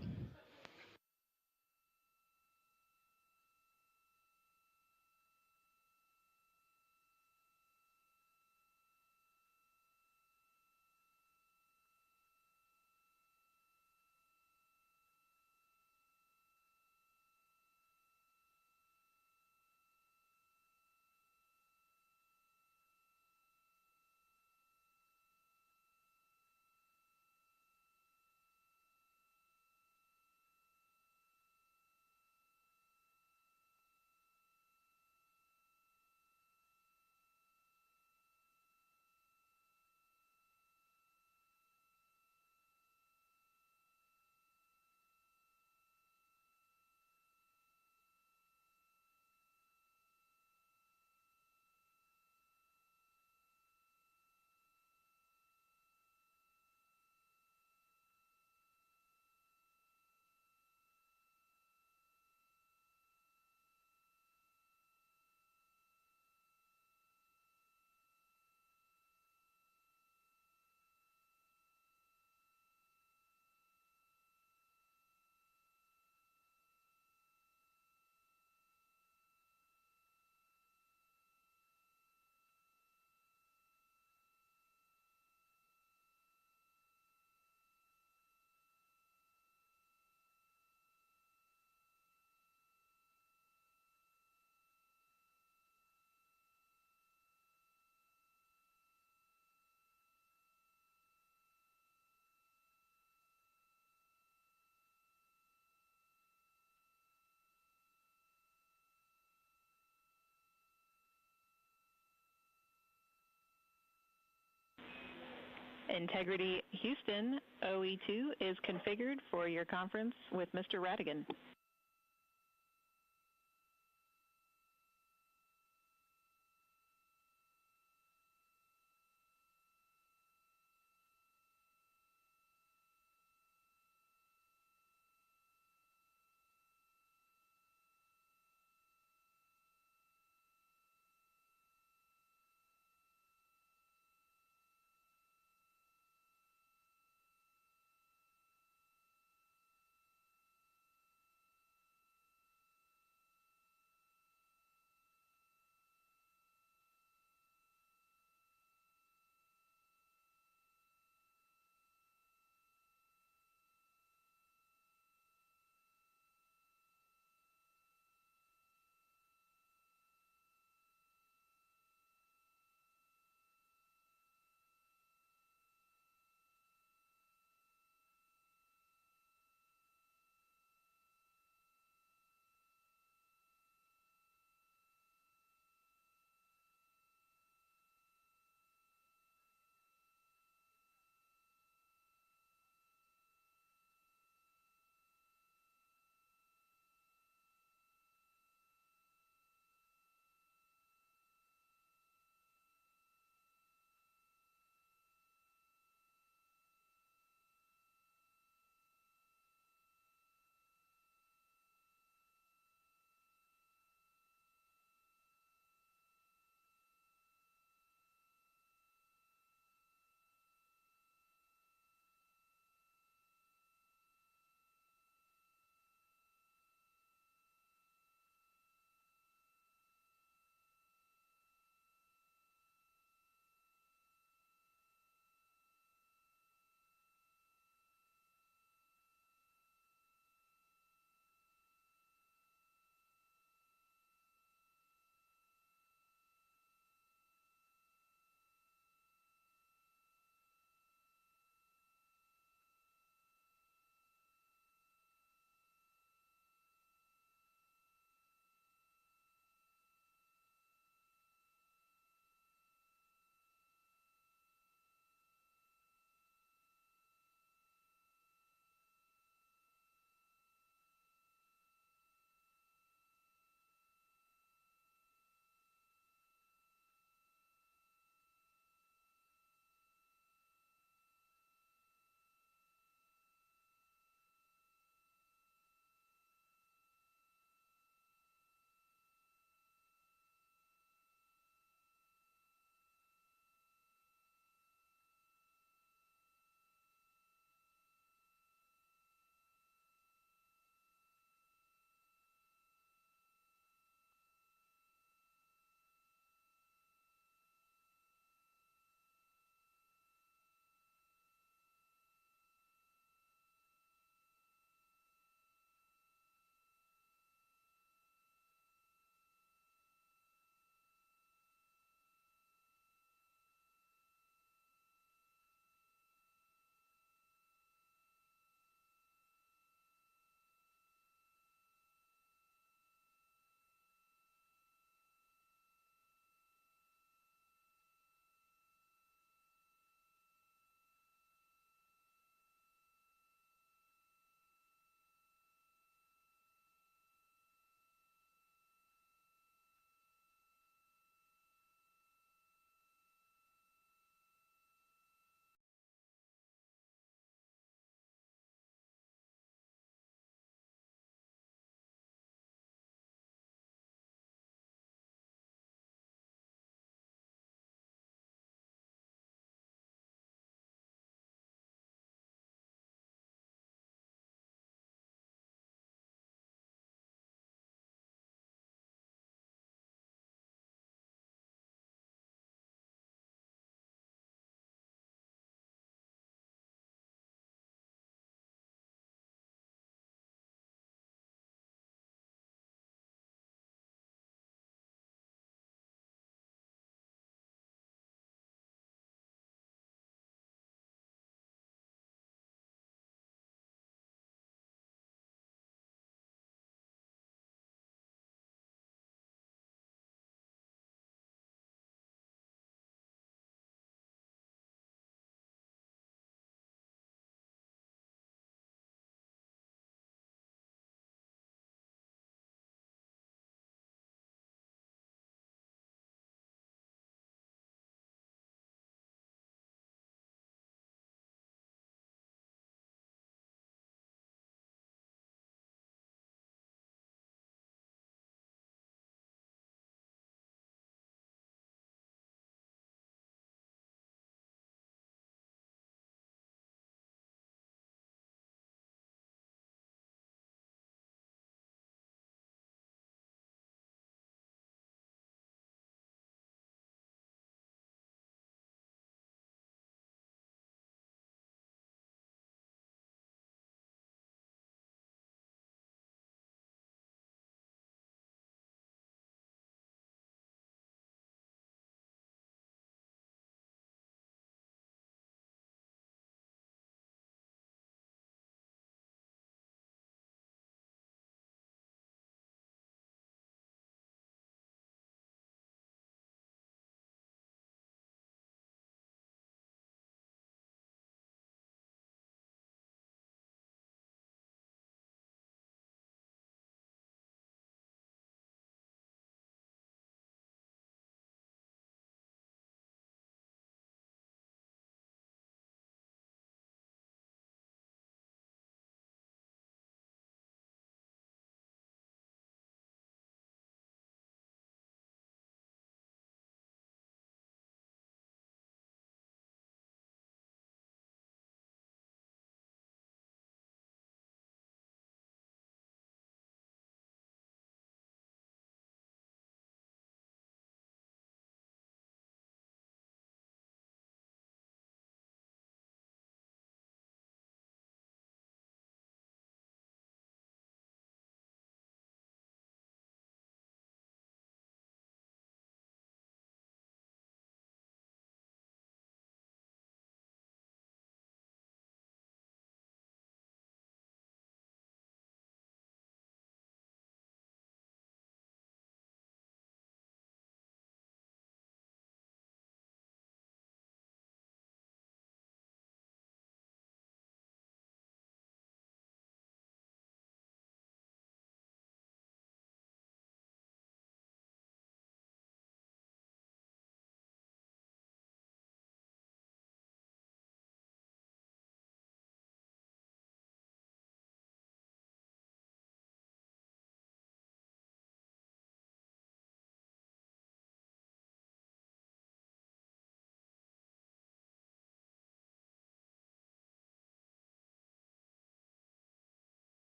Integrity Houston, OE2 is configured for your conference with Mr. Radigan.